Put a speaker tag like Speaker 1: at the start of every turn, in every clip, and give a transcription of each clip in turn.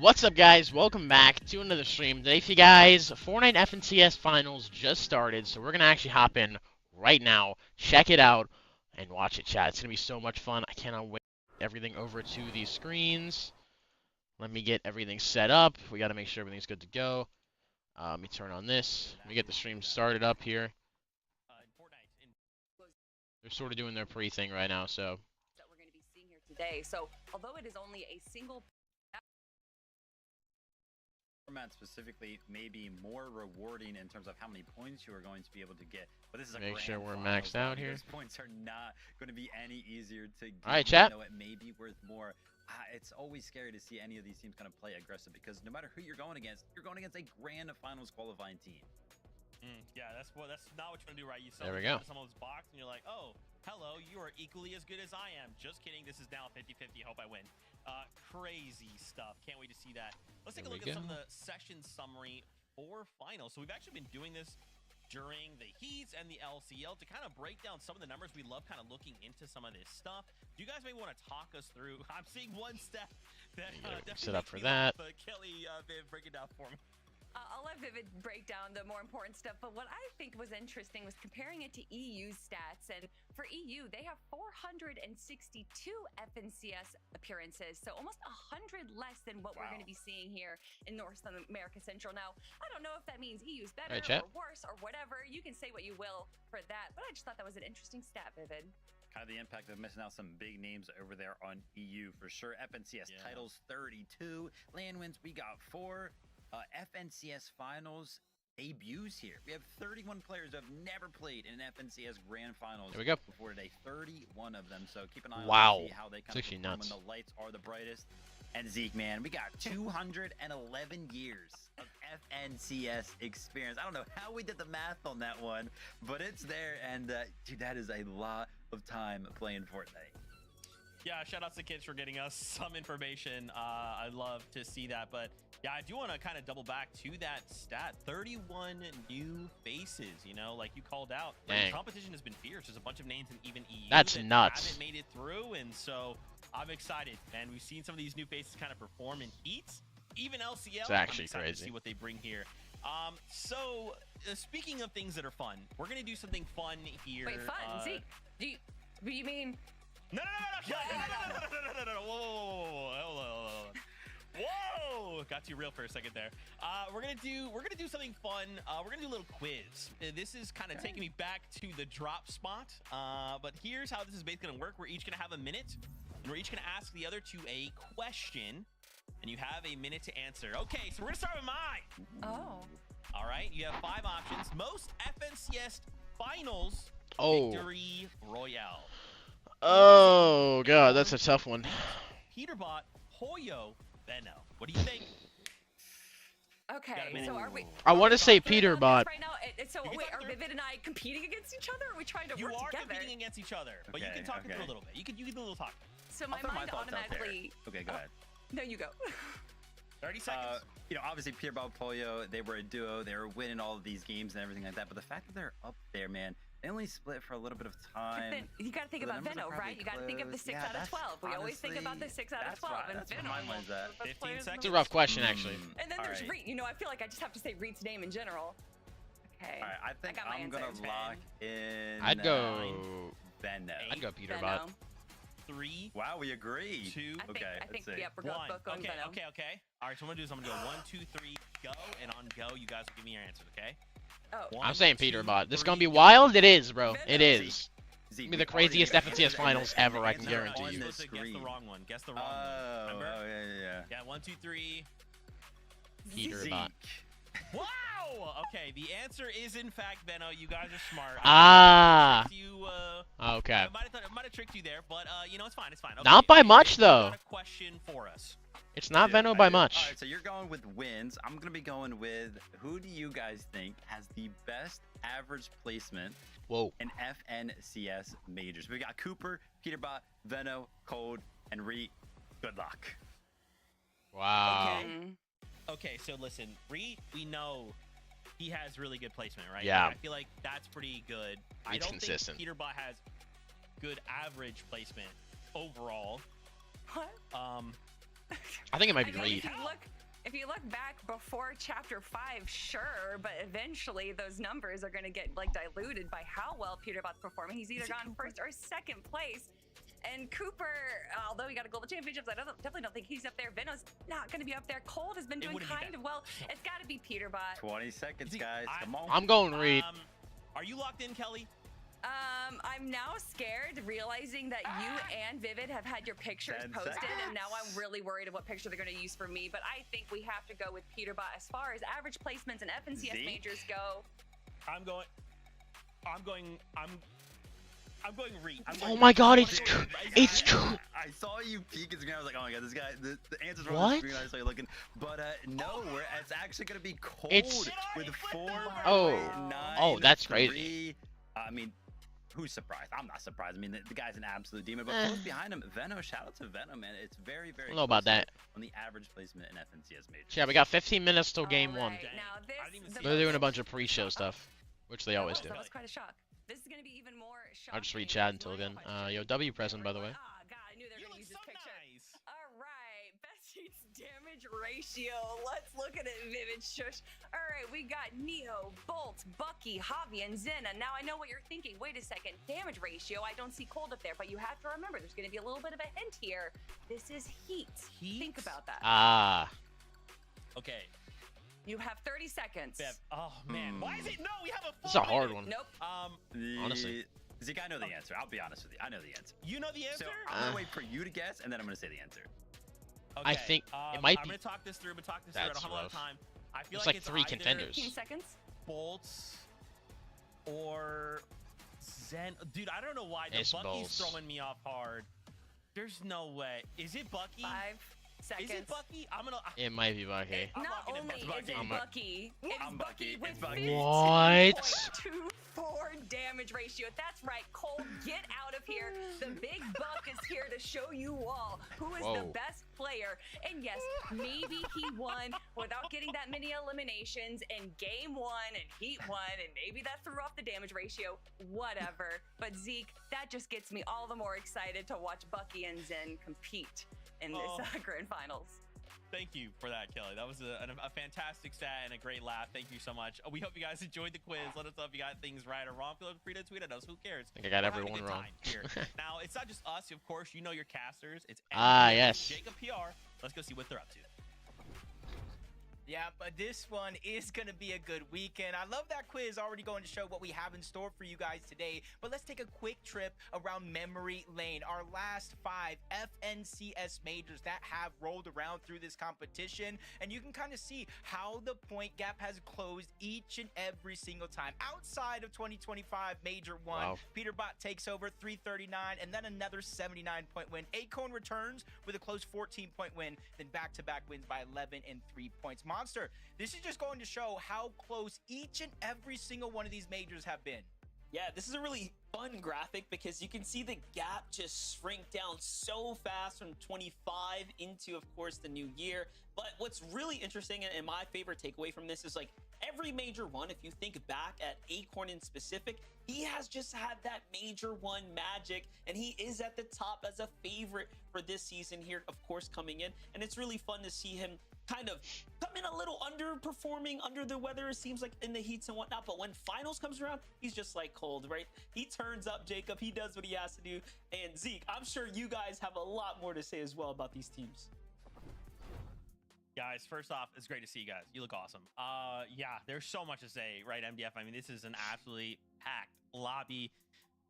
Speaker 1: What's up, guys? Welcome back to another stream. Today for you guys, Fortnite FNCS Finals just started, so we're going to actually hop in right now, check it out, and watch it, chat. It's going to be so much fun. I cannot wait to get everything over to these screens. Let me get everything set up. We got to make sure everything's good to go. Let me turn on this. Let me get the stream started up here. They're sort of doing their pre-thing right now, so.
Speaker 2: That we're going to be seeing here today. So, although it is only a single
Speaker 3: format specifically may be more rewarding in terms of how many points you are going to be able to get, but this is a
Speaker 1: make sure we're
Speaker 3: finals,
Speaker 1: maxed out here.
Speaker 3: Those points are not going to be any easier to get.
Speaker 1: All right, chat.
Speaker 3: It may be worth more. It's always scary to see any of these teams kind of play aggressive because no matter who you're going against a grand finals qualifying team.
Speaker 4: Yeah, that's not what you want to do, right? You
Speaker 1: there we go.
Speaker 4: Someone's box and you're like, oh, hello, you are equally as good as I am. Just kidding. This is now 50-50. Hope I win. Crazy stuff. Can't wait to see that. Let's take a look at some of the session summary for finals. So we've actually been doing this during the heats and the LCL to kind of break down some of the numbers. We love kind of looking into some of this stuff. Do you guys maybe want to talk us through? I'm seeing one step that definitely
Speaker 1: set up for that.
Speaker 4: But Kelly, break it down for me.
Speaker 2: I'll let Vivid break down the more important stuff, but what I think was interesting was comparing it to EU's stats. And for EU, they have 462 FNCS appearances, so almost 100 less than what we're going to be seeing here in North America Central. Now, I don't know if that means EU's better or worse or whatever. You can say what you will for that, but I just thought that was an interesting stat, Vivid.
Speaker 3: Kind of the impact of missing out some big names over there on EU for sure. FNCS titles 32, land wins we got 4. FNCS Finals debuts here. We have 31 players who have never played in an FNCS Grand Finals before today. 31 of them. So keep an eye on to see how they kind of perform when the lights are the brightest. And Zeke, man, we got 211 years of FNCS experience. I don't know how we did the math on that one, but it's there. And dude, that is a lot of time playing Fortnite.
Speaker 4: Yeah, shout out to kids for getting us some information. I love to see that, but yeah, I do want to kind of double back to that stat. 31 new faces, you know, like you called out. The competition has been fierce. There's a bunch of names in even EU
Speaker 1: that nuts.
Speaker 4: Haven't made it through, and so I'm excited. And we've seen some of these new faces kind of perform in heats, even LCL.
Speaker 1: It's actually
Speaker 4: crazy to see what they bring here. So speaking of things that are fun, we're gonna do something fun here.
Speaker 2: Wait, fun? Zeke, do you mean?
Speaker 4: No. Whoa! Got too real for a second there. We're gonna do something fun. We're gonna do a little quiz. This is kind of taking me back to the drop spot. But here's how this is basically gonna work. We're each gonna have a minute, and we're each gonna ask the other two a question, and you have a minute to answer. Okay, so we're gonna start with mine.
Speaker 2: Oh.
Speaker 4: All right, you have 5 options. Most FNCS Finals victory royale.
Speaker 1: Oh god, that's a tough one.
Speaker 4: Peterbot, Hoyo, Benno. What do you think?
Speaker 2: Okay, so are we?
Speaker 1: I want to say Peterbot.
Speaker 2: Right now, so wait, are Vivid and I competing against each other? Or are we trying to work together?
Speaker 4: You are competing against each other, but you can talk it through a little bit. You can do a little talk.
Speaker 2: So my mind automatically.
Speaker 3: Okay, go ahead.
Speaker 2: No, you go.
Speaker 4: 30 seconds.
Speaker 3: You know, obviously Peterbot, Pollo, they were a duo. They were winning all of these games and everything like that. But the fact that they're up there, man. They only split for a little bit of time.
Speaker 2: Then you got to think about Venno, right? You got to think of the 6 out of 12. We always think about the 6 out of 12. And Venno.
Speaker 4: 15 seconds.
Speaker 1: It's a rough question, actually.
Speaker 2: And then there's Reed. You know, I feel like I just have to say Reed's name in general. Okay.
Speaker 3: All right, I think I'm going to lock in.
Speaker 1: I'd go
Speaker 3: Venno.
Speaker 1: I'd go Peterbot.
Speaker 4: 3.
Speaker 3: Wow, we agree.
Speaker 4: 2.
Speaker 2: Okay, let's see. Yep, we're both going Venno.
Speaker 4: Okay. All right, so what I'm going to do is I'm going to go 1, 2, 3, go. And on go, you guys will give me your answers, okay?
Speaker 2: Oh.
Speaker 1: I'm saying Peterbot. This is gonna be wild. It is, bro. It is. It's gonna be the craziest FNCS Finals ever. I can guarantee you.
Speaker 4: Guess the wrong one. Guess the wrong one. Remember?
Speaker 3: Oh, yeah.
Speaker 4: Yeah, 1, 2, 3.
Speaker 1: Peterbot.
Speaker 4: Wow. Okay, the answer is in fact Benno. You guys are smart.
Speaker 1: Okay.
Speaker 4: I might have tricked you there, but you know it's fine. It's fine. Okay,
Speaker 1: Not by much though.
Speaker 4: Got a question for us.
Speaker 1: It's not Venno by much.
Speaker 3: All right, so you're going with wins. I'm gonna be going with who do you guys think has the best average placement in FNCS majors? We got Cooper, Peterbot, Venno, Cold, and Reed. Good luck.
Speaker 1: Wow.
Speaker 4: Okay, so listen, Reed, we know he has really good placement, right?
Speaker 1: Yeah.
Speaker 4: I feel like that's pretty good. I don't
Speaker 1: consistent.
Speaker 4: think Peterbot has good average placement overall.
Speaker 2: What?
Speaker 1: I think it might be
Speaker 2: I mean,
Speaker 1: Reed.
Speaker 2: if you look back before Chapter 5, sure, but eventually those numbers are going to get like diluted by how well Peterbot's performing. He's either gone first or second place. And Cooper, although he got a global championships, I definitely don't think he's up there. Veno's not going to be up there. Cold has been doing kind of well. It's got to be Peterbot.
Speaker 3: 20 seconds, guys. Come on.
Speaker 1: I'm going Reed.
Speaker 4: Are you locked in, Kelly?
Speaker 2: I'm now scared, realizing that you and Vivid have had your pictures posted, and now I'm really worried of what picture they're going to use for me. But I think we have to go with Peterbot as far as average placements and FNCS majors go.
Speaker 4: I'm going Reed.
Speaker 1: Oh my God, it's
Speaker 3: I saw you peek at the screen. I was like, oh my God, this guy. The answers were on the screen. I saw you looking, but no, it's actually gonna be Cold with 4.
Speaker 1: That's crazy.
Speaker 3: I mean, who's surprised? I'm not surprised. I mean, the guy's an absolute demon. But close behind him, Veno. Shout out to Veno, man. It's very, very.
Speaker 1: I don't know about that.
Speaker 3: On the average placement in FNCS majors.
Speaker 1: Yeah, we got 15 minutes till game 1.
Speaker 2: Now
Speaker 1: They're doing a bunch of pre-show stuff, which they always do.
Speaker 2: That was quite a shock. This is going to be even more shocking.
Speaker 1: I'll just read chat until then. Yo, W present, by the way.
Speaker 2: Ah, God, I knew they were going to use this picture. All right, best hits damage ratio. Let's look at it, Vivid Shush. All right, we got Neo, Bolt, Bucky, Javi, and Zena. Now I know what you're thinking. Wait a second, damage ratio. I don't see Cold up there, but you have to remember there's going to be a little bit of a hint here. This is Heat. Think about that.
Speaker 1: Ah.
Speaker 4: Okay.
Speaker 2: You have 30 seconds.
Speaker 4: Oh man, why is it? No, we have a.
Speaker 1: This is a hard one.
Speaker 2: Nope.
Speaker 1: Honestly.
Speaker 3: Zeke, I know the answer. I'll be honest with you. I know the answer.
Speaker 4: You know the answer?
Speaker 3: So I'm gonna wait for you to guess, and then I'm gonna say the answer.
Speaker 4: Okay.
Speaker 1: I think it might
Speaker 4: I'm
Speaker 1: be.
Speaker 4: gonna talk this through. I
Speaker 1: That's
Speaker 4: don't have a lot of
Speaker 1: rough.
Speaker 4: time. I feel
Speaker 1: It's
Speaker 4: like
Speaker 1: like
Speaker 4: it's
Speaker 1: 3
Speaker 4: either
Speaker 1: contenders.
Speaker 2: 15 seconds.
Speaker 4: Bolts or Zen. Dude, I don't know why the
Speaker 1: It's
Speaker 4: Bucky's
Speaker 1: Bolts.
Speaker 4: throwing me off hard. There's no way. Is it Bucky?
Speaker 2: 5 seconds.
Speaker 4: Is it Bucky? I'm gonna.
Speaker 1: It might be Bucky.
Speaker 4: I'm
Speaker 2: Not
Speaker 4: locking in
Speaker 2: only is
Speaker 4: Bucky.
Speaker 2: it
Speaker 1: I'm
Speaker 2: Bucky, it's
Speaker 3: I'm
Speaker 2: Bucky
Speaker 3: Bucky.
Speaker 2: with
Speaker 3: It's Bucky.
Speaker 1: What?
Speaker 2: 15.24 damage ratio. That's right, Cole, get out of here. The big buck is here to show you all who is the
Speaker 1: Whoa.
Speaker 2: best player. And yes, maybe he won without getting that many eliminations in game 1 and heat 1, and maybe that threw off the damage ratio, whatever. But Zeke, that just gets me all the more excited to watch Bucky and Zen compete in this grand finals.
Speaker 4: Thank you for that, Kelly. That was a fantastic stat and a great laugh. Thank you so much. We hope you guys enjoyed the quiz. Let us know if you got things right or wrong. Feel free to tweet at us. Who cares?
Speaker 1: I think I got
Speaker 4: We're having a
Speaker 1: everyone
Speaker 4: good
Speaker 1: wrong.
Speaker 4: time here. Now, it's not just us. Of course, you know your casters. It's
Speaker 1: yes.
Speaker 4: Jacob PR. Let's go see what they're up to.
Speaker 5: Yeah, but this one is going to be a good weekend. I love that quiz already going to show what we have in store for you guys today. But let's take a quick trip around memory lane. Our last 5 FNCS majors that have rolled around through this competition. And you can kind of see how the point gap has closed each and every single time. Outside of 2025 Major 1,
Speaker 1: Wow.
Speaker 5: Peterbot takes over 339 and then another 79-point win. Acorn returns with a close 14-point win, then back-to-back wins by 11 and 3 points. Monster, this is just going to show how close each and every single one of these majors have been.
Speaker 6: Yeah, this is a really fun graphic because you can see the gap just shrink down so fast from 25 into, of course, the new year. But what's really interesting and my favorite takeaway from this is like every Major 1, if you think back at Acorn in specific, he has just had that Major 1 magic, and he is at the top as a favorite for this season here, of course, coming in. And it's really fun to see him kind of come in a little underperforming, under the weather, it seems like, in the heats and whatnot. But when finals comes around, he's just like Cold, right? He turns up, Jacob. He does what he has to do. And Zeke, I'm sure you guys have a lot more to say as well about these teams.
Speaker 4: Guys, first off, it's great to see you guys. You look awesome. Yeah, there's so much to say, right, MDF? I mean, this is an absolutely packed lobby.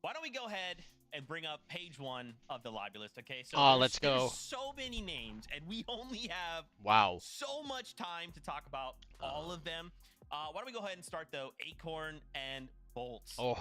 Speaker 4: Why don't we go ahead and bring up page 1 of the lobby list, okay? So
Speaker 1: let's go.
Speaker 4: There's so many names, and we only have so much time to talk about all of them. Why don't we go ahead and start, though, Acorn and Bolts.
Speaker 1: What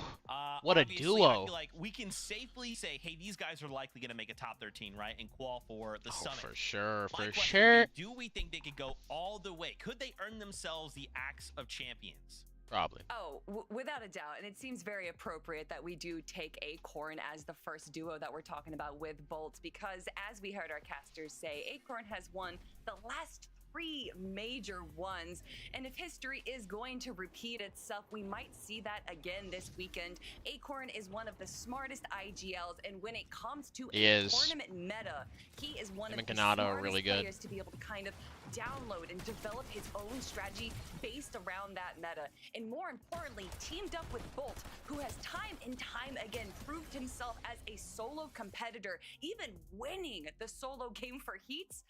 Speaker 1: a
Speaker 4: Obviously,
Speaker 1: duo.
Speaker 4: I feel like we can safely say, hey, these guys are likely going to make a top 13, right, and qual for the Summit.
Speaker 1: For sure,
Speaker 4: My
Speaker 1: for
Speaker 4: question
Speaker 1: sure.
Speaker 4: would be, do we think they could go all the way? Could they earn themselves the Axe of Champions?
Speaker 1: Probably.
Speaker 2: Oh, without a doubt. And it seems very appropriate that we do take Acorn as the first duo that we're talking about with Bolts, because as we heard our casters say, Acorn has won the last 3 major ones. And if history is going to repeat itself, we might see that again this weekend. Acorn is one of the smartest IGLs, and when it comes to tournament meta, he is one of the smartest
Speaker 1: really good
Speaker 2: players to be able to kind of download and develop his own strategy based around that meta. And more importantly, teamed up with Bolt, who has time and time again proved himself as a solo competitor, even winning the solo game for Heats.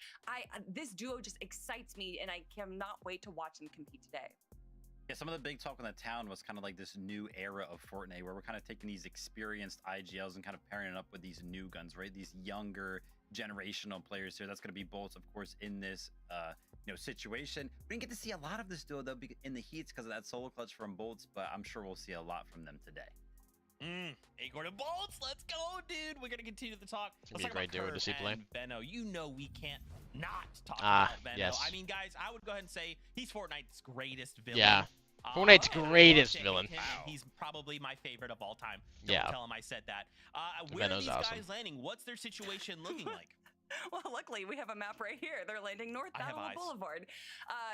Speaker 2: This duo just excites me, and I cannot wait to watch them compete today.
Speaker 3: Yeah, some of the big talk in the town was kind of like this new era of Fortnite, where we're kind of taking these experienced IGLs and kind of pairing it up with these new guns, right? These younger generational players here. That's going to be Bolts, of course, in this situation. We didn't get to see a lot of this duo though in the Heats because of that solo clutch from Bolts, but I'm sure we'll see a lot from them today.
Speaker 4: Acorn and Bolts, let's go, dude. We're gonna continue the talk.
Speaker 1: It's gonna be a great duo to see play.
Speaker 4: Venno, you know we can't not talk about Venno.
Speaker 1: Yes.
Speaker 4: I mean, guys, I would go ahead and say he's Fortnite's greatest villain.
Speaker 1: Yeah. Fortnite's greatest villain.
Speaker 4: He's probably my favorite of all time.
Speaker 1: Yeah.
Speaker 4: Don't tell him I said that. Where
Speaker 1: Venno's
Speaker 4: are these
Speaker 1: awesome.
Speaker 4: guys landing? What's their situation looking like?
Speaker 2: Well, luckily we have a map right here. They're landing north Battle Boulevard.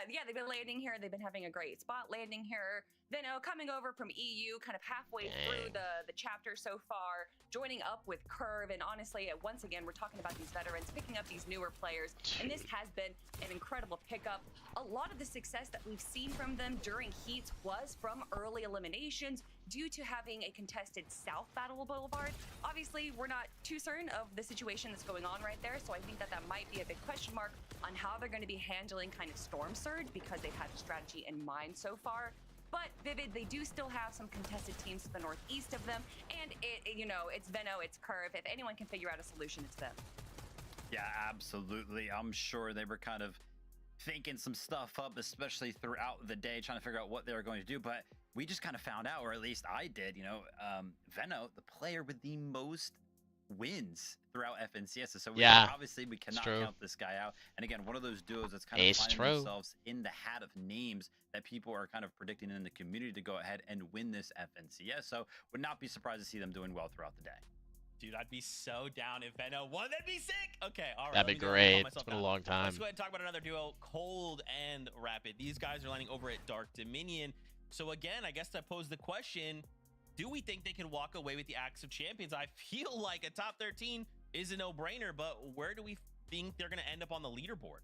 Speaker 2: Yeah, they've been landing here. They've been having a great spot landing here. Venno coming over from EU, kind of halfway through the chapter so far, joining up with Curve. And honestly, once again, we're talking about these veterans picking up these newer players, and this has been an incredible pickup. A lot of the success that we've seen from them during Heats was from early eliminations due to having a contested South Battle Boulevard. Obviously, we're not too certain of the situation that's going on right there, so I think that might be a big question mark on how they're going to be handling kind of Storm Surge, because they've had a strategy in mind so far. But Vivid, they do still have some contested teams to the northeast of them, and it's Venno, it's Curve. If anyone can figure out a solution, it's them.
Speaker 3: Yeah, absolutely. I'm sure they were kind of thinking some stuff up, especially throughout the day, trying to figure out what they were going to do. But we just kind of found out, or at least I did, Venno, the player with the most wins throughout FNCS. So obviously we cannot count this guy out. And again, one of those duos that's kind of finding themselves in the hat of names that people are kind of predicting in the community to go ahead and win this FNCS. So would not be surprised to see them doing well throughout the day.
Speaker 4: Dude, I'd be so down if Venno won. That'd be sick. Okay, all right.
Speaker 1: That'd be great. It's been a long time.
Speaker 4: Let's go ahead and talk about another duo, Cold and Rapid. These guys are landing over at Dark Dominion. So again, I guess to pose the question, do we think they can walk away with the Axe of Champions? I feel like a top 13 is a no-brainer, but where do we think they're going to end up on the leaderboard?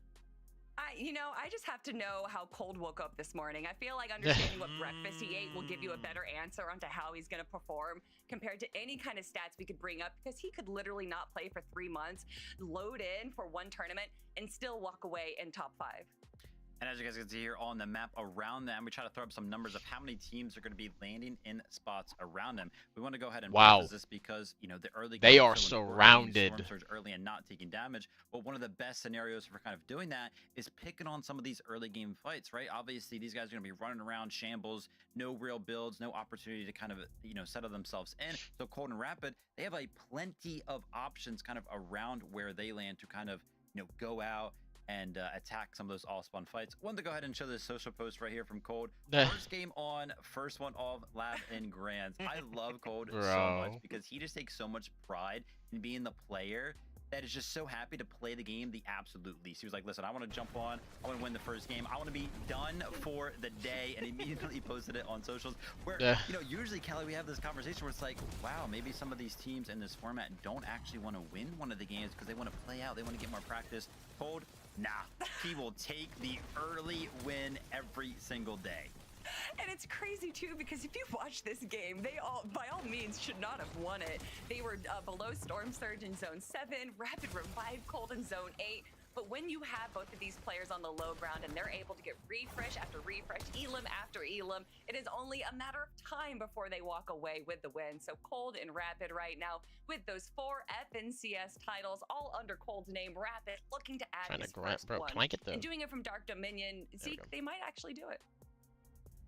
Speaker 2: I just have to know how Cold woke up this morning. I feel like understanding what breakfast he ate will give you a better answer onto how he's going to perform compared to any kind of stats we could bring up, because he could literally not play for 3 months, load in for one tournament, and still walk away in top 5.
Speaker 3: And as you guys can see here on the map around them, we try to throw up some numbers of how many teams are going to be landing in spots around them. We want to go ahead and preface this because, the early
Speaker 1: they are surrounded
Speaker 3: early and not taking damage. But one of the best scenarios for kind of doing that is picking on some of these early game fights, right? Obviously, these guys are going to be running around shambles, no real builds, no opportunity to kind of, settle themselves in. So Cold and Rapid, they have plenty of options kind of around where they land to kind of, go out and attack some of those all-spawn fights. Wanted to go ahead and show this social post right here from Cold. First game on, first one off, Lab and Grands. I love Cold so much because he just takes so much pride in being the player that is just so happy to play the game the absolute least. He was like, listen, I want to jump on. I want to win the first game. I want to be done for the day. And immediately posted it on socials where, usually, Kelly, we have this conversation where it's like, wow, maybe some of these teams in this format don't actually want to win one of the games because they want to play out. They want to get more practice. Cold, nah, he will take the early win every single day.
Speaker 2: And it's crazy too, because if you watch this game, they all, by all means, should not have won it. They were below Storm Surge in Zone 7, Rapid revived Cold in Zone 8. But when you have both of these players on the low ground and they're able to get refresh after refresh, elim after elim, it is only a matter of time before they walk away with the win. So Cold and Rapid right now with those 4 FNCS titles, all under Cold's name. Rapid looking to add his first one.
Speaker 1: Can I get the...
Speaker 2: And doing it from Dark Dominion. Zeke, they might actually do it.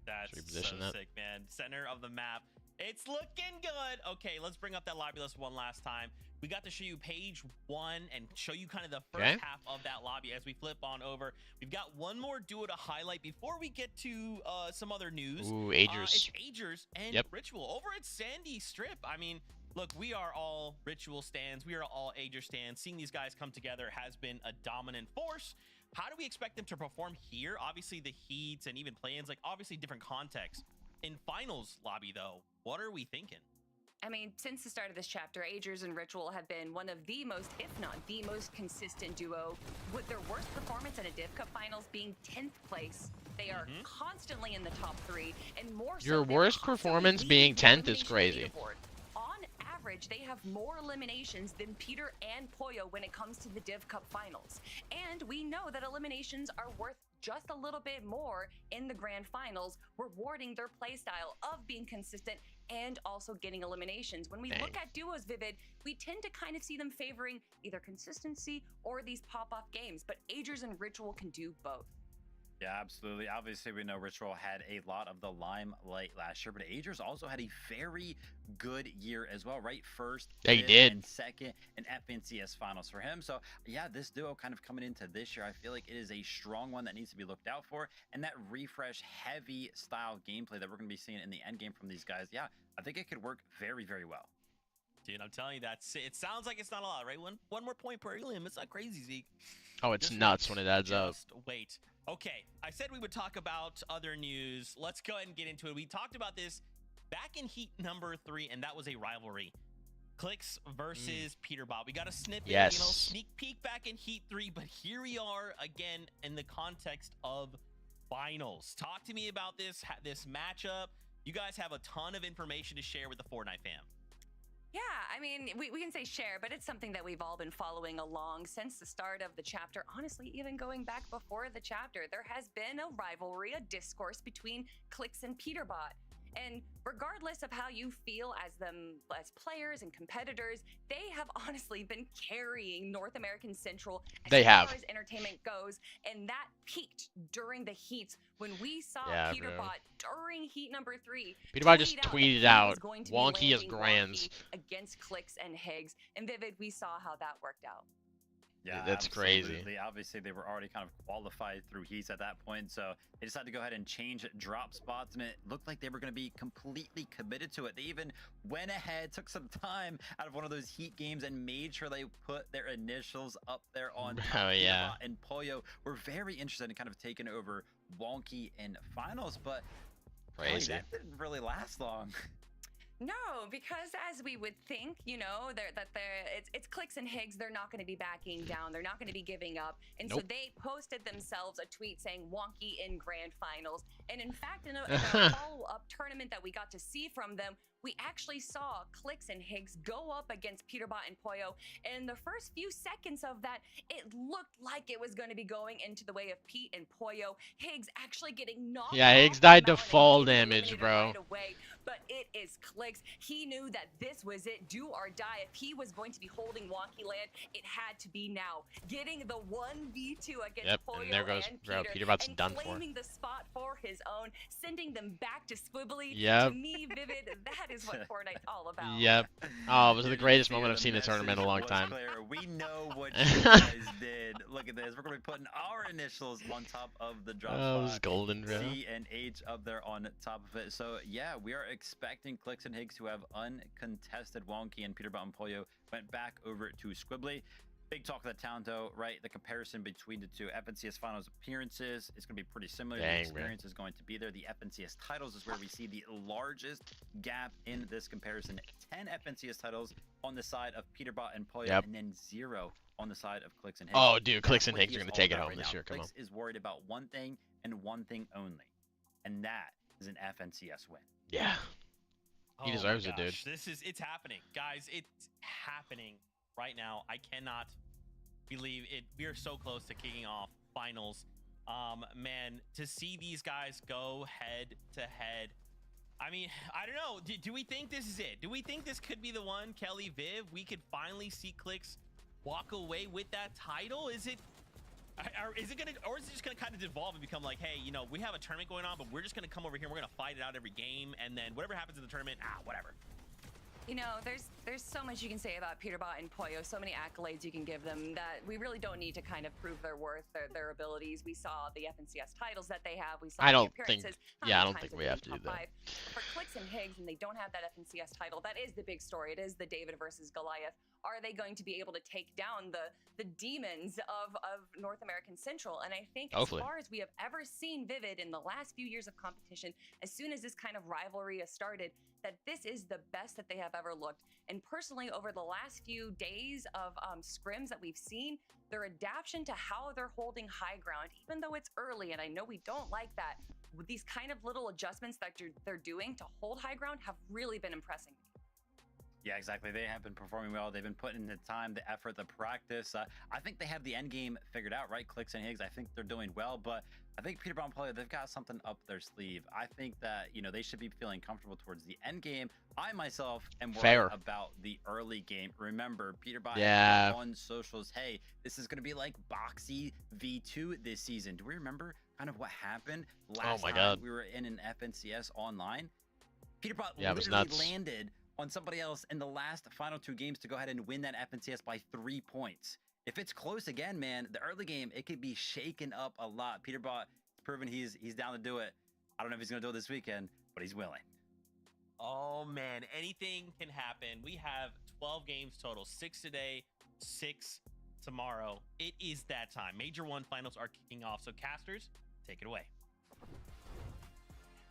Speaker 4: That's so sick, man. Center of the map. It's looking good. Okay, let's bring up that lobby list one last time. We got to show you page 1 and show you kind of the first half of that lobby as we flip on over. We've got one more duo to highlight before we get to some other news.
Speaker 1: Ooh, Agers.
Speaker 4: It's Agers and Ritual over at Sandy Strip. I mean, look, we are all Ritual stands. We are all Ager stands. Seeing these guys come together has been a dominant force. How do we expect them to perform here? Obviously, the heats and even play-ins, like obviously different contexts. In finals lobby, though, what are we thinking?
Speaker 2: I mean, since the start of this chapter, Agers and Ritual have been one of the most, if not the most consistent duo, with their worst performance in a Div Cup Finals being 10th place. They are constantly in the top 3, and more so,
Speaker 1: Your worst performance being 10th is crazy.
Speaker 2: On average, they have more eliminations than Peter and Poyo when it comes to the Div Cup Finals. And we know that eliminations are worth just a little bit more in the grand finals, rewarding their playstyle of being consistent and also getting eliminations. When we look at duos, Vivid, we tend to kind of see them favoring either consistency or these pop-off games, but Agers and Ritual can do both.
Speaker 3: Yeah, absolutely. Obviously, we know Ritual had a lot of the limelight last year, but Agers also had a very good year as well, right? First,
Speaker 1: yeah, he did,
Speaker 3: and second in FNCS finals for him. So, yeah, this duo kind of coming into this year, I feel like it is a strong one that needs to be looked out for. And that refresh-heavy style gameplay that we're going to be seeing in the end game from these guys, yeah, I think it could work very, very well.
Speaker 4: Dude, I'm telling you, it sounds like it's not a lot, right? One more point per elim. It's not crazy, Zeke.
Speaker 1: Oh, it's nuts when it adds up.
Speaker 4: Just wait. Okay, I said we would talk about other news. Let's go ahead and get into it. We talked about this back in Heat number 3, and that was a rivalry. Clix versus Peterbot. We got a snippet, sneak peek back in Heat 3, but here we are again in the context of finals. Talk to me about this matchup. You guys have a ton of information to share with the Fortnite fam.
Speaker 2: Yeah, I mean, we can say share, but it's something that we've all been following along since the start of the chapter. Honestly, even going back before the chapter, there has been a rivalry, a discourse between Clix and Peterbot. And regardless of how you feel as players and competitors, they have honestly been carrying North American Central as far as entertainment goes. And that peaked during the heats when we saw Peterbot during Heat number 3.
Speaker 1: Peterbot just tweeted out, "Wonky is grands"
Speaker 2: against Clix and Higgs. And Vivid, we saw how that worked out.
Speaker 3: Yeah,
Speaker 1: that's crazy.
Speaker 3: Obviously, they were already kind of qualified through heats at that point, so they decided to go ahead and change drop spots, and it looked like they were going to be completely committed to it. They even went ahead, took some time out of one of those heat games, and made sure they put their initials up there on top. Peterbot and Poyo were very interested in kind of taking over Wonky in finals, but
Speaker 1: crazy.
Speaker 3: That didn't really last long.
Speaker 2: No, because as we would think, it's Clix and Higgs. They're not going to be backing down. They're not going to be giving up. And so they posted themselves a tweet saying Wonky in grand finals. And in fact, in a follow-up tournament that we got to see from them, we actually saw Clix and Higgs go up against Peterbot and Poyo. And in the first few seconds of that, it looked like it was going to be going into the way of Pete and Poyo. Higgs actually getting knocked. Yeah,
Speaker 1: Higgs died to fall damage, bro.
Speaker 2: Right away, but it is Clix. He knew that this was it, do or die. If he was going to be holding Wonky Land, it had to be now. Getting the 1v2 against Poyo
Speaker 1: and there goes,
Speaker 2: and
Speaker 1: bro.
Speaker 2: Peter,
Speaker 1: Peterbot's
Speaker 2: and
Speaker 1: done for.
Speaker 2: claiming the spot for his own, sending them back to Squibbly.
Speaker 1: Yep.
Speaker 2: To me, Vivid, that is what Fortnite's all about.
Speaker 1: Yep. Oh, it was the greatest moment I've seen in a tournament in a long time.
Speaker 3: Clear. We know what you guys did. Look at this. We're going to be putting our initials on top of the drop spot.
Speaker 1: Oh, it was golden, bro.
Speaker 3: C and H up there on top of it. So, yeah, we are expecting Clix and Higgs, who have uncontested Wonky, and Peterbot and Poyo went back over to Squibbly. Big talk of the town, though, right? The comparison between the two FNCS finals appearances is going to be pretty similar. The experience is going to be there. The FNCS titles is where we see the largest gap in this comparison. 10 FNCS titles on the side of Peterbot and Poyo, and then 0 on the side of Clix and Higgs.
Speaker 1: Oh, dude, Clix and Higgs are going to take it home this year. Come on.
Speaker 3: Clix is worried about one thing and one thing only, and that is an FNCS win.
Speaker 1: Yeah. He deserves it, dude.
Speaker 4: It's happening. Guys, it's happening right now. I cannot believe it. We are so close to kicking off finals. Man, to see these guys go head to head. I mean, I don't know. Do we think this is it? Do we think this could be the one, Kelly, Viv? We could finally see Clix walk away with that title? Is it just gonna kind of devolve and become like, hey, we have a tournament going on, but we're just gonna come over here and we're gonna fight it out every game, and then whatever happens in the tournament, whatever.
Speaker 2: There's There's so much you can say about Peterbot and Poyo, so many accolades you can give them that we really don't need to kind of prove their worth, their abilities. We saw the FNCS titles that they have. We saw
Speaker 1: I
Speaker 2: the
Speaker 1: don't think.
Speaker 2: appearances.
Speaker 1: Yeah, I don't think we have to do
Speaker 2: top
Speaker 1: that.
Speaker 2: 5. For Clicks and Higgs, and they don't have that FNCS title, that is the big story. It is the David versus Goliath. Are they going to be able to take down the demons of North American Central? And I think
Speaker 1: Hopefully.
Speaker 2: as far as we have ever seen Vivid in the last few years of competition, as soon as this kind of rivalry has started, that this is the best that they have ever looked. And personally, over the last few days of scrims that we've seen, their adaptation to how they're holding high ground, even though it's early, and I know we don't like that, these kind of little adjustments that they're doing to hold high ground have really been impressing.
Speaker 3: Yeah, exactly. They have been performing well. They've been putting in the time, the effort, the practice. I think they have the end game figured out, right? Clicks and Higgs, I think they're doing well, but I think Peterbot and Poyo, they've got something up their sleeve. I think that, they should be feeling comfortable towards the end game. I myself am worried about the early game. Remember, Peterbot on socials, hey, this is going to be like Boxy V2 this season. Do we remember kind of what happened last time we were in an FNCS online? Peterbot literally landed on somebody else in the last final 2 games to go ahead and win that FNCS by 3 points. If it's close again, man, the early game, it could be shaken up a lot. Peterbot has proven he's down to do it. I don't know if he's going to do it this weekend, but he's willing.
Speaker 4: Oh, man, anything can happen. We have 12 games total, 6 today, 6 tomorrow. It is that time. Major 1 finals are kicking off, so casters, take it away.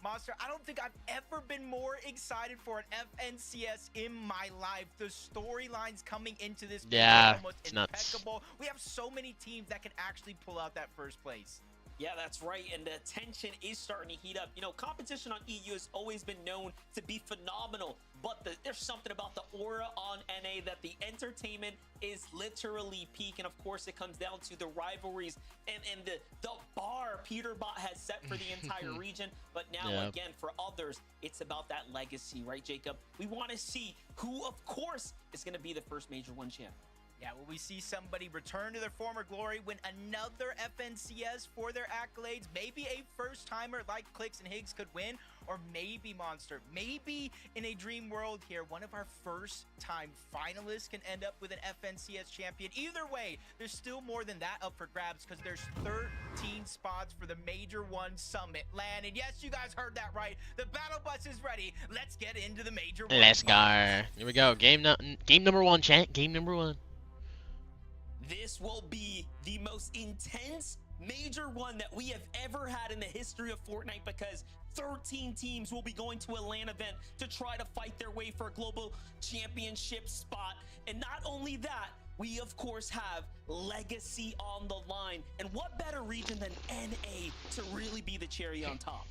Speaker 5: Monster, I don't think I've ever been more excited for an FNCS in my life. The storylines coming into this
Speaker 1: are
Speaker 5: almost impeccable. Nuts. We have so many teams that can actually pull out that first place.
Speaker 6: Yeah, that's right, and the tension is starting to heat up. Competition on EU has always been known to be phenomenal, but there's something about the aura on NA that the entertainment is literally peak, and of course it comes down to the rivalries and the bar Peterbot has set for the entire region. But now, again, for others, it's about that legacy, right, Jacob? We want to see who, of course, is going to be the first Major 1 champ.
Speaker 5: Yeah, will we see somebody return to their former glory, win another FNCS for their accolades? Maybe a first-timer like Clicks and Higgs could win, or maybe, Monster, maybe in a dream world here, one of our first-time finalists can end up with an FNCS champion. Either way, there's still more than that up for grabs because there's 13 spots for the Major 1 Summit land. And yes, you guys heard that right. The battle bus is ready. Let's get into the Major 1.
Speaker 1: Let's go. Here we go. Game number 1, chat. Game number 1.
Speaker 6: This will be the most intense Major 1 that we have ever had in the history of Fortnite because 13 teams will be going to a LAN event to try to fight their way for a global championship spot. And not only that, we of course have legacy on the line. And what better region than NA to really be the cherry on top?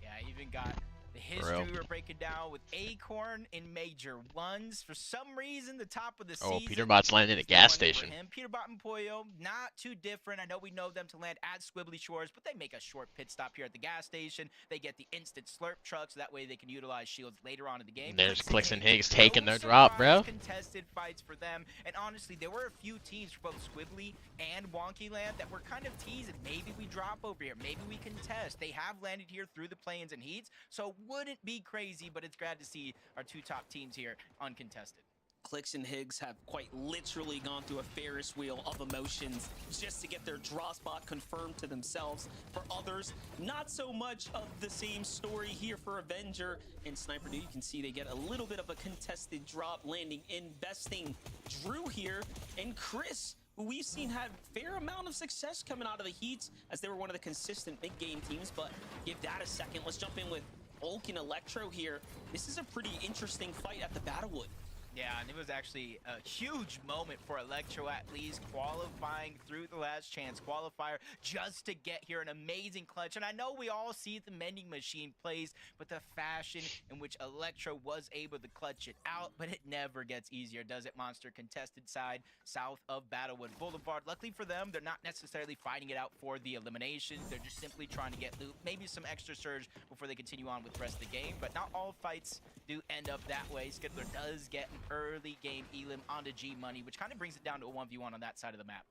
Speaker 5: Yeah, even got the history we were breaking down with Acorn in Major 1s. For some reason, the top of the season.
Speaker 1: Peterbot's landing at a gas station.
Speaker 5: Peterbot and Poyo, not too different. I know we know them to land at Squibbly Shores, but they make a short pit stop here at the gas station. They get the instant slurp truck, so that way they can utilize shields later on in the game.
Speaker 1: And there's Clicks and Higgs taking their drop, bro.
Speaker 5: Contested fights for them. And honestly, there were a few teams for both Squibbly and Wonky Land that were kind of teasing. Maybe we drop over here. Maybe we contest. They have landed here through the play-ins and heats, so wouldn't be crazy, but it's glad to see our 2 top teams here uncontested.
Speaker 6: Clicks and Higgs have quite literally gone through a Ferris wheel of emotions just to get their draw spot confirmed to themselves. For others, not so much of the same story here for Avenger and Sniper Dude. You can see they get a little bit of a contested drop, landing investing Drew here, and Chris, who we've seen had a fair amount of success coming out of the heats as they were one of the consistent big game teams. But give that a second. Let's jump in with Oak and Electro here. This is a pretty interesting fight at the Battlewood.
Speaker 5: Yeah, and it was actually a huge moment for Electro at least, qualifying through the last chance qualifier just to get here, an amazing clutch. And I know we all see the vending machine plays, but the fashion in which Electro was able to clutch it out, but it never gets easier, does it, Monster? Contested side south of Battlewood Boulevard. Luckily for them, they're not necessarily fighting it out for the eliminations. They're just simply trying to get loot, maybe some extra surge before they continue on with the rest of the game. But not all fights do end up that way. Skittler does get an early game elim onto G Money, which kind of brings it down to a 1v1 on that side of the map.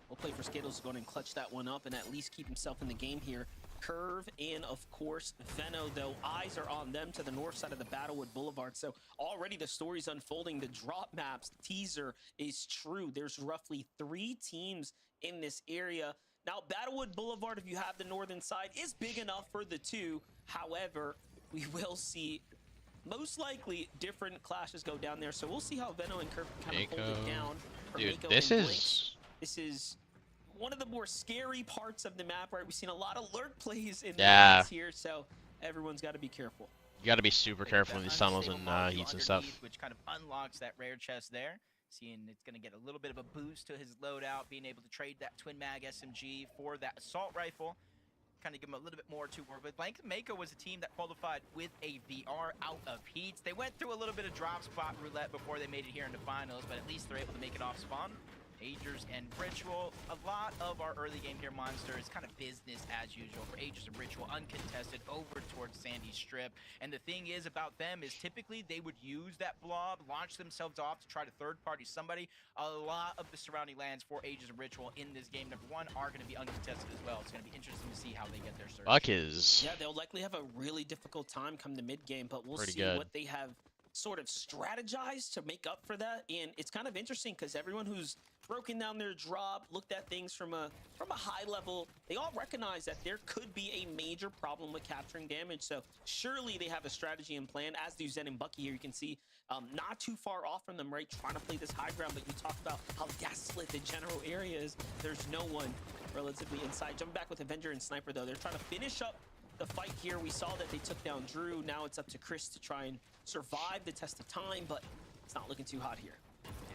Speaker 6: We'll play for Skittles to go and clutch that one up and at least keep himself in the game here. Curve and, of course, Veno, though eyes are on them to the north side of the Battlewood Boulevard. So already the story's unfolding. The drop maps teaser is true. There's roughly 3 teams in this area. Now, Battlewood Boulevard, if you have the northern side, is big enough for the 2. However, we will see most likely different clashes go down there. So we'll see how Veno and Curve kind of hold it down.
Speaker 1: Dude,
Speaker 6: Mako
Speaker 1: this
Speaker 6: and
Speaker 1: is...
Speaker 6: Blinks. This is one of the more scary parts of the map, right? We've seen a lot of lurk plays in the maps here, so everyone's got to be careful.
Speaker 1: You got to be super careful in these tunnels and heats and stuff.
Speaker 5: Which kind of unlocks that rare chest there. Seeing it's going to get a little bit of a boost to his loadout, being able to trade that twin mag SMG for that assault rifle. Kind of give him a little bit more to work with. Mako was a team that qualified with a VR out of heats. They went through a little bit of drop spot roulette before they made it here in the finals, but at least they're able to make it off spawn. Aegis and Ritual, a lot of our early game here, Monster, is kind of business as usual for Aegis and Ritual, uncontested over towards Sandy Strip. And the thing is about them is typically they would use that blob, launch themselves off to try to third-party somebody. A lot of the surrounding lands for Aegis and Ritual in this game, number 1, are going to be uncontested as well. It's going to be interesting to see how they get their surge.
Speaker 1: Buck is...
Speaker 6: Yeah, they'll likely have a really difficult time come the mid-game, but we'll see
Speaker 1: good.
Speaker 6: what they have sort of strategized to make up for that. And it's kind of interesting because everyone who's broken down their drop, looked at things from a high level, they all recognize that there could be a major problem with capturing damage. So surely they have a strategy and plan, as do Zen and Bucky here. You can see not too far off from them, right, trying to play this high ground. But you talked about how desolate the general area is. There's no one relatively inside. Jumping back with Avenger and Sniper, though, they're trying to finish up the fight here. We saw that they took down Drew. Now it's up to Chris to try and survive the test of time, but it's not looking too hot here.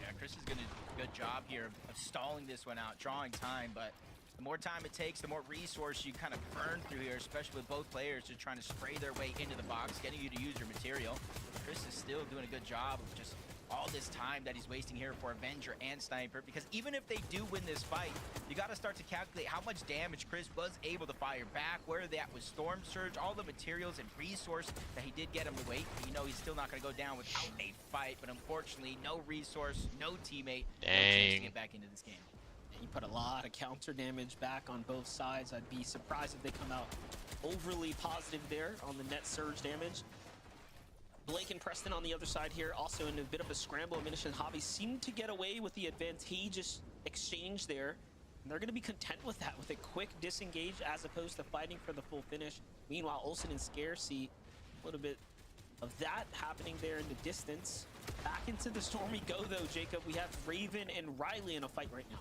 Speaker 5: Yeah, Chris is going to do a good job here of stalling this one out, drawing time, but the more time it takes, the more resource you kind of burn through here, especially with both players just trying to spray their way into the box, getting you to use your material. Chris is still doing a good job of just all this time that he's wasting here for Avenger and Sniper, because even if they do win this fight, you got to start to calculate how much damage Chris was able to fire back, where that was Storm Surge, all the materials and resource that he did get him to wait. You know he's still not going to go down without a fight, but unfortunately, no resource, no teammate, no chance to get back into this game.
Speaker 6: He put a lot of counter damage back on both sides. I'd be surprised if they come out overly positive there on the net surge damage. Blake and Preston on the other side here, also in a bit of a scramble. Minish and Hobby seem to get away with the advantageous exchange there. And they're going to be content with that, with a quick disengage as opposed to fighting for the full finish. Meanwhile, Olsen and Scare see a little bit of that happening there in the distance. Back into the storm we go, though, Jacob. We have Raven and Riley in a fight right now.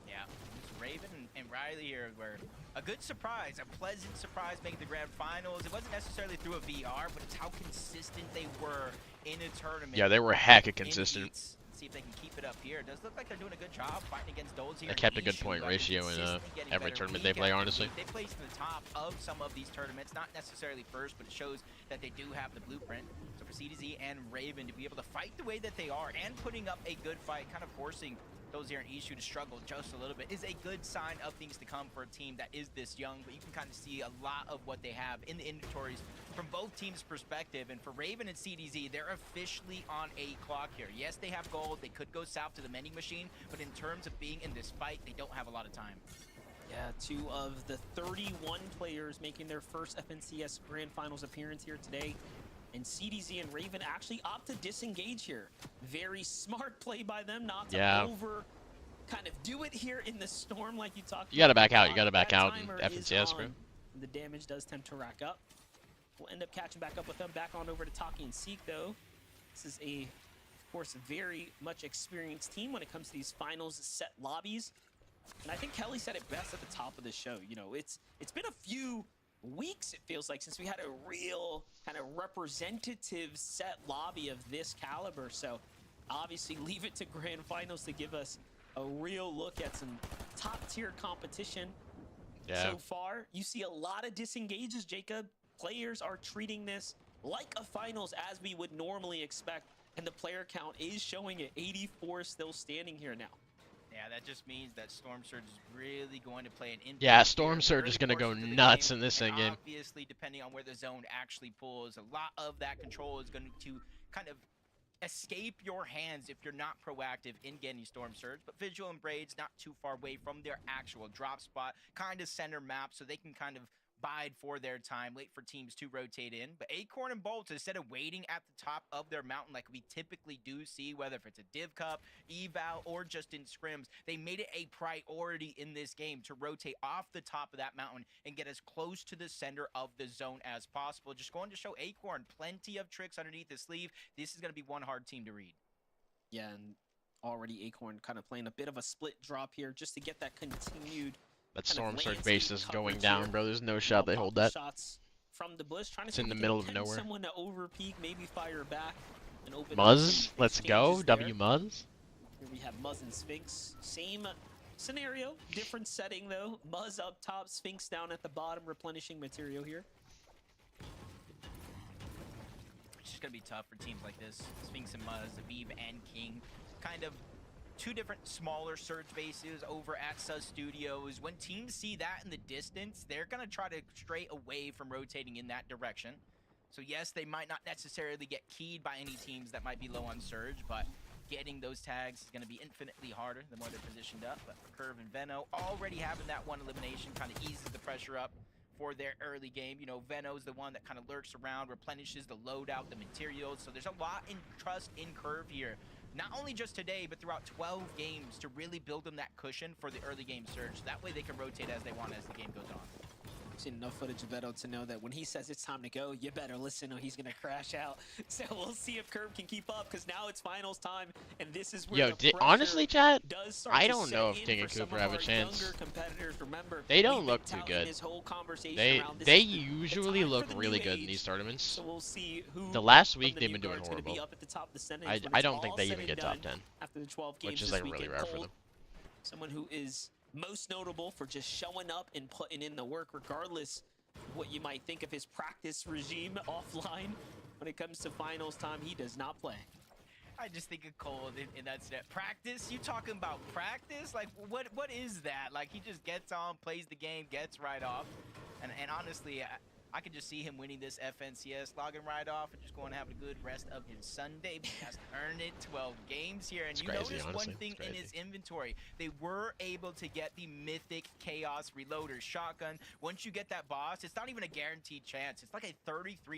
Speaker 5: Yeah, it's Raven and Riley here were a good surprise, a pleasant surprise making the grand finals. It wasn't necessarily through a VR, but it's how consistent they were in a tournament.
Speaker 1: Yeah, they were hecka consistent.
Speaker 5: See if they can keep it up here. It does look like they're doing a good job fighting against Doles here.
Speaker 1: They kept a good point ratio in every tournament they play, honestly.
Speaker 5: They placed in the top of some of these tournaments, not necessarily first, but it shows that they do have the blueprint. So for CDZ and Raven to be able to fight the way that they are and putting up a good fight, kind of forcing those here in Ishu to struggle just a little bit, is a good sign of things to come for a team that is this young. But you can kind of see a lot of what they have in the inventories from both teams' perspective. And for Raven and CDZ, they're officially on a clock here. Yes, they have gold. They could go south to the vending machine, but in terms of being in this fight, they don't have a lot of time.
Speaker 6: Yeah, 2 of the 31 players making their first FNCS Grand Finals appearance here today. And CDZ and Raven actually opt to disengage here. Very smart play by them not to kind of do it here in the storm like you talked about.
Speaker 1: You gotta back out. You gotta back out in FNCS, bro.
Speaker 6: The damage does tend to rack up. We'll end up catching back up with them. Back on over to Taki and Seek, though. This is of course, very much experienced team when it comes to these finals set lobbies. And I think Kelly said it best at the top of the show. You know, it's been a few weeks, it feels like, since we had a real kind of representative set lobby of this caliber. So obviously leave it to grand finals to give us a real look at some top tier competition. So far you see a lot of disengages, Jacob. Players are treating this like a finals as we would normally expect, and the player count is showing it. 84 still standing here now.
Speaker 5: Yeah, that just means that Storm Surge is really going to play an impact.
Speaker 1: Yeah, Storm Surge is going to go nuts in this game.
Speaker 5: Obviously, depending on where the zone actually pulls, a lot of that control is going to kind of escape your hands if you're not proactive in getting Storm Surge. But Visual and Braid's not too far away from their actual drop spot, kind of center map, so they can kind of bide for their time, wait for teams to rotate in. But Acorn and Bolt, instead of waiting at the top of their mountain like we typically do see, whether if it's a Div Cup, Eval, or just in scrims, they made it a priority in this game to rotate off the top of that mountain and get as close to the center of the zone as possible. Just going to show Acorn plenty of tricks underneath his sleeve. This is going to be one hard team to read.
Speaker 6: Yeah, and already Acorn kind of playing a bit of a split drop here just to get that continued.
Speaker 1: That
Speaker 6: kind
Speaker 1: Storm
Speaker 6: of
Speaker 1: Surge
Speaker 6: landscape
Speaker 1: base is going
Speaker 6: coverage
Speaker 1: down,
Speaker 6: here.
Speaker 1: bro. There's no shot they hold that.
Speaker 6: Shots from the bush, trying to
Speaker 1: It's
Speaker 6: see
Speaker 1: in
Speaker 6: if
Speaker 1: the
Speaker 6: we
Speaker 1: middle
Speaker 6: can
Speaker 1: of
Speaker 6: tempt
Speaker 1: nowhere.
Speaker 6: someone to over peek, maybe fire back and open up
Speaker 1: Muzz,
Speaker 6: some
Speaker 1: let's go.
Speaker 6: exchanges there.
Speaker 1: W Muzz.
Speaker 6: Here we have Muzz and Sphinx. Same scenario, different setting though. Muzz up top, Sphinx down at the bottom, replenishing material here.
Speaker 5: It's just going to be tough for teams like this. Sphinx and Muzz, Aviv and King. Kind of two different smaller surge bases over at Sus Studios. When teams see that in the distance, they're going to try to stray away from rotating in that direction. So yes, they might not necessarily get keyed by any teams that might be low on surge, but getting those tags is going to be infinitely harder the more they're positioned up. But for Curve and Veno, already having that one elimination kind of eases the pressure up for their early game. You know, Veno's the one that kind of lurks around, replenishes the loadout, the materials. So there's a lot in trust in Curve here. Not only just today, but throughout 12 games to really build them that cushion for the early game surge. That way they can rotate as they want as the game goes on.
Speaker 6: I've seen enough footage of Beto to know that when he says it's time to go, you better listen or he's going to crash out. So we'll see if Curve can keep up, because now it's finals time, and this is where
Speaker 1: Yo, honestly, chat,
Speaker 6: does start
Speaker 1: I
Speaker 6: to
Speaker 1: don't
Speaker 6: set
Speaker 1: know if
Speaker 6: in
Speaker 1: King
Speaker 6: for
Speaker 1: and
Speaker 6: some
Speaker 1: Cooper
Speaker 6: of
Speaker 1: have a
Speaker 6: our
Speaker 1: chance.
Speaker 6: younger competitors. Remember,
Speaker 1: They don't
Speaker 6: we've been
Speaker 1: look too
Speaker 6: touting
Speaker 1: good.
Speaker 6: this whole conversation
Speaker 1: They
Speaker 6: around this
Speaker 1: they
Speaker 6: is the
Speaker 1: usually
Speaker 6: time for
Speaker 1: look
Speaker 6: the
Speaker 1: really
Speaker 6: new
Speaker 1: good in
Speaker 6: age.
Speaker 1: these tournaments.
Speaker 6: So we'll see who
Speaker 1: The last
Speaker 6: from
Speaker 1: week
Speaker 6: the
Speaker 1: they've
Speaker 6: new
Speaker 1: been doing
Speaker 6: guard's gonna be
Speaker 1: horrible.
Speaker 6: up at the top of the standings when
Speaker 1: I
Speaker 6: it's
Speaker 1: don't think
Speaker 6: all
Speaker 1: they
Speaker 6: said
Speaker 1: even
Speaker 6: and
Speaker 1: get top
Speaker 6: done
Speaker 1: 10,
Speaker 6: after the 12 games
Speaker 1: which is
Speaker 6: this
Speaker 1: like really
Speaker 6: weekend.
Speaker 1: rare for
Speaker 6: Cold,
Speaker 1: them.
Speaker 6: someone who is most notable for just showing up and putting in the work regardless of what you might think of his practice regime offline. When it comes to finals time, he does not play.
Speaker 5: I just think of Cold in that set. Practice? You talking about practice? Like, what is that? Like, he just gets on, plays the game, gets right off. And honestly, I could just see him winning this FNCS, logging right off, and just going to have a good rest of his Sunday. But he has to earn it. 12 games here. And
Speaker 1: It's
Speaker 5: you
Speaker 1: crazy,
Speaker 5: notice
Speaker 1: honestly.
Speaker 5: one thing
Speaker 1: It's
Speaker 5: in
Speaker 1: crazy.
Speaker 5: his inventory. They were able to get the mythic Chaos Reloader shotgun. Once you get that boss, it's not even a guaranteed chance. It's like a 33%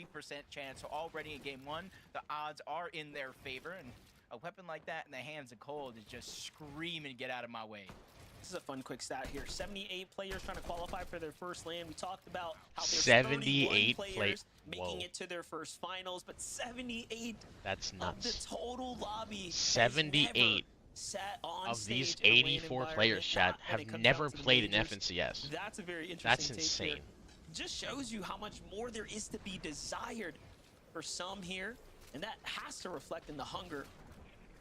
Speaker 5: chance. So already in game one, the odds are in their favor. And a weapon like that in the hands of Cold is just screaming, get out of my way.
Speaker 6: This is a fun quick stat here. 78 players trying to qualify for their first LAN. We talked about how there's
Speaker 1: 78
Speaker 6: 31 players making
Speaker 1: Whoa.
Speaker 6: it to their first finals, but 78
Speaker 1: That's
Speaker 6: of the
Speaker 1: nuts.
Speaker 6: total lobby has
Speaker 1: 78
Speaker 6: never sat on
Speaker 1: Of
Speaker 6: stage
Speaker 1: these
Speaker 6: in a LAN
Speaker 1: 84
Speaker 6: environment,
Speaker 1: players,
Speaker 6: not
Speaker 1: chat,
Speaker 6: when
Speaker 1: have
Speaker 6: it comes
Speaker 1: never
Speaker 6: down to the
Speaker 1: played in
Speaker 6: majors.
Speaker 1: FNCS.
Speaker 6: That's a very interesting
Speaker 1: That's
Speaker 6: take
Speaker 1: insane.
Speaker 6: here. Just shows you how much more there is to be desired for some here, and that has to reflect in the hunger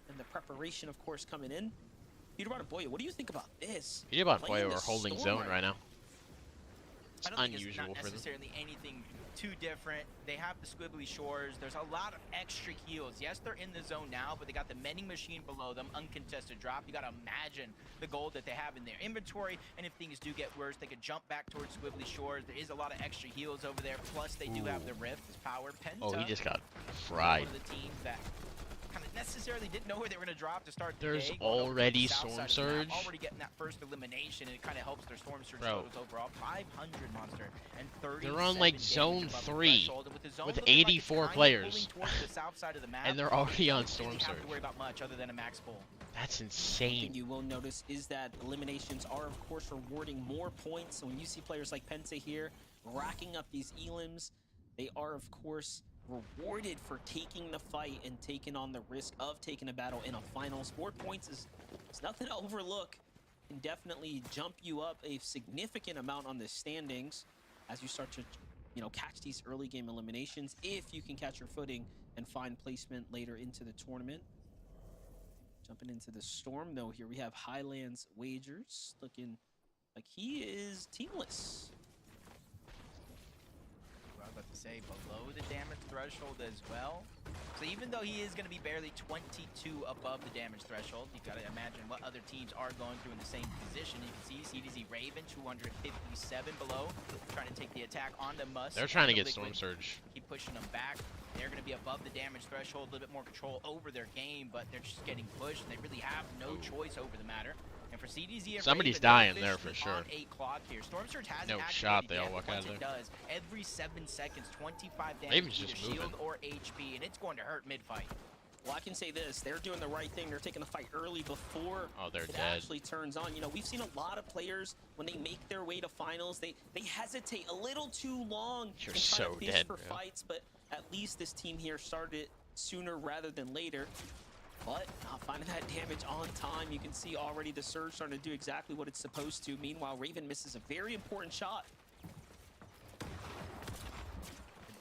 Speaker 6: and the preparation, of course, coming in. Peter Boya, what do you think about this?
Speaker 1: You about
Speaker 6: Playing
Speaker 1: Boyo are
Speaker 6: this
Speaker 1: holding
Speaker 6: Storm
Speaker 1: zone right now. It's
Speaker 5: I don't think it's
Speaker 1: unusual
Speaker 5: not
Speaker 1: for them.
Speaker 5: necessarily anything too different. They have the squibbly shores. There's a lot of extra heals. Yes, they're in the zone now, but they got the mending machine below them, uncontested drop. You got to imagine the gold that they have in their inventory, and if things do get worse, they could jump back towards squibbly shores. There is a lot of extra heals over there, plus they do have the rift, this power. Penta,
Speaker 1: Oh, he just got
Speaker 5: one
Speaker 1: fried.
Speaker 5: of the teams that kind of necessarily didn't know where they were going to drop to start the
Speaker 1: There's
Speaker 5: day. Going over to the
Speaker 1: already
Speaker 5: south
Speaker 1: Storm
Speaker 5: side of the map,
Speaker 1: Surge.
Speaker 5: already getting that first elimination, and it kind of helps their Storm Surge
Speaker 1: Bro.
Speaker 5: totals overall. 500 monster and 30.
Speaker 1: They're on, like, zone 3 with 84 players.
Speaker 5: The south side of the map,
Speaker 1: And they're already on
Speaker 5: they
Speaker 1: Storm
Speaker 5: don't have
Speaker 1: Surge.
Speaker 5: to worry about much other than a max pull.
Speaker 1: That's
Speaker 6: Thing
Speaker 1: insane.
Speaker 6: you will notice is that eliminations are, of course, rewarding more points. So when you see players like Penta here racking up these elims, they are, of course, rewarded for taking the fight and taking on the risk of taking a battle in a finals. 4 points is nothing to overlook. Can definitely jump you up a significant amount on the standings as you start to, you know, catch these early game eliminations, if you can catch your footing and find placement later into the tournament. Jumping into the Storm, though, here we have Highlands Wagers, looking like he is teamless.
Speaker 5: I was about to say, below the damage threshold as well. So even though he is going to be barely 22 above the damage threshold, you got to imagine what other teams are going through in the same position. You can see CDZ Raven, 257 below, trying to take the attack onto Musk.
Speaker 1: They're trying to
Speaker 5: and
Speaker 1: get
Speaker 5: the
Speaker 1: Storm
Speaker 5: Liquid.
Speaker 1: Surge.
Speaker 5: Keep pushing them back. They're going to be above the damage threshold, a little bit more control over their game, but they're just getting pushed, and they really have no choice over the matter. And for CDZ and
Speaker 1: Somebody's
Speaker 5: Raven, they're
Speaker 1: dying there for
Speaker 5: officially on
Speaker 1: sure.
Speaker 5: a clock here. Storm Surge hasn't
Speaker 1: No
Speaker 5: activated
Speaker 1: shot, they all
Speaker 5: yet,
Speaker 1: walk
Speaker 5: but
Speaker 1: out
Speaker 5: once
Speaker 1: of
Speaker 5: it does, every 7 seconds, 25 damage
Speaker 1: Raven's
Speaker 5: to either
Speaker 1: just
Speaker 5: shield
Speaker 1: moving.
Speaker 5: or HP, and it's going to hurt mid-fight.
Speaker 6: Well, I can say this, they're doing the right thing. They're taking the fight early before
Speaker 1: They're
Speaker 6: it
Speaker 1: dead.
Speaker 6: actually turns on. You know, we've seen a lot of players, when they make their way to finals, they hesitate a little too long
Speaker 1: You're
Speaker 6: and try
Speaker 1: so
Speaker 6: to fish
Speaker 1: dead,
Speaker 6: for
Speaker 1: bro.
Speaker 6: fights, but at least this team here started sooner rather than later. But not finding that damage on time. You can see already the Surge starting to do exactly what it's supposed to. Meanwhile, Raven misses a very important shot.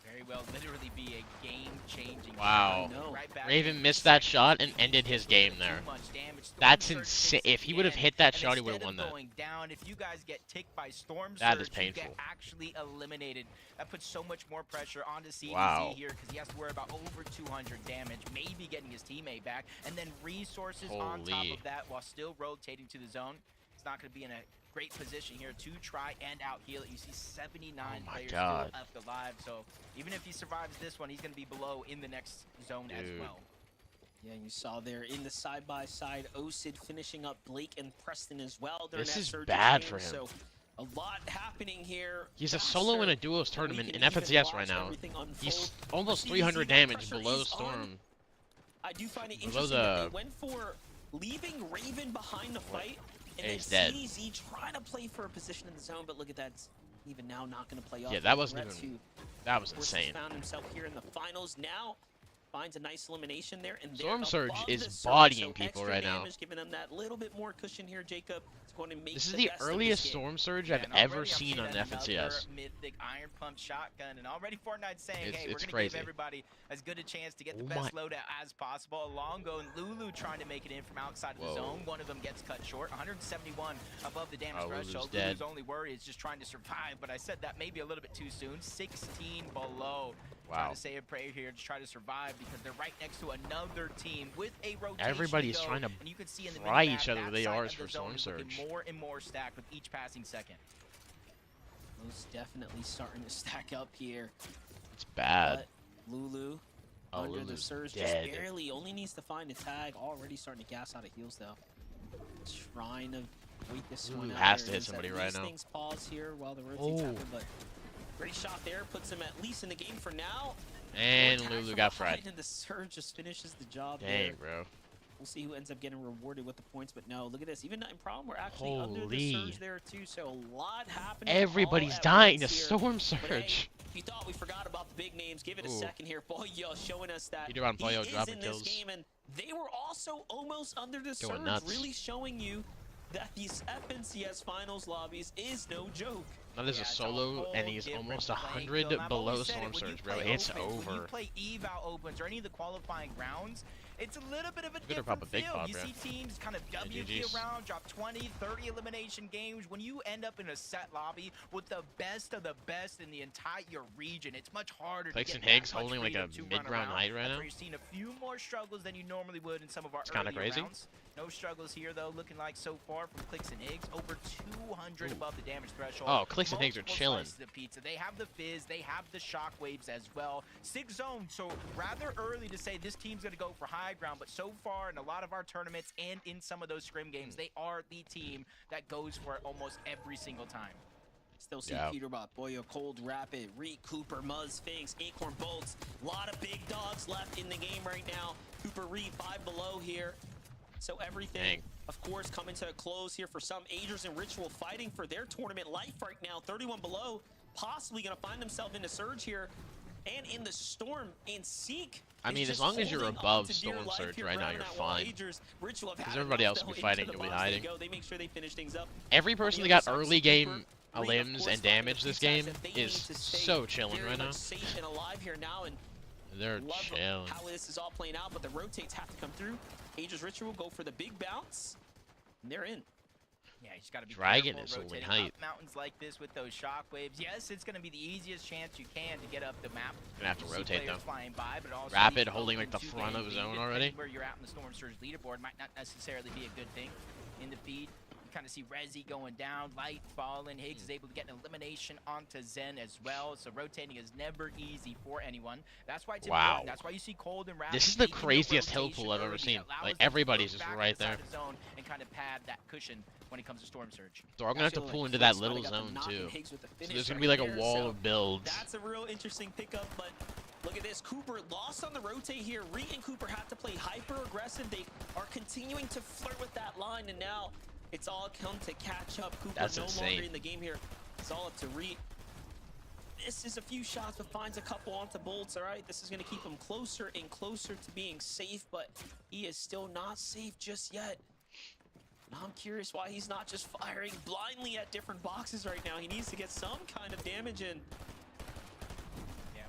Speaker 5: Very well literally be a game-changing
Speaker 1: Wow.
Speaker 5: shot. Right back
Speaker 1: Raven
Speaker 5: in
Speaker 1: missed
Speaker 5: the
Speaker 1: that
Speaker 5: second.
Speaker 1: shot and ended his game there.
Speaker 5: Too much damage. Storm
Speaker 1: That's
Speaker 5: Surge
Speaker 1: insane.
Speaker 5: takes
Speaker 1: If he would have
Speaker 5: again,
Speaker 1: hit that
Speaker 5: and
Speaker 1: shot, he would have
Speaker 5: instead
Speaker 1: won
Speaker 5: of
Speaker 1: that.
Speaker 5: going down, if you guys get ticked by Storm
Speaker 1: That
Speaker 5: Surge,
Speaker 1: is
Speaker 5: you get
Speaker 1: painful.
Speaker 5: actually eliminated. That puts so much more pressure onto CDZ
Speaker 1: Wow.
Speaker 5: here because he has to worry about over 200 damage, maybe getting his teammate back, and then resources on top
Speaker 1: Holy.
Speaker 5: of that while still rotating to the zone. It's not going to be in a great position here to try and out heal it. You see 79
Speaker 1: Oh my
Speaker 5: players
Speaker 1: God.
Speaker 5: still left alive, so even if he survives this one, he's going to be below in the next zone as
Speaker 1: Dude.
Speaker 5: well.
Speaker 6: Yeah, you saw there in the side-by-side, Osid finishing up Blake and Preston as well during
Speaker 1: This
Speaker 6: that
Speaker 1: is
Speaker 6: Surge
Speaker 1: bad
Speaker 6: game,
Speaker 1: for him.
Speaker 6: So a lot happening here.
Speaker 1: He's a
Speaker 6: faster
Speaker 1: solo in a
Speaker 6: than
Speaker 1: duos
Speaker 6: we
Speaker 1: tournament
Speaker 6: can
Speaker 1: in
Speaker 6: even
Speaker 1: FNCS right
Speaker 6: watch
Speaker 1: now.
Speaker 6: everything unfold.
Speaker 1: He's almost
Speaker 6: For
Speaker 1: 300
Speaker 6: CDZ, that
Speaker 1: damage
Speaker 6: pressure
Speaker 1: below
Speaker 6: is on.
Speaker 1: Storm.
Speaker 6: I do find it
Speaker 1: Below
Speaker 6: interesting that
Speaker 1: the-
Speaker 6: they went for leaving Raven behind the fight, and
Speaker 1: Yeah,
Speaker 6: then
Speaker 1: he's dead.
Speaker 6: CDZ trying to play for a position in the zone, but look at that, it's even now not going to play off.
Speaker 1: Yeah, that wasn't
Speaker 6: Threats
Speaker 1: even-
Speaker 6: who,
Speaker 1: That was
Speaker 6: of course, has
Speaker 1: insane.
Speaker 6: found himself here in the finals. Now finds a nice elimination there, and
Speaker 1: Storm
Speaker 6: they're
Speaker 1: Surge
Speaker 6: above
Speaker 1: is
Speaker 6: the Surge,
Speaker 1: bodying
Speaker 6: so
Speaker 1: people
Speaker 6: extra
Speaker 1: right now.
Speaker 6: damage, giving them that little bit more cushion here, Jacob. It's going to make
Speaker 1: This is
Speaker 6: the
Speaker 1: the
Speaker 6: best of
Speaker 1: earliest
Speaker 6: this game.
Speaker 1: Storm Surge
Speaker 5: Yeah,
Speaker 1: I've
Speaker 5: and
Speaker 1: ever
Speaker 5: already I'm
Speaker 1: seen
Speaker 5: seeing
Speaker 1: on
Speaker 5: another
Speaker 1: FNCS.
Speaker 5: mythic iron pump shotgun, and already Fortnite's saying,
Speaker 1: It's-
Speaker 5: hey, we're
Speaker 1: it's
Speaker 5: going to
Speaker 1: crazy.
Speaker 5: give everybody as good a chance to get the
Speaker 1: Oh
Speaker 5: best
Speaker 1: my-
Speaker 5: loadout as possible. Alongo and Lulu trying to make it in from outside of the
Speaker 1: Whoa.
Speaker 5: zone. One of them gets cut short. 171 above the damage
Speaker 1: Oh, Lulu's
Speaker 5: threshold.
Speaker 1: dead.
Speaker 5: Lulu's only worry is just trying to survive, but I said that maybe a little bit too soon. 16 below. Trying
Speaker 1: Wow.
Speaker 5: to say a prayer here to try to survive because they're right next to another team with a rotation.
Speaker 1: Everybody's
Speaker 5: to go,
Speaker 1: trying to
Speaker 5: and you can see in the
Speaker 1: fry
Speaker 5: minimap,
Speaker 1: each other
Speaker 5: that
Speaker 1: with
Speaker 5: side
Speaker 1: ARs
Speaker 5: of the
Speaker 1: for
Speaker 5: zone
Speaker 1: Storm
Speaker 5: is looking
Speaker 1: Surge.
Speaker 5: more and more stacked with each passing second.
Speaker 6: Most definitely starting to stack up here.
Speaker 1: It's bad.
Speaker 6: But Lulu
Speaker 1: Oh,
Speaker 6: under the
Speaker 1: Lulu's
Speaker 6: Surge
Speaker 1: dead.
Speaker 6: just barely only needs to find a tag. Already starting to gas out of heals though. Trying to wait this
Speaker 1: Lulu
Speaker 6: one out.
Speaker 1: has to
Speaker 6: There
Speaker 1: hit
Speaker 6: is
Speaker 1: somebody
Speaker 6: at
Speaker 1: right
Speaker 6: least
Speaker 1: now.
Speaker 6: Things pause here while the rotates
Speaker 1: Oh.
Speaker 6: happen, but great shot there puts him at least in the game for now.
Speaker 1: And
Speaker 6: Attack
Speaker 1: Lulu
Speaker 6: from
Speaker 1: got
Speaker 6: behind,
Speaker 1: fried.
Speaker 6: And the Surge just finishes the job
Speaker 1: Dang,
Speaker 6: there.
Speaker 1: bro.
Speaker 6: We'll see who ends up getting rewarded with the points, but no, look at this. Even in problem, we're actually under the
Speaker 1: Holy.
Speaker 6: Surge there too, so a lot happening.
Speaker 1: Everybody's
Speaker 6: all at
Speaker 1: dying to
Speaker 6: once here.
Speaker 1: Storm
Speaker 6: But hey,
Speaker 1: Surge.
Speaker 6: if you thought we forgot about the big names, give it a
Speaker 1: Ooh.
Speaker 6: second here. Boyo showing us that
Speaker 1: Peter Von
Speaker 6: he
Speaker 1: Boyo
Speaker 6: is
Speaker 1: dropping
Speaker 6: in
Speaker 1: kills.
Speaker 6: this game, and they were also almost under the
Speaker 1: Going
Speaker 6: Surge,
Speaker 1: nuts.
Speaker 6: really showing you that these FNCS finals lobbies is no joke.
Speaker 1: Now there's
Speaker 5: Yeah,
Speaker 1: a
Speaker 5: it's
Speaker 1: solo,
Speaker 5: whole
Speaker 1: and he's
Speaker 5: different
Speaker 1: almost
Speaker 5: playing
Speaker 1: 100
Speaker 5: field. And I've
Speaker 1: below
Speaker 5: always said
Speaker 1: Storm
Speaker 5: it, when you
Speaker 1: Surge, bro.
Speaker 5: play
Speaker 1: It's
Speaker 5: opens, When you
Speaker 1: over.
Speaker 5: play eval opens or any of the qualifying rounds, it's a little bit of a
Speaker 1: Better pop
Speaker 5: different
Speaker 1: a big
Speaker 5: feel.
Speaker 1: pop,
Speaker 5: You
Speaker 1: bro.
Speaker 5: see teams kind of WP
Speaker 1: GG's.
Speaker 5: around, drop 20, 30 elimination games. When you end up in a set lobby with the best of the best in the entire region, it's much harder
Speaker 1: Clicks
Speaker 5: to
Speaker 1: and
Speaker 5: get that
Speaker 1: Higgs
Speaker 5: much
Speaker 1: holding like a
Speaker 5: freedom to run
Speaker 1: mid-round
Speaker 5: around.
Speaker 1: height right
Speaker 5: That's
Speaker 1: now.
Speaker 5: where you're seeing a few more struggles than you normally would in some of our
Speaker 1: It's kinda
Speaker 5: earlier
Speaker 1: crazy.
Speaker 5: rounds. No struggles here, though, looking like so far from Clicks and Higgs. Over 200
Speaker 1: Ooh.
Speaker 5: above the damage threshold.
Speaker 1: Oh, Clicks and Higgs are
Speaker 5: Multiple
Speaker 1: chilling.
Speaker 5: slices of pizza. They have the fizz, they have the shockwaves as well. 6 zone, so rather early to say this team's going to go for high ground, but so far in a lot of our tournaments and in some of those scrim games, they are the team that goes for it almost every single time.
Speaker 6: Still see
Speaker 1: Yeah.
Speaker 6: Peterbot, Boyo, Cold Rapid, Reek, Cooper, Muzz, Finks, Acorn Bolts. A lot of big dogs left in the game right now. Cooper Reed 5 below here. So everything,
Speaker 1: Dang.
Speaker 6: of course, coming to a close here for some. Agers and Ritual fighting for their tournament life right now. 31 below, possibly going to find themselves in the Surge here. And in the Storm, and Seek.
Speaker 1: I
Speaker 6: is
Speaker 1: mean, as
Speaker 6: just
Speaker 1: long as you're
Speaker 6: holding on
Speaker 1: above
Speaker 6: to dear
Speaker 1: Storm
Speaker 6: life
Speaker 1: Surge
Speaker 6: here,
Speaker 1: right now,
Speaker 6: grabbing
Speaker 1: you're
Speaker 6: that wall.
Speaker 1: fine.
Speaker 6: Agers, Ritual have
Speaker 1: 'Cause
Speaker 6: had
Speaker 1: everybody
Speaker 6: enough,
Speaker 1: else will
Speaker 6: though,
Speaker 1: be
Speaker 6: into
Speaker 1: fighting,
Speaker 6: the
Speaker 1: you'll be
Speaker 6: box they
Speaker 1: hiding.
Speaker 6: go. They make sure they finish things up.
Speaker 1: Every
Speaker 6: On the
Speaker 1: person that
Speaker 6: other
Speaker 1: got
Speaker 6: side,
Speaker 1: early
Speaker 6: Cooper,
Speaker 1: game
Speaker 6: Reed, of
Speaker 1: limbs
Speaker 6: course,
Speaker 1: and
Speaker 6: finding
Speaker 1: damage
Speaker 6: a
Speaker 1: this
Speaker 6: few times
Speaker 1: game
Speaker 6: that they
Speaker 1: is
Speaker 6: need to stay
Speaker 1: so chilling
Speaker 6: very
Speaker 1: right now.
Speaker 6: much safe and alive here now, and
Speaker 1: They're
Speaker 6: love
Speaker 1: chilling.
Speaker 6: how this is all playing out, but the rotates have to come through. Aegis Ritual go for the big bounce, and they're in.
Speaker 5: Yeah, you just got to be
Speaker 1: Dragon
Speaker 5: careful
Speaker 1: is holding
Speaker 5: rotating
Speaker 1: height.
Speaker 5: up mountains like this with those shockwaves. Yes, it's going to be the easiest chance you can to get up the map.
Speaker 1: Gonna have to
Speaker 5: You see
Speaker 1: rotate
Speaker 5: players
Speaker 1: though.
Speaker 5: flying by, but also
Speaker 1: Rapid
Speaker 5: these go
Speaker 1: holding, like, the
Speaker 5: into
Speaker 1: front
Speaker 5: game
Speaker 1: of
Speaker 5: feed,
Speaker 1: zone
Speaker 5: depending
Speaker 1: already.
Speaker 5: Where you're at in the Storm Surge leaderboard might not necessarily be a good thing. In the feed, Kind of see Rezi going down, Light falling. Higgs is able to get an elimination onto Zen as well. So rotating is never easy for anyone. That's why it's important. That's why you see Cold and Rapid.
Speaker 1: This is the craziest hill pool I've ever seen. Like, everybody's just right there.
Speaker 5: Zone and kind of pad that cushion when it comes to Storm Surge.
Speaker 1: So I'm gonna have to pull into that little zone too. So there's gonna be like a wall of builds.
Speaker 6: That's a real interesting pickup, but look at this. Cooper lost on the rotate here. Reed and Cooper have to play hyper aggressive. They are continuing to flirt with that line, and now it's all come to catch up. Cooper
Speaker 1: That's
Speaker 6: no
Speaker 1: insane.
Speaker 6: longer in the game here. It's all up to Reed. Misses a few shots, but finds a couple onto bolts. All right, this is going to keep him closer and closer to being safe, but he is still not safe just yet. And I'm curious why he's not just firing blindly at different boxes right now. He needs to get some kind of damage in.
Speaker 5: Yeah,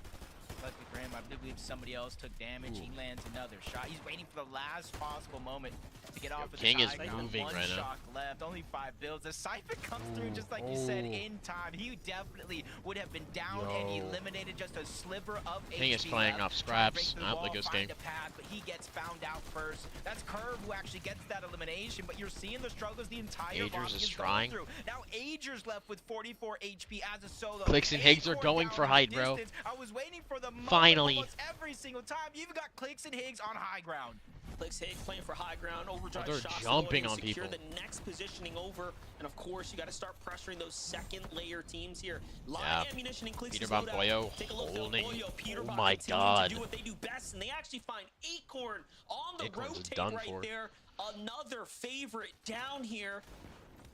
Speaker 5: luckily for him, I believe somebody else took damage. He lands another shot. He's waiting for the last possible moment to get off of the
Speaker 1: King is
Speaker 5: high ground.
Speaker 1: moving
Speaker 5: One
Speaker 1: right now.
Speaker 5: shock left, only 5 builds. The Siphon comes through just like you said in time. He definitely would have been down and eliminated just a sliver of
Speaker 1: King is
Speaker 5: HP
Speaker 1: playing
Speaker 5: left.
Speaker 1: off
Speaker 5: Trying to break
Speaker 1: scraps.
Speaker 5: through the
Speaker 1: Not
Speaker 5: wall,
Speaker 1: like a
Speaker 5: find
Speaker 1: King.
Speaker 5: a path, but he gets found out first. That's Curve who actually gets that elimination, but you're seeing the struggles the entire
Speaker 1: Agers
Speaker 5: Rocky
Speaker 1: is
Speaker 5: is
Speaker 1: trying.
Speaker 5: going through. Now Agers left with 44 HP as a solo.
Speaker 1: Clicks and Higgs are
Speaker 5: Acorn
Speaker 1: going
Speaker 5: down
Speaker 1: for
Speaker 5: in the
Speaker 1: height, bro.
Speaker 5: distance. I was waiting for the moment
Speaker 1: Finally.
Speaker 5: almost every single time. You've got Clicks and Higgs on high ground.
Speaker 6: Clicks Higgs playing for high ground, overdrive
Speaker 1: they're
Speaker 6: shots.
Speaker 1: jumping
Speaker 6: to
Speaker 1: on
Speaker 6: secure
Speaker 1: people.
Speaker 6: the next positioning over, and of course you got to start pressuring those second layer teams here. Lot
Speaker 1: Yeah.
Speaker 6: of ammunition in Clicks'
Speaker 1: Peterbot
Speaker 6: loadout.
Speaker 1: Boyo
Speaker 6: Take a look
Speaker 1: holding.
Speaker 6: at Boyo. Peterbot
Speaker 1: Oh my
Speaker 6: continuing
Speaker 1: God.
Speaker 6: to do what they do best, and they actually find Acorn on the
Speaker 1: Acorn's
Speaker 6: rotate
Speaker 1: done
Speaker 6: right
Speaker 1: for.
Speaker 6: there. Another favorite down here.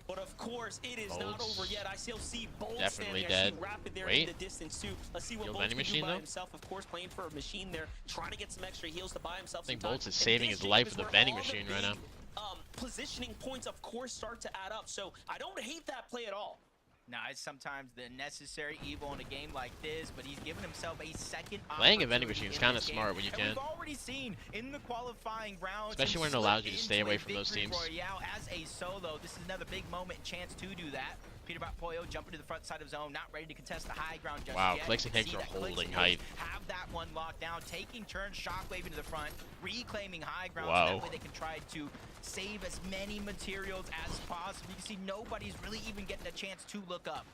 Speaker 6: But of course, it is not
Speaker 1: Bolts.
Speaker 6: over yet. I still see Bolt
Speaker 1: Definitely
Speaker 6: standing. I see
Speaker 1: dead.
Speaker 6: Rapid there
Speaker 1: Wait.
Speaker 6: in the distance too. Let's see what
Speaker 1: Yo,
Speaker 6: Bolts
Speaker 1: vending
Speaker 6: can do
Speaker 1: machine,
Speaker 6: by
Speaker 1: though?
Speaker 6: himself. Of course, playing for a machine there, trying to get some extra heals to buy himself
Speaker 1: I think
Speaker 6: some time.
Speaker 1: Bolts is
Speaker 6: And
Speaker 1: saving
Speaker 6: this
Speaker 1: his life
Speaker 6: is
Speaker 1: with the
Speaker 6: where
Speaker 1: vending
Speaker 6: all the
Speaker 1: machine right now.
Speaker 6: big, positioning points, of course, start to add up. So I don't hate that play at all.
Speaker 5: Nah, it's sometimes the necessary evil in a game like this, but he's given himself a second
Speaker 1: Playing a vending
Speaker 5: opportunity
Speaker 1: machine is
Speaker 5: in
Speaker 1: kinda
Speaker 5: this game.
Speaker 1: smart when you
Speaker 5: And
Speaker 1: can.
Speaker 5: We've already seen in the qualifying rounds,
Speaker 1: Especially
Speaker 5: him
Speaker 1: when it
Speaker 5: slip
Speaker 1: allows you to stay
Speaker 5: into
Speaker 1: away
Speaker 5: a
Speaker 1: from those
Speaker 5: victory
Speaker 1: teams.
Speaker 5: Royale as a solo. This is another big moment and chance to do that. Peterbot Poyo jumping to the front side of zone, not ready to contest the high ground just
Speaker 1: Wow,
Speaker 5: yet.
Speaker 1: Clicks and
Speaker 5: You can
Speaker 1: Higgs
Speaker 5: see
Speaker 1: are
Speaker 5: that Clicks
Speaker 1: holding
Speaker 5: and
Speaker 1: height.
Speaker 5: Higgs have that one locked down, taking turns, shockwave into the front, reclaiming high ground, so
Speaker 1: Wow.
Speaker 5: that way they can try to save as many materials as possible. You can see nobody's really even getting a chance to look up.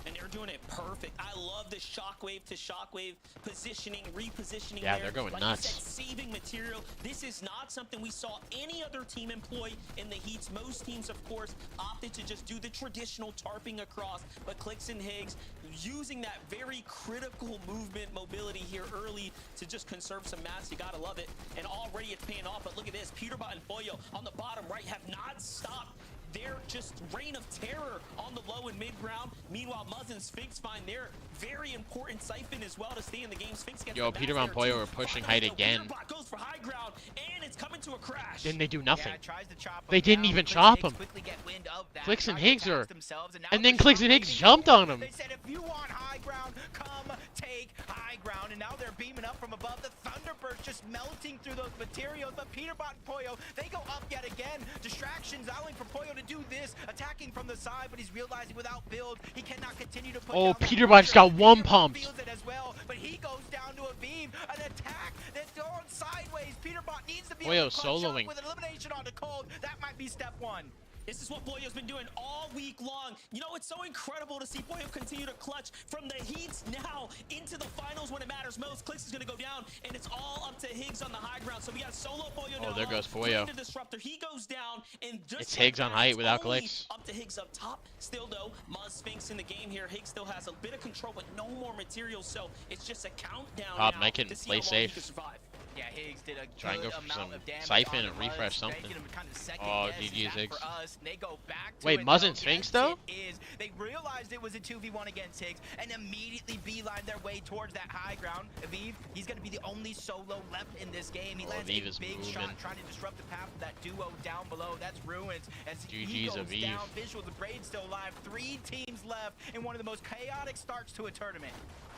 Speaker 6: And they're doing it perfect. I love the shockwave to shockwave positioning, repositioning.
Speaker 1: Yeah,
Speaker 6: there.
Speaker 1: they're going
Speaker 6: like
Speaker 1: nuts.
Speaker 6: You said, saving material. This is not something we saw any other team employ in the heats. Most teams, of course, opted to just do the traditional tarping across, but Clicks and Higgs using that very critical movement mobility here early to just conserve some mass. You gotta love it. And already it's paying off, but look at this. Peterbot and Boyo on the bottom right have not stopped their just reign of terror on the low and mid ground. Meanwhile, Muzz and Sphinx find their very important siphon as well to stay in the game. Sphinx gets
Speaker 1: Yo,
Speaker 6: the
Speaker 1: Peter
Speaker 6: bats
Speaker 1: Von
Speaker 6: there,
Speaker 1: Poyo
Speaker 6: too.
Speaker 1: are pushing
Speaker 6: Finally,
Speaker 1: height
Speaker 6: though,
Speaker 1: again.
Speaker 6: Peterbot goes for high ground, and it's coming to a crash.
Speaker 1: Didn't they do nothing?
Speaker 5: Yeah, tries to chop him
Speaker 1: They didn't
Speaker 5: down.
Speaker 1: even
Speaker 5: Clicks
Speaker 1: chop
Speaker 5: and Higgs
Speaker 1: him.
Speaker 5: quickly get wind of that,
Speaker 1: Clicks and
Speaker 5: try to
Speaker 1: Higgs are-
Speaker 5: attach themselves, now
Speaker 1: and
Speaker 5: the
Speaker 1: then Clicks and Higgs
Speaker 5: shockwave
Speaker 1: jumped on him.
Speaker 5: They said, if you want high ground, come take high ground. And now they're beaming up from above. The Thunderbird just melting through those materials. But Peterbot and Poyo, they go up yet again. Distractions allowing for Poyo to do this, attacking from the side, but he's realizing without build, he cannot continue to put
Speaker 1: Oh,
Speaker 5: down that
Speaker 1: Peterbot just
Speaker 5: pressure.
Speaker 1: got one
Speaker 5: Peterbot
Speaker 1: pumped.
Speaker 5: feels it as well, but he goes down to a beam, an attack that's going sideways. Peterbot needs to be
Speaker 1: Poyo
Speaker 5: able to clutch up
Speaker 1: soloing.
Speaker 5: with an elimination on the cold. That might be step one.
Speaker 6: This is what Boyo's been doing all week long. You know, it's so incredible to see Boyo continue to clutch from the heats now into the finals when it matters most. Clicks is going to go down, and it's all up to Higgs on the high ground. So we got solo Boyo now.
Speaker 1: Oh, there goes Poyo.
Speaker 6: playing the disruptor. He goes down, and just
Speaker 1: It's
Speaker 6: like
Speaker 1: Higgs on
Speaker 6: that,
Speaker 1: height
Speaker 6: it's
Speaker 1: without
Speaker 6: only
Speaker 1: Clicks.
Speaker 6: up to Higgs up top. Still, though, Muzz Sphinx in the game here. Higgs still has a bit of control, but no more materials. So it's just a countdown
Speaker 1: Top
Speaker 6: now
Speaker 1: Knight can
Speaker 6: to see
Speaker 1: play
Speaker 6: how long
Speaker 1: safe.
Speaker 6: he can survive.
Speaker 5: Yeah, Higgs did a
Speaker 1: Try and
Speaker 5: good
Speaker 1: go for
Speaker 5: amount
Speaker 1: some
Speaker 5: of damage
Speaker 1: siphon
Speaker 5: on
Speaker 1: and
Speaker 5: Muzz,
Speaker 1: refresh
Speaker 5: making
Speaker 1: something.
Speaker 5: him kind of second
Speaker 1: Oh,
Speaker 5: guess, is
Speaker 1: GG's
Speaker 5: that
Speaker 1: Higgs.
Speaker 5: for us? They go back to
Speaker 1: Wait,
Speaker 5: it,
Speaker 1: Muzz
Speaker 5: though.
Speaker 1: and Sphinx,
Speaker 5: Yes,
Speaker 1: though?
Speaker 5: it is. They realized it was a 2v1 against Higgs and immediately beeline their way towards that high ground. Aviv, he's going to be the only solo left in this game. He
Speaker 1: Oh,
Speaker 5: lands
Speaker 1: Aviv
Speaker 5: a
Speaker 1: is
Speaker 5: big
Speaker 1: moving.
Speaker 5: shot trying to disrupt the path of that duo down below. That's Ruins. As he
Speaker 1: GG's
Speaker 5: goes
Speaker 1: Aviv.
Speaker 5: down, Visual, the Braid still alive. 3 teams left in one of the most chaotic starts to a tournament.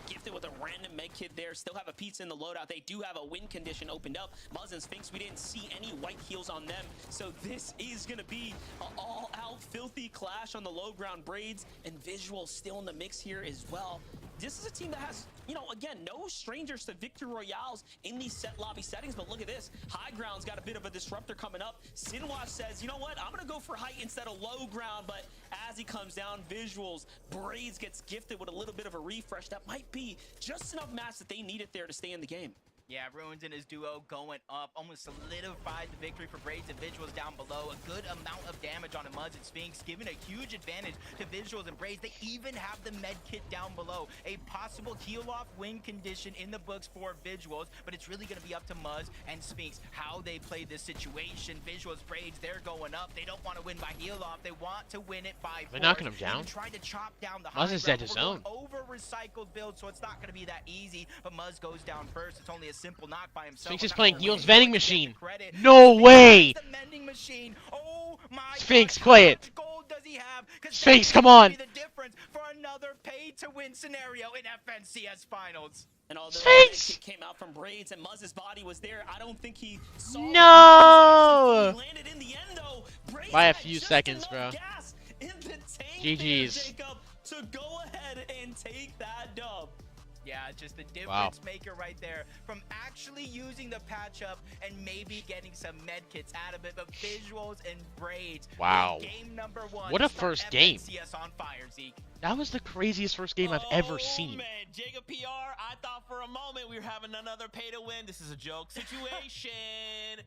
Speaker 6: Gifted with a random med kit there. Still have a pizza in the loadout. They do have a win condition opened up. Muzz and Sphinx, we didn't see any white heals on them. So this is going to be an all-out filthy clash on the low ground braids. And Visual still in the mix here as well. this is a team that has, you know, again, no strangers to victory royales in these set lobby settings. But look at this. High ground's got a bit of a disruptor coming up. Sinwash says, you know what? I'm going to go for height instead of low ground. But as he comes down, visuals, Braids gets gifted with a little bit of a refresh. That might be just enough match that they needed there to stay in the game.
Speaker 5: Yeah, Ruins and his duo going up almost solidified the victory for Braids and Visuals down below. A good amount of damage on Muzz and Sphinx, giving a huge advantage to Visuals and Braids. They even have the med kit down below. A possible heal-off win condition in the books for Visuals, but it's really going to be up to Muzz and Sphinx how they play this situation. Visuals, Braids, they're going up. They don't want to win by heal-off. They want to win it by
Speaker 1: They're knocking him down.
Speaker 5: Trying to chop down the
Speaker 1: Muzz is dead to
Speaker 5: We're
Speaker 1: zone.
Speaker 5: going over recycled build, so it's not going to be that easy. But Muzz goes down first. It's only a simple knock by himself.
Speaker 1: Sphinx is
Speaker 5: Not
Speaker 1: playing
Speaker 5: gonna
Speaker 1: Heal's
Speaker 5: win.
Speaker 1: vending
Speaker 5: Let's get
Speaker 1: machine.
Speaker 5: the credit.
Speaker 1: No
Speaker 5: Sphinx
Speaker 1: way!
Speaker 5: has the vending machine. Oh my
Speaker 1: Sphinx,
Speaker 5: gosh,
Speaker 1: play
Speaker 5: how
Speaker 1: it.
Speaker 5: much gold does he have? 'Cause
Speaker 1: Sphinx,
Speaker 5: that
Speaker 1: come
Speaker 5: could
Speaker 1: on.
Speaker 5: be the difference for another pay-to-win scenario in FNCS Finals.
Speaker 6: And although
Speaker 1: Sphinx!
Speaker 6: that kick came out from Braids and Muzz's body was there, I don't think he saw.
Speaker 1: No!
Speaker 6: He landed in the end though. Braids
Speaker 1: By a
Speaker 6: had
Speaker 1: few
Speaker 6: just
Speaker 1: seconds,
Speaker 6: enough
Speaker 1: bro.
Speaker 6: gas in the tank
Speaker 1: GG's.
Speaker 6: there, Jacob, to go ahead and take that dub.
Speaker 5: Yeah, just the
Speaker 1: Wow.
Speaker 5: difference maker right there from actually using the patch up and maybe getting some med kits out of it, but Visuals and Braids.
Speaker 1: Wow.
Speaker 5: Game number one.
Speaker 1: What a
Speaker 5: to start
Speaker 1: first game.
Speaker 5: FNCS on fire, Zeke.
Speaker 1: That was the craziest first game I've ever
Speaker 4: Oh,
Speaker 1: seen.
Speaker 4: Man, Jacob PR, I thought for a moment we were having another pay to win. This is a joke situation.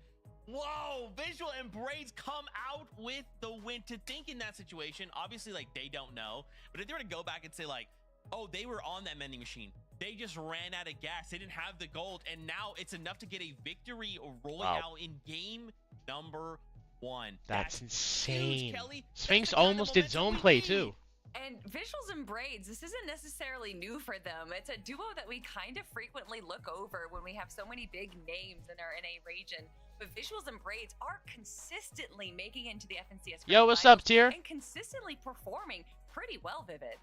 Speaker 4: Whoa, Visual and Braids come out with the win. To think in that situation, obviously, like, they don't know. But if they were to go back and say, like, oh, they were on that vending machine, they just ran out of gas, they didn't have the gold, and now it's enough to get a victory royale in game number one.
Speaker 1: That's
Speaker 4: huge,
Speaker 1: insane.
Speaker 4: Kelly. That's
Speaker 1: Sphinx
Speaker 4: the kind of
Speaker 1: almost did
Speaker 4: momentum
Speaker 1: zone
Speaker 4: we
Speaker 1: play
Speaker 4: need.
Speaker 1: too.
Speaker 2: And Visuals and Braids, this isn't necessarily new for them. It's a duo that we kind of frequently look over when we have so many big names in our NA region. But Visuals and Braids are consistently making it into the FNCS
Speaker 1: Yo,
Speaker 2: Grand
Speaker 1: what's
Speaker 2: Finals
Speaker 1: up, Tier?
Speaker 2: and consistently performing pretty well, Vivid.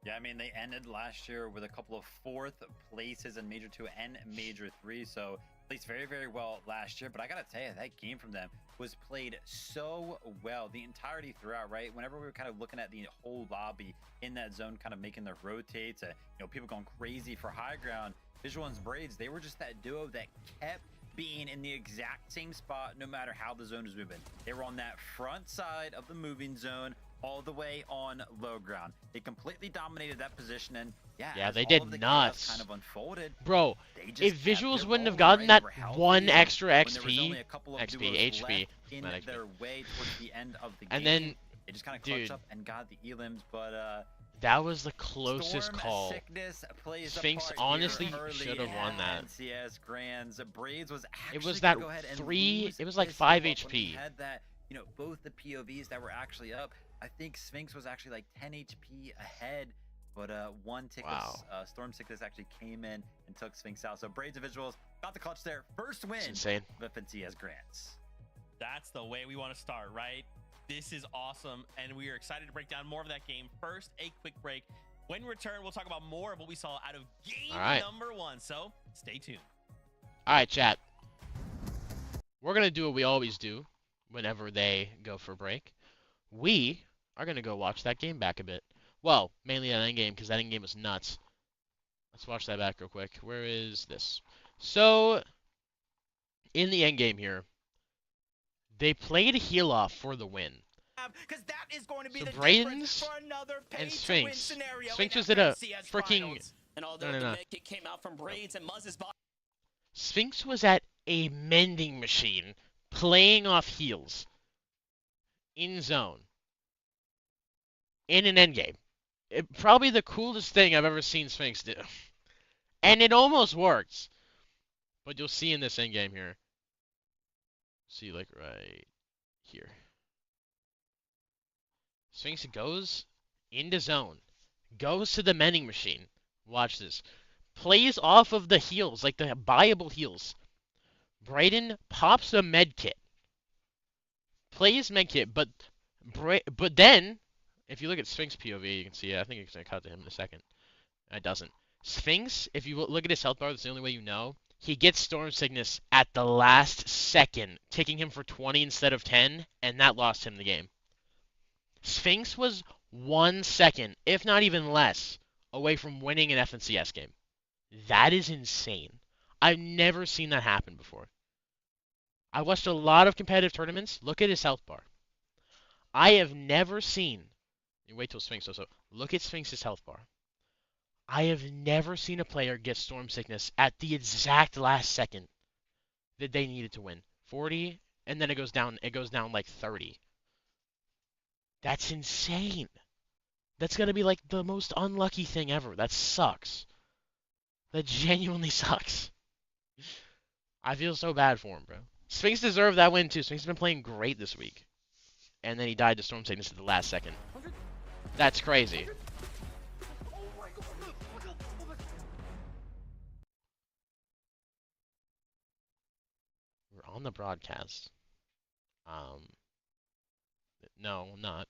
Speaker 3: Yeah, I mean, they ended last year with a couple of 4th places in Major 2 and Major 3, so placed very, very well last year. But I gotta tell you, that game from them was played so well the entirety throughout, right? Whenever we were kind of looking at the whole lobby in that zone, kind of making their rotates, people going crazy for high ground, Visual and Braids, they were just that duo that kept being in the exact same spot no matter how the zone was moving. They were on that front side of the moving zone all the way on low ground. They completely dominated that position, and yeah,
Speaker 1: Yeah,
Speaker 3: as
Speaker 1: they
Speaker 3: all
Speaker 1: did
Speaker 3: of the chaos
Speaker 1: nuts.
Speaker 3: kind of unfolded,
Speaker 1: Bro,
Speaker 3: they just
Speaker 1: if
Speaker 3: kept
Speaker 1: Visuals
Speaker 3: their
Speaker 1: wouldn't have
Speaker 3: rolling,
Speaker 1: gotten
Speaker 3: right?
Speaker 1: that
Speaker 3: They were healthy,
Speaker 1: one
Speaker 3: and
Speaker 1: extra
Speaker 3: when there was
Speaker 1: XP,
Speaker 3: only a couple of
Speaker 1: XP,
Speaker 3: duos
Speaker 1: HP,
Speaker 3: left in
Speaker 1: not XP.
Speaker 3: their way towards the end of the game,
Speaker 1: And then,
Speaker 3: they just kind of
Speaker 1: dude,
Speaker 3: clutched up and got the elims, but
Speaker 1: that was the closest
Speaker 3: Storm
Speaker 1: call.
Speaker 3: Sickness plays a
Speaker 1: Sphinx
Speaker 3: part
Speaker 1: honestly
Speaker 3: here early
Speaker 1: should have won
Speaker 3: in
Speaker 1: that.
Speaker 3: NCS Grands. Braids was actually
Speaker 1: It was
Speaker 3: gonna
Speaker 1: that
Speaker 3: go ahead and
Speaker 1: 3,
Speaker 3: lose
Speaker 1: it was like
Speaker 3: this
Speaker 1: 5
Speaker 3: game up when we
Speaker 1: HP.
Speaker 3: had that, both the POVs that were actually up. I think Sphinx was actually like 10 HP ahead, but one tick
Speaker 1: Wow.
Speaker 3: of Storm Sickness actually came in and took Sphinx out. So Braids and Visuals got the clutch there. First win
Speaker 1: It's insane.
Speaker 3: of FNCS Grands.
Speaker 4: That's the way we want to start, right? This is awesome, and we are excited to break down more of that game. First, a quick break. When we return, we'll talk about more of what we saw out of game
Speaker 1: All right.
Speaker 4: number one. So stay tuned.
Speaker 1: All right, chat. We're going to do what we always do whenever they go for break. We are going to go watch that game back a bit. Well, mainly that end game, because that end game was nuts. Let's watch that back real quick. Where is this? So, in the end game here, they played heal off for the win.
Speaker 5: Because that is going to be
Speaker 1: So
Speaker 5: the
Speaker 1: Braidens
Speaker 5: difference for another
Speaker 1: and
Speaker 5: pay-to-win
Speaker 1: Sphinx.
Speaker 5: scenario
Speaker 1: Sphinx
Speaker 5: in
Speaker 1: was at a
Speaker 5: FNCS
Speaker 1: freaking-
Speaker 5: Finals.
Speaker 6: And although
Speaker 1: No.
Speaker 6: the med kit came out from Braids and Muzz's body.
Speaker 1: Sphinx was at a mending machine playing off heals in zone in an endgame. Probably the coolest thing I've ever seen Sphinx do. And it almost worked. But you'll see in this endgame here. See, like, right here. Sphinx goes into zone. Goes to the mending machine. Watch this. Plays off of the heals, like the buyable heals. Brayden pops a med kit. Plays med kit, but then, if you look at Sphinx POV, you can see it. I think it's going to cut to him in a second. It doesn't. Sphinx, if you look at his health bar, that's the only way you know. He gets Storm Sickness at the last second, taking him for 20 instead of 10, and that lost him the game. Sphinx was 1 second, if not even less, away from winning an FNCS game. That is insane. I've never seen that happen before. I watched a lot of competitive tournaments. Look at his health bar. I have never seen. Wait till Sphinx does so. Look at Sphinx's health bar. I have never seen a player get Storm Sickness at the exact last second that they needed to win. 40, and then it goes down like 30. That's insane. That's gonna be like the most unlucky thing ever. That sucks. That genuinely sucks. I feel so bad for him, bro. Sphinx deserved that win too. Sphinx has been playing great this week. And then he died to Storm Sickness at the last second. That's crazy. We're on the broadcast. No, I'm not.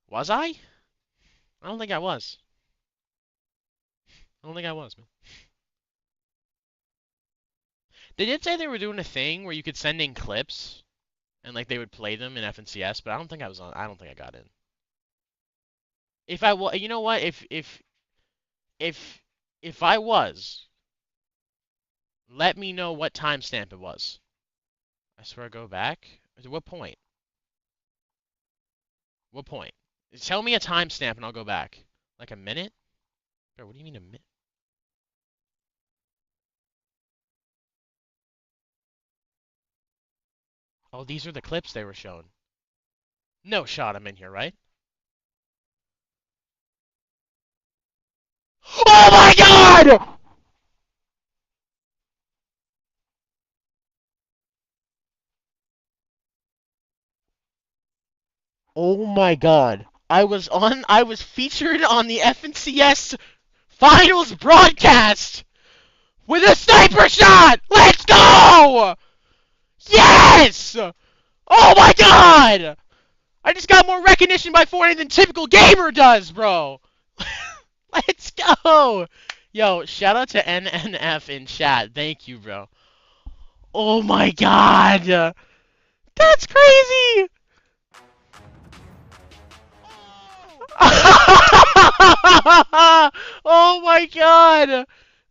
Speaker 1: Was I? I don't think I was. I don't think I was, man. They did say they were doing a thing where you could send in clips and like they would play them in FNCS, but I don't think I was on. I don't think I got in. If I was, you know what? If I was, let me know what timestamp it was. I swear, I go back. At what point? What point? Tell me a timestamp and I'll go back. Like a minute? Bro, what do you mean a minute? Oh, these are the clips they were showing. No shot I'm in here, right? Oh my god! Oh my god. I was featured on the FNCS Finals broadcast with a sniper shot! Let's go! Yes! Oh my god! I just got more recognition by Fortnite than typical gamer does, bro! Let's go! Yo, shout out to NNF in chat. Thank you, bro. Oh my god! That's crazy! Oh my god!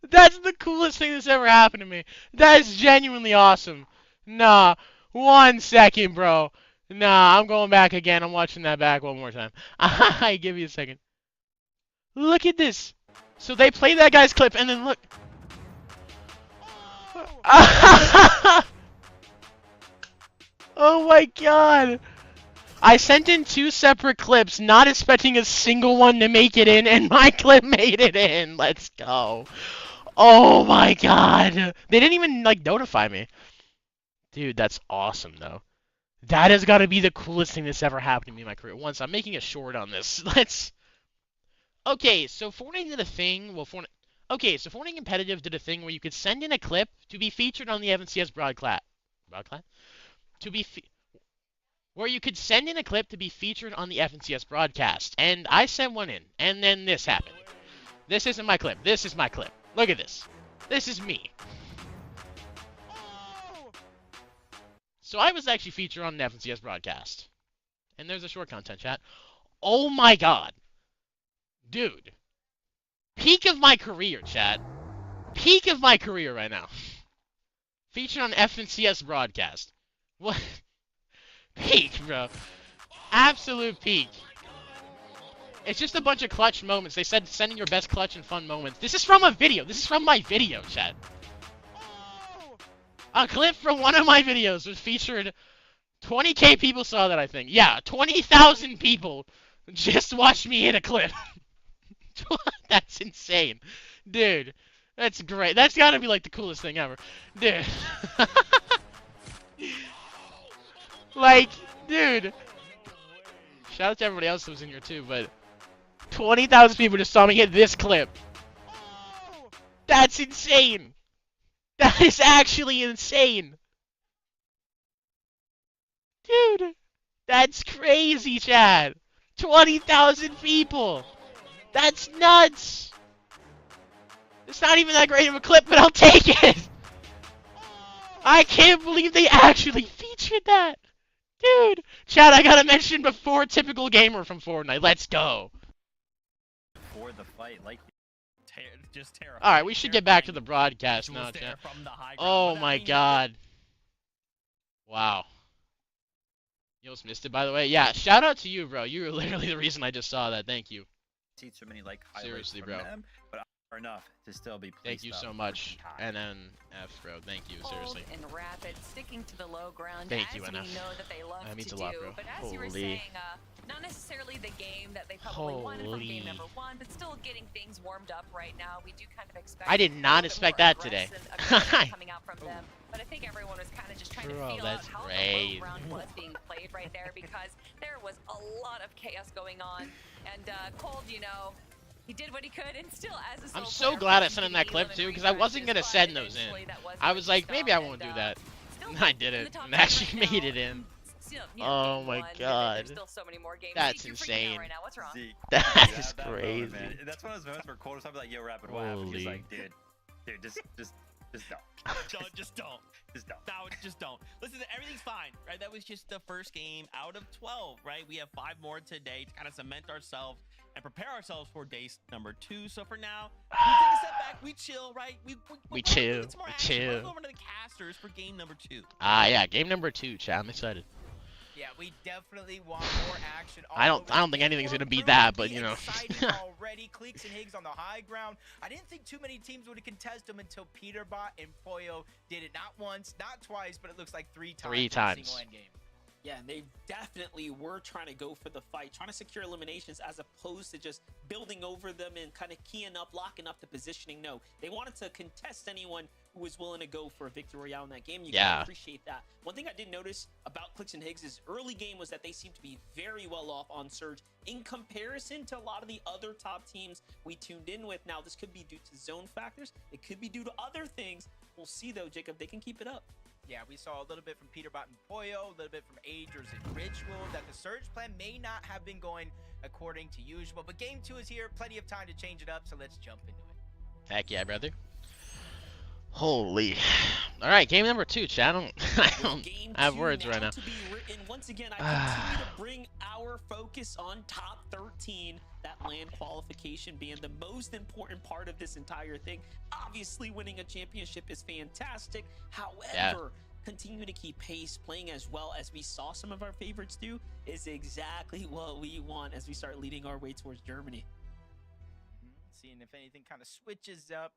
Speaker 1: That's the coolest thing that's ever happened to me. That is genuinely awesome. Nah, 1 second, bro. Nah, I'm going back again. I'm watching that back one more time. Give me a second. Look at this. So they play that guy's clip and then look. Oh my god. I sent in 2 separate clips, not expecting a single one to make it in, and my clip made it in. Let's go. Oh my god. They didn't even, like, notify me. Dude, that's awesome, though. That has got to be the coolest thing that's ever happened to me in my career. Once, I'm making a short on this. Let's... Okay, so Fortnite did a thing... Well, Fortnite... Okay, so Fortnite Competitive did a thing where you could send in a clip to be featured on the FNCS broadcast. To be... Where you could send in a clip to be featured on the FNCS broadcast. And I sent one in, and then this happened. This isn't my clip. This is my clip. Look at this. This is me. So I was actually featured on the FNCS broadcast. And there's a short content chat. Oh my god. Dude. Peak of my career, chat. Peak of my career right now. Featured on FNCS broadcast. What? Peak, bro. Absolute peak. It's just a bunch of clutch moments. They said sending your best clutch and fun moments. This is from a video. This is from my video, chat. A clip from one of my videos was featured. 20k people saw that, I think. Yeah, 20,000 people just watched me hit a clip. That's insane. Dude, that's great. That's gotta be like the coolest thing ever. Dude. Like, dude. Shout out to everybody else that was in here too, but 20,000 people just saw me hit this clip. That's insane. That is actually insane. Dude, that's crazy, Chad. 20,000 people. That's nuts. It's not even that great of a clip, but I'll take it. I can't believe they actually featured that. Dude, Chad, I gotta mention before typical gamer from Fortnite. Let's go.
Speaker 3: the fight, like.
Speaker 4: Just terrifying.
Speaker 1: All right, we should get back to the
Speaker 4: Terrifying
Speaker 1: broadcast
Speaker 4: visuals
Speaker 1: now,
Speaker 4: there
Speaker 1: chat.
Speaker 4: from the high ground.
Speaker 1: Oh
Speaker 4: But, I
Speaker 1: my
Speaker 4: mean,
Speaker 1: God. Wow. You almost missed it, by the way. Yeah, shout out to you, bro. You were literally the reason I just saw that. Thank you.
Speaker 3: See so many like highlights
Speaker 1: Seriously,
Speaker 3: from
Speaker 1: bro.
Speaker 3: them, but are enough to still be.
Speaker 1: Thank you so much, NNF, bro. Thank you, seriously.
Speaker 2: Bold and rapid, sticking to the low ground.
Speaker 1: Thank you,
Speaker 2: as we
Speaker 1: NF.
Speaker 2: know that they love
Speaker 1: That means
Speaker 2: to
Speaker 1: a lot,
Speaker 2: do.
Speaker 1: bro.
Speaker 2: But as you were
Speaker 1: Holy.
Speaker 2: saying, not necessarily the game that they probably wanted from game
Speaker 1: Holy.
Speaker 2: number 1, but still getting things warmed up right now. We do kind of expect.
Speaker 1: I did not
Speaker 2: a little bit
Speaker 1: expect
Speaker 2: more
Speaker 1: that today.
Speaker 2: aggressive coming out from them. But I think everyone was kind of just trying
Speaker 1: Bro,
Speaker 2: to feel out
Speaker 1: that's
Speaker 2: how the
Speaker 1: great.
Speaker 2: low ground was being played right there, because there was a lot of chaos going on. And Cold, you know, he did what he could, and still as a solo
Speaker 1: I'm so
Speaker 2: player,
Speaker 1: glad I
Speaker 2: couldn't
Speaker 1: sent him
Speaker 2: be
Speaker 1: that clip
Speaker 2: even
Speaker 1: too, because I wasn't gonna
Speaker 2: refreshes,
Speaker 1: send
Speaker 2: but
Speaker 1: those in.
Speaker 2: eventually that was
Speaker 1: I
Speaker 2: where
Speaker 1: was
Speaker 2: he
Speaker 1: like, maybe I
Speaker 2: stopped,
Speaker 1: won't
Speaker 2: and,
Speaker 1: do that.
Speaker 2: still
Speaker 1: I
Speaker 2: in the
Speaker 1: didn't,
Speaker 2: top
Speaker 1: and
Speaker 2: 10
Speaker 1: actually
Speaker 2: right
Speaker 1: made
Speaker 2: now.
Speaker 1: it in.
Speaker 2: Still,
Speaker 1: Oh
Speaker 2: game
Speaker 1: my
Speaker 2: 1, but
Speaker 1: God.
Speaker 2: There's still so many more games.
Speaker 1: That's
Speaker 2: Zeke, you're freaking
Speaker 1: insane.
Speaker 2: out right now. What's wrong?
Speaker 3: Zeke,
Speaker 1: That is
Speaker 3: that moment,
Speaker 1: crazy.
Speaker 3: man. That's one of those moments where Cold was probably like, "Yo, Rapid, what happened?" He's
Speaker 1: Holy.
Speaker 3: like, "Dude, just don't,
Speaker 4: Just don't.
Speaker 3: just don't."
Speaker 4: No, just don't. Listen, everything's fine, right? That was just the first game out of 12, right? We have 5 more today to kind of cement ourselves and prepare ourselves for day number 2. So for now, we take a step back, we chill, right?
Speaker 1: We chill,
Speaker 4: Get some more
Speaker 1: we
Speaker 4: action.
Speaker 1: chill.
Speaker 4: Let's go over to the casters for game number 2.
Speaker 1: Yeah, game number 2, chat. I'm excited.
Speaker 5: Yeah, we definitely want more action.
Speaker 1: I don't think anything's gonna beat that, but you know.
Speaker 5: Exciting already. Cleeks and Higgs on the high ground. I didn't think too many teams would contest them until Peterbot and Poyo did it, not once, not twice, but it looks like 3 times.
Speaker 1: 3
Speaker 5: in a
Speaker 1: times.
Speaker 5: single end game.
Speaker 6: Yeah, and they definitely were trying to go for the fight, trying to secure eliminations as opposed to just building over them and kind of keying up, locking up the positioning. No, they wanted to contest anyone who was willing to go for a victory royale in that game. You
Speaker 1: Yeah.
Speaker 6: can appreciate that. One thing I did notice about Clicks and Higgs' early game was that they seemed to be very well off on Surge in comparison to a lot of the other top teams we tuned in with. Now, this could be due to zone factors. It could be due to other things. We'll see, though, Jacob. They can keep it up.
Speaker 5: Yeah, we saw a little bit from Peterbot and Poyo, a little bit from Agers and Ritual, that the Surge plan may not have been going according to usual. But game 2 is here, plenty of time to change it up, so let's jump into it.
Speaker 1: Heck yeah, brother. Holy. All right, game number 2, chat. I don't
Speaker 6: Game
Speaker 1: have
Speaker 6: 2
Speaker 1: words right now.
Speaker 6: To be written. Once again, I continue to bring our focus on top 13, that land qualification being the most important part of this entire thing. Obviously, winning a championship is fantastic. However, continue to keep pace, playing as well as we saw some of our favorites do, is exactly what we want as we start leading our way towards Germany.
Speaker 5: Seeing if anything kind of switches up.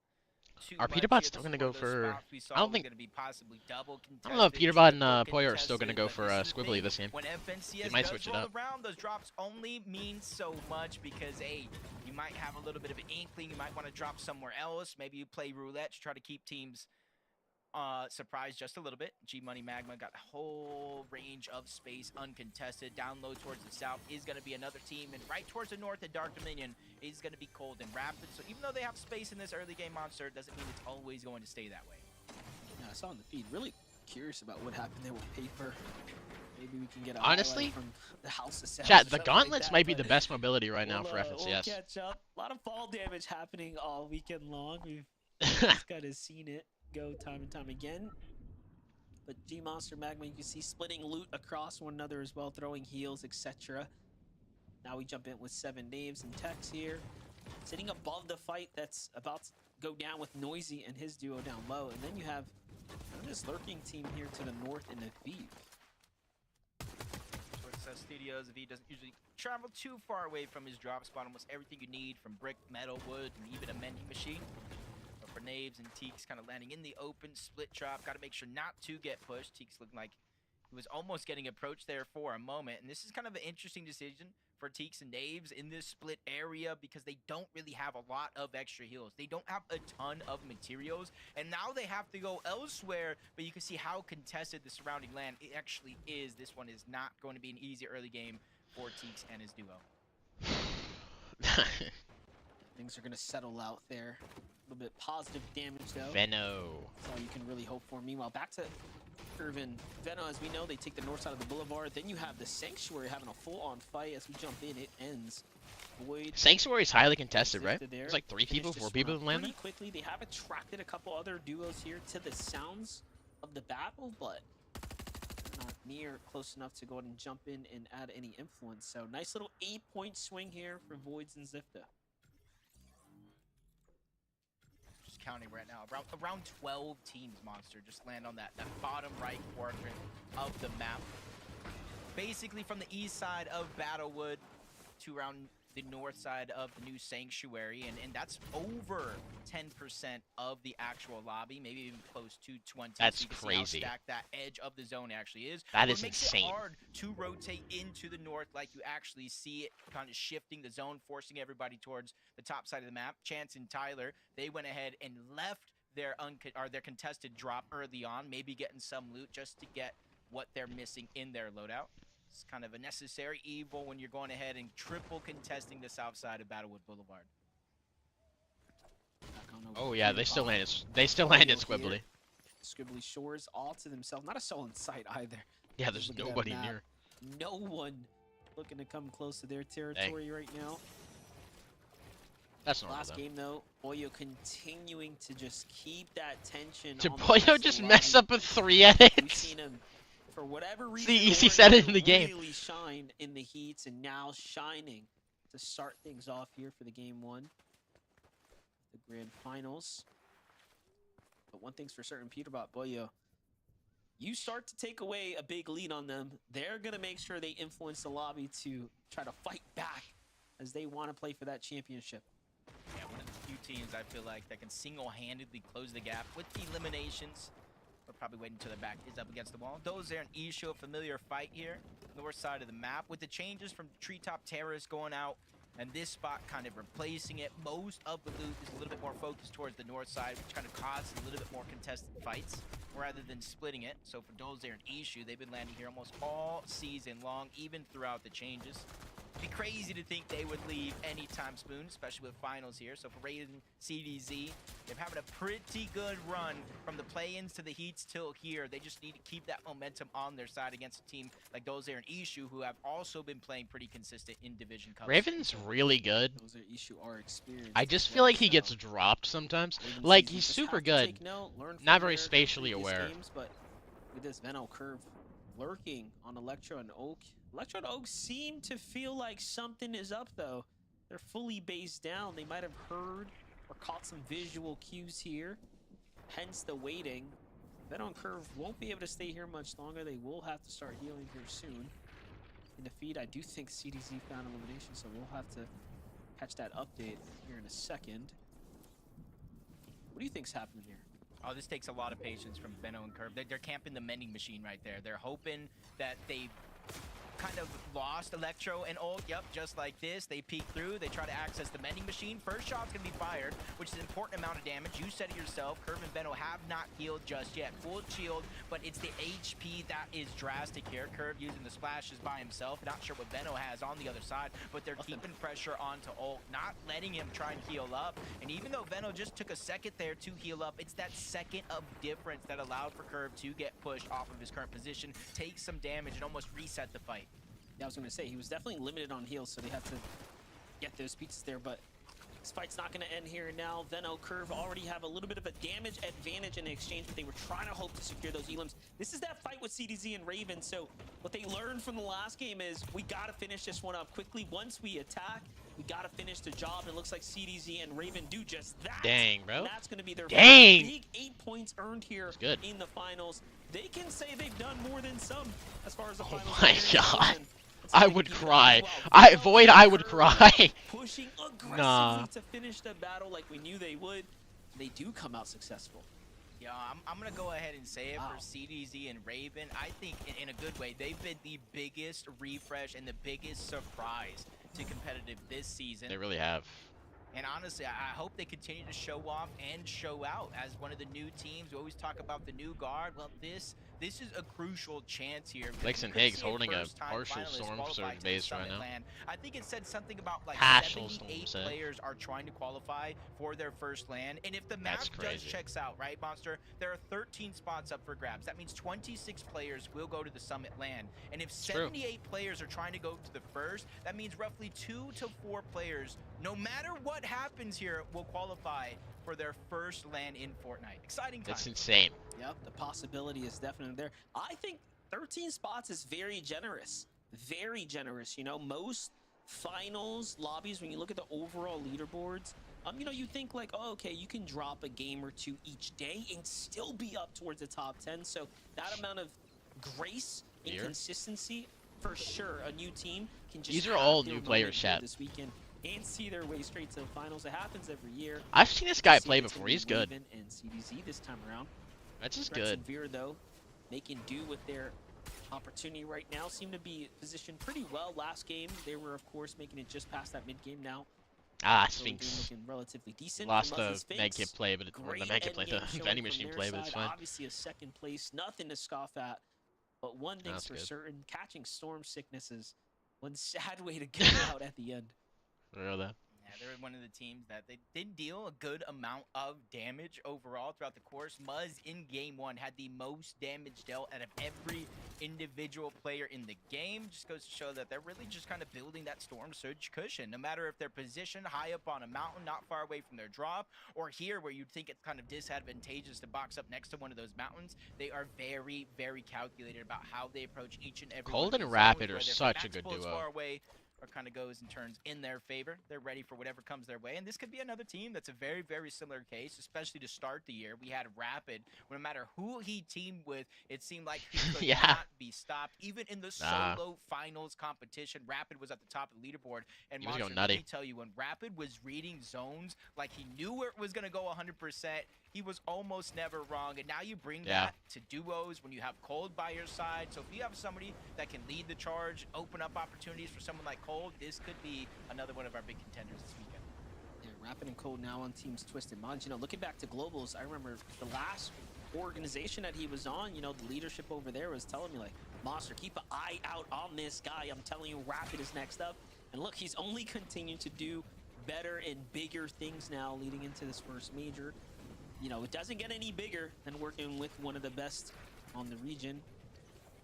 Speaker 1: Are Peterbots still going to go for... I don't think...
Speaker 5: Be possibly double
Speaker 1: I don't know if
Speaker 5: contested,
Speaker 1: Peterbot and
Speaker 5: triple
Speaker 1: Poyo are still going to go
Speaker 5: contested,
Speaker 1: for
Speaker 5: but this is the
Speaker 1: Squibbly
Speaker 5: thing.
Speaker 1: this game.
Speaker 5: When FNCS
Speaker 1: They might
Speaker 5: does
Speaker 1: switch it
Speaker 5: roll
Speaker 1: up.
Speaker 5: around, those drops only mean so much because, hey, you might have a little bit of an inkling. You might want to drop somewhere else. Maybe you play roulette to try to keep teams surprised just a little bit. G-Money Magma got a whole range of space uncontested. Down low towards the south is going to be another team, and right towards the north at Dark Dominion is going to be Cold and Rapid. So even though they have space in this early game monster, it doesn't mean it's always going to stay that way.
Speaker 6: Yeah, I saw in the feed. Really curious about what happened there with Paper. Maybe we can get a
Speaker 1: Honestly,
Speaker 6: highlight from the House of Sounds
Speaker 1: chat,
Speaker 6: or
Speaker 1: the
Speaker 6: something
Speaker 1: gauntlets
Speaker 6: like that,
Speaker 1: might be
Speaker 6: but
Speaker 1: the best mobility right now for
Speaker 6: we'll
Speaker 1: FNCS.
Speaker 6: catch up. A lot of fall damage happening all weekend long. We've just kind of seen it go time and time again. But G Monster Magma, you can see splitting loot across one another as well, throwing heals, etc. Now we jump in with 7 names and Tex here, sitting above the fight that's about to go down with Noisy and his duo down low. And then you have this lurking team here to the north in Aviv.
Speaker 5: Towards Studios, Aviv doesn't usually travel too far away from his drop spot. Almost everything you need, from brick, metal, wood, and even a mending machine. For Naves and Teeks kind of landing in the open, split drop. Got to make sure not to get pushed. Teeks looking like he was almost getting approached there for a moment. And this is kind of an interesting decision for Teeks and Naves in this split area because they don't really have a lot of extra heals. They don't have a ton of materials. And now they have to go elsewhere. But you can see how contested the surrounding land it actually is. This one is not going to be an easy early game for Teeks and his duo.
Speaker 6: Things are going to settle out there. A little bit positive damage, though.
Speaker 1: Veno.
Speaker 6: That's all you can really hope for. Meanwhile, back to Irvin. Veno, as we know, they take the north side of the boulevard. Then you have the Sanctuary having a full-on fight. As we jump in, it ends. Void.
Speaker 1: Sanctuary is highly contested, right?
Speaker 6: There.
Speaker 1: There's like 3 people,
Speaker 6: Finished
Speaker 1: 4
Speaker 6: this
Speaker 1: people
Speaker 6: round
Speaker 1: in land
Speaker 6: pretty quickly. They have attracted a couple other duos here to the sounds of the battle, but not near close enough to go ahead and jump in and add any influence. So nice little 8-point swing here for Voids and Zifta.
Speaker 5: counting right now. Around 12 teams, Monster, just land on that bottom right quadrant of the map. Basically from the east side of Battlewood to around the north side of the new Sanctuary, and that's over 10% of the actual lobby, maybe even close to 20.
Speaker 1: That's
Speaker 5: so you can
Speaker 1: crazy.
Speaker 5: see how stacked that edge of the zone actually is.
Speaker 1: That
Speaker 5: What
Speaker 1: is
Speaker 5: makes
Speaker 1: insane.
Speaker 5: it hard to rotate into the north, like you actually see it kind of shifting the zone, forcing everybody towards the top side of the map. Chance and Tyler, they went ahead and left their contested drop early on, maybe getting some loot just to get what they're missing in their loadout. It's kind of a necessary evil when you're going ahead and triple contesting the south side of Battlewood Boulevard.
Speaker 1: Oh yeah, they still landed. They still landed Squibbly.
Speaker 7: Squibbly Shores all to themselves. Not a soul in sight either.
Speaker 1: Yeah, there's
Speaker 7: Look at that
Speaker 1: nobody
Speaker 7: map.
Speaker 1: near.
Speaker 7: No one looking to come close to their territory right now.
Speaker 1: That's normal
Speaker 7: Last
Speaker 1: though.
Speaker 7: game though, Boyo continuing to just keep that tension.
Speaker 1: Did
Speaker 7: on the
Speaker 1: Boyo
Speaker 7: rest of
Speaker 1: just
Speaker 7: the
Speaker 1: mess
Speaker 7: lobby.
Speaker 1: up a 3
Speaker 7: We've
Speaker 1: edit?
Speaker 7: seen him, for whatever reason,
Speaker 1: See, he
Speaker 7: Oregon
Speaker 1: said it in the game.
Speaker 7: really shine in the heats, and now shining to start things off here for the game one, the grand finals. But one thing's for certain, Peterbot, Boyo, you start to take away a big lead on them, they're gonna make sure they influence the lobby to try to fight back as they want to play for that championship.
Speaker 5: Yeah, one of the few teams I feel like that can single-handedly close the gap with the eliminations. We're probably waiting until their back is up against the wall. Those there in Ishu, a familiar fight here, north side of the map, with the changes from Treetop Terrace going out and this spot kind of replacing it. Most of the loot is a little bit more focused towards the north side, which kind of causes a little bit more contested fights rather than splitting it. So for those there in Ishu, they've been landing here almost all season long, even throughout the changes. It'd be crazy to think they would leave anytime soon, especially with finals here. So for Raiden, CDZ, they're having a pretty good run from the play-ins to the heats till here. They just need to keep that momentum on their side against a team like those there in Ishu, who have also been playing pretty consistent in Division Cups.
Speaker 1: Raven's really good.
Speaker 7: Those are issue are experienced.
Speaker 1: I just
Speaker 7: as
Speaker 1: feel
Speaker 7: well,
Speaker 1: like he
Speaker 7: so
Speaker 1: gets dropped sometimes.
Speaker 7: Raven
Speaker 1: Like,
Speaker 7: season
Speaker 1: he's
Speaker 7: just
Speaker 1: super
Speaker 7: have to
Speaker 1: good.
Speaker 7: take note, learn from
Speaker 1: Not very
Speaker 7: their
Speaker 1: spatially
Speaker 7: previous
Speaker 1: aware.
Speaker 7: games, but with this Venno curve lurking on Electro and Oak. Electro and Oak seem to feel like something is up though. They're fully based down. They might have heard or caught some visual cues here. Hence the waiting. Venno and Curve won't be able to stay here much longer. They will have to start healing here soon. In the feed, I do think CDZ found elimination, so we'll have to catch that update here in a second. What do you think's happening here?
Speaker 5: Oh, this takes a lot of patience from Benno and Curve. They're camping the mending machine right there. They're hoping that they kind of lost Electro and Ult. Yep, just like this. They peek through. They try to access the mending machine. First shot's going to be fired, which is an important amount of damage. You said it yourself. Curve and Benno have not healed just yet. Full shield, but it's the HP that is drastic here. Curve using the splashes by himself. Not sure what Benno has on the other side, but they're keeping pressure onto Ult, not letting him try and heal up. And even though Venno just took a second there to heal up, it's that second of difference that allowed for Curve to get pushed off of his current position, take some damage, and almost reset the fight.
Speaker 7: Yeah, I was going to say, he was definitely limited on heals, so they have to get those pieces there, but this fight's not going to end here now. Venno, Curve already have a little bit of a damage advantage in the exchange, but they were trying to hope to secure those elims. This is that fight with CDZ and Raven, so what they learned from the last game is we got to finish this one up quickly. Once we attack, we got to finish the job, and it looks like CDZ and Raven do just that.
Speaker 1: Dang, bro.
Speaker 7: And that's going to be their
Speaker 1: Dang.
Speaker 7: big 8 points earned here
Speaker 1: good.
Speaker 7: in the finals. They can say they've done more than some as far as the finals.
Speaker 1: my
Speaker 7: experience
Speaker 1: God.
Speaker 7: goes, and
Speaker 1: I would cry. Void, I would cry.
Speaker 7: Pushing aggressively
Speaker 1: Nah.
Speaker 7: to finish the battle like we knew they would. They do come out successful.
Speaker 5: Yeah, I'm going to go ahead and say it
Speaker 7: Wow.
Speaker 5: for CDZ and Raven. I think in a good way, they've been the biggest refresh and the biggest surprise to competitive this season.
Speaker 1: They really have.
Speaker 5: And honestly, I hope they continue to show off and show out as one of the new teams. We always talk about the new guard. Well, this is a crucial chance here. because
Speaker 1: Lexon
Speaker 5: we could
Speaker 1: Higgs
Speaker 5: see
Speaker 1: holding a
Speaker 5: first-time
Speaker 1: partial
Speaker 5: finalist
Speaker 1: storm
Speaker 5: qualify
Speaker 1: surge
Speaker 5: to the
Speaker 1: base right
Speaker 5: Summit
Speaker 1: now.
Speaker 5: land. I think it said something about like
Speaker 1: Partial storm
Speaker 5: 78
Speaker 1: surge.
Speaker 5: players are trying to qualify for their first land. And if the map
Speaker 1: That's
Speaker 5: just
Speaker 1: crazy.
Speaker 5: checks out, right, Monster, there are 13 spots up for grabs. That means 26 players will go to the Summit land. And if
Speaker 1: true.
Speaker 5: 78 players are trying to go to the first, that means roughly 2 to 4 players, no matter what happens here, will qualify for their first land in Fortnite. Exciting time.
Speaker 1: That's insane.
Speaker 7: Yep, the possibility is definitely there. I think 13 spots is very generous. Very generous. You know, most finals lobbies, when you look at the overall leaderboards, You know, you think like, oh, okay, you can drop a game or two each day and still be up towards the top 10. So that amount of grace and
Speaker 1: Here.
Speaker 7: consistency, for sure, a new team can just
Speaker 1: These are
Speaker 7: have
Speaker 1: all
Speaker 7: their
Speaker 1: new
Speaker 7: moment
Speaker 1: players,
Speaker 7: here
Speaker 1: chat.
Speaker 7: this weekend and see their way straight to the finals. It happens every year.
Speaker 1: I've seen this
Speaker 7: Let's
Speaker 1: guy
Speaker 7: see if
Speaker 1: play
Speaker 7: it's
Speaker 1: before.
Speaker 7: gonna be
Speaker 1: He's good.
Speaker 7: Raven and CDZ this time around.
Speaker 1: That's just
Speaker 7: Rex
Speaker 1: good.
Speaker 7: and Veer, though, making do with their opportunity right now. Seem to be positioned pretty well. Last game, they were, of course, making it just past that mid-game now.
Speaker 1: Ah,
Speaker 7: Early game
Speaker 1: Sphinx.
Speaker 7: looking relatively decent.
Speaker 1: Lost
Speaker 7: from
Speaker 1: the
Speaker 7: us as
Speaker 1: med
Speaker 7: Sphinx.
Speaker 1: kit play, but or the
Speaker 7: Great
Speaker 1: med kit play,
Speaker 7: endgame
Speaker 1: the
Speaker 7: showing
Speaker 1: vending
Speaker 7: from
Speaker 1: machine
Speaker 7: their
Speaker 1: play, but it's
Speaker 7: side.
Speaker 1: fine.
Speaker 7: Obviously a second place, nothing to scoff at. But one thing's
Speaker 1: That's
Speaker 7: for
Speaker 1: good.
Speaker 7: certain, catching storm sickness is one sad way to go out at the end.
Speaker 1: Real that.
Speaker 5: Yeah, they're one of the teams that they did deal a good amount of damage overall throughout the course. Muzz in game one had the most damage dealt out of every individual player in the game. Just goes to show that they're really just kind of building that storm surge cushion. No matter if they're positioned high up on a mountain, not far away from their drop, or here where you'd think it's kind of disadvantageous to box up next to one of those mountains, they are very, very calculated about how they approach each and every
Speaker 1: Cold
Speaker 5: one of
Speaker 1: and
Speaker 5: these
Speaker 1: Rapid
Speaker 5: zones,
Speaker 1: are
Speaker 5: whether if
Speaker 1: such a
Speaker 5: Max
Speaker 1: good
Speaker 5: pulls
Speaker 1: duo.
Speaker 5: far away, or kind of goes and turns in their favor. They're ready for whatever comes their way. And this could be another team that's a very, very similar case, especially to start the year. We had Rapid. No matter who he teamed with, it seemed like he could
Speaker 1: Yeah.
Speaker 5: not be stopped. Even in the
Speaker 1: Nah.
Speaker 5: solo finals competition, Rapid was at the top of the leaderboard. And
Speaker 1: He was going
Speaker 5: Monster, let
Speaker 1: nutty.
Speaker 5: me tell you, when Rapid was reading zones like he knew where it was going to go 100%, he was almost never wrong. And now you bring
Speaker 1: Yeah.
Speaker 5: that to duos when you have Cold by your side. So if you have somebody that can lead the charge, open up opportunities for someone like Cold, this could be another one of our big contenders this weekend.
Speaker 7: Yeah, Rapid and Cold now on teams Twisted Minds. You know, looking back to Globals, I remember the last organization that he was on, you know, the leadership over there was telling me, like, Monster, keep an eye out on this guy. I'm telling you, Rapid is next up. And look, he's only continued to do better and bigger things now leading into this first major. You know, it doesn't get any bigger than working with one of the best on the region.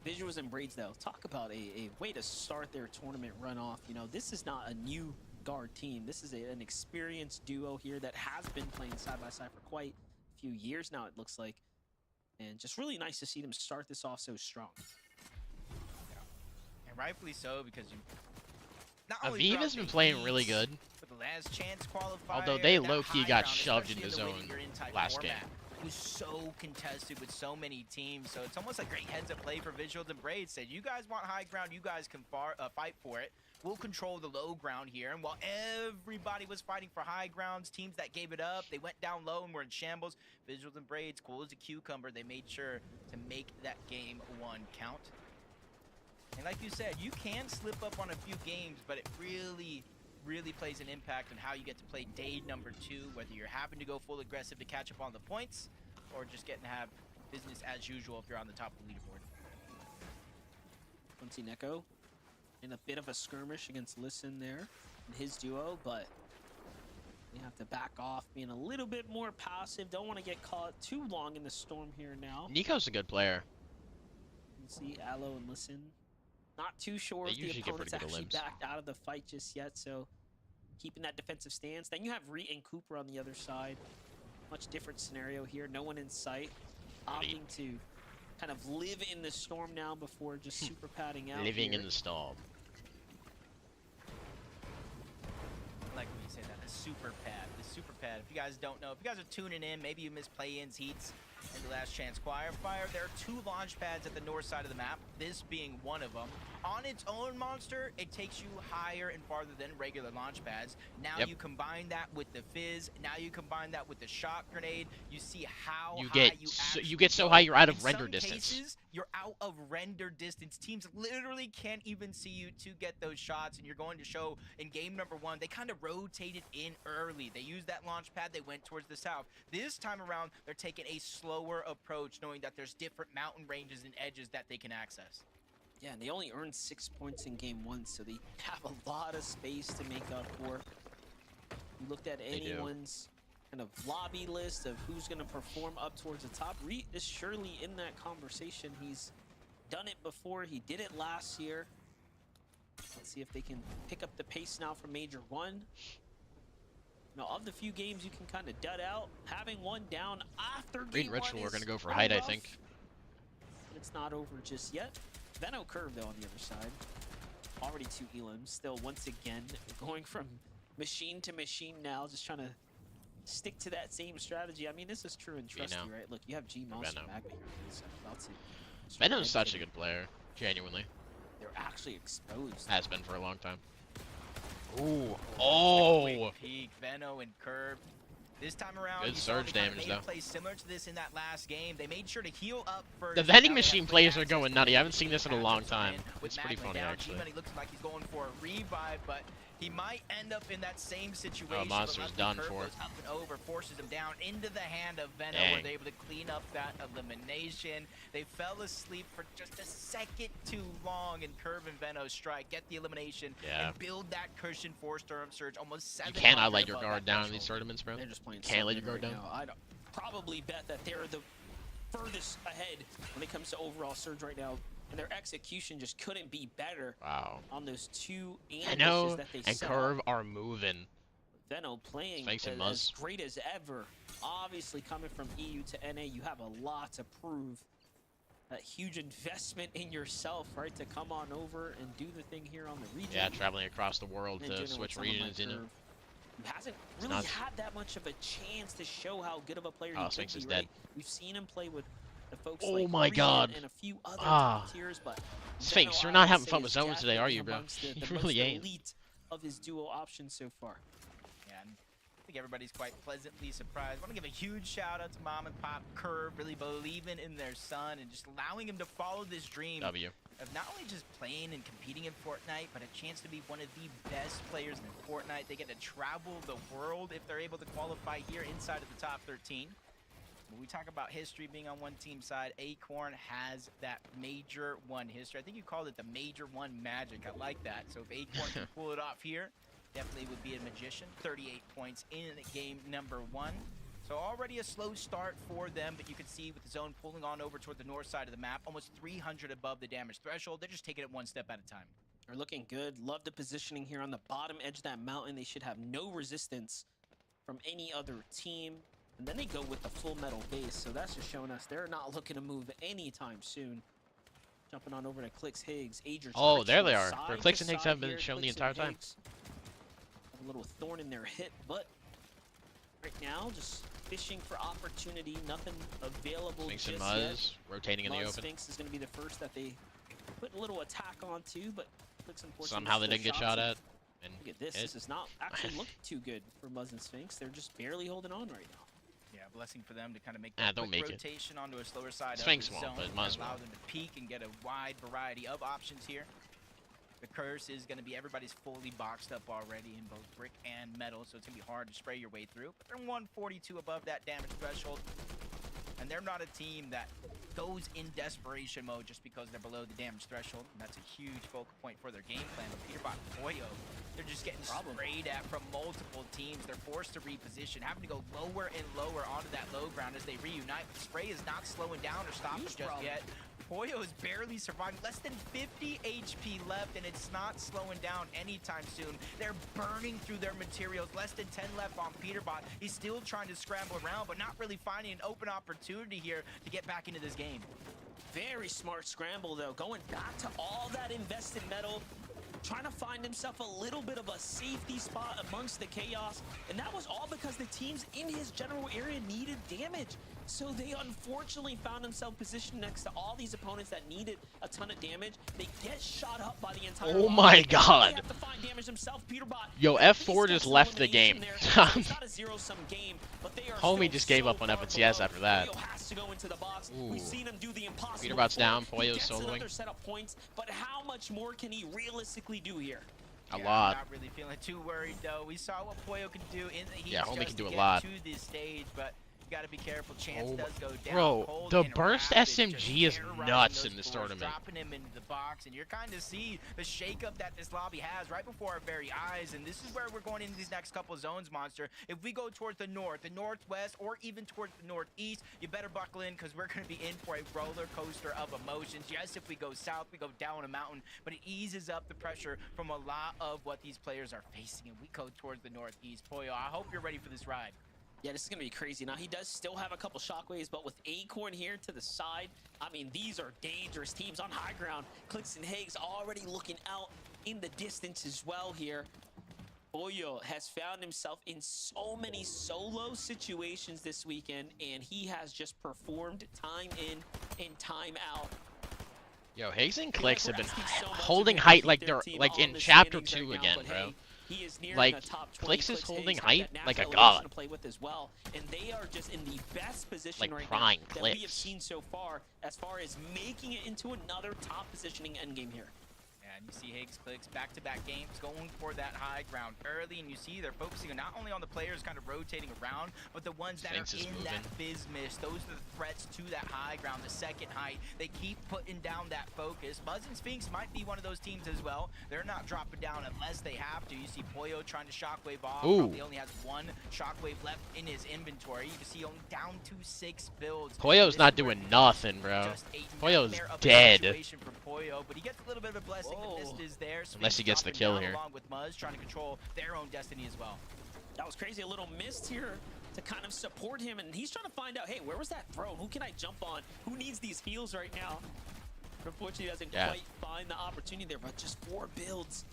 Speaker 7: Visuals and Braids, though, talk about a way to start their tournament run off. You know, this is not a new guard team. This is an experienced duo here that has been playing side by side for quite a few years now, it looks like. And just really nice to see them start this off so strong.
Speaker 5: And rightfully so, because you not only
Speaker 1: Aviva's been playing really good.
Speaker 5: for the last chance qualifier,
Speaker 1: Although they
Speaker 5: that
Speaker 1: low-key
Speaker 5: high
Speaker 1: got
Speaker 5: ground,
Speaker 1: shoved
Speaker 5: especially
Speaker 1: into
Speaker 5: in the
Speaker 1: zone
Speaker 5: winning your in-type
Speaker 1: last
Speaker 5: format,
Speaker 1: game.
Speaker 5: was so contested with so many teams. So it's almost like great heads up play for Visuals and Braids. Said, you guys want high ground, you guys can fight for it. We'll control the low ground here. And while everybody was fighting for high grounds, teams that gave it up, they went down low and were in shambles. Visuals and Braids, cool as a cucumber, they made sure to make that game one count. And like you said, you can slip up on a few games, but it really plays an impact on how you get to play day number 2, whether you're having to go full aggressive to catch up on the points, or just getting to have business as usual if you're on the top of the leaderboard.
Speaker 7: Quincy Neko in a bit of a skirmish against Listen there in his duo, but we have to back off, being a little bit more passive. Don't want to get caught too long in the storm here now.
Speaker 1: Nico's a good player.
Speaker 7: You can see Aloe and Listen. Not too sure
Speaker 1: They
Speaker 7: if the
Speaker 1: usually get
Speaker 7: opponent's
Speaker 1: pretty good
Speaker 7: actually
Speaker 1: limbs.
Speaker 7: backed out of the fight just yet, so keeping that defensive stance. Then you have Reet and Cooper on the other side. Much different scenario here. No one in sight. Opting to kind of live in the storm now before just super padding out.
Speaker 1: Living
Speaker 7: here.
Speaker 1: in the storm.
Speaker 5: Like when you say that, the super pad. The super pad. If you guys don't know, if you guys are tuning in, maybe you missed play-ins, heats, and the last chance qualifier. There are 2 launch pads at the north side of the map, this being one of them. On its own, Monster, it takes you higher and farther than regular launch pads. Now you combine that with the fizz, now you combine that with the shock grenade, you see how
Speaker 1: You
Speaker 5: high
Speaker 1: get
Speaker 5: you
Speaker 1: you get so
Speaker 5: go.
Speaker 1: high you're out
Speaker 5: In
Speaker 1: of render
Speaker 5: some
Speaker 1: distance.
Speaker 5: cases, you're out of render distance. Teams literally can't even see you to get those shots, and you're going to show in game number 1, they kind of rotated in early. They used that launch pad, they went towards the south. This time around, they're taking a slower approach, knowing that there's different mountain ranges and edges that they can access.
Speaker 7: Yeah, and they only earned 6 points in game 1, so they have a lot of space to make up for. You looked at
Speaker 1: They do.
Speaker 7: anyone's kind of lobby list of who's going to perform up towards the top. Reet is surely in that conversation. He's done it before. He did it last year. Let's see if they can pick up the pace now for Major 1. Now, of the few games you can kind of dud out, having one down after
Speaker 1: Reed
Speaker 7: game
Speaker 1: and
Speaker 7: 1
Speaker 1: Ritual are
Speaker 7: is
Speaker 1: going to go for
Speaker 7: pretty
Speaker 1: height, I
Speaker 7: rough.
Speaker 1: think.
Speaker 7: It's not over just yet. Veno Curve, though, on the other side. Already 2 elims. Still, once again, going from machine to machine now, just trying to stick to that same strategy. I mean, this is true and trusty,
Speaker 1: know.
Speaker 7: right? Look, you have G Monster
Speaker 1: Venom.
Speaker 7: Magma here. He's about to just
Speaker 1: Venom's such a
Speaker 7: everything.
Speaker 1: good player, genuinely.
Speaker 7: They're actually exposed.
Speaker 1: Has been for a long time. Ooh.
Speaker 5: Quick
Speaker 1: Oh!
Speaker 5: peek, Veno and Curve. This time around,
Speaker 1: Good
Speaker 5: you saw
Speaker 1: surge
Speaker 5: they kinda
Speaker 1: damage,
Speaker 5: made a
Speaker 1: though.
Speaker 5: play similar to this in that last game. They made sure to heal up first.
Speaker 1: The
Speaker 5: and
Speaker 1: vending
Speaker 5: now they have
Speaker 1: machine
Speaker 5: quick
Speaker 1: players are
Speaker 5: access
Speaker 1: going
Speaker 5: to
Speaker 1: nutty.
Speaker 5: the
Speaker 1: I haven't seen this in a long
Speaker 5: matchups
Speaker 1: time.
Speaker 5: in with
Speaker 1: It's pretty
Speaker 5: Magma
Speaker 1: funny,
Speaker 5: down.
Speaker 1: actually.
Speaker 5: G-Money looks like he's going for a revive, but he might end up in that same situation. but
Speaker 1: Monster's
Speaker 5: luckily
Speaker 1: done
Speaker 5: Curve
Speaker 1: for.
Speaker 5: goes up and over, forces him down into the hand of Venom,
Speaker 1: Dang.
Speaker 5: where they're able to clean up that elimination. They fell asleep for just a second too long, and Curve and Veno strike, get the elimination,
Speaker 1: Yeah.
Speaker 5: and build that cushion for Storm Surge. Almost
Speaker 1: You
Speaker 5: 700
Speaker 1: cannot let your
Speaker 5: above
Speaker 1: guard
Speaker 5: that
Speaker 1: down in these
Speaker 5: threshold.
Speaker 1: tournaments, bro.
Speaker 7: They're just playing
Speaker 1: Can't let
Speaker 7: so
Speaker 1: your
Speaker 7: good
Speaker 1: guard
Speaker 7: right
Speaker 1: down.
Speaker 7: now. I'd probably bet that they're the furthest ahead when it comes to overall Surge right now. And their execution just couldn't be better
Speaker 1: Wow.
Speaker 7: on those two
Speaker 1: I
Speaker 7: ambushes
Speaker 1: know,
Speaker 7: that they
Speaker 1: and
Speaker 7: set
Speaker 1: Curve
Speaker 7: up.
Speaker 1: are moving.
Speaker 7: Veno playing
Speaker 1: Sphinx and
Speaker 7: as
Speaker 1: Muzz.
Speaker 7: great as ever. Obviously, coming from EU to NA, you have a lot to prove. That huge investment in yourself, right, to come on over and do the thing here on the region.
Speaker 1: Yeah, traveling across the world
Speaker 7: And
Speaker 1: to
Speaker 7: doing
Speaker 1: switch
Speaker 7: what's on the
Speaker 1: regions, you know.
Speaker 7: Curve. Who hasn't
Speaker 1: It's
Speaker 7: really
Speaker 1: nuts.
Speaker 7: had that much of a chance to show how good of a player
Speaker 1: Oh,
Speaker 7: he could
Speaker 1: Sphinx
Speaker 7: be,
Speaker 1: is
Speaker 7: right?
Speaker 1: dead.
Speaker 7: We've seen him play with the folks
Speaker 1: Oh
Speaker 7: like
Speaker 1: my
Speaker 7: Regan
Speaker 1: God.
Speaker 7: and a few other
Speaker 1: Ah.
Speaker 7: top tiers, but
Speaker 1: Sphinx,
Speaker 7: Veno,
Speaker 1: you're
Speaker 7: I
Speaker 1: not
Speaker 7: would
Speaker 1: having
Speaker 7: say,
Speaker 1: fun with
Speaker 7: is
Speaker 1: zones today, are
Speaker 7: definitely
Speaker 1: you, bro?
Speaker 7: amongst the
Speaker 1: You
Speaker 7: most
Speaker 1: really ain't.
Speaker 7: elite of his duo options so far.
Speaker 5: Yeah, and I think everybody's quite pleasantly surprised. I want to give a huge shout out to Mom and Pop Curve, really believing in their son and just allowing him to follow this dream
Speaker 1: W.
Speaker 5: of not only just playing and competing in Fortnite, but a chance to be one of the best players in Fortnite. They get to travel the world if they're able to qualify here inside of the top 13. When we talk about history being on one team side, Acorn has that Major 1 history. I think you called it the Major 1 magic. I like that. So if Acorn can pull it off here, definitely would be a magician. 38 points in game number 1. So already a slow start for them, but you can see with the zone pulling on over toward the north side of the map, almost 300 above the damage threshold. They're just taking it one step at a time.
Speaker 7: They're looking good. Love the positioning here on the bottom edge of that mountain. They should have no resistance from any other team. And then they go with the full metal base. So that's just showing us they're not looking to move anytime soon. Jumping on over to Clicks Higgs. Adrian
Speaker 1: Oh, there
Speaker 7: switching
Speaker 1: they are.
Speaker 7: side
Speaker 1: Their
Speaker 7: to
Speaker 1: Clicks and Higgs
Speaker 7: side
Speaker 1: haven't been
Speaker 7: here.
Speaker 1: shown the
Speaker 7: Clicks and
Speaker 1: entire time.
Speaker 7: Higgs have a little thorn in their hip, but right now just fishing for opportunity. Nothing available
Speaker 1: Sphinx
Speaker 7: just
Speaker 1: and
Speaker 7: yet.
Speaker 1: Muzz rotating in the
Speaker 7: Muzz
Speaker 1: open.
Speaker 7: Sphinx is going to be the first that they put a little attack onto, but Clicks unfortunately
Speaker 1: Somehow they
Speaker 7: still
Speaker 1: didn't get
Speaker 7: shots
Speaker 1: shot
Speaker 7: it.
Speaker 1: at. And
Speaker 7: Look at this.
Speaker 1: hit.
Speaker 7: This is not actually looking too good for Muzz and Sphinx. They're just barely holding on right now.
Speaker 5: Yeah, blessing for them to kind of make
Speaker 1: Ah,
Speaker 5: that
Speaker 1: don't
Speaker 5: quick
Speaker 1: make it.
Speaker 5: rotation onto a slower side
Speaker 1: Sphinx
Speaker 5: of the
Speaker 1: won't,
Speaker 5: zone.
Speaker 1: but Muzz
Speaker 5: allow
Speaker 1: will.
Speaker 5: them to peek and get a wide variety of options here. The curse is going to be everybody's fully boxed up already in both brick and metal, so it's going to be hard to spray your way through. But they're 142 above that damage threshold, and they're not a team that goes in desperation mode just because they're below the damage threshold. And that's a huge focal point for their game plan. But Peterbot and Boyo, they're just getting sprayed at from multiple teams. They're forced to reposition, having to go lower and lower onto that low ground as they reunite. The spray is not slowing down or stopping just yet. Poyo is barely surviving, less than 50 HP left, and it's not slowing down anytime soon. They're burning through their materials, less than 10 left on Peterbot. He's still trying to scramble around, but not really finding an open opportunity here to get back into this game.
Speaker 7: Very smart scramble, though. Going back to all that invested metal. Trying to find himself a little bit of a safety spot amongst the chaos. And that was all because the teams in his general area needed damage. So they unfortunately found themselves positioned next to all these opponents that needed a ton of damage. They get shot up by the entire
Speaker 1: Oh
Speaker 7: line.
Speaker 1: my
Speaker 7: They
Speaker 1: God.
Speaker 7: have to find damage themselves. Peterbot,
Speaker 1: Yo,
Speaker 7: at
Speaker 1: F4
Speaker 7: least
Speaker 1: just
Speaker 7: gets
Speaker 1: left the
Speaker 7: elimination
Speaker 1: game.
Speaker 7: there. So it's not a zero-sum game, but they are
Speaker 1: Homie
Speaker 7: still
Speaker 1: just gave
Speaker 7: so
Speaker 1: up on
Speaker 7: far
Speaker 1: FNCS
Speaker 7: below.
Speaker 1: after that.
Speaker 7: Poyo has to go into the box.
Speaker 1: Ooh.
Speaker 7: We've seen him do the impossible.
Speaker 1: Peterbot's
Speaker 7: before.
Speaker 1: down,
Speaker 7: He
Speaker 1: Poyo's
Speaker 7: gets
Speaker 1: soloing.
Speaker 7: another set of points, but how much more can he realistically do here?
Speaker 1: A
Speaker 5: Yeah,
Speaker 1: lot.
Speaker 5: I'm not really feeling too worried, though. We saw what Poyo can do in the heat
Speaker 1: Yeah, homie
Speaker 5: just
Speaker 1: can do
Speaker 5: to
Speaker 1: a
Speaker 5: get
Speaker 1: lot.
Speaker 5: to this stage, but you got to be careful. Chance
Speaker 1: Oh
Speaker 5: does go down.
Speaker 1: bro,
Speaker 5: Cold
Speaker 1: the
Speaker 5: and
Speaker 1: burst
Speaker 5: rapid,
Speaker 1: SMG is
Speaker 5: just terrorizing
Speaker 1: nuts
Speaker 5: those
Speaker 1: in this
Speaker 5: floors,
Speaker 1: tournament.
Speaker 5: dropping him into the box, and you're kind of see the shakeup that this lobby has right before our very eyes. And this is where we're going into these next couple of zones, Monster. If we go towards the north, the northwest, or even towards the northeast, you better buckle in because we're going to be in for a roller coaster of emotions. Yes, if we go south, we go down a mountain, but it eases up the pressure from a lot of what these players are facing. And we go towards the northeast. Poyo, I hope you're ready for this ride.
Speaker 7: Yeah, this is going to be crazy. Now, he does still have a couple shockwaves, but with Acorn here to the side, I mean, these are dangerous teams on high ground. Clicks and Higgs already looking out in the distance as well here. Boyo has found himself in so many solo situations this weekend, and he has just performed time in and time out.
Speaker 1: Yo, Higgs and
Speaker 7: I feel like
Speaker 1: Clicks
Speaker 7: we're
Speaker 1: have been
Speaker 7: asking so much of
Speaker 1: holding
Speaker 7: him to
Speaker 1: height
Speaker 7: keep
Speaker 1: like
Speaker 7: their
Speaker 1: they're
Speaker 7: team
Speaker 1: like
Speaker 7: on
Speaker 1: in
Speaker 7: the
Speaker 1: chapter
Speaker 7: standings
Speaker 1: 2
Speaker 7: right now,
Speaker 1: again,
Speaker 7: but
Speaker 1: bro.
Speaker 7: hey, he is nearing
Speaker 1: Like,
Speaker 7: a top 20.
Speaker 1: Clicks is
Speaker 7: Clicks
Speaker 1: holding
Speaker 7: Higgs have
Speaker 1: height
Speaker 7: that
Speaker 1: like a
Speaker 7: natural elevation
Speaker 1: god.
Speaker 7: to play with as well, and they are just in the best position
Speaker 1: Like
Speaker 7: right
Speaker 1: prime
Speaker 7: now that we have
Speaker 1: Clicks.
Speaker 7: seen so far as as making it into another top positioning endgame here.
Speaker 5: And you see Higgs Clicks back-to-back games going for that high ground early, and you see they're focusing not only on the players kind of rotating around, but the ones that
Speaker 1: Sphinx
Speaker 5: are
Speaker 1: is
Speaker 5: in
Speaker 1: moving.
Speaker 5: that Bismuth. Those are the threats to that high ground, the second height. They keep putting down that focus. Buzz and Sphinx might be one of those teams as well. They're not dropping down unless they have to. You see Poyo trying to shockwave off.
Speaker 1: Ooh.
Speaker 5: Probably only has one shockwave left in his inventory. You can see only down to 6 builds.
Speaker 1: Poyo's
Speaker 5: This
Speaker 1: not
Speaker 5: is where
Speaker 1: doing nothing, bro.
Speaker 5: just a
Speaker 1: Poyo's
Speaker 5: nightmare of a
Speaker 1: dead.
Speaker 5: situation for Poyo, but he gets a little bit of a blessing.
Speaker 7: Whoa.
Speaker 5: The mist is there.
Speaker 1: Unless he gets the
Speaker 5: Sphinx
Speaker 1: kill
Speaker 5: dropping
Speaker 1: here.
Speaker 5: down along with Muzz trying to control their own destiny as well.
Speaker 7: That was crazy. A little mist here to kind of support him, and he's trying to find out, hey, where was that throne? Who can I jump on? Who needs these heals right now? Unfortunately, he doesn't quite find the opportunity there, but just 4 builds.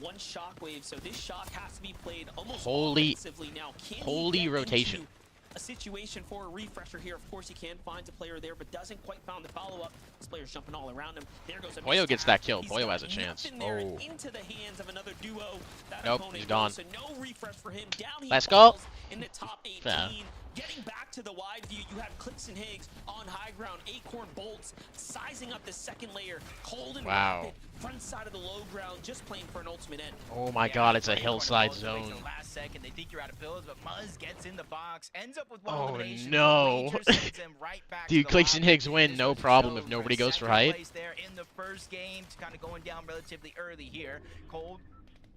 Speaker 7: 1 shockwave, so this shock has to be played almost offensively now. Can
Speaker 1: holy
Speaker 7: he get
Speaker 1: rotation.
Speaker 7: into a situation for a refresher here? Of course he can, finds a player there, but doesn't quite find the follow-up. This player's jumping all around him. There goes a
Speaker 1: Poyo gets that kill.
Speaker 7: He's
Speaker 1: Poyo
Speaker 7: got
Speaker 1: has a chance.
Speaker 7: nothing there
Speaker 1: Oh.
Speaker 7: into the hands of another duo. That
Speaker 1: Nope,
Speaker 7: opponent
Speaker 1: he's gone.
Speaker 7: goes, so no refresh for him. Down he
Speaker 1: Let's go.
Speaker 7: falls in the top 18.
Speaker 1: Fair.
Speaker 7: Getting back to the wide view, you have Clicks and Higgs on high ground. Acorn bolts, sizing up the second layer. Cold and
Speaker 1: Wow.
Speaker 7: rapid, front side of the low ground, just playing for an ultimate end.
Speaker 1: Oh my
Speaker 5: Yeah,
Speaker 1: god, it's a
Speaker 5: Acorn
Speaker 1: hillside
Speaker 5: goes away
Speaker 1: zone.
Speaker 5: till last second. They think you're out of builds, but Muzz gets in the box, ends up with 1
Speaker 1: Oh,
Speaker 5: elimination.
Speaker 1: no.
Speaker 5: Major sends him right back to
Speaker 1: Dude,
Speaker 5: the
Speaker 1: Clicks and
Speaker 5: lobby.
Speaker 1: Higgs win,
Speaker 5: This
Speaker 1: no
Speaker 5: was
Speaker 1: problem
Speaker 5: Joe
Speaker 1: if nobody
Speaker 5: for
Speaker 1: goes for
Speaker 5: second
Speaker 1: height.
Speaker 5: place there in the first game, kind of going down relatively early here. Cold,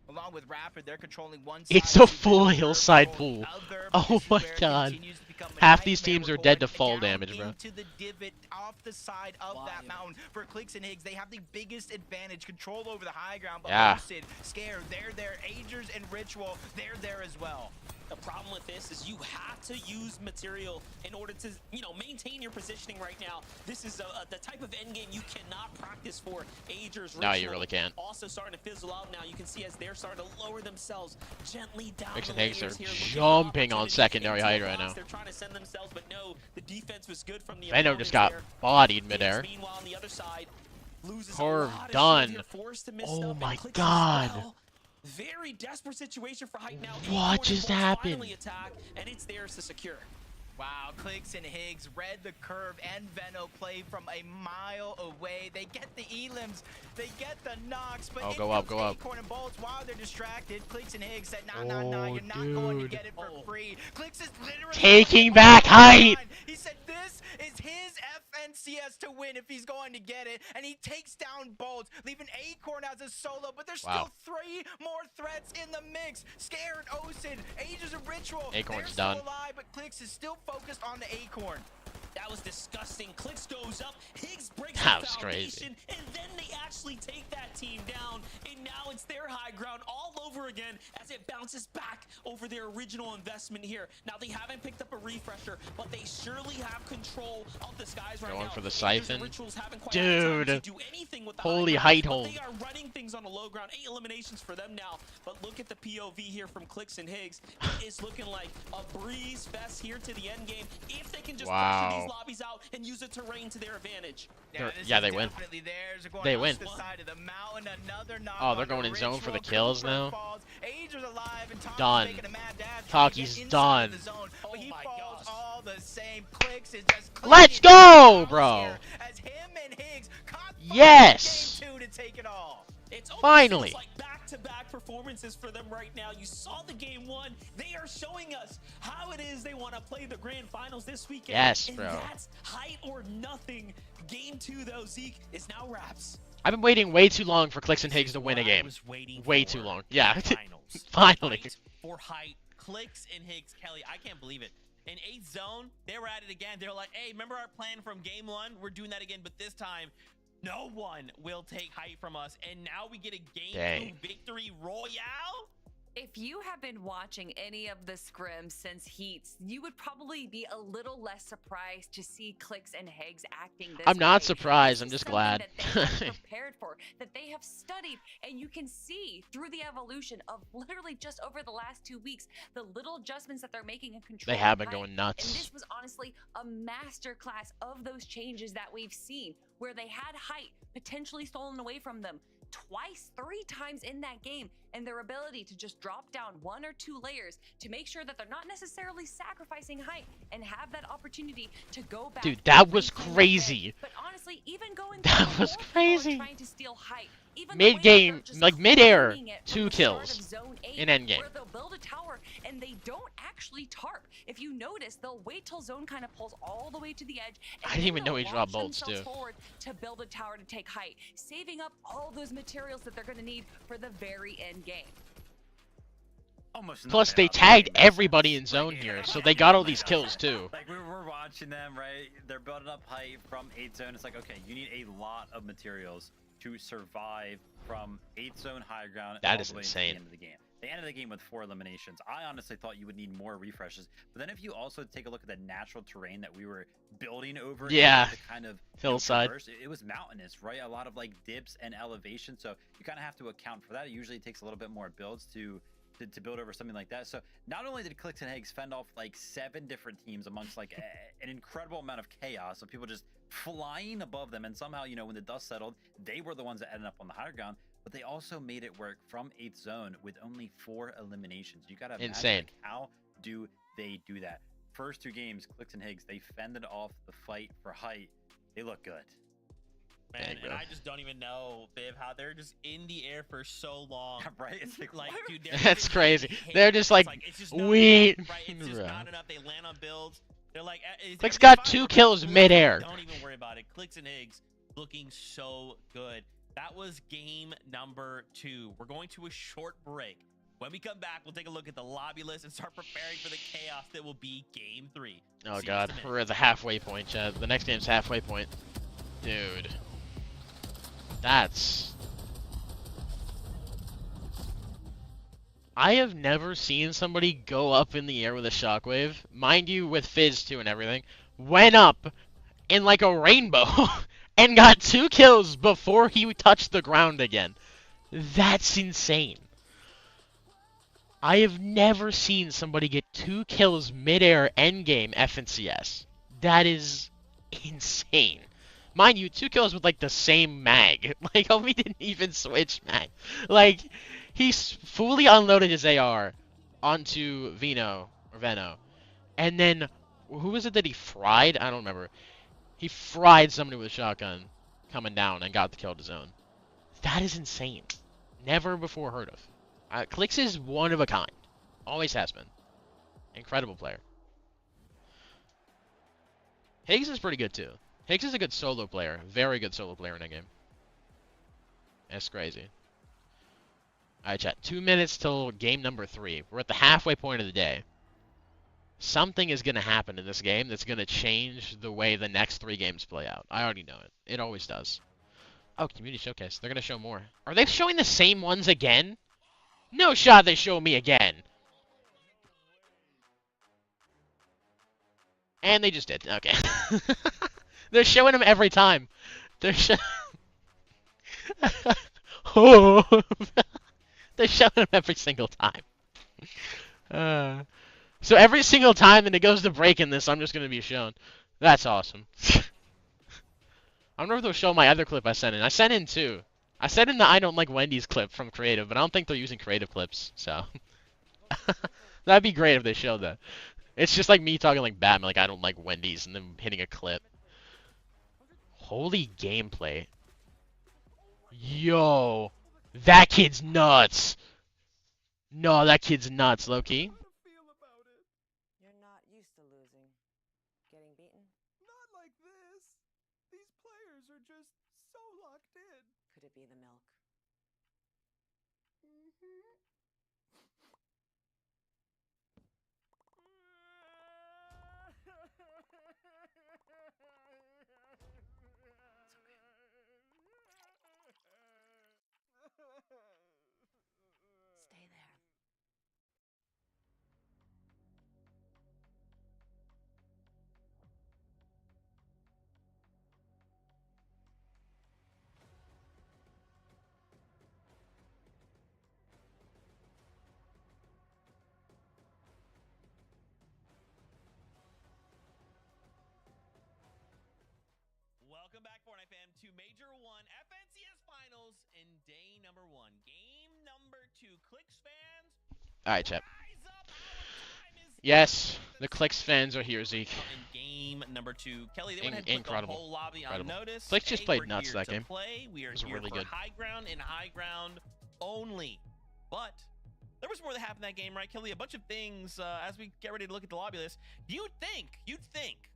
Speaker 5: along with Rapid, they're controlling one side.
Speaker 1: It's a
Speaker 5: of the
Speaker 1: full
Speaker 5: other,
Speaker 1: hillside
Speaker 5: controlling
Speaker 1: pool.
Speaker 5: other,
Speaker 1: Oh
Speaker 5: because
Speaker 1: my
Speaker 5: Square
Speaker 1: god.
Speaker 5: continues to become a
Speaker 1: Half these
Speaker 5: nightmare
Speaker 1: teams are
Speaker 5: with
Speaker 1: dead to
Speaker 5: Void
Speaker 1: fall
Speaker 5: down
Speaker 1: damage, bro.
Speaker 5: into the divot off the side of that mountain. For Clicks and Higgs, they have the biggest advantage, control over the high ground, but
Speaker 1: Yeah.
Speaker 5: Lucid, Scare, they're there. Agers and Ritual, they're there as well.
Speaker 7: The problem with this is you have to use material in order to, maintain your positioning right now. This is the type of end game you cannot practice for. Agers,
Speaker 1: No, you
Speaker 7: Ritual
Speaker 1: really can't.
Speaker 7: Also starting to fizzle out now. You can see as they're starting to lower themselves gently down
Speaker 1: Clicks
Speaker 7: the
Speaker 1: and Higgs
Speaker 7: layers
Speaker 1: are
Speaker 7: here, looking for
Speaker 1: jumping on
Speaker 7: opportunities
Speaker 1: secondary
Speaker 7: into the
Speaker 1: height right
Speaker 7: box.
Speaker 1: now.
Speaker 7: They're trying to send themselves, but no, the defense was good from the
Speaker 1: Veno just
Speaker 7: opponents
Speaker 1: got
Speaker 7: there.
Speaker 1: bodied
Speaker 7: Higgs,
Speaker 1: midair.
Speaker 7: meanwhile, on the other side, loses
Speaker 1: Curve
Speaker 7: a lot of
Speaker 1: done.
Speaker 7: shield here, forced to miss
Speaker 1: Oh
Speaker 7: stuff, and
Speaker 1: my
Speaker 7: Clicks as
Speaker 1: god.
Speaker 7: well. Very desperate situation for height now.
Speaker 1: What
Speaker 7: Acorn
Speaker 1: just
Speaker 7: and Bolts
Speaker 1: happened?
Speaker 7: finally attack, and it's theirs to secure.
Speaker 5: Wow, Clicks and Higgs read the curve, and Veno play from a mile away. They get the elims, they get the knocks, but
Speaker 1: Oh,
Speaker 5: in
Speaker 1: go up,
Speaker 5: comes
Speaker 1: go up.
Speaker 5: Acorn and Bolts while they're distracted. Clicks and Higgs said, nah,
Speaker 1: Oh,
Speaker 5: you're not going to
Speaker 1: dude.
Speaker 5: get it for free. Clicks is literally
Speaker 1: Taking
Speaker 5: on
Speaker 1: back
Speaker 5: the
Speaker 1: height.
Speaker 5: line. He said this is his FNCS to win if he's going to get it, and he takes down Bolts, leaving Acorn as a solo, but there's
Speaker 1: Wow.
Speaker 5: still 3 more threats in the mix. Scared, Osid, Ages of Ritual,
Speaker 1: Acorn's
Speaker 5: they're still
Speaker 1: done.
Speaker 5: alive, but Clicks is still focused on the Acorn.
Speaker 7: That was disgusting. Clicks goes up, Higgs breaks
Speaker 1: That
Speaker 7: the
Speaker 1: was
Speaker 7: foundation, and then they actually take that team down, and now it's their high ground all over again as it bounces back over their original investment here. Now they haven't picked up a refresher, but they surely have control of the skies right
Speaker 1: Going
Speaker 7: now.
Speaker 1: for the
Speaker 7: Agers and
Speaker 1: siphon.
Speaker 7: Rituals haven't quite had time to
Speaker 1: Dude.
Speaker 7: do anything with the
Speaker 1: Holy
Speaker 7: high
Speaker 1: height
Speaker 7: ground,
Speaker 1: hold.
Speaker 7: but they are running things on the low ground. 8 eliminations for them now, but look at the POV here from Clicks and Higgs. It is looking like a breeze fest here to the end game if they can just pressure
Speaker 1: Wow.
Speaker 7: these lobbies out and use the terrain to their advantage.
Speaker 1: They're-
Speaker 5: This
Speaker 1: yeah,
Speaker 5: is
Speaker 1: they win.
Speaker 5: definitely theirs. They're going
Speaker 1: They
Speaker 5: up
Speaker 1: win.
Speaker 5: The side of the mountain, another knock
Speaker 1: Oh, they're
Speaker 5: on
Speaker 1: going
Speaker 5: the
Speaker 1: in zone for the
Speaker 5: Ritual.
Speaker 1: kills
Speaker 5: Cooper
Speaker 1: now?
Speaker 5: falls. Ager's alive, and Taki's
Speaker 1: Done.
Speaker 5: making a mad dash.
Speaker 1: Taki's
Speaker 5: to get inside
Speaker 1: done.
Speaker 5: of the zone, but
Speaker 7: Oh
Speaker 5: he
Speaker 7: my
Speaker 5: falls
Speaker 7: gosh.
Speaker 5: all the same. Clicks is just
Speaker 1: Let's
Speaker 5: clicking
Speaker 1: go,
Speaker 5: down
Speaker 1: bro.
Speaker 5: here As him and Higgs caught fire in
Speaker 1: Yes.
Speaker 5: game 2 to take it all.
Speaker 7: It's almost
Speaker 1: Finally.
Speaker 7: feels like back-to-back performances for them right now. You saw the game 1. They are showing us how it is they want to play the grand finals this weekend.
Speaker 1: Yes,
Speaker 7: and
Speaker 1: bro.
Speaker 7: That's height or nothing. Game 2, though, Zeke, is now wraps.
Speaker 1: I've been waiting way too long for Clicks and Higgs to win a
Speaker 4: What I
Speaker 1: game.
Speaker 4: was waiting
Speaker 1: Way
Speaker 4: for
Speaker 1: too long.
Speaker 4: in
Speaker 1: Yeah.
Speaker 4: the finals.
Speaker 1: Finally.
Speaker 4: Fight for height, Clicks and Higgs, Kelly. I can't believe it. In 8th zone, they were at it again. They were like, hey, remember our plan from game 1? We're doing that again, but this time, no one will take height from us. And now we get a game
Speaker 1: Dang.
Speaker 4: 2 victory royale?
Speaker 2: If you have been watching any of the scrims since Heats, you would probably be a little less surprised to see Clicks and Higgs acting this
Speaker 1: I'm not
Speaker 2: way.
Speaker 1: surprised.
Speaker 2: This
Speaker 1: I'm
Speaker 2: is
Speaker 1: just
Speaker 2: something
Speaker 1: glad.
Speaker 2: that they have prepared for, that they have studied, and you can see through the evolution of literally just over the last 2 weeks, the little adjustments that they're making in control.
Speaker 1: They have been
Speaker 2: height.
Speaker 1: going
Speaker 2: And
Speaker 1: nuts.
Speaker 2: this was honestly a masterclass of those changes that we've seen, where they had height potentially stolen away from them twice, 3 times in that game, and their ability to just drop down 1 or 2 layers to make sure that they're not necessarily sacrificing height and have that opportunity to go back.
Speaker 1: Dude, that
Speaker 2: and
Speaker 1: was
Speaker 2: reclaim that
Speaker 1: crazy.
Speaker 2: bed. But honestly, even going
Speaker 1: That
Speaker 2: through
Speaker 1: was
Speaker 2: more people are
Speaker 1: crazy.
Speaker 2: trying to steal height. Even the way that
Speaker 1: Mid-game,
Speaker 2: they're just
Speaker 1: like mid-air,
Speaker 2: claiming it
Speaker 1: 2
Speaker 2: from the
Speaker 1: kills
Speaker 2: start of Zone 8,
Speaker 1: in endgame.
Speaker 2: where they'll build a tower and they don't actually tarp. If you notice, they'll wait till Zone kind of pulls all the way to the edge. And
Speaker 1: I didn't
Speaker 2: then
Speaker 1: even know
Speaker 2: they'll
Speaker 1: he dropped
Speaker 2: launch
Speaker 1: bolts,
Speaker 2: themselves
Speaker 1: too.
Speaker 2: forward to build a tower to take height, saving up all those materials that they're going to need for the very end game.
Speaker 3: Almost
Speaker 1: Plus,
Speaker 3: nothing
Speaker 1: they
Speaker 3: about that
Speaker 1: tagged
Speaker 3: game makes
Speaker 1: everybody
Speaker 3: sense.
Speaker 1: in zone
Speaker 3: Like,
Speaker 1: here, so they got all these
Speaker 3: like,
Speaker 1: kills too.
Speaker 3: Like, we were watching them, right? They're building up height from 8 zone. It's like, okay, you need a lot of materials to survive from 8 zone high ground
Speaker 1: That
Speaker 3: all
Speaker 1: is
Speaker 3: the way to
Speaker 1: insane.
Speaker 3: the end of the game. They ended the game with 4 eliminations. I honestly thought you would need more refreshes. But then if you also take a look at the natural terrain that we were building over,
Speaker 1: Yeah.
Speaker 3: the kind of
Speaker 1: Hillside.
Speaker 3: traverse, it was mountainous, right? A lot of like dips and elevation. So you kind of have to account for that. It usually takes a little bit more builds to build over something like that. So not only did Clicks and Higgs fend off like 7 different teams amongst like an incredible amount of chaos of people just flying above them, and somehow, you know, when the dust settled, they were the ones that ended up on the higher ground, but they also made it work from 8th zone with only 4 eliminations. You gotta imagine,
Speaker 1: Insane.
Speaker 3: like, how do they do that? First 2 games, Clicks and Higgs, they fended off the fight for height. They look good.
Speaker 4: Man,
Speaker 1: Dang,
Speaker 4: and
Speaker 1: bro.
Speaker 4: I just don't even know, Biv, how they're just in the air for so long.
Speaker 3: Right? It's like,
Speaker 4: Dude, they're
Speaker 1: That's
Speaker 4: even
Speaker 1: crazy.
Speaker 4: getting hit.
Speaker 1: They're just
Speaker 4: It's
Speaker 1: like,
Speaker 4: it's just not
Speaker 1: wait.
Speaker 4: enough, right? It's just
Speaker 1: Bro.
Speaker 4: not enough. They land on builds. They're like,
Speaker 1: Clicks
Speaker 4: everything's
Speaker 1: got
Speaker 4: fine.
Speaker 1: 2
Speaker 4: We're
Speaker 1: kills
Speaker 4: back.
Speaker 1: mid-air.
Speaker 4: Don't even worry about it. Clicks and Higgs looking so good. That was game number 2. We're going to a short break. When we come back, we'll take a look at the lobby list and start preparing for the chaos that will be game 3.
Speaker 1: Oh
Speaker 4: See you in
Speaker 1: god,
Speaker 4: just a minute.
Speaker 1: we're at the halfway point, Chad. The next game's halfway point. Dude. That's... I have never seen somebody go up in the air with a shockwave. Mind you, with Fizz too and everything. Went up in like a rainbow and got 2 kills before he touched the ground again. That's insane. I have never seen somebody get 2 kills mid-air endgame FNCS. That is insane. Mind you, 2 kills with like the same mag. Like, homie didn't even switch mag. Like, he fully unloaded his AR onto Veno, and then, who was it that he fried? I don't remember. He fried somebody with a shotgun coming down and got the kill to zone. That is insane. Never before heard of. Clicks is one of a kind. Always has been. Incredible player. Higgs is pretty good too. Higgs is a good solo player. Very good solo player in that game. That's crazy. Alright, chat. 2 minutes till game number 3. We're at the halfway point of the day. Something is going to happen in this game that's going to change the way the next 3 games play out. I already know it. It always does. Oh, Community Showcase. They're going to show more. Are they showing the same ones again? No shot they show me again. And they just did. Okay. They're showing them every time. They're oh. They're showing them every single time. So every single time that it goes to break in this, I'm just going to be shown. That's awesome. I wonder if they'll show my other clip I sent in. I sent in 2. I sent in the I don't like Wendy's clip from Creative, but I don't think they're using Creative clips, so. That'd be great if they showed that. It's just like me talking like Batman, like I don't like Wendy's, and then hitting a clip. Holy gameplay. Yo. That kid's nuts. No, that kid's nuts, low-key.
Speaker 8: You're not used to losing. Getting beaten?
Speaker 9: Not like this. These players are just so locked in.
Speaker 8: Could it be the milk? Stay there.
Speaker 4: Welcome back, Fortnite fam, to Major 1 FNCS Finals in day number 1. Game number 2. Clicks fans,
Speaker 1: All right, Chip.
Speaker 4: rise up. Our time is
Speaker 1: Yes,
Speaker 4: up.
Speaker 1: the Clicks fans are here, Zeke.
Speaker 4: In game number 2, Kelly, they went ahead and put the
Speaker 1: Incredible.
Speaker 4: whole lobby
Speaker 1: Incredible.
Speaker 4: on notice.
Speaker 1: Clicks just
Speaker 4: Hey,
Speaker 1: played
Speaker 4: we're
Speaker 1: nuts
Speaker 4: here
Speaker 1: that
Speaker 4: to
Speaker 1: game.
Speaker 4: Play. We are
Speaker 1: It was
Speaker 4: here
Speaker 1: really
Speaker 4: for
Speaker 1: good.
Speaker 4: high ground and high ground only. But there was more that happened in that game, right, Kelly? A bunch of things as we get ready to look at the lobby list. You'd think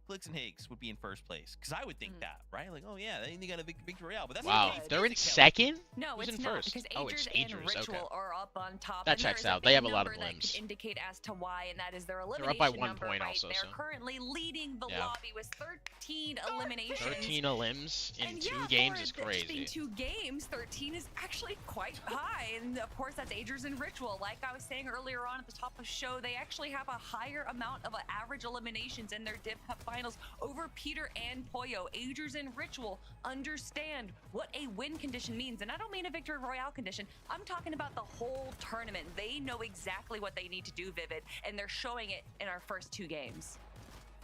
Speaker 4: Clicks and Higgs would be in first place, because I would think that, right? Like, oh yeah, they got a victory royale, but that's
Speaker 1: Wow,
Speaker 4: not the case,
Speaker 1: they're
Speaker 4: is
Speaker 1: in
Speaker 4: it, Kelly?
Speaker 1: second?
Speaker 2: No,
Speaker 1: Who's
Speaker 2: it's
Speaker 1: in
Speaker 2: not
Speaker 1: first?
Speaker 2: because
Speaker 1: Oh, it's
Speaker 2: Agers and
Speaker 1: Agers,
Speaker 2: Ritual
Speaker 1: okay.
Speaker 2: are up on top.
Speaker 1: That
Speaker 2: and there
Speaker 1: checks
Speaker 2: is a
Speaker 1: out. They
Speaker 2: big
Speaker 1: have a lot of
Speaker 2: number that
Speaker 1: limbs.
Speaker 2: could indicate as to why, and that is their
Speaker 1: They're
Speaker 2: elimination
Speaker 1: up by 1
Speaker 2: number.
Speaker 1: point
Speaker 2: Right,
Speaker 1: also,
Speaker 2: they're
Speaker 1: so.
Speaker 2: currently leading the
Speaker 1: Yeah.
Speaker 2: lobby with 13 eliminations.
Speaker 1: 13 limbs in
Speaker 2: And
Speaker 1: 2
Speaker 2: yeah,
Speaker 1: games
Speaker 2: for
Speaker 1: is
Speaker 2: it being
Speaker 1: crazy.
Speaker 2: 2 games, 13 is actually quite high. And of course, that's Agers and Ritual. Like I was saying earlier on at the top of the show, they actually have a higher amount of average eliminations in their Div Cup finals over Peter and Poyo. Agers and Ritual understand what a win condition means. And I don't mean a victory royale condition. I'm talking about the whole tournament. They know exactly what they need to do, Vivid, and they're showing it in our first 2 games.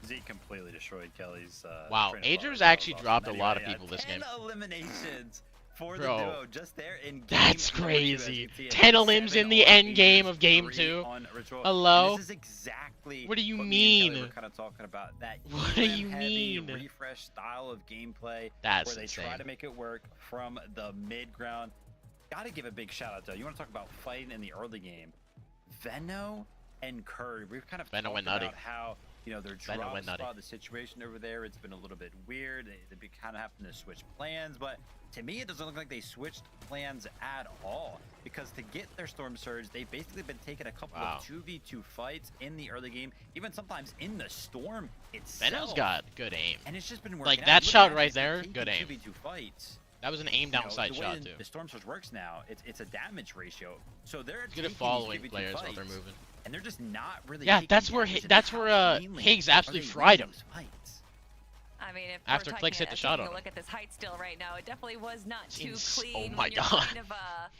Speaker 3: Zeke completely destroyed Kelly's.
Speaker 1: Wow,
Speaker 3: train of thought.
Speaker 1: Agers
Speaker 3: That was
Speaker 1: actually
Speaker 3: awesome.
Speaker 1: dropped a lot of
Speaker 3: Anyway,
Speaker 1: people this
Speaker 3: 10
Speaker 1: game.
Speaker 3: eliminations for the
Speaker 1: Bro,
Speaker 3: duo just there in game
Speaker 1: that's
Speaker 3: number 2, as
Speaker 1: crazy.
Speaker 3: you can see it.
Speaker 1: 10 elims
Speaker 3: 7
Speaker 1: in the
Speaker 3: on
Speaker 1: end game
Speaker 3: Agers,
Speaker 1: of game
Speaker 3: 3
Speaker 1: 2.
Speaker 3: on Ritual.
Speaker 1: Hello?
Speaker 3: And this is exactly
Speaker 1: What do you
Speaker 3: me and Kelly
Speaker 1: mean?
Speaker 3: were kind of talking about. That
Speaker 1: What do you
Speaker 3: heavy
Speaker 1: mean?
Speaker 3: refresh style of gameplay
Speaker 1: That's
Speaker 3: where they try
Speaker 1: insane.
Speaker 3: to make it work from the mid ground. Gotta give a big shout out though. You want to talk about fighting in the early game? Venno and Curry. We've kind of
Speaker 1: Venno
Speaker 3: talked
Speaker 1: went nutty.
Speaker 3: about how, you know, their
Speaker 1: Venno
Speaker 3: drop
Speaker 1: went nutty.
Speaker 3: spot, the situation over there, it's been a little bit weird. They kind of having to switch plans, but to me, it doesn't look like they switched plans at all, because to get their Storm Surge, they've basically been taking a couple
Speaker 1: Wow.
Speaker 3: of 2v2 fights in the early game, even sometimes in the Storm itself.
Speaker 1: Venno's got good aim.
Speaker 3: And it's just been working
Speaker 1: Like,
Speaker 3: out.
Speaker 1: that
Speaker 3: Look
Speaker 1: shot
Speaker 3: at
Speaker 1: right
Speaker 3: it's been
Speaker 1: there,
Speaker 3: taking
Speaker 1: good aim.
Speaker 3: 2v2 fights.
Speaker 1: That was an aim
Speaker 3: You know,
Speaker 1: downside
Speaker 3: the way
Speaker 1: shot,
Speaker 3: the-
Speaker 1: too.
Speaker 3: the Storm Surge works now, it's a damage ratio. So they're
Speaker 1: It's good
Speaker 3: taking
Speaker 1: at following
Speaker 3: these 2v2
Speaker 1: players while they're
Speaker 3: fights,
Speaker 1: moving.
Speaker 3: and they're just not really.
Speaker 1: Yeah,
Speaker 3: taking
Speaker 1: that's where
Speaker 3: damage, and
Speaker 1: that's
Speaker 3: how
Speaker 1: where
Speaker 3: cleanly
Speaker 1: Higgs
Speaker 3: are
Speaker 1: absolutely
Speaker 3: they
Speaker 1: fried
Speaker 3: winning
Speaker 1: him.
Speaker 3: those fights.
Speaker 2: I mean, if
Speaker 1: After
Speaker 2: we're
Speaker 1: Clicks hit the shot
Speaker 2: taking
Speaker 1: on
Speaker 2: a
Speaker 1: him.
Speaker 2: look at this height still right now, it definitely was not
Speaker 1: It's
Speaker 2: too
Speaker 1: ins-
Speaker 2: clean.
Speaker 1: oh
Speaker 2: when
Speaker 1: my
Speaker 2: you're
Speaker 1: God.
Speaker 2: kind of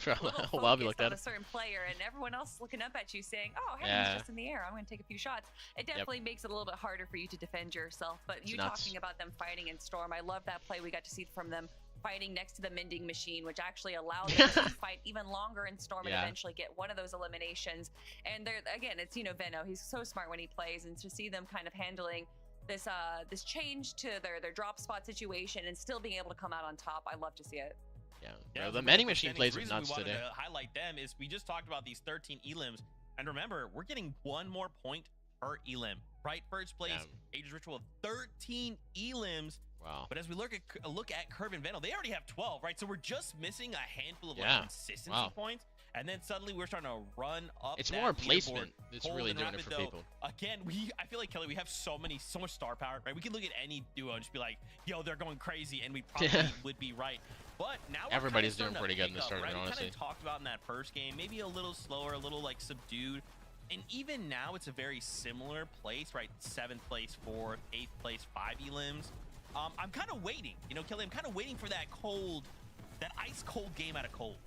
Speaker 1: Bro,
Speaker 2: a little
Speaker 1: whole lobby
Speaker 2: focused
Speaker 1: looked
Speaker 2: on
Speaker 1: at
Speaker 2: a
Speaker 1: him.
Speaker 2: certain player, and everyone else looking up at you saying, "Oh, Heaven's
Speaker 1: Yeah.
Speaker 2: just in the air. I'm going to take a few shots." It definitely makes it a little bit harder for you to defend yourself. But
Speaker 1: It's
Speaker 2: you
Speaker 1: nuts.
Speaker 2: talking about them fighting in Storm, I love that play we got to see from them fighting next to the mending machine, which actually allowed them to fight even longer in Storm and
Speaker 1: Yeah.
Speaker 2: eventually get one of those eliminations. And they're again, it's Venno. He's so smart when he plays, and to see them kind of handling this change to their drop spot situation and still being able to come out on top, I love to see it.
Speaker 1: Yeah,
Speaker 4: Yeah,
Speaker 1: bro,
Speaker 4: for
Speaker 1: the
Speaker 4: real
Speaker 1: vending
Speaker 4: quick,
Speaker 1: machine
Speaker 4: Denny,
Speaker 1: plays
Speaker 4: the
Speaker 1: with
Speaker 4: reason
Speaker 1: nuts
Speaker 4: we wanted
Speaker 1: today.
Speaker 4: to highlight them is we just talked about these 13 elims, and remember, we're getting 1 more point per elim, right? First place, Aegis Ritual of 13 elims.
Speaker 1: Wow.
Speaker 4: But as we look at Curve and Venno, they already have 12, right? So we're just missing a handful of
Speaker 1: Yeah.
Speaker 4: like, consistency
Speaker 1: Wow.
Speaker 4: points, and then suddenly we're starting to run up.
Speaker 1: It's
Speaker 4: that
Speaker 1: more
Speaker 4: leaderboard.
Speaker 1: placement that's
Speaker 4: Cold
Speaker 1: really
Speaker 4: and
Speaker 1: doing it
Speaker 4: Rapid,
Speaker 1: for
Speaker 4: though,
Speaker 1: people.
Speaker 4: Again, I feel like, Kelly, we have so much star power, right? We could look at any duo and just be like, yo, they're going crazy, and we probably would be right. But now we're
Speaker 1: Everybody's
Speaker 4: kinda
Speaker 1: doing
Speaker 4: starting
Speaker 1: pretty
Speaker 4: to
Speaker 1: good in this
Speaker 4: pick up,
Speaker 1: tournament,
Speaker 4: right? We
Speaker 1: honestly.
Speaker 4: kind of talked about in that first game, maybe a little slower, a little like subdued. And even now, it's a very similar place, right? 7th place, 4th, 8th place, 5 elims. I'm kind of waiting, you know, Kelly, I'm kind of waiting for that ice cold game out of cold.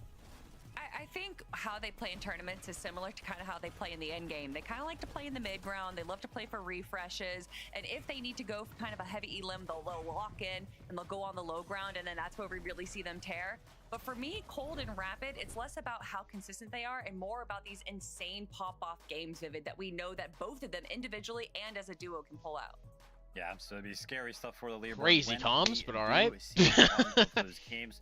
Speaker 2: I think how they play in tournaments is similar to kind of how they play in the end game. They kind of like to play in the mid ground. They love to play for refreshes. And if they need to go for kind of a heavy elim, they'll lock in and they'll go on the low ground. And then that's where we really see them tear. But for me, Cold and Rapid, it's less about how consistent they are and more about these insane pop-off games, Vivid, that we know that both of them individually and as a duo can pull out.
Speaker 3: Yeah, so it'd be scary stuff for the leaderboard.
Speaker 1: Crazy
Speaker 3: when
Speaker 1: comms,
Speaker 3: we
Speaker 1: but all
Speaker 3: do
Speaker 1: right.
Speaker 3: see one of those games.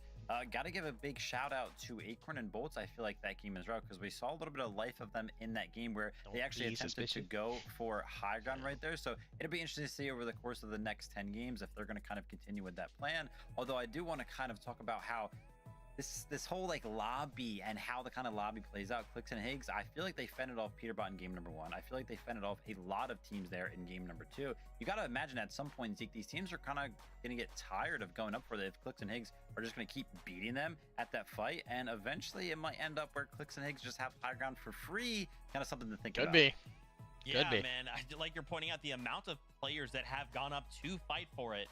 Speaker 3: Got to give a big shout out to Acorn and Bolts. I feel like that game is rough because we saw a little bit of life of them in that game where
Speaker 1: Don't
Speaker 3: they actually
Speaker 1: be
Speaker 3: attempted to
Speaker 1: suspicious.
Speaker 3: go for high ground right there. So it'll be interesting to see over the course of the next 10 games if they're going to kind of continue with that plan. Although I do want to kind of talk about how this whole like lobby and how the kind of lobby plays out. Clicks and Higgs, I feel like they fended off Peterbot in game number 1. I feel like they fended off a lot of teams there in game number 2. You got to imagine at some point, Zeke, these teams are kind of going to get tired of going up for it if Clicks and Higgs are just going to keep beating them at that fight. And eventually it might end up where Clicks and Higgs just have high ground for free. Kind of something to think
Speaker 1: Could
Speaker 3: about.
Speaker 1: be.
Speaker 4: Yeah,
Speaker 1: Could be.
Speaker 4: man. Like you're pointing out the amount of players that have gone up to fight for it.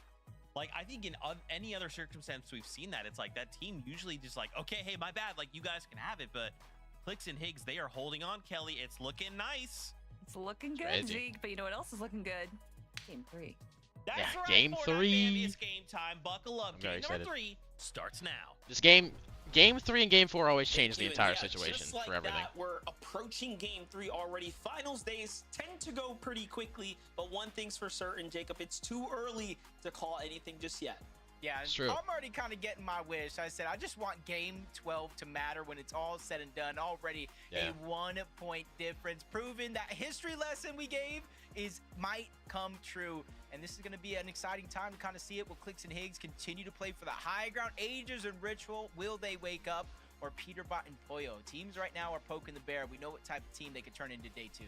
Speaker 4: Like, I think in any other circumstance we've seen that, it's like that team usually just like, okay, hey, my bad, like you guys can have it. But Clicks and Higgs, they are holding on, Kelly. It's looking nice.
Speaker 2: It's looking good,
Speaker 1: Crazy.
Speaker 2: Zeke, but you know what else is looking good? Game 3.
Speaker 4: That's
Speaker 1: Yeah,
Speaker 4: right,
Speaker 1: game
Speaker 4: Fortnite
Speaker 1: 3.
Speaker 4: Family, it's game time. Buckle up.
Speaker 1: I'm very
Speaker 4: Game number
Speaker 1: excited.
Speaker 4: 3 starts now.
Speaker 1: This game 3 and game 4 always change the
Speaker 6: Thank you,
Speaker 1: entire
Speaker 6: and yeah,
Speaker 1: situation
Speaker 6: just like
Speaker 1: for everything.
Speaker 6: that, we're approaching game 3 already. Finals days tend to go pretty quickly, but one thing's for certain, Jacob, it's too early to call anything just yet.
Speaker 5: Yeah,
Speaker 1: It's true.
Speaker 5: I'm already kind of getting my wish. I said I just want game 12 to matter when it's all said and done. Already
Speaker 1: Yeah.
Speaker 5: a 1-point difference, proving that history lesson we gave might come true. And this is going to be an exciting time to kind of see it. Will Clicks and Higgs continue to play for the high ground? Ages and Ritual, will they wake up? Or Peterbot and Pollo? Teams right now are poking the bear. We know what type of team they could turn into day 2.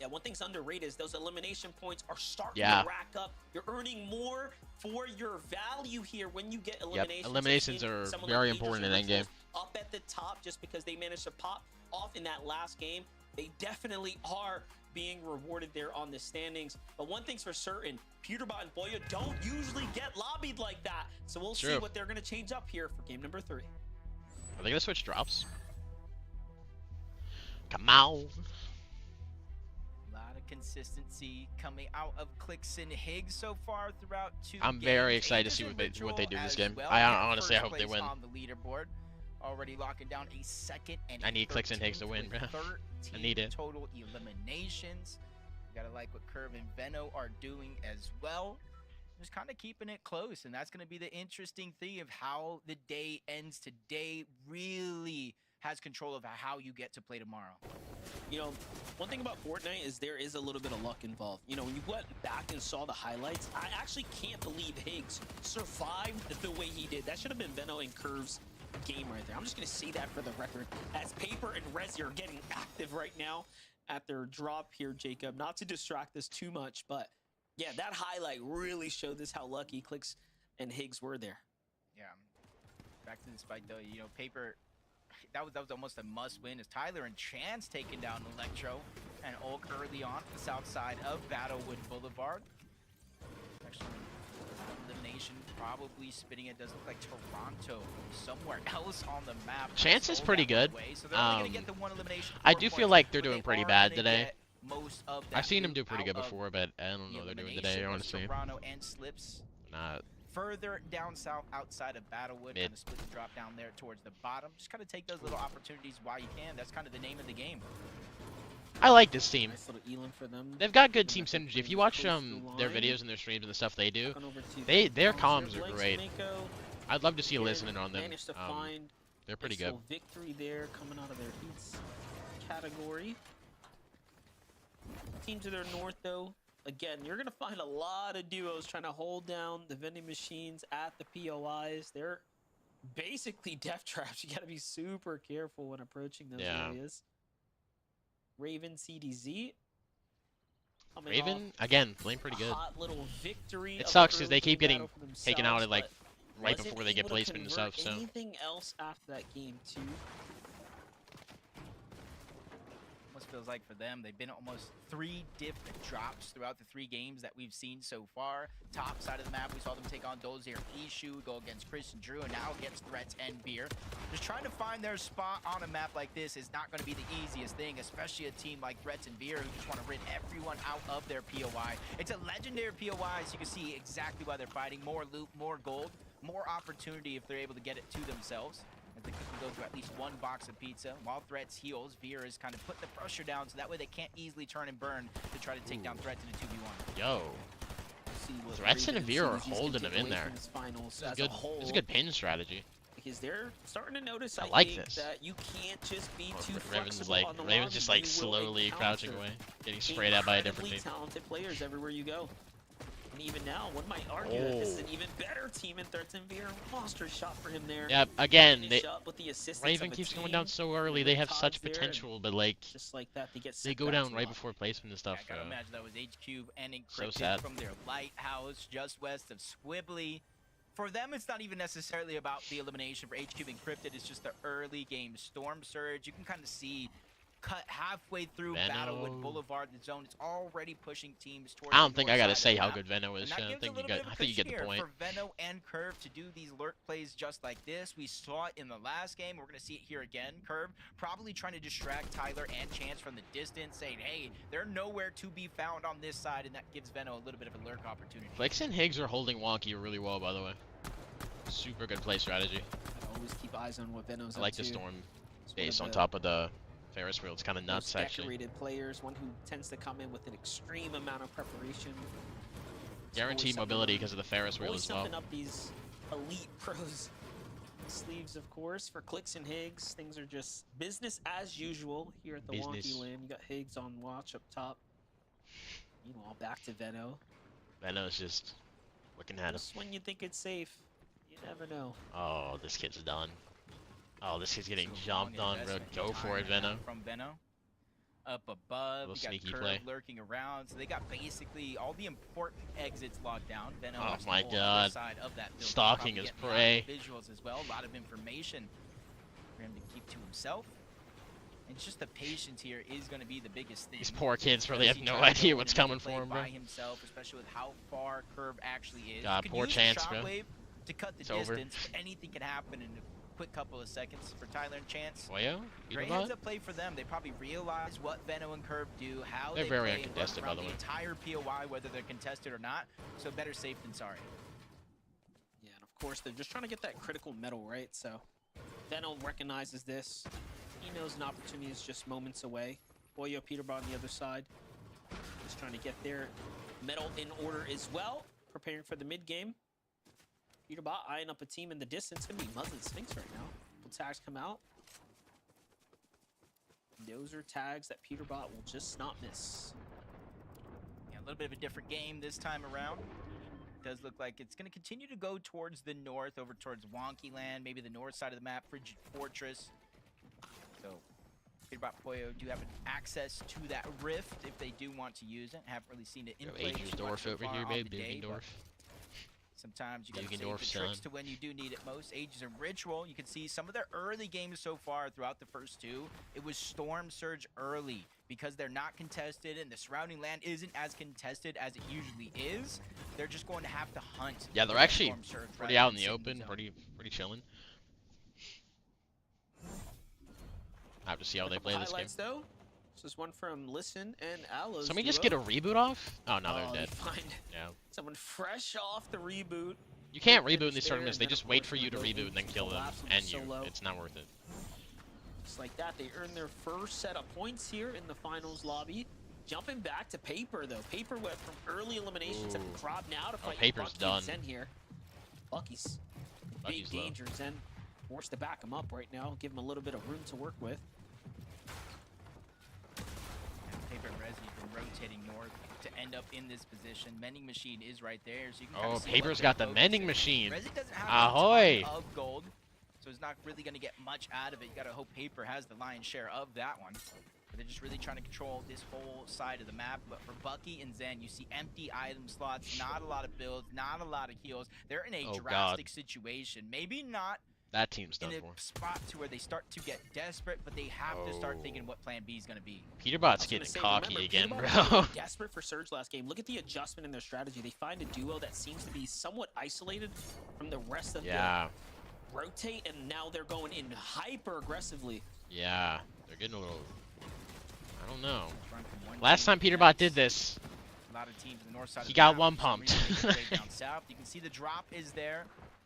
Speaker 6: Yeah, one thing's underrated is those elimination points are starting
Speaker 1: Yeah.
Speaker 6: to rack up. You're earning more for your value here when you get eliminations.
Speaker 1: Eliminations
Speaker 6: I've seen
Speaker 1: are
Speaker 6: someone
Speaker 1: very
Speaker 6: like Aegis
Speaker 1: important
Speaker 6: and
Speaker 1: in endgame.
Speaker 6: Rituals up at the top just because they managed to pop off in that last game. They definitely are being rewarded there on the standings. But one thing's for certain, Peterbot and Boya don't usually get lobbied like that. So we'll see
Speaker 1: True.
Speaker 6: what they're going to change up here for game number 3.
Speaker 1: Are they gonna switch drops? Come on.
Speaker 5: A lot of consistency coming out of Clicks and Higgs so far throughout 2
Speaker 1: I'm
Speaker 5: games.
Speaker 1: very excited to
Speaker 5: Aegis
Speaker 1: see
Speaker 5: and
Speaker 1: what they do
Speaker 5: Ritual
Speaker 1: this
Speaker 5: as
Speaker 1: game.
Speaker 5: well
Speaker 1: I
Speaker 5: get
Speaker 1: honestly, I
Speaker 5: first
Speaker 1: hope they
Speaker 5: place
Speaker 1: win.
Speaker 5: on the leaderboard. Already locking down a second and
Speaker 1: I need Clicks and Higgs to win, bro.
Speaker 5: 13
Speaker 1: I need it.
Speaker 5: total eliminations. You gotta like what Curve and Veno are doing as well. Just kind of keeping it close, and that's going to be the interesting thing of how the day ends today. Really has control of how you get to play tomorrow.
Speaker 7: You know, one thing about Fortnite is there is a little bit of luck involved. You know, when you went back and saw the highlights, I actually can't believe Higgs survived the way he did. That should have been Veno and Curve's game right there. I'm just going to say that for the record, as Paper and Rezi are getting active right now at their drop here, Jacob. Not to distract us too much, but yeah, that highlight really showed us how lucky Clicks and Higgs were there.
Speaker 5: Yeah. Back to this fight though, you know, Paper, that was almost a must win as Tyler and Chance taking down Electro and Ulk early on the south side of Battlewood Boulevard. Actually, elimination probably spinning. It does look like Toronto somewhere else on the map.
Speaker 1: Chance is pretty good.
Speaker 5: So they're only gonna get the one elimination.
Speaker 1: I
Speaker 5: 4
Speaker 1: do feel
Speaker 5: points,
Speaker 1: like they're
Speaker 5: but
Speaker 1: doing
Speaker 5: they
Speaker 1: pretty
Speaker 5: are
Speaker 1: bad
Speaker 5: gonna
Speaker 1: today.
Speaker 5: get most of
Speaker 1: I've
Speaker 5: that
Speaker 1: seen them
Speaker 5: loot
Speaker 1: do pretty good
Speaker 5: out of
Speaker 1: before, but I don't know what they're doing today,
Speaker 5: elimination.
Speaker 1: honestly.
Speaker 5: Toronto and Slips
Speaker 1: Not.
Speaker 5: further down south outside of Battlewood,
Speaker 1: Mid.
Speaker 5: kind of split the drop down there towards the bottom. Just kind of take those little opportunities while you can. That's kind of the name of the game.
Speaker 1: I like this team.
Speaker 7: Nice little Elam for them.
Speaker 1: They've got good team
Speaker 7: Looks like
Speaker 1: synergy.
Speaker 7: they're
Speaker 1: If you watch
Speaker 7: close to the
Speaker 1: their
Speaker 7: line.
Speaker 1: videos and their streams and the stuff they do,
Speaker 7: Back on over to
Speaker 1: their
Speaker 7: the
Speaker 1: comms are
Speaker 7: Blanks
Speaker 1: great.
Speaker 7: Mako.
Speaker 1: I'd love to see a
Speaker 7: Again,
Speaker 1: listening on them.
Speaker 7: Managed to find
Speaker 1: They're pretty
Speaker 7: nice
Speaker 1: good.
Speaker 7: little victory there coming out of their Eats category. Team to their north, though, again, you're going to find a lot of duos trying to hold down the vending machines at the POIs. They're basically death traps. You got to be super careful when approaching those
Speaker 1: Yeah.
Speaker 7: areas. Raven CDZ. coming
Speaker 1: Raven,
Speaker 7: off
Speaker 1: again, playing pretty
Speaker 7: a
Speaker 1: good.
Speaker 7: hot little victory
Speaker 1: It
Speaker 7: of
Speaker 1: sucks
Speaker 7: an
Speaker 1: 'cause they
Speaker 7: early
Speaker 1: keep
Speaker 7: game
Speaker 1: getting
Speaker 7: battle for
Speaker 1: taken out
Speaker 7: themselves,
Speaker 1: at, like,
Speaker 7: but
Speaker 1: right
Speaker 7: wasn't
Speaker 1: before they get
Speaker 7: able to
Speaker 1: placement and
Speaker 7: convert
Speaker 1: stuff, so.
Speaker 7: anything else after that game, too.
Speaker 5: Almost feels like for them, they've been almost 3 different drops throughout the 3 games that we've seen so far. Top side of the map, we saw them take on Dozier Ishu, go against Chris and Drew, and now against Threats and Beer. Just trying to find their spot on a map like this is not going to be the easiest thing, especially a team like Threats and Beer who just want to rid everyone out of their POI. It's a legendary POI, so you can see exactly why they're fighting. More loot, more gold, more opportunity if they're able to get it to themselves. I think they can go through at least 1 box of pizza. While Threats heals, Veer is kind of putting the pressure down so that way they can't easily turn and burn to try to take down Threats in a 2v1.
Speaker 1: Yo,
Speaker 7: See what
Speaker 1: Threats and
Speaker 7: Raven
Speaker 1: Veer are
Speaker 7: CDZs can
Speaker 1: holding
Speaker 7: take
Speaker 1: them in
Speaker 7: away
Speaker 1: there.
Speaker 7: from this finals
Speaker 1: this is
Speaker 7: as
Speaker 1: good.
Speaker 7: a whole,
Speaker 1: This is a good pin strategy.
Speaker 7: because they're starting to notice,
Speaker 1: I
Speaker 7: I
Speaker 1: like
Speaker 7: think,
Speaker 1: this.
Speaker 7: that you can't just be too
Speaker 1: Raven's
Speaker 7: flexible
Speaker 1: like
Speaker 7: on the
Speaker 1: Raven's just
Speaker 7: lobby.
Speaker 1: like
Speaker 7: You will
Speaker 1: slowly crouching
Speaker 7: encounter
Speaker 1: away, getting sprayed at by a different
Speaker 7: incredibly
Speaker 1: team.
Speaker 7: talented players everywhere you go. And even now, one might argue that this is an
Speaker 1: Oh.
Speaker 7: even better team in Threats and Veer. Monster shot for him there.
Speaker 1: Yeah, again,
Speaker 7: Finish
Speaker 1: they,
Speaker 7: up with the assistance
Speaker 1: Raven
Speaker 7: of a
Speaker 1: keeps going
Speaker 7: team.
Speaker 1: down so early. They have
Speaker 7: Todd's
Speaker 1: such
Speaker 7: there, and
Speaker 1: potential, but like
Speaker 7: just like that, they get
Speaker 1: they
Speaker 7: sent
Speaker 1: go
Speaker 7: back
Speaker 1: down
Speaker 7: to
Speaker 1: right
Speaker 7: lobby.
Speaker 1: before placement and stuff.
Speaker 5: I gotta imagine that was H-Cube and
Speaker 1: So
Speaker 5: Encrypted
Speaker 1: sad.
Speaker 5: from their lighthouse just west of Squibbly. For them, it's not even necessarily about the elimination. For H-Cube Encrypted, it's just the early game Storm Surge. You can kind of see cut halfway through
Speaker 1: Venno.
Speaker 5: Battlewood Boulevard. The zone is already pushing teams towards
Speaker 1: I don't
Speaker 5: the
Speaker 1: think
Speaker 5: north
Speaker 1: I gotta
Speaker 5: side
Speaker 1: say
Speaker 5: of the
Speaker 1: how
Speaker 5: map.
Speaker 1: good Venno is.
Speaker 5: And that
Speaker 1: Shen. I
Speaker 5: gives a
Speaker 1: think you
Speaker 5: little bit
Speaker 1: got.
Speaker 5: of
Speaker 1: I think you get the
Speaker 5: cushion
Speaker 1: point.
Speaker 5: here for Venno and Curve to do these lurk plays just like this. We saw it in the last game. We're going to see it here again. Curve probably trying to distract Tyler and Chance from the distance, saying, hey, they're nowhere to be found on this side, and that gives Venno a little bit of a lurk opportunity.
Speaker 1: Flex and Higgs are holding Wonky really well, by the way. Super good play strategy.
Speaker 7: I always keep eyes on what Venom's
Speaker 1: I like
Speaker 7: up
Speaker 1: the
Speaker 7: to.
Speaker 1: storm
Speaker 7: It's one
Speaker 1: base
Speaker 7: of
Speaker 1: on
Speaker 7: the
Speaker 1: top of the Ferris wheel. It's kind of nuts,
Speaker 7: most
Speaker 1: actually.
Speaker 7: decorated players, one who tends to come in with an extreme amount of preparation. It's
Speaker 1: Guaranteed
Speaker 7: always something
Speaker 1: mobility
Speaker 7: up-
Speaker 1: because of the Ferris wheel
Speaker 7: always
Speaker 1: as well.
Speaker 7: something up these elite pros sleeves, of course. For Clicks and Higgs, things are just business as usual here at the
Speaker 1: Business.
Speaker 7: Wonky Land. You got Higgs on watch up top. Meanwhile, back to Venno.
Speaker 1: Venno's just looking at him.
Speaker 7: Just when you think it's safe, you never know.
Speaker 1: Oh, this kid's done. Oh, this kid's getting
Speaker 5: So
Speaker 1: jumped
Speaker 5: long
Speaker 1: on, bro.
Speaker 5: investment
Speaker 1: Go
Speaker 5: in
Speaker 1: for
Speaker 5: time
Speaker 1: it,
Speaker 5: right now
Speaker 1: Venno.
Speaker 5: From Venno. Up above,
Speaker 1: Little
Speaker 5: we got
Speaker 1: sneaky
Speaker 5: Curve
Speaker 1: play.
Speaker 5: lurking around, so they got basically all the important exits locked down. Venno
Speaker 1: Oh
Speaker 5: on the
Speaker 1: my
Speaker 5: whole other
Speaker 1: God.
Speaker 5: side of that building,
Speaker 1: Stalking
Speaker 5: probably
Speaker 1: his
Speaker 5: getting a lot
Speaker 1: prey.
Speaker 5: of visuals as well, a lot of information for him to keep to himself. And it's just the patience here is going to be the biggest thing.
Speaker 1: These poor kids probably
Speaker 5: Does
Speaker 1: have
Speaker 5: he
Speaker 1: no
Speaker 5: try to
Speaker 1: idea
Speaker 5: go
Speaker 1: what's
Speaker 5: in and
Speaker 1: coming
Speaker 5: play
Speaker 1: for him, bro.
Speaker 5: by himself, especially with how far Curve actually is.
Speaker 1: God,
Speaker 5: You could
Speaker 1: poor
Speaker 5: use
Speaker 1: Chance,
Speaker 5: the
Speaker 1: bro.
Speaker 5: shockwave to cut the
Speaker 1: It's over.
Speaker 5: distance, but anything can happen in a quick couple of seconds for Tyler and Chance.
Speaker 1: Boyo?
Speaker 5: Great heads up play for them. They probably realize what Venno and Curve do, how
Speaker 1: They're
Speaker 5: they
Speaker 1: very
Speaker 5: play, and work
Speaker 1: uncontested, by
Speaker 5: around
Speaker 1: the way.
Speaker 5: entire POI, whether they're contested or not. So better safe than sorry.
Speaker 7: Yeah, and of course, they're just trying to get that critical metal, right? So Venno recognizes this. He knows an opportunity is just moments away. Boyo, Peterbot on the other side. Just trying to get their metal in order as well. Preparing for the mid-game. Peterbot eyeing up a team in the distance. Gonna be Muzzin Sphinx right now. Couple tags come out. Those are tags that Peterbot will just not miss.
Speaker 5: Yeah, a little bit of a different game this time around. Does look like it's going to continue to go towards the north, over towards Wonky Land, maybe the north side of the map, Frigid Fortress. So, Peterbot Poyo do have access to that rift if they do want to use it. Haven't really seen it in play too much
Speaker 1: Dwarf
Speaker 5: so
Speaker 1: over
Speaker 5: far
Speaker 1: here,
Speaker 5: on
Speaker 1: babe.
Speaker 5: the day, but
Speaker 1: Dwarf.
Speaker 5: sometimes you got to save the
Speaker 1: Dwarf,
Speaker 5: tricks
Speaker 1: son.
Speaker 5: to when you do need it most. Ages of Ritual, you can see some of their early games so far throughout the first two. It was Storm Surge early because they're not contested and the surrounding land isn't as contested as it usually is. They're just going to have to hunt.
Speaker 1: Yeah, they're
Speaker 5: for that
Speaker 1: actually
Speaker 5: Storm Surge
Speaker 1: pretty
Speaker 5: rather
Speaker 1: out in
Speaker 5: than
Speaker 1: the
Speaker 5: sit
Speaker 1: open,
Speaker 5: zone.
Speaker 1: pretty chilling. I have to see how they play this game.
Speaker 7: Highlights, though. This is one from Listen and Aloes.
Speaker 1: Somebody just
Speaker 7: duo.
Speaker 1: get a reboot off? Oh, no,
Speaker 7: Oh,
Speaker 1: they're
Speaker 7: they
Speaker 1: dead.
Speaker 7: find
Speaker 1: Yeah.
Speaker 7: someone fresh off the reboot.
Speaker 1: You can't
Speaker 7: Quick
Speaker 1: reboot in
Speaker 7: finish
Speaker 1: these
Speaker 7: there,
Speaker 1: tournaments.
Speaker 7: and
Speaker 1: They
Speaker 7: then,
Speaker 1: just
Speaker 7: of
Speaker 1: wait
Speaker 7: course,
Speaker 1: for you to
Speaker 7: when they go
Speaker 1: reboot and then
Speaker 7: into
Speaker 1: kill them.
Speaker 7: collapse with
Speaker 1: And
Speaker 7: the
Speaker 1: you.
Speaker 7: solo.
Speaker 1: It's not worth it.
Speaker 7: Just like that, they earn their first set of points here in the finals lobby. Jumping back to Paper, though. Paper went from early eliminations to
Speaker 1: Ooh.
Speaker 7: Crop now to fight
Speaker 1: Paper's
Speaker 7: Bucky and
Speaker 1: done.
Speaker 7: Zen here. Bucky's
Speaker 1: Bucky's
Speaker 7: big
Speaker 1: low.
Speaker 7: danger. Zen forced to back him up right now, give him a little bit of room to work with.
Speaker 5: And Paper and Resi been rotating north to end up in this position. Mending Machine is right there, so you can kind
Speaker 1: Oh,
Speaker 5: of see
Speaker 1: Paper's
Speaker 5: what
Speaker 1: got
Speaker 5: their
Speaker 1: the
Speaker 5: focus
Speaker 1: mending
Speaker 5: is.
Speaker 1: machine.
Speaker 5: Resi doesn't have
Speaker 1: Ahoy!
Speaker 5: a ton of gold, so it's not really going to get much out of it. You got to hope Paper has the lion's share of that one. But they're just really trying to control this whole side of the map. But for Bucky and Zen, you see empty item slots, not a lot of builds, not a lot of heals. They're in a
Speaker 1: Oh, God.
Speaker 5: drastic situation. Maybe not
Speaker 1: That team's done
Speaker 5: in
Speaker 1: for.
Speaker 5: a spot to where they start to get desperate, but they have to start thinking
Speaker 1: Oh.
Speaker 5: what plan B is going to be.
Speaker 1: Peterbot's
Speaker 7: I was gonna
Speaker 1: getting
Speaker 7: say,
Speaker 1: cocky
Speaker 7: remember,
Speaker 1: again,
Speaker 7: Peterbot
Speaker 1: bro.
Speaker 7: was really desperate for Surge last game. Look at the adjustment in their strategy. They find a duo that seems to be somewhat isolated from the rest of
Speaker 1: Yeah,
Speaker 7: the rotate, and now they're going in hyper aggressively.
Speaker 1: yeah. They're getting a little. I don't know.
Speaker 5: Run from one
Speaker 1: Last
Speaker 5: team
Speaker 1: time
Speaker 5: to the
Speaker 1: Peterbot
Speaker 5: next.
Speaker 1: did this,
Speaker 5: A lot of teams in the north side.
Speaker 1: he
Speaker 5: of the
Speaker 1: got
Speaker 5: map,
Speaker 1: one
Speaker 5: for some
Speaker 1: pumped.
Speaker 5: reason, they stayed down south. You can see the drop is there.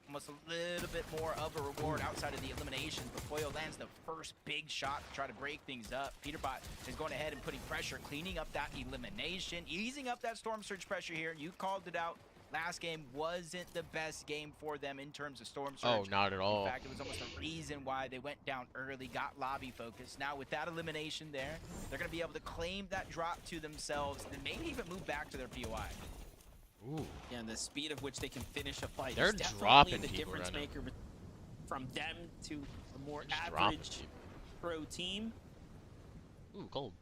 Speaker 5: Almost a little bit more of a reward outside of the eliminations. But Foyo lands the first big shot to try to break things up. Peterbot is going ahead and putting pressure, cleaning up that elimination, easing up that Storm Surge pressure here. You called it out. Last game wasn't the best game for them in terms of Storm Surge.
Speaker 1: Oh, not at all.
Speaker 5: In fact, it was almost a reason why they went down early, got lobby focused. Now with that elimination there, they're going to be able to claim that drop to themselves and maybe even move back to their POI.
Speaker 1: Ooh.
Speaker 7: Yeah, and the speed of which they can finish a fight
Speaker 1: They're
Speaker 7: is definitely
Speaker 1: dropping
Speaker 7: the
Speaker 1: people
Speaker 7: difference
Speaker 1: right now.
Speaker 7: maker from them to a more
Speaker 1: Just dropping
Speaker 7: average
Speaker 1: people.
Speaker 7: pro team.
Speaker 1: Ooh, cold.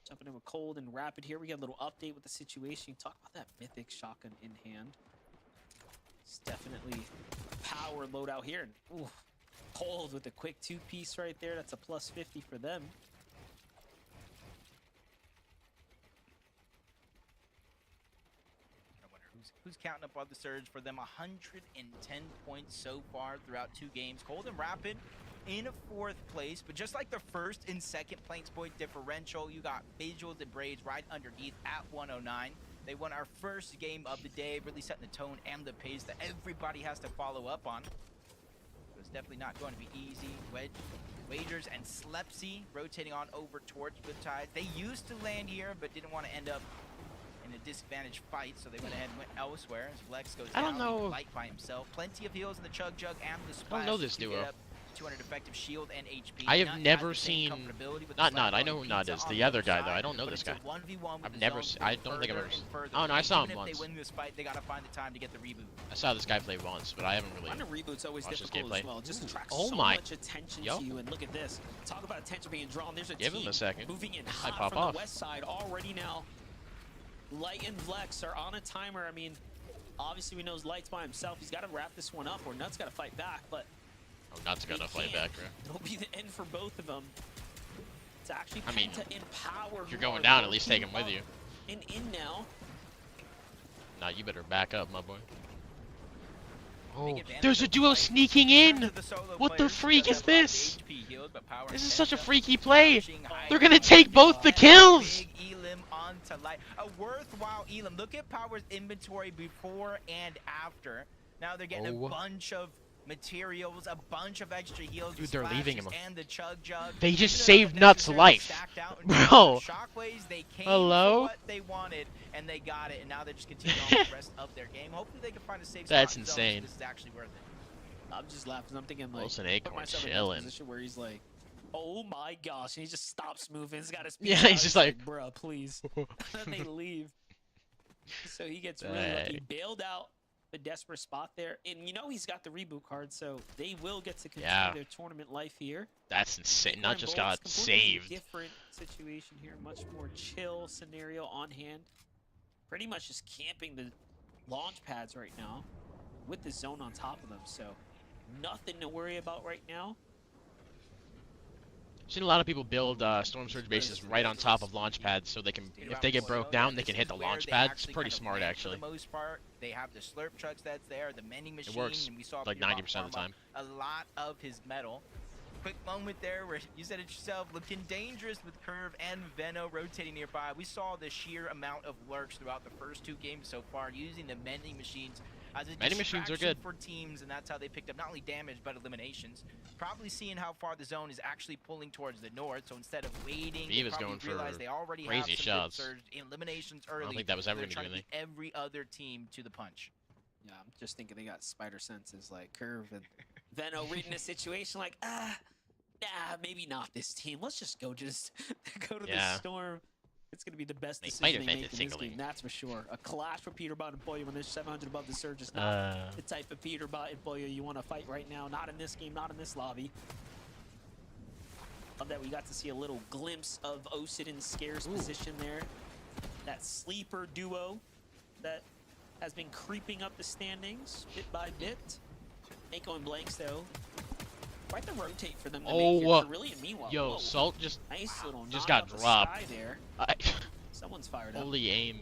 Speaker 7: Jumping in with cold and rapid here. We got a little update with the situation. Talk about that mythic shotgun in hand. It's definitely a power loadout here. And, ooh, cold with a quick two-piece right there. That's a plus 50 for them.
Speaker 5: who's counting up on the surge for them. 110 points so far throughout 2 games. Cold and Rapid in 4th place, but just like the 1st and 2nd points point differential, you got Visuals and Braids right underneath at 109. They won our first game of the day, really setting the tone and the pace that everybody has to follow up on. So it's definitely not going to be easy. Wagers and Slepsy rotating on over towards Riptide. They used to land here, but didn't want to end up in a disadvantaged fight, so they went ahead and went elsewhere as Flex goes down.
Speaker 1: I don't know.
Speaker 5: Light by himself. Plenty of heals in the Chug Jug and the Splash.
Speaker 1: I don't know this
Speaker 5: to get
Speaker 1: duo.
Speaker 5: up 200 effective shield and HP.
Speaker 1: I have
Speaker 5: Not
Speaker 1: never
Speaker 5: the same
Speaker 1: seen.
Speaker 5: comfortability with
Speaker 1: Not
Speaker 5: the
Speaker 1: I know who Nut
Speaker 5: pizza
Speaker 1: is.
Speaker 5: on
Speaker 1: The other guy
Speaker 5: side,
Speaker 1: though. I don't know
Speaker 5: but
Speaker 1: this
Speaker 5: it's a
Speaker 1: guy.
Speaker 5: 1v1 with
Speaker 1: I've
Speaker 5: the
Speaker 1: never.
Speaker 5: zone
Speaker 1: I don't think I've
Speaker 5: further
Speaker 1: ever.
Speaker 5: and further
Speaker 1: Oh no, I
Speaker 5: away.
Speaker 1: saw
Speaker 5: Even
Speaker 1: him
Speaker 5: if
Speaker 1: once.
Speaker 5: they win this fight, they gotta find the time to get the reboot.
Speaker 1: I saw this guy play once, but I haven't really.
Speaker 7: Finding reboot's always
Speaker 1: Watch this
Speaker 7: difficult
Speaker 1: gameplay.
Speaker 7: as well. It just attracts
Speaker 1: Oh
Speaker 7: so
Speaker 1: my.
Speaker 7: much attention
Speaker 1: Yo.
Speaker 7: to you. And look at this. Talk about attention being drawn. There's a
Speaker 1: Give
Speaker 7: team
Speaker 1: him a second.
Speaker 7: moving in
Speaker 1: I
Speaker 7: hot
Speaker 1: pop
Speaker 7: from
Speaker 1: off.
Speaker 7: the west side already now. Light and Flex are on a timer. I mean, obviously we know Light's by himself. He's got to wrap this one up, or Nut's got to fight back. But
Speaker 1: Oh, Nut's gonna
Speaker 7: he
Speaker 1: fight
Speaker 7: can't.
Speaker 1: back, bro.
Speaker 7: It'll be the end for both of them. It's actually
Speaker 1: I mean,
Speaker 7: to empower.
Speaker 1: If you're
Speaker 7: who
Speaker 1: going
Speaker 7: are
Speaker 1: down, at least take
Speaker 7: working
Speaker 1: him with
Speaker 7: up
Speaker 1: you.
Speaker 7: And in now.
Speaker 1: Nah, you better back up, my boy. Oh,
Speaker 5: advantage
Speaker 1: there's a
Speaker 5: of the
Speaker 1: duo
Speaker 5: fight.
Speaker 1: sneaking
Speaker 5: In terms
Speaker 1: in.
Speaker 5: of the solo
Speaker 1: What the
Speaker 5: players,
Speaker 1: freak
Speaker 5: does
Speaker 1: is
Speaker 5: have a lot of
Speaker 1: this?
Speaker 5: HP healed, but power
Speaker 1: This
Speaker 5: and
Speaker 1: is such a
Speaker 5: Penta
Speaker 1: freaky play.
Speaker 5: pushing high
Speaker 1: They're gonna
Speaker 5: on
Speaker 1: take
Speaker 5: the
Speaker 1: both the
Speaker 5: big
Speaker 1: kills.
Speaker 5: Elim onto Light. A worthwhile Elim. Look at Power's inventory before and after. Now they're getting
Speaker 1: Oh.
Speaker 5: a bunch of materials, a bunch of extra heals.
Speaker 1: Dude,
Speaker 5: the
Speaker 1: they're leaving
Speaker 5: splashes
Speaker 1: him.
Speaker 5: And the Chug Jug.
Speaker 1: They just
Speaker 5: Even though
Speaker 1: saved
Speaker 5: they're
Speaker 1: Nut's
Speaker 5: necessarily
Speaker 1: life.
Speaker 5: stacked out in
Speaker 1: Bro.
Speaker 5: terms of Shockwaves, they came
Speaker 1: Hello?
Speaker 5: for what they wanted, and they got it, and now they're just continuing on with the rest of their game. Hopefully they can find a safe spot.
Speaker 1: That's
Speaker 5: in zone, so
Speaker 1: insane.
Speaker 5: This is actually worth it.
Speaker 7: I'm just laughing. I'm thinking like,
Speaker 1: Wilson
Speaker 7: put
Speaker 1: Acorn
Speaker 7: myself in
Speaker 1: chilling.
Speaker 7: this position where he's like, "Oh my gosh!" and he just stops moving. He's got his
Speaker 1: Yeah,
Speaker 7: peace out.
Speaker 1: he's just like,
Speaker 7: "Bruh, please." And they leave. So he gets really lucky,
Speaker 1: Dang.
Speaker 7: bailed out. A desperate spot there, and you know he's got the reboot card, so they will get to continue
Speaker 1: Yeah.
Speaker 7: their tournament life here.
Speaker 1: That's insane. Nut just
Speaker 7: Rainbow,
Speaker 1: got
Speaker 7: it's completely
Speaker 1: saved.
Speaker 7: Different situation here, much more chill scenario on hand. Pretty much just camping the launch pads right now, with the zone on top of them. So nothing to worry about right now.
Speaker 1: Seen a lot of people build storm surge bases right on top of launch pads, so they can, if they get broke down, they can hit the launch pad. It's pretty smart, actually.
Speaker 5: For the most part, they have the slurp trucks that's there, the mending machine,
Speaker 1: works,
Speaker 5: and we saw
Speaker 1: like,
Speaker 5: Peterbot
Speaker 1: 90% of the
Speaker 5: farm
Speaker 1: time.
Speaker 5: up a lot of his metal. Quick moment there where you said it yourself, looking dangerous with Curve and Veno rotating nearby. We saw the sheer amount of lurks throughout the first 2 games so far, using the mending machines as a
Speaker 1: Mending machines are
Speaker 5: distraction
Speaker 1: good.
Speaker 5: for teams, and that's how they picked up not only damage but eliminations. Probably seeing how far the zone is actually pulling towards the north, so instead of waiting, they
Speaker 1: Viva's
Speaker 5: probably
Speaker 1: going for
Speaker 5: realized they already have
Speaker 1: crazy
Speaker 5: some
Speaker 1: shots.
Speaker 5: good surge eliminations early.
Speaker 1: I don't think that was ever
Speaker 5: They're
Speaker 1: going to
Speaker 5: trying
Speaker 1: do
Speaker 5: to
Speaker 1: anything.
Speaker 5: beat every other team to the punch.
Speaker 7: Yeah, I'm just thinking they got spider senses like Curve and Veno reading a situation like, nah, maybe not this team. Let's just go go to the
Speaker 1: Yeah.
Speaker 7: storm. It's gonna be the best
Speaker 1: They
Speaker 7: decision
Speaker 1: might
Speaker 7: they
Speaker 1: have
Speaker 7: make in
Speaker 1: invented
Speaker 7: this
Speaker 1: singling.
Speaker 7: game, that's for sure. A clash for Peterbot and Boyo when there's 700 above the surge is not the type of Peterbot and Boyo you want to fight right now. Not in this game, not in this lobby. Love that we got to see a little glimpse of Osidon's scarce position there. That sleeper duo that has been creeping up the standings bit by bit. Mako and Blanks though. Quite the rotate for them to make here. Carillion, meanwhile.
Speaker 1: Yo,
Speaker 7: whoa,
Speaker 1: Salt just
Speaker 7: nice little
Speaker 1: just
Speaker 7: knock
Speaker 1: got
Speaker 7: up the
Speaker 1: dropped.
Speaker 7: sky there. Someone's fired up.
Speaker 1: Holy aim.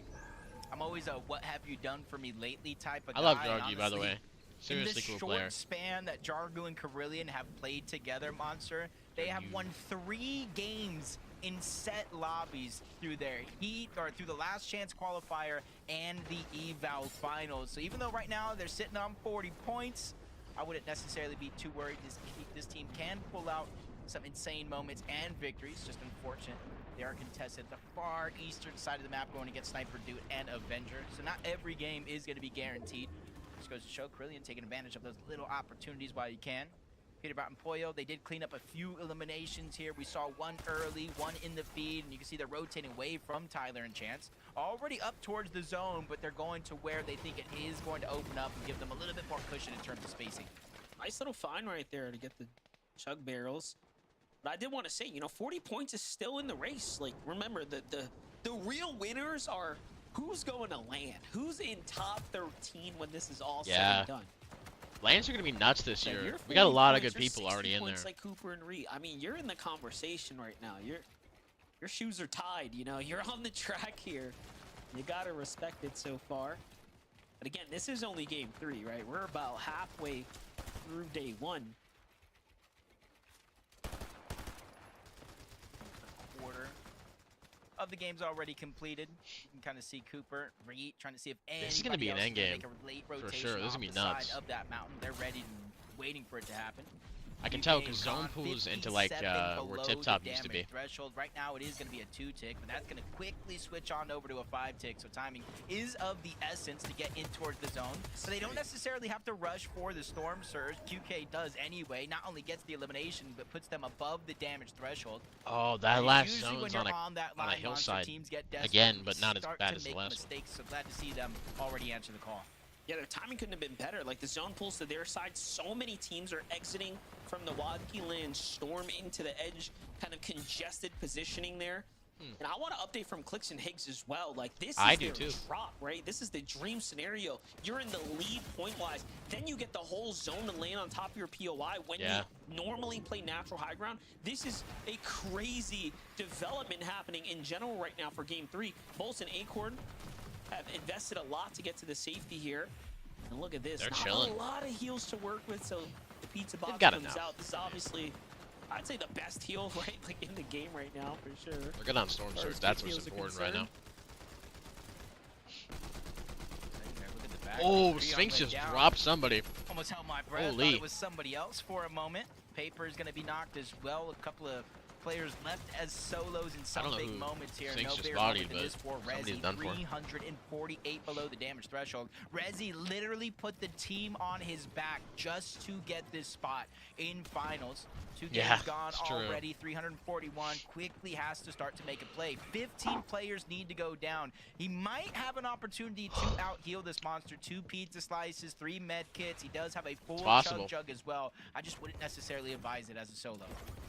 Speaker 5: I'm always a "what have you done for me lately" type of guy.
Speaker 1: I love
Speaker 5: and
Speaker 1: Jargy, by the
Speaker 5: honestly,
Speaker 1: way. Seriously
Speaker 5: in the
Speaker 1: cool
Speaker 5: short
Speaker 1: player.
Speaker 5: span that Jargu and Carillion have played together, Monster, they have won 3 games in set lobbies through their heat or through the last chance qualifier and the eval finals. So even though right now they're sitting on 40 points, I wouldn't necessarily be too worried. This team can pull out some insane moments and victories. Just unfortunate they are contested at the far eastern side of the map, going against Sniper Dude and Avenger. So not every game is going to be guaranteed. Just goes to show Carillion taking advantage of those little opportunities while you can. Peterbot and Pollo, they did clean up a few eliminations here. We saw one early, one in the feed, and you can see they're rotating away from Tyler and Chance. Already up towards the zone, but they're going to where they think it is going to open up and give them a little bit more cushion in terms of spacing.
Speaker 7: Nice little find right there to get the chug barrels. But I did want to say, you know, 40 points is still in the race. Like, remember, the real winners are who's going to land, who's in top 13 when this is all said and done.
Speaker 1: Lands are going to be nuts this
Speaker 7: So
Speaker 1: year.
Speaker 7: you're
Speaker 1: We got a
Speaker 7: 40
Speaker 1: lot of
Speaker 7: points,
Speaker 1: good
Speaker 7: you're
Speaker 1: people
Speaker 7: 60
Speaker 1: already in there.
Speaker 7: points like Cooper and Reed. I mean, you're in the conversation right now. Your shoes are tied, you know. You're on the track here. You got to respect it so far. But again, this is only game 3, right? We're about halfway through day 1.
Speaker 5: Quarter of the game's already completed. You can kind of see Cooper, Reed, trying to see if anybody
Speaker 1: This is gonna be an
Speaker 5: else
Speaker 1: end
Speaker 5: can
Speaker 1: game,
Speaker 5: make a late
Speaker 1: for
Speaker 5: rotation
Speaker 1: sure. This is
Speaker 5: off
Speaker 1: gonna be
Speaker 5: the side
Speaker 1: nuts.
Speaker 5: of that mountain. They're ready and waiting for it to happen.
Speaker 1: I can
Speaker 5: UK
Speaker 1: tell because
Speaker 5: gone
Speaker 1: zone pulls into like
Speaker 5: 57
Speaker 1: where
Speaker 5: below
Speaker 1: Tip
Speaker 5: the
Speaker 1: Top used to
Speaker 5: damage
Speaker 1: be.
Speaker 5: Threshold. Right now it is going to be a 2-tick, but that's going to quickly switch on over to a 5-tick. So timing is of the essence to get in towards the zone. So they don't necessarily have to rush for the Storm Surge. QK does anyway. Not only gets the elimination, but puts them above the damage threshold.
Speaker 1: Oh, that last
Speaker 5: Usually when
Speaker 1: zone's
Speaker 5: you're
Speaker 1: on
Speaker 5: that
Speaker 1: a
Speaker 5: line,
Speaker 1: hillside.
Speaker 5: teams get desperate,
Speaker 1: Again, but not as
Speaker 5: start
Speaker 1: bad
Speaker 5: to
Speaker 1: as the
Speaker 5: make
Speaker 1: last one.
Speaker 5: mistakes. So glad to see them already answer the call.
Speaker 7: Yeah, their timing couldn't have been better. Like, the zone pulls to their side. So many teams are exiting from the Wadki land, storm into the edge, kind of congested positioning there. And I want to update from Clicks and Higgs as well. Like, this is their drop, right? This is the dream scenario. You're in the lead point-wise. Then you get the whole zone to land on top of your POI when you normally play natural high ground. This is a crazy development happening in general right now for Game 3. Bolts and Acorn have invested a lot to get to the safety here. And look at this.
Speaker 1: They're
Speaker 7: Not
Speaker 1: chilling.
Speaker 7: a lot of heals to work with, so the pizza box
Speaker 1: got
Speaker 7: comes
Speaker 1: enough.
Speaker 7: out. This is obviously, I'd say, the best heal, right? Like, in the game right now, for sure.
Speaker 1: They're good on Storm
Speaker 7: As far
Speaker 1: Surge.
Speaker 7: as
Speaker 1: That's
Speaker 7: quick
Speaker 1: what's
Speaker 7: heals are
Speaker 1: important right now.
Speaker 5: Look at the back.
Speaker 1: Oh,
Speaker 5: Three
Speaker 1: Sphinx
Speaker 5: on the
Speaker 1: just
Speaker 5: down.
Speaker 1: dropped somebody.
Speaker 5: Almost held my breath.
Speaker 1: Holy.
Speaker 5: Thought it was somebody else for a moment. Paper is going to be knocked as well. A couple of players left as solos in
Speaker 1: I
Speaker 5: some
Speaker 1: don't know
Speaker 5: big
Speaker 1: who
Speaker 5: moments here.
Speaker 1: Sphinx
Speaker 5: No
Speaker 1: just
Speaker 5: bigger
Speaker 1: bodied,
Speaker 5: moment than
Speaker 1: but
Speaker 5: this for
Speaker 1: somebody's
Speaker 5: Rezi.
Speaker 1: done for.
Speaker 5: 348 below the damage threshold. Rezi literally put the team on his back just to get this spot in finals. 2 games
Speaker 1: Yeah,
Speaker 5: gone
Speaker 1: it's true.
Speaker 5: already. 341 quickly has to start to make a play. 15 players need to go down. He might have an opportunity to out heal this monster. 2 pizza slices, 3 med kits. He does have a full
Speaker 1: possible.
Speaker 5: chug jug as well. I just wouldn't necessarily advise it as a solo.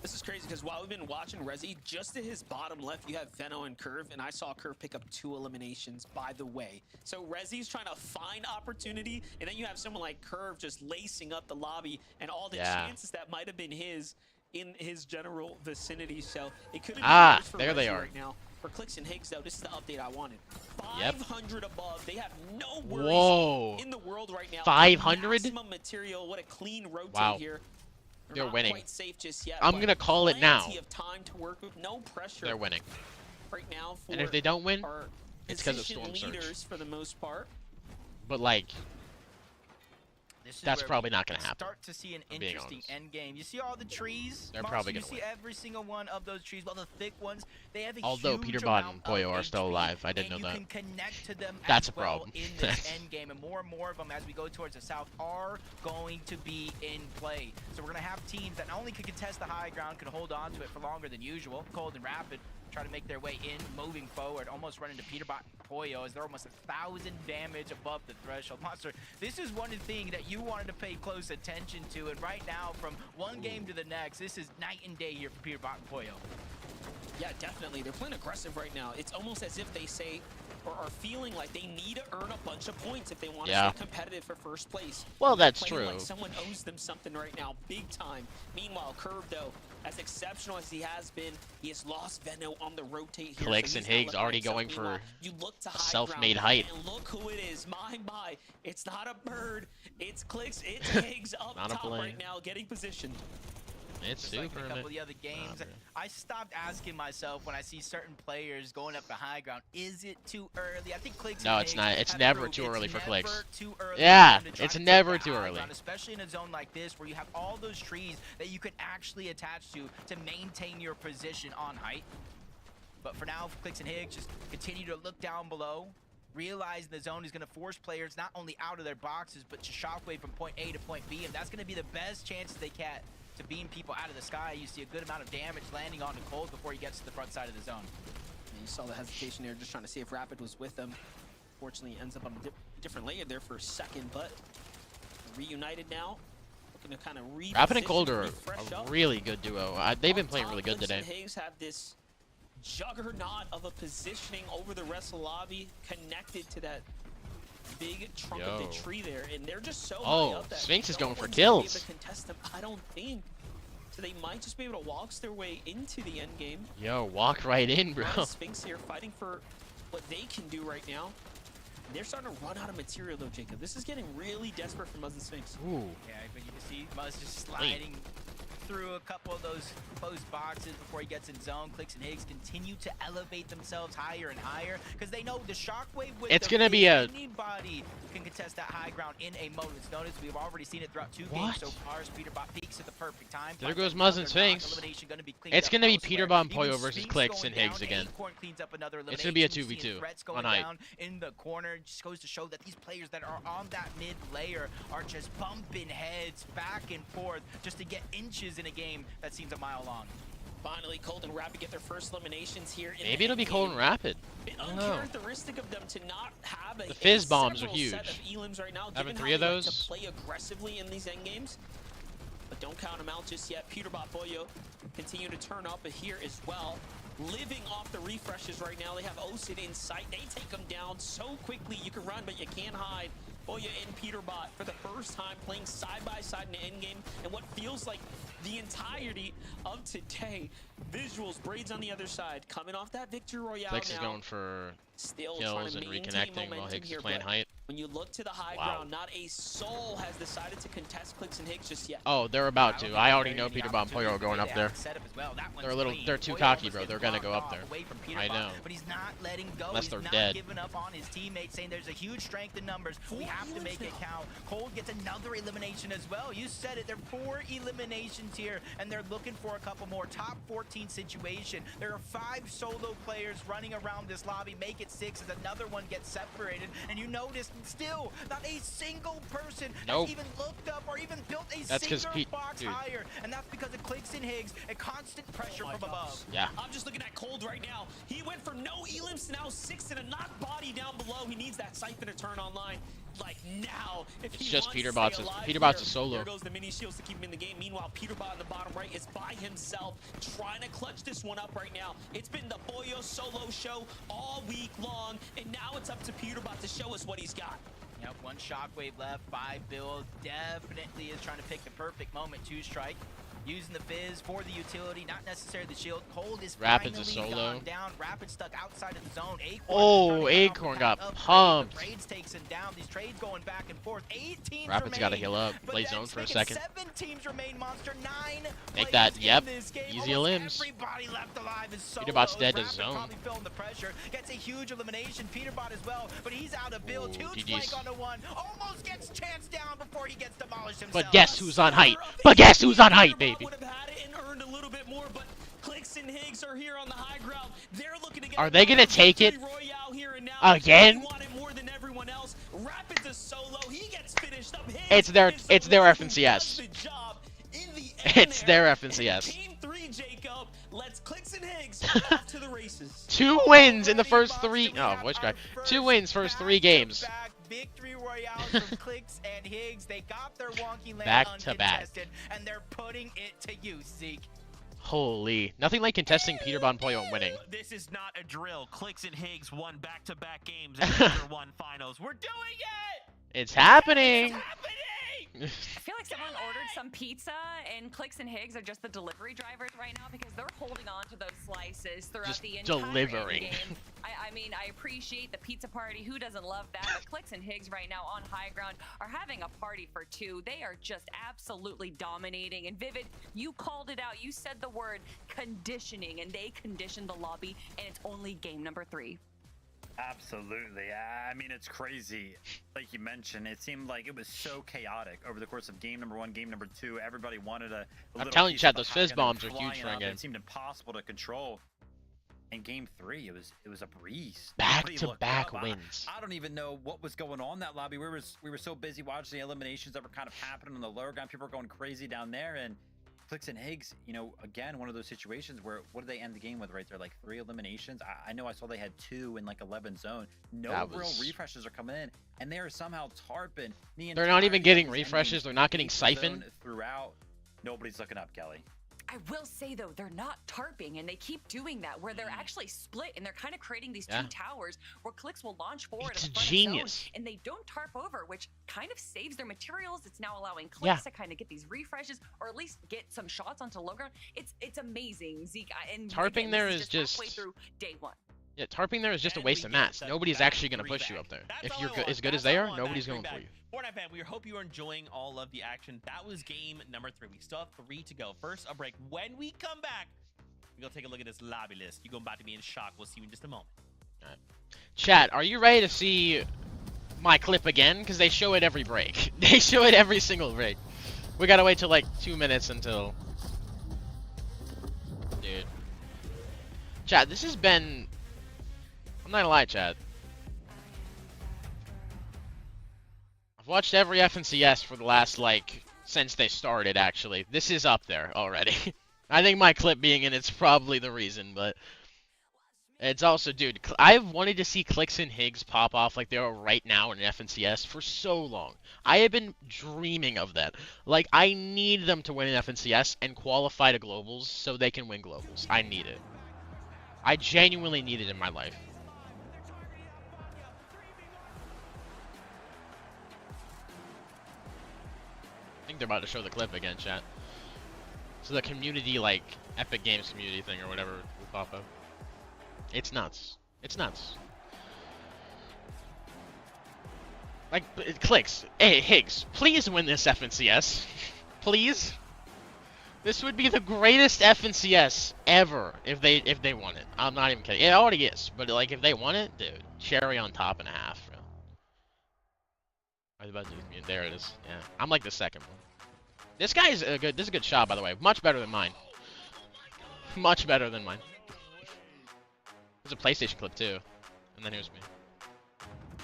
Speaker 7: This is crazy because while we've been watching Rezi, just to his bottom left, you have Veno and Curve, and I saw Curve pick up 2 eliminations, by the way. So Rezi's trying to find opportunity, and then you have someone like Curve just lacing up the lobby, and all the chances that might have been his in his general vicinity. So it could have been worse for
Speaker 1: there they
Speaker 7: Rezi
Speaker 1: are.
Speaker 7: right now. For Clicks and Higgs, though, this is the update I wanted.
Speaker 1: Yep.
Speaker 7: 500 above. They have no worries
Speaker 1: Whoa.
Speaker 7: in the world right now.
Speaker 1: 500?
Speaker 7: Maximum material. What a clean rotate
Speaker 1: Wow.
Speaker 7: here.
Speaker 1: They're
Speaker 7: not
Speaker 1: winning.
Speaker 7: Quite safe just yet,
Speaker 1: I'm
Speaker 7: but
Speaker 1: gonna call it now.
Speaker 7: plenty of time to work with, no pressure.
Speaker 1: They're winning.
Speaker 7: Right now for
Speaker 1: And if they don't win,
Speaker 7: our
Speaker 1: it's because of
Speaker 7: position
Speaker 1: Storm Surge.
Speaker 7: leaders for the most part.
Speaker 1: But like,
Speaker 5: This is
Speaker 1: that's
Speaker 5: where
Speaker 1: probably
Speaker 5: we
Speaker 1: not gonna happen.
Speaker 5: Start to see an
Speaker 1: I'm being
Speaker 5: interesting
Speaker 1: honest.
Speaker 5: end game. You see all the trees?
Speaker 1: They're
Speaker 5: Monster,
Speaker 1: probably
Speaker 5: you
Speaker 1: gonna
Speaker 5: see
Speaker 1: win.
Speaker 5: every single one of those trees. Well, the thick ones, they have a
Speaker 1: Although
Speaker 5: huge
Speaker 1: Peter Bot
Speaker 5: amount
Speaker 1: and Poyo
Speaker 5: of
Speaker 1: are still
Speaker 5: HP,
Speaker 1: alive. I didn't
Speaker 5: and
Speaker 1: know that.
Speaker 5: you can connect to them
Speaker 1: That's
Speaker 5: as
Speaker 1: a
Speaker 5: well
Speaker 1: problem.
Speaker 5: in this end game, and more of them as we go towards the south are going to be in play. So we're gonna have teams that not only can contest the high ground, can hold on to it for longer than usual. Cold and Rapid try to make their way in, moving forward, almost running to Peterbot and Poyo as they're almost 1,000 damage above the threshold. Monster, this is one thing that you wanted to pay close attention to, and right now, from one game to the next, this is night and day here for Peterbot and Poyo.
Speaker 7: Yeah, definitely. They're playing aggressive right now. It's almost as if they say, or are feeling like they need to earn a bunch of points if they want to stay competitive for first place.
Speaker 1: Well,
Speaker 7: They're
Speaker 1: that's
Speaker 7: playing
Speaker 1: true.
Speaker 7: Like someone owes them something right now, big time. Meanwhile, Curve, though, as exceptional as he has been, he has lost Veno on the rotate here.
Speaker 1: Clicks
Speaker 7: so
Speaker 1: and
Speaker 7: he's not
Speaker 1: Higgs
Speaker 7: left
Speaker 1: already
Speaker 7: himself.
Speaker 1: going
Speaker 7: Meanwhile,
Speaker 1: for
Speaker 7: you look to
Speaker 1: a
Speaker 7: high
Speaker 1: self-made
Speaker 7: ground,
Speaker 1: height.
Speaker 7: And look who it is. My. It's not a bird. It's Clicks. It's Higgs up
Speaker 1: Not a
Speaker 7: top
Speaker 1: plane.
Speaker 7: right now, getting positioned.
Speaker 1: It's
Speaker 5: Just like in
Speaker 1: super.
Speaker 5: a couple of the other games, I stopped asking myself when I see certain players going up the high ground, is it too early? I think Clicks
Speaker 1: No,
Speaker 5: and
Speaker 1: it's
Speaker 5: Higgs
Speaker 1: not. It's
Speaker 5: have
Speaker 1: never
Speaker 5: proved
Speaker 1: too early for
Speaker 5: never
Speaker 1: Clicks.
Speaker 5: too early
Speaker 1: Yeah,
Speaker 5: for them to try
Speaker 1: it's
Speaker 5: to take
Speaker 1: never
Speaker 5: the
Speaker 1: too
Speaker 5: high
Speaker 1: early.
Speaker 5: ground, especially in a zone like this where you have all those trees that you can actually attach to maintain your position on height. But for now, Clicks and Higgs just continue to look down below, realize the zone is going to force players not only out of their boxes, but to shockwave from point A to point B, and that's going to be the best chances they get to beam people out of the sky. You see a good amount of damage landing onto Cold before he gets to the front side of the zone.
Speaker 7: And you saw the hesitation there, just trying to see if Rapid was with them. Fortunately, he ends up on a different layer there for a second, but reunited now. Looking to kind of reposition,
Speaker 1: Rapid and Cold are
Speaker 7: refresh
Speaker 1: a
Speaker 7: up.
Speaker 1: really good duo. They've been
Speaker 7: On
Speaker 1: playing
Speaker 7: top,
Speaker 1: really good
Speaker 7: Clicks
Speaker 1: today.
Speaker 7: and Higgs have this juggernaut of a positioning over the rest of the lobby, connected to that big trunk of the
Speaker 1: Yo.
Speaker 7: tree there, and they're just so
Speaker 1: Oh,
Speaker 7: high up that
Speaker 1: Sphinx is
Speaker 7: no
Speaker 1: going for
Speaker 7: one's gonna be
Speaker 1: kills.
Speaker 7: able to contest them, I don't think. So they might just be able to waltz their way into the end game.
Speaker 1: Yo, walk right in, bro.
Speaker 7: Sphinx here fighting for what they can do right now. They're starting to run out of material though, Jacob. This is getting really desperate for Muzz and Sphinx.
Speaker 1: Ooh.
Speaker 5: Yeah, but you can see Muzz just sliding through a couple of those closed boxes before he gets in zone. Clicks and Higgs continue to elevate themselves higher and higher because they know the shockwave with
Speaker 1: It's
Speaker 5: the
Speaker 1: gonna be a-
Speaker 5: anybody can contest that high ground in a moment's notice. We've already seen it throughout 2 games so far. Peterbot peaks at the perfect time.
Speaker 1: There goes Muzz and Sphinx. It's gonna be Peterbot and Poyo versus Clicks and Higgs again. It's gonna be a 2v2 on height.
Speaker 5: In the corner, just goes to show that these players that are on that mid layer are just bumping heads back and forth just to get inches in a game that seems a mile long.
Speaker 7: Finally, Cold and Rapid get their first eliminations here.
Speaker 1: Maybe it'll be Cold and Rapid.
Speaker 7: Bit
Speaker 1: I don't know.
Speaker 7: uncharacteristic of them to not have
Speaker 1: The fizz bombs are
Speaker 7: several
Speaker 1: huge.
Speaker 7: set of elims right now,
Speaker 1: Having
Speaker 7: given
Speaker 1: 3
Speaker 7: how
Speaker 1: of
Speaker 7: they like
Speaker 1: those.
Speaker 7: to play aggressively in these endgames. But don't count them out just yet. Peterbot, Boyo continue to turn up here as well. Living off the refreshes right now. They have Osid in sight. They take them down so quickly. You can run, but you can't hide. Boya and Peterbot for the first time playing side by side in the endgame, and what feels like the entirety of today. Visuals, Braids on the other side, coming off that victory royale.
Speaker 1: Clicks
Speaker 7: now.
Speaker 1: is going for
Speaker 7: Still
Speaker 1: kills
Speaker 7: trying
Speaker 1: and
Speaker 7: to maintain
Speaker 1: reconnecting while
Speaker 7: momentum
Speaker 1: Higgs
Speaker 7: here,
Speaker 1: is playing
Speaker 7: but
Speaker 1: height.
Speaker 7: when you look to the high
Speaker 1: Wow.
Speaker 7: ground, not a soul has decided to contest Clicks and Higgs just yet.
Speaker 1: Oh, they're about to. I already know Peterbot and Poyo are going up there. They're too cocky, bro. They're gonna go up there. I know.
Speaker 5: But he's not letting go.
Speaker 1: Unless
Speaker 5: He's
Speaker 1: they're
Speaker 5: not
Speaker 1: dead.
Speaker 5: giving up on his teammates, saying there's a huge strength in numbers. We have to make it count. Cold gets another elimination as well. You said it. There are 4 eliminations here, and they're looking for a couple more. Top 14 situation. There are 5 solo players running around this lobby. Make it 6 as another one gets separated. And you notice still not a single person
Speaker 1: Nope.
Speaker 5: has even looked up or even built a
Speaker 1: That's 'cause
Speaker 5: single box
Speaker 1: dude.
Speaker 5: higher. And that's because of Clicks and Higgs, a constant pressure from above.
Speaker 1: Yeah.
Speaker 7: I'm just looking at Cold right now. He went from no elims to now 6 and a knock body down below. He needs that siphon to turn online. Like now, if
Speaker 1: It's
Speaker 7: he
Speaker 1: just
Speaker 7: wants to
Speaker 1: Peterbot's
Speaker 7: stay
Speaker 1: a-
Speaker 7: alive
Speaker 1: Peterbot's a
Speaker 7: here,
Speaker 1: solo.
Speaker 7: There goes the mini shields to keep him in the game. Meanwhile, Peterbot in the bottom right is by himself, trying to clutch this one up right now. It's been the Boyo solo show all week long, and now it's up to Peterbot to show us what he's got.
Speaker 5: Yep, 1 shockwave left. 5 build definitely is trying to pick the perfect moment to strike. Using the fizz for the utility, not necessarily the shield. Cold is
Speaker 1: Rapid's a
Speaker 5: finally
Speaker 1: solo.
Speaker 5: gone down. Rapid stuck outside of the zone. Acorn
Speaker 1: Oh,
Speaker 5: trying to
Speaker 1: Acorn
Speaker 5: come
Speaker 1: got
Speaker 5: off the back of
Speaker 1: pumped.
Speaker 5: The Braids takes him down. These trades going back and forth. 8 teams
Speaker 1: Rapid's got to
Speaker 5: remain,
Speaker 1: heal up.
Speaker 5: but
Speaker 1: Play
Speaker 5: that's
Speaker 1: zone for a
Speaker 5: making
Speaker 1: second.
Speaker 5: 7 teams remain, Monster. 9
Speaker 1: Take
Speaker 5: players
Speaker 1: that,
Speaker 5: in
Speaker 1: yep.
Speaker 5: this game.
Speaker 1: Easy
Speaker 5: Almost
Speaker 1: elims.
Speaker 5: Everybody left alive is solos.
Speaker 1: Peterbot's dead to
Speaker 5: Rapid
Speaker 1: zone.
Speaker 5: probably feeling the pressure. Gets a huge elimination. Peterbot as well, but he's out of build.
Speaker 1: Ooh,
Speaker 5: Huge
Speaker 1: GG's.
Speaker 5: flank onto 1. Almost gets chance down before he gets demolished himself.
Speaker 1: But guess who's on height? But guess who's on height, baby?
Speaker 7: Would have had it and earned a little bit more, but Clicks and Higgs are here on the high ground. They're looking to get
Speaker 1: Are they gonna
Speaker 7: another
Speaker 1: take it
Speaker 7: victory royale here and now.
Speaker 1: again?
Speaker 7: They want it more than everyone else. Rapid's a solo. He gets finished up. Higgs
Speaker 1: It's their-
Speaker 7: is
Speaker 1: it's
Speaker 7: the
Speaker 1: their
Speaker 7: one who
Speaker 1: FNCS.
Speaker 7: does the job in the
Speaker 1: It's
Speaker 7: end
Speaker 1: their
Speaker 7: there.
Speaker 1: FNCS.
Speaker 7: And Game 3, Jacob. Let's Clicks and Higgs off to the races.
Speaker 1: 2 wins in the first 3. Oh, voice crack. 2 wins first 3 games.
Speaker 5: Back victory royales from Clicks and Higgs. They got their wonky land
Speaker 1: Back to back.
Speaker 5: uncontested, and they're putting it to use, Zeke.
Speaker 1: Holy. Nothing like contesting Peterbot and Poyo and winning.
Speaker 4: This is not a drill. Clicks and Higgs won back-to-back games and Victor won finals. We're doing it!
Speaker 1: It's happening.
Speaker 4: It's happening!
Speaker 2: I feel like someone ordered some pizza, and Clicks and Higgs are just the delivery drivers right now because they're holding on to those slices throughout
Speaker 1: Just
Speaker 2: the entire
Speaker 1: delivering.
Speaker 2: endgame. I mean, I appreciate the pizza party. Who doesn't love that? But Clicks and Higgs right now on high ground are having a party for 2. They are just absolutely dominating. And Vivid, you called it out. You said the word conditioning, and they conditioned the lobby, and it's only game number 3.
Speaker 3: Absolutely. I mean, it's crazy. Like you mentioned, it seemed like it was so chaotic over the course of game number 1, game number 2. Everybody wanted a little
Speaker 1: telling you,
Speaker 3: piece
Speaker 1: Chad,
Speaker 3: of the
Speaker 1: those
Speaker 3: pie
Speaker 1: fizz
Speaker 3: and they were
Speaker 1: bombs are huge
Speaker 3: flying
Speaker 1: for a
Speaker 3: up.
Speaker 1: game.
Speaker 3: It seemed impossible to control. In game 3, it was a breeze.
Speaker 1: Back
Speaker 3: Nobody
Speaker 1: to
Speaker 3: looked
Speaker 1: back
Speaker 3: up.
Speaker 1: wins.
Speaker 3: I don't even know what was going on in that lobby. We were so busy watching the eliminations that were kind of happening on the lower ground. People were going crazy down there, and Clicks and Higgs, you know, again, one of those situations where what did they end the game with right there? Like 3 eliminations. I know I saw they had 2 in like 11 zone. No
Speaker 1: That
Speaker 3: real
Speaker 1: was-
Speaker 3: refreshes are coming in, and they are somehow tarping the
Speaker 1: They're not even
Speaker 3: entirety
Speaker 1: getting
Speaker 3: of this
Speaker 1: refreshes.
Speaker 3: endgame.
Speaker 1: They're not getting
Speaker 3: Keep the zone
Speaker 1: siphoned.
Speaker 3: throughout. Nobody's looking up, Kelly.
Speaker 2: I will say though, they're not tarping, and they keep doing that where they're actually split and they're kind of creating these
Speaker 1: Yeah.
Speaker 2: 2 towers where Clicks will launch forward
Speaker 1: It's
Speaker 2: in front of
Speaker 1: genius.
Speaker 2: zone, and they don't tarp over, which kind of saves their materials. It's now allowing Clicks
Speaker 1: Yeah.
Speaker 2: to kind of get these refreshes or at least get some shots onto low ground. It's amazing, Zeke. And
Speaker 1: Tarping
Speaker 2: again,
Speaker 1: there
Speaker 2: this
Speaker 1: is
Speaker 2: halfway
Speaker 1: just-
Speaker 2: through day 1.
Speaker 1: Yeah, tarping there is just a
Speaker 4: And
Speaker 1: waste
Speaker 4: we
Speaker 1: of
Speaker 4: get
Speaker 1: mats.
Speaker 4: the
Speaker 1: Nobody's
Speaker 4: back
Speaker 1: actually gonna
Speaker 4: three
Speaker 1: push you
Speaker 4: back.
Speaker 1: up there.
Speaker 4: That's
Speaker 1: If
Speaker 4: all
Speaker 1: you're
Speaker 4: I want.
Speaker 1: as good as
Speaker 4: That's
Speaker 1: they
Speaker 4: all I
Speaker 1: are,
Speaker 4: want.
Speaker 1: nobody's
Speaker 4: Back
Speaker 1: going
Speaker 4: three
Speaker 1: for
Speaker 4: back.
Speaker 1: you.
Speaker 4: Fortnite fan, we hope you are enjoying all of the action. That was game number 3. We still have 3 to go. First, a break. When we come back, we're gonna take a look at this lobby list. You're about to be in shock. We'll see you in just a moment.
Speaker 1: Chat, are you ready to see my clip again? Because they show it every break. They show it every single break. We gotta wait till like 2 minutes until... Dude. Chat, this has been... I'm not gonna lie, chat. I've watched every FNCS for the last, like, since they started, actually. This is up there already. I think my clip being in it's probably the reason, but... It's also, dude, I've wanted to see Clix and Higgs pop off like they are right now in FNCS for so long. I have been dreaming of that. Like, I need them to win an FNCS and qualify to Globals so they can win Globals. I need it. I genuinely need it in my life. I think they're about to show the clip again, chat. So the community, like, Epic Games community thing or whatever will pop up. It's nuts. It's nuts. Like, it clicks. Hey, Higgs, please win this FNCS. Please. This would be the greatest FNCS ever if they won it. I'm not even kidding. It already is, but like if they won it, dude, cherry on top and a half. Bro. I was about to do, there it is. Yeah, I'm like the second one. This guy's a good. This is a good shot, by the way. Much better than mine. Much better than mine. There's a PlayStation clip too, and then here's me.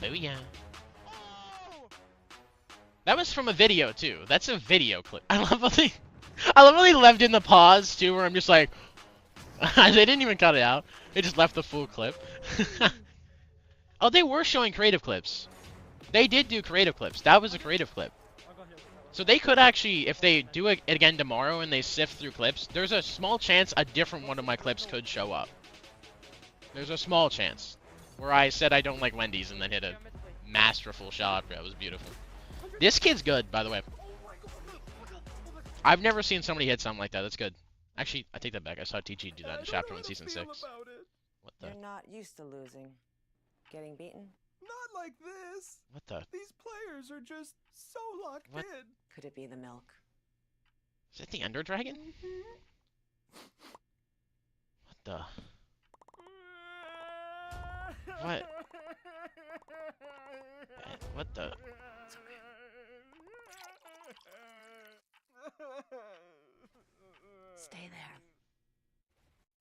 Speaker 1: Booyah. That was from a video too. That's a video clip. I love how they left in the pause too, where I'm just like, they didn't even cut it out. They just left the full clip. Oh, they were showing creative clips. They did do creative clips. That was a creative clip. So they could actually, if they do it again tomorrow and they sift through clips, there's a small chance a different one of my clips could show up. There's a small chance. Where I said I don't like Wendy's and then hit a masterful shot. That was beautiful. This kid's good, by the way. I've never seen somebody hit something like that. That's good. Actually, I take that back. I saw TG do that in Chapter 1, Season 6. What the?
Speaker 8: You're not used to losing. Getting beaten?
Speaker 9: Not like this.
Speaker 1: What the?
Speaker 9: These players are just so locked
Speaker 1: What?
Speaker 9: in.
Speaker 8: Could it be the milk?
Speaker 1: Is that the Ender Dragon? What the? What? What the?
Speaker 8: Stay there.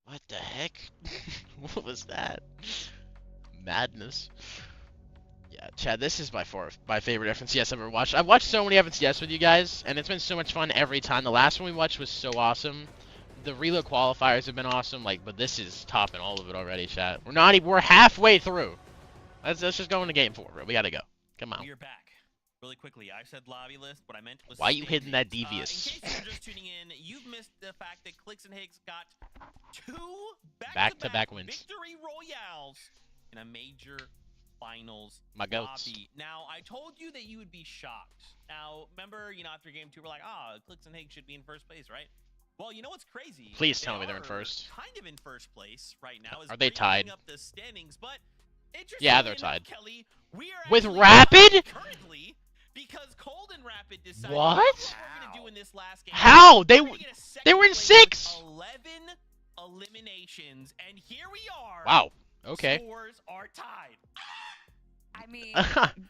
Speaker 1: What the heck? What was that? Madness. Yeah, Chad, this is by far my favorite FNCS I've ever watched. I've watched so many FNCS with you guys, and it's been so much fun every time. The last one we watched was so awesome. The reload qualifiers have been awesome, like, but this is topping all of it already, chat. We're halfway through. Let's just go into game 4, bro. We gotta go. Come on.
Speaker 4: We are back. Really quickly, I said lobby list. What I meant was.
Speaker 1: Why are you hitting that
Speaker 4: standings.
Speaker 1: devious?
Speaker 4: In case you're just tuning in, you've missed the fact that Clix and Higgs got 2
Speaker 1: back-to-back wins.
Speaker 4: victory royales in a major finals
Speaker 1: My goats.
Speaker 4: lobby. Now, I told you that you would be shocked. Now, remember, after game 2, we're like, Clix and Higgs should be in first place, right? Well, you know what's crazy?
Speaker 1: Please tell me they're in
Speaker 4: are
Speaker 1: first.
Speaker 4: Kind of in first place right now.
Speaker 1: Are they tied?
Speaker 4: Up the standings, but
Speaker 1: Yeah, they're
Speaker 4: interestingly enough,
Speaker 1: tied.
Speaker 4: Kelly, we are
Speaker 1: With
Speaker 4: actually
Speaker 1: Rapid?
Speaker 4: tied currently because Cold and Rapid decided
Speaker 1: What?
Speaker 4: what we're gonna do in this last game.
Speaker 1: How? They
Speaker 4: We're gonna get a
Speaker 1: they were in
Speaker 4: second place
Speaker 1: 6.
Speaker 4: with 11 eliminations, and here we are.
Speaker 1: Wow. Okay.
Speaker 4: Scores are tied.
Speaker 2: I mean,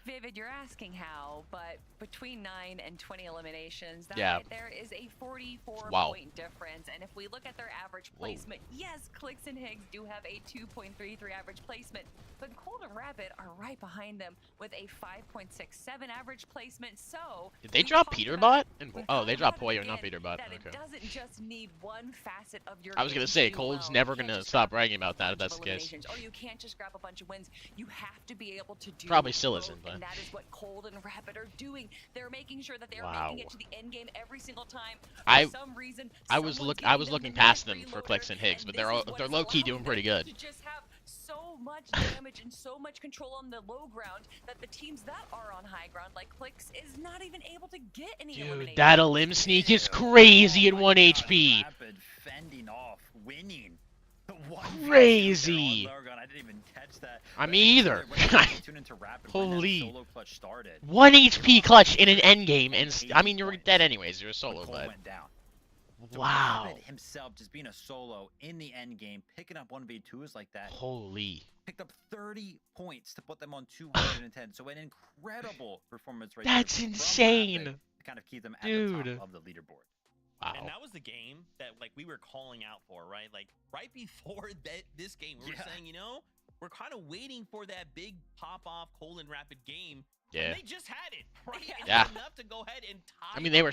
Speaker 2: Vivid, you're asking how, but between 9 and 20 eliminations,
Speaker 1: Yeah.
Speaker 2: there is a 44
Speaker 1: Wow.
Speaker 2: point difference. And if we look at their average placement, yes, Clix and Higgs do have a 2.33 average placement, but Cold and Rapid are right behind them with a 5.67 average placement. So
Speaker 1: Did they
Speaker 2: we
Speaker 1: drop
Speaker 2: talked
Speaker 1: Peterbot?
Speaker 2: about
Speaker 1: And
Speaker 2: with
Speaker 1: oh, they dropped
Speaker 2: Colorado
Speaker 1: Poyo, not
Speaker 2: again,
Speaker 1: Peterbot.
Speaker 2: that it
Speaker 1: Okay.
Speaker 2: doesn't just need one facet of your
Speaker 1: I was
Speaker 2: game
Speaker 1: gonna
Speaker 2: to
Speaker 1: say,
Speaker 2: do
Speaker 1: Cold's
Speaker 2: well.
Speaker 1: never
Speaker 2: You can't
Speaker 1: gonna
Speaker 2: just
Speaker 1: stop
Speaker 2: grab
Speaker 1: bragging about that
Speaker 2: a
Speaker 1: if that's the
Speaker 2: bunch of
Speaker 1: case.
Speaker 2: eliminations, or you can't just grab a bunch of wins. You have to be able to do
Speaker 1: Probably still
Speaker 2: both,
Speaker 1: isn't, but-
Speaker 2: and that is what Cold and Rapid are doing. They're making sure that they are
Speaker 1: Wow.
Speaker 2: making it to the end game every single time. For
Speaker 1: I-
Speaker 2: some reason,
Speaker 1: I was
Speaker 2: someone's
Speaker 1: looking
Speaker 2: giving them the
Speaker 1: past
Speaker 2: magic
Speaker 1: them for
Speaker 2: reloader,
Speaker 1: Clix and Higgs, but
Speaker 2: this is what
Speaker 1: they're
Speaker 2: is
Speaker 1: low key
Speaker 2: allowing
Speaker 1: doing pretty
Speaker 2: them
Speaker 1: good.
Speaker 2: to just have so much damage and so much control on the low ground that the teams that are on high ground, like Clix, is not even able to get any
Speaker 1: Dude,
Speaker 2: eliminations.
Speaker 1: that limb sneak is crazy at
Speaker 3: Oh
Speaker 1: 1
Speaker 3: my God,
Speaker 1: HP.
Speaker 3: Rapid fending off, winning. One
Speaker 1: Crazy.
Speaker 3: on low ground. I didn't even
Speaker 1: I me either.
Speaker 3: Tune into Rapid
Speaker 1: Holy.
Speaker 3: when that solo clutch started.
Speaker 1: 1 HP clutch in an end game, and I mean you were dead anyways. You were solo,
Speaker 3: Cole
Speaker 1: but
Speaker 3: went down. So
Speaker 1: wow.
Speaker 3: Rapid himself just being a solo in the end game, picking up 1v2s like that.
Speaker 1: Holy.
Speaker 3: Picked up 30 points to put them on 210. So an incredible performance right
Speaker 1: That's
Speaker 3: there from
Speaker 1: insane.
Speaker 3: Rapid to kind of keep them at
Speaker 1: Dude.
Speaker 3: the top of the leaderboard.
Speaker 1: Wow.
Speaker 4: And that was the game that like we were calling out for, right? Like right before this game, we were saying, you know, we're kind of waiting for that big pop-off Cold and Rapid game.
Speaker 1: Yeah.
Speaker 4: And they just had it, right? It's
Speaker 1: Yeah.
Speaker 4: enough to go ahead and tie.
Speaker 1: I mean, they were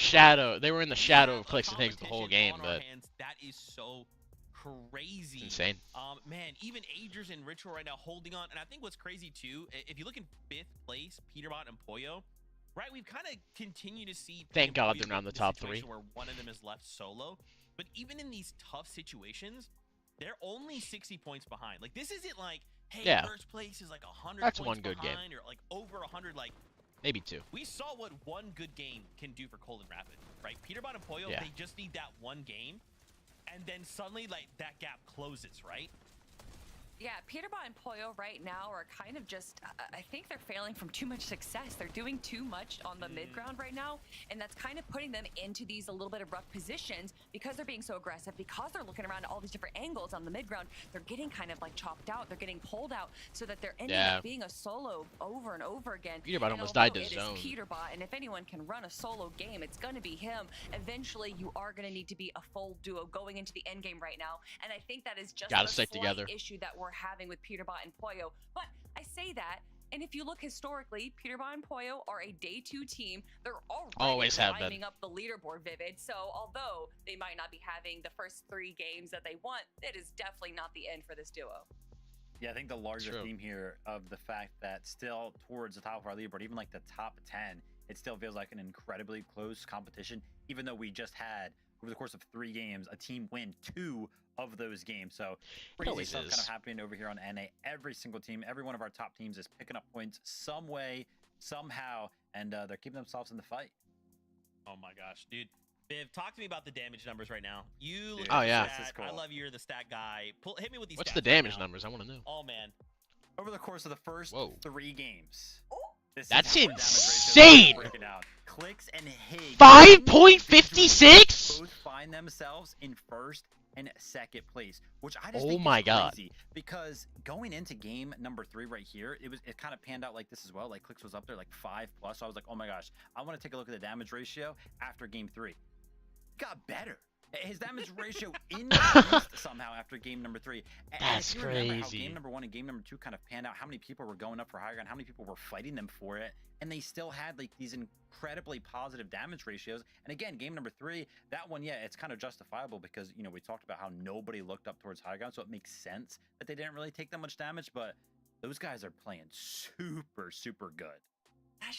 Speaker 1: in the shadow of Clicks and Things the whole game, but
Speaker 4: that is so crazy.
Speaker 1: it's insane.
Speaker 4: Man, even Agers and Ritual right now holding on, and I think what's crazy too, if you look in 5th place, Peterbot and Poyo, right? We've kind of continued to see.
Speaker 1: Thank God
Speaker 4: Poyo
Speaker 1: they're not in the
Speaker 4: in
Speaker 1: top
Speaker 4: situation
Speaker 1: 3.
Speaker 4: Where one of them is left solo, but even in these tough situations, they're only 60 points behind. Like this isn't like, hey,
Speaker 1: Yeah.
Speaker 4: first place is like 100
Speaker 1: That's
Speaker 4: points
Speaker 1: one good game.
Speaker 4: behind, or like over 100. Like
Speaker 1: Maybe 2.
Speaker 4: we saw what one good game can do for Cold and Rapid, right? Peterbot and Poyo,
Speaker 1: Yeah.
Speaker 4: they just need that one game, and then suddenly like that gap closes, right?
Speaker 2: Yeah, Peterbot and Poyo right now are kind of just, I think they're failing from too much success. They're doing too much on the mid-ground right now, and that's kind of putting them into these a little bit of rough positions because they're being so aggressive, because they're looking around at all these different angles on the mid-ground. They're getting kind of like chopped out. They're getting pulled out so that they're ending up being a solo over and over again.
Speaker 1: Peterbot almost died to
Speaker 2: it
Speaker 1: zone.
Speaker 2: is Peterbot, and if anyone can run a solo game, it's going to be him. Eventually, you are going to need to be a full duo going into the end game right now, and I think that is just
Speaker 1: Gotta
Speaker 2: the
Speaker 1: stick
Speaker 2: slight
Speaker 1: together.
Speaker 2: issue that we're having with Peterbot and Poyo. But I say that, and if you look historically, Peterbot and Poyo are a day 2 team. They're already
Speaker 1: Always have been.
Speaker 2: climbing up the leaderboard, Vivid. So although they might not be having the first 3 games that they want, it is definitely not the end for this duo.
Speaker 3: Yeah, I think the larger
Speaker 1: True.
Speaker 3: theme here of the fact that still towards the top of our leaderboard, even like the top 10, it still feels like an incredibly close competition, even though we just had, over the course of 3 games, a team win 2 of those games. So crazy
Speaker 1: always
Speaker 3: stuff
Speaker 1: is.
Speaker 3: kind of happening over here on NA. Every single team, every one of our top teams is picking up points some way, somehow, and they're keeping themselves in the fight.
Speaker 4: Oh my gosh, dude. Viv, talk to me about the damage numbers right now. You look
Speaker 3: Dude,
Speaker 4: at
Speaker 1: Oh,
Speaker 4: the
Speaker 1: yeah.
Speaker 3: This is
Speaker 4: stat.
Speaker 3: cool.
Speaker 4: I love you're the stat guy. Hit me with these
Speaker 1: What's
Speaker 4: stats
Speaker 1: the
Speaker 4: right
Speaker 1: damage
Speaker 4: now.
Speaker 1: numbers? I want to know.
Speaker 4: Oh man.
Speaker 3: Over the course of the first
Speaker 1: Whoa.
Speaker 3: 3 games. This is
Speaker 1: That's
Speaker 3: how the damage ratios
Speaker 1: insane!
Speaker 3: break it out. Clicks and Higgs
Speaker 1: 5.56?
Speaker 3: both find themselves in first and second place, which I just
Speaker 1: Oh
Speaker 3: think
Speaker 1: my
Speaker 3: is
Speaker 1: God.
Speaker 3: crazy, because going into game number 3 right here, it kind of panned out like this as well. Like Clicks was up there like 5+, so I was like, oh my gosh, I want to take a look at the damage ratio after game 3. Got better. His damage ratio increased somehow after game number 3. And
Speaker 1: That's
Speaker 3: if you remember how
Speaker 1: crazy.
Speaker 3: game number 1 and game number 2 kind of panned out, how many people were going up for higher ground, how many people were fighting them for it, and they still had like these incredibly positive damage ratios. And again, game number 3, that one, yeah, it's kind of justifiable because, you know, we talked about how nobody looked up towards high ground, so it makes sense that they didn't really take that much damage, but those guys are playing super, super good.
Speaker 2: That's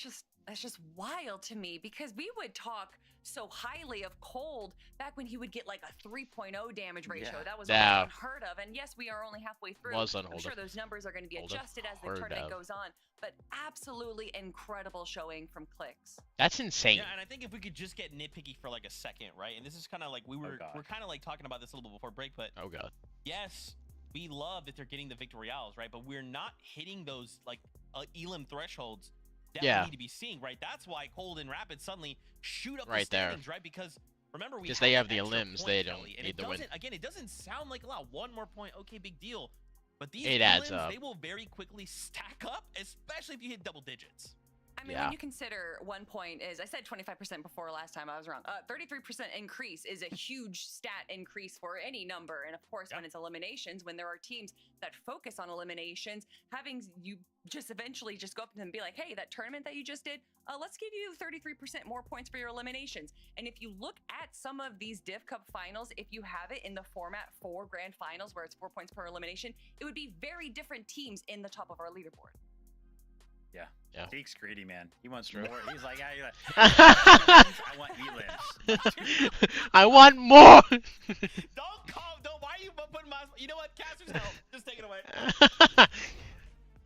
Speaker 2: just wild to me, because we would talk so highly of Cold back when he would get like a 3.0 damage ratio.
Speaker 3: Yeah.
Speaker 2: That was
Speaker 1: Yeah.
Speaker 2: almost unheard of. And yes, we are only halfway through.
Speaker 1: Was
Speaker 2: I'm
Speaker 1: unheard
Speaker 2: sure
Speaker 1: of.
Speaker 2: those numbers are going to be
Speaker 1: Hold of.
Speaker 2: adjusted as the
Speaker 1: Heard
Speaker 2: tournament
Speaker 1: of.
Speaker 2: goes on. But absolutely incredible showing from Clicks.
Speaker 1: That's insane.
Speaker 4: Yeah, and I think if we could just get nitpicky for like a second, right? And this is kind of like we're
Speaker 3: gosh.
Speaker 4: kind of like talking about this a little bit before break, but
Speaker 1: Oh god.
Speaker 4: yes, we love that they're getting the Victorials, right? But we're not hitting those like elim thresholds that
Speaker 1: Yeah.
Speaker 4: we need to be seeing, right? That's why Cold and Rapid suddenly shoot up
Speaker 1: Right
Speaker 4: the
Speaker 1: there.
Speaker 4: standings, right? Because remember, we
Speaker 1: 'Cause they have
Speaker 4: that
Speaker 1: the
Speaker 4: extra
Speaker 1: elims,
Speaker 4: point,
Speaker 1: they don't
Speaker 4: Kelly, and
Speaker 1: need
Speaker 4: it
Speaker 1: the win.
Speaker 4: doesn't- Again, it doesn't sound like a lot. 1 more point, okay, big deal. But these
Speaker 1: It adds
Speaker 4: elims,
Speaker 1: up.
Speaker 4: they will very quickly stack up, especially if you hit double digits.
Speaker 2: I mean,
Speaker 1: Yeah.
Speaker 2: when you consider 1 point is, I said 25% before last time, I was wrong. 33% increase is a huge stat increase for any number. And of course, when it's eliminations, when there are teams that focus on eliminations, having you just eventually just go up to them and be like, hey, that tournament that you just did, let's give you 33% more points for your eliminations. And if you look at some of these Div Cup finals, if you have it in the format for grand finals where it's 4 points per elimination, it would be very different teams in the top of our leaderboard.
Speaker 3: Yeah.
Speaker 1: Yeah.
Speaker 3: Deke's greedy, man. He wants
Speaker 1: True.
Speaker 3: more. He's like, I want elims.
Speaker 1: I want more.
Speaker 4: Don't, why are you putting my, you know what, Casters help, just take it away.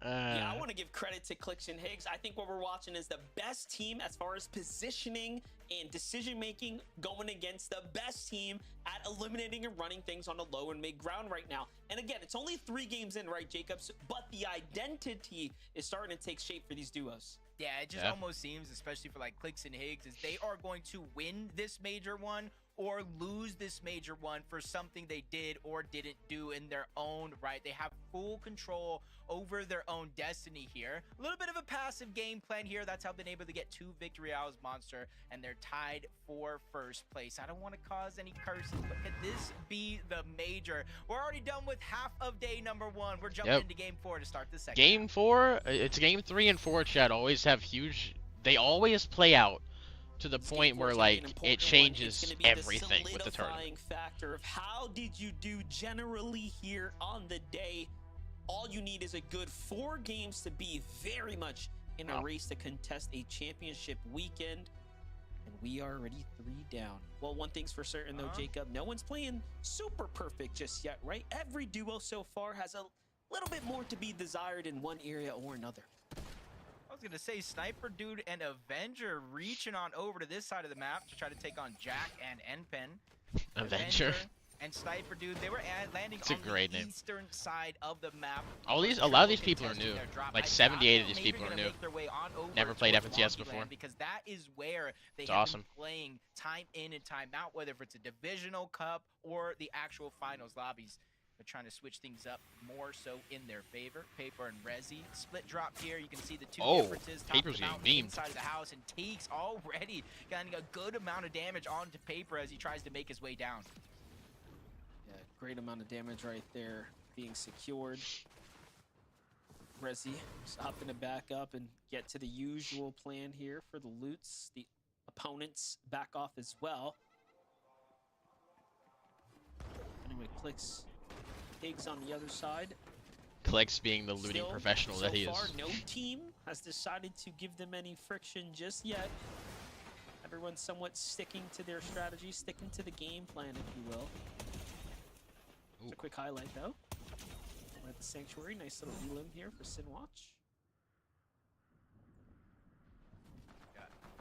Speaker 6: Yeah, I want to give credit to Clicks and Higgs. I think what we're watching is the best team as far as positioning and decision making going against the best team at eliminating and running things on the low and mid ground right now. And again, it's only 3 games in, right, Jacobs? But the identity is starting to take shape for these duos.
Speaker 5: Yeah, it just almost seems, especially for like Clicks and Higgs, is they are going to win this major one or lose this major one for something they did or didn't do in their own right. They have full control over their own destiny here. A little bit of a passive game plan here. That's how they've been able to get 2 victory hours, Monster, and they're tied for first place. I don't want to cause any curses, but could this be the major? We're already done with half of day number 1. We're jumping into game 4 to start the second
Speaker 1: Game
Speaker 5: half.
Speaker 1: 4, it's game 3 and 4, Chad, always have huge, they always play out to the point where like it changes everything with the tournament.
Speaker 6: Factor of how did you do generally here on the day. All you need is a good 4 games to be very much in a race to contest a championship weekend, and we are already 3 down. Well, one thing's for certain though, Jacob, no one's playing super perfect just yet, right? Every duo so far has a little bit more to be desired in one area or another.
Speaker 5: I was going to say Sniper Dude and Avenger reaching on over to this side of the map to try to take on Jack and Npen.
Speaker 1: Avenger
Speaker 5: and Sniper Dude, they were landing
Speaker 1: on
Speaker 5: the eastern side of the map.
Speaker 1: A lot of these people are new. Like 78 of these people are new. Never played FNCS before.
Speaker 5: Because that is where they have been playing time in and time out, whether it's a divisional cup or the actual finals lobbies. They're trying to switch things up more so in their favor. Paper and Resi split drop here. You can see the 2 differences.
Speaker 1: Paper's getting beamed
Speaker 5: inside of the house, and Teeks already getting a good amount of damage onto Paper as he tries to make his way down.
Speaker 7: Yeah, great amount of damage right there being secured. Resi just opting to back up and get to the usual plan here for the loots. The opponents back off as well. Anyway, Clicks. Higgs on the other side.
Speaker 1: Clicks being the looting professional that he is.
Speaker 7: So far, no team has decided to give them any friction just yet. Everyone's somewhat sticking to their strategy, sticking to the game plan, if you will. Just a quick highlight, though. We're at the Sanctuary. Nice little elim here for Sinwatch.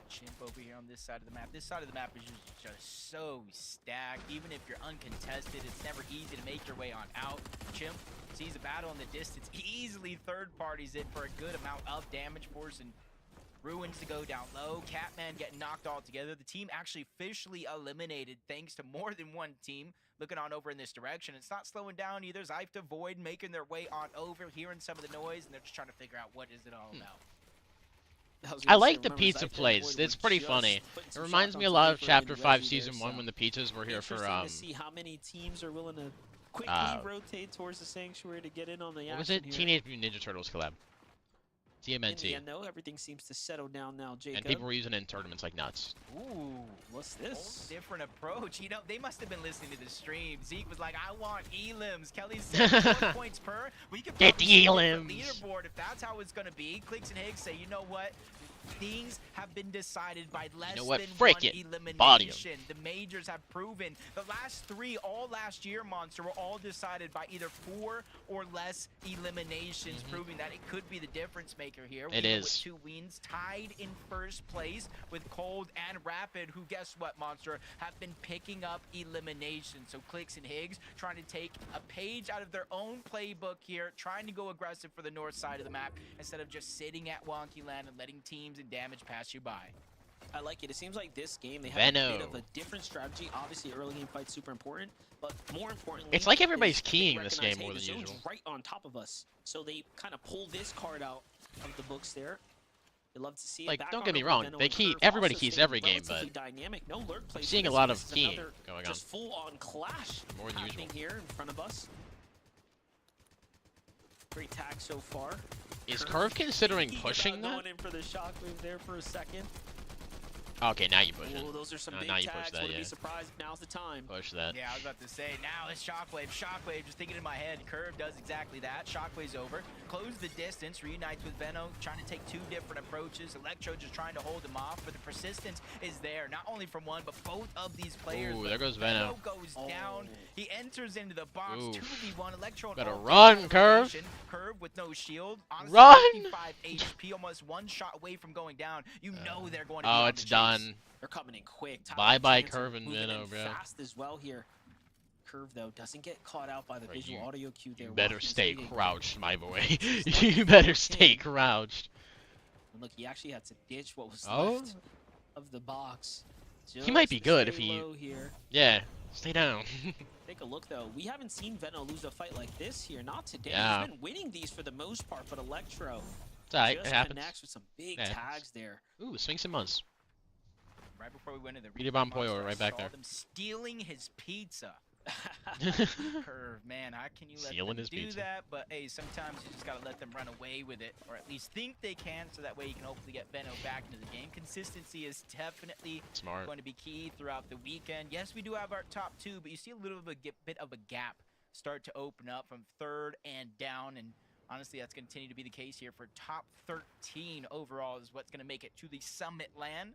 Speaker 5: Chimp over here on this side of the map. This side of the map is just so stacked. Even if you're uncontested, it's never easy to make your way on out. Chimp sees a battle in the distance, easily third parties it for a good amount of damage, forcing Ruins to go down low. Catman getting knocked all together. The team actually officially eliminated thanks to more than one team looking on over in this direction. It's not slowing down either. Zyph to Void making their way on over, hearing some of the noise, and they're just trying to figure out what is it all about.
Speaker 1: I like the pizza place. It's pretty funny. It reminds me a lot of Chapter 5 Season 1 when the pizzas were here for
Speaker 7: to see how many teams are willing to quickly rotate towards the Sanctuary to get in on the action.
Speaker 1: What was it?
Speaker 7: Here.
Speaker 1: Teenage Mutant Ninja Turtles collab. TMNT.
Speaker 7: Yeah, no, everything seems to settle down now, Jacob.
Speaker 1: And people were using it in tournaments like nuts.
Speaker 5: Ooh,
Speaker 7: what's this?
Speaker 5: Different approach. You know, they must have been listening to the stream. Zeke was like, I want elims. Kelly said 4 points per. We could
Speaker 1: get the
Speaker 5: elims. Leaderboard if that's how it's going to be. Clicks and Higgs say, you know what? Things have been decided by less than one elimination. The majors have proven. The last 3 all last year, Monster, were all decided by either 4 or less eliminations, proving that it could be the difference maker here.
Speaker 1: It is.
Speaker 5: With 2 wins, tied in first place with Cold and Rapid, who, guess what, Monster, have been picking up eliminations. So Clicks and Higgs trying to take a page out of their own playbook here, trying to go aggressive for the north side of the map instead of just sitting at Wonky Land and letting teams and damage pass you by.
Speaker 7: I like it. It seems like this game they have a bit of a different strategy. Obviously, early game fight's super important, but more importantly,
Speaker 1: it's like everybody's keying this game more than usual.
Speaker 7: Right on top of us, so they kind of pull this card out of the books there. They love to see it.
Speaker 1: Like, don't get me wrong, they key. Everybody keys every game, but
Speaker 7: dynamic. No lurk plays.
Speaker 1: Seeing a lot of keying going on.
Speaker 7: Just full-on clash
Speaker 1: more than usual
Speaker 7: here in front of us. Great tag so far.
Speaker 1: Is Curve considering pushing that?
Speaker 7: Going in for the shockwave there for a second.
Speaker 1: Okay, now you push it.
Speaker 7: Oh, those are some big
Speaker 1: now you
Speaker 7: tags.
Speaker 1: push that,
Speaker 7: Wouldn't be
Speaker 1: yeah.
Speaker 7: surprised. Now's the time.
Speaker 1: Push that.
Speaker 5: Yeah, I was about to say, now it's Shockwave. Shockwave, just thinking in my head, Curve does exactly that. Shockwave's over. Close the distance, reunites with Venom, trying to take two different approaches. Electro just trying to hold him off, but the persistence is there, not only from one, but both of these players.
Speaker 1: Ooh, there goes Venom.
Speaker 5: Goes down. He enters into the box,
Speaker 1: Oof.
Speaker 5: 2v1. Electro
Speaker 1: Gotta
Speaker 5: all
Speaker 1: run,
Speaker 5: down
Speaker 1: Curve.
Speaker 5: rotation. Curve with no shield. Honestly,
Speaker 1: Run!
Speaker 5: 55 HP, almost one shot away from going down. You know they're going to be
Speaker 1: Oh,
Speaker 5: on
Speaker 1: it's
Speaker 5: the chase.
Speaker 1: done.
Speaker 7: They're coming in quick.
Speaker 1: Bye-bye,
Speaker 7: Chance
Speaker 1: Curve and
Speaker 7: moving in
Speaker 1: Minnow, bro.
Speaker 7: fast as well here. Curve, though, doesn't get caught out by the
Speaker 1: Bro,
Speaker 7: visual audio cue there.
Speaker 1: You
Speaker 7: while
Speaker 1: better
Speaker 7: he's
Speaker 1: stay
Speaker 7: hitting.
Speaker 1: crouched, my boy. You better stay crouched.
Speaker 7: And look, he actually had to ditch what was
Speaker 1: Oh.
Speaker 7: left of the box.
Speaker 1: He might be
Speaker 7: Just
Speaker 1: good
Speaker 7: to
Speaker 1: if
Speaker 7: stay
Speaker 1: he-
Speaker 7: low here.
Speaker 1: Yeah, stay down.
Speaker 7: Take a look, though. We haven't seen Veno lose a fight like this here. Not today.
Speaker 1: Yeah.
Speaker 7: He's been winning these for the most part, but Electro
Speaker 1: It's alright,
Speaker 7: just
Speaker 1: it happens.
Speaker 7: connects with some big
Speaker 1: Yeah.
Speaker 7: tags there.
Speaker 1: Ooh, swing some months.
Speaker 5: Right before we went in the
Speaker 1: Peter Bomb
Speaker 5: monster,
Speaker 1: Pollo
Speaker 5: I
Speaker 1: right back
Speaker 5: saw
Speaker 1: there.
Speaker 5: them stealing his pizza. Curve, man, how can you let
Speaker 1: Stealing
Speaker 5: them
Speaker 1: his
Speaker 5: do
Speaker 1: pizza.
Speaker 5: that? But hey, sometimes you just gotta let them run away with it, or at least think they can, so that way you can hopefully get Venom back into the game. Consistency is definitely
Speaker 1: Smart.
Speaker 5: going to be key throughout the weekend. Yes, we do have our top two, but you see a little bit of a gap start to open up from third and down, and honestly, that's going to continue to be the case here for top 13 overall is what's going to make it to the Summit land.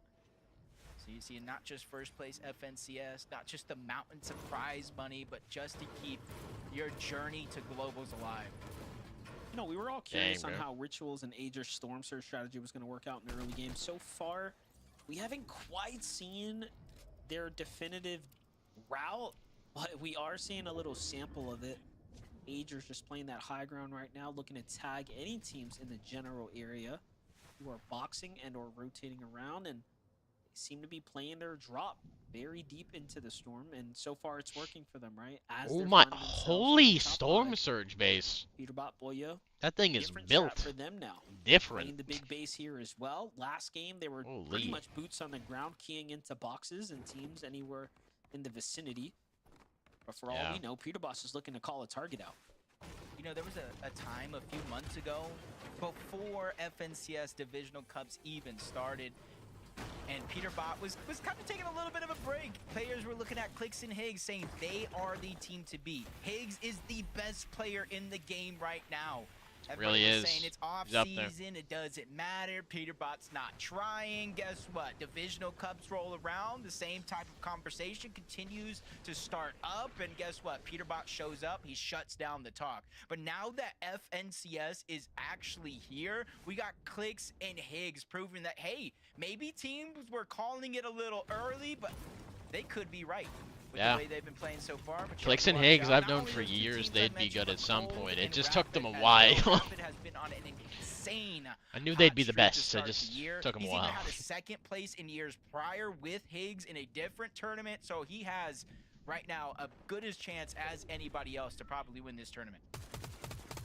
Speaker 5: So you see not just first place FNCS, not just the mountains of prize money, but just to keep your journey to globals alive.
Speaker 7: You know, we were all curious
Speaker 1: Dang,
Speaker 7: on
Speaker 1: bro.
Speaker 7: how Rituals and Ager's Storm Surge strategy was going to work out in the early game. So far, we haven't quite seen their definitive route, but we are seeing a little sample of it. Ager's just playing that high ground right now, looking to tag any teams in the general area who are boxing and or rotating around, and they seem to be playing their drop very deep into the storm, and so far it's working for them, right? As
Speaker 1: Oh
Speaker 7: they're
Speaker 1: my,
Speaker 7: finding themselves
Speaker 1: holy
Speaker 7: top
Speaker 1: Storm
Speaker 7: five.
Speaker 1: Surge base.
Speaker 7: Peterbot Boyo,
Speaker 1: That thing is
Speaker 7: different
Speaker 1: built
Speaker 7: strat for them now. Playing
Speaker 1: different.
Speaker 7: the big base here as well. Last game, they were pretty
Speaker 1: Holy.
Speaker 7: much boots on the ground, keying into boxes and teams anywhere in the vicinity. But for all
Speaker 1: Yeah.
Speaker 7: we know, Peterbot is looking to call a target out.
Speaker 5: You know, there was a time a few months ago, before FNCS Divisional Cups even started, and Peterbot was kind of taking a little bit of a break. Players were looking at Clicks and Higgs saying they are the team to beat. Higgs is the best player in the game right now. Everybody
Speaker 1: Really
Speaker 5: was
Speaker 1: is.
Speaker 5: saying it's off
Speaker 1: He's up there.
Speaker 5: season, it doesn't matter. Peterbot's not trying. Guess what? Divisional Cups roll around. The same type of conversation continues to start up. And guess what? Peterbot shows up. He shuts down the talk. But now that FNCS is actually here, we got Clicks and Higgs proving that, hey, maybe teams were calling it a little early, but they could be right. With
Speaker 1: Yeah.
Speaker 5: the way they've been playing so far. But you
Speaker 1: Clicks
Speaker 5: have
Speaker 1: and
Speaker 5: to watch
Speaker 1: Higgs,
Speaker 5: out.
Speaker 1: I've
Speaker 5: Not
Speaker 1: known
Speaker 5: only
Speaker 1: for
Speaker 5: those two
Speaker 1: years
Speaker 5: teams I
Speaker 1: they'd be
Speaker 5: mentioned,
Speaker 1: good
Speaker 5: but
Speaker 1: at some
Speaker 5: Gold
Speaker 1: point. It
Speaker 5: and
Speaker 1: just took them a
Speaker 5: Rapid as
Speaker 1: while.
Speaker 5: well. Rapid has been on an insane
Speaker 1: I knew
Speaker 5: hot
Speaker 1: they'd be the
Speaker 5: streak to
Speaker 1: best, so
Speaker 5: start the
Speaker 1: just
Speaker 5: year.
Speaker 1: took them a
Speaker 5: He's
Speaker 1: while.
Speaker 5: even had a second place in years prior with Higgs in a different tournament, so he has right now a good as chance as anybody else to probably win this tournament.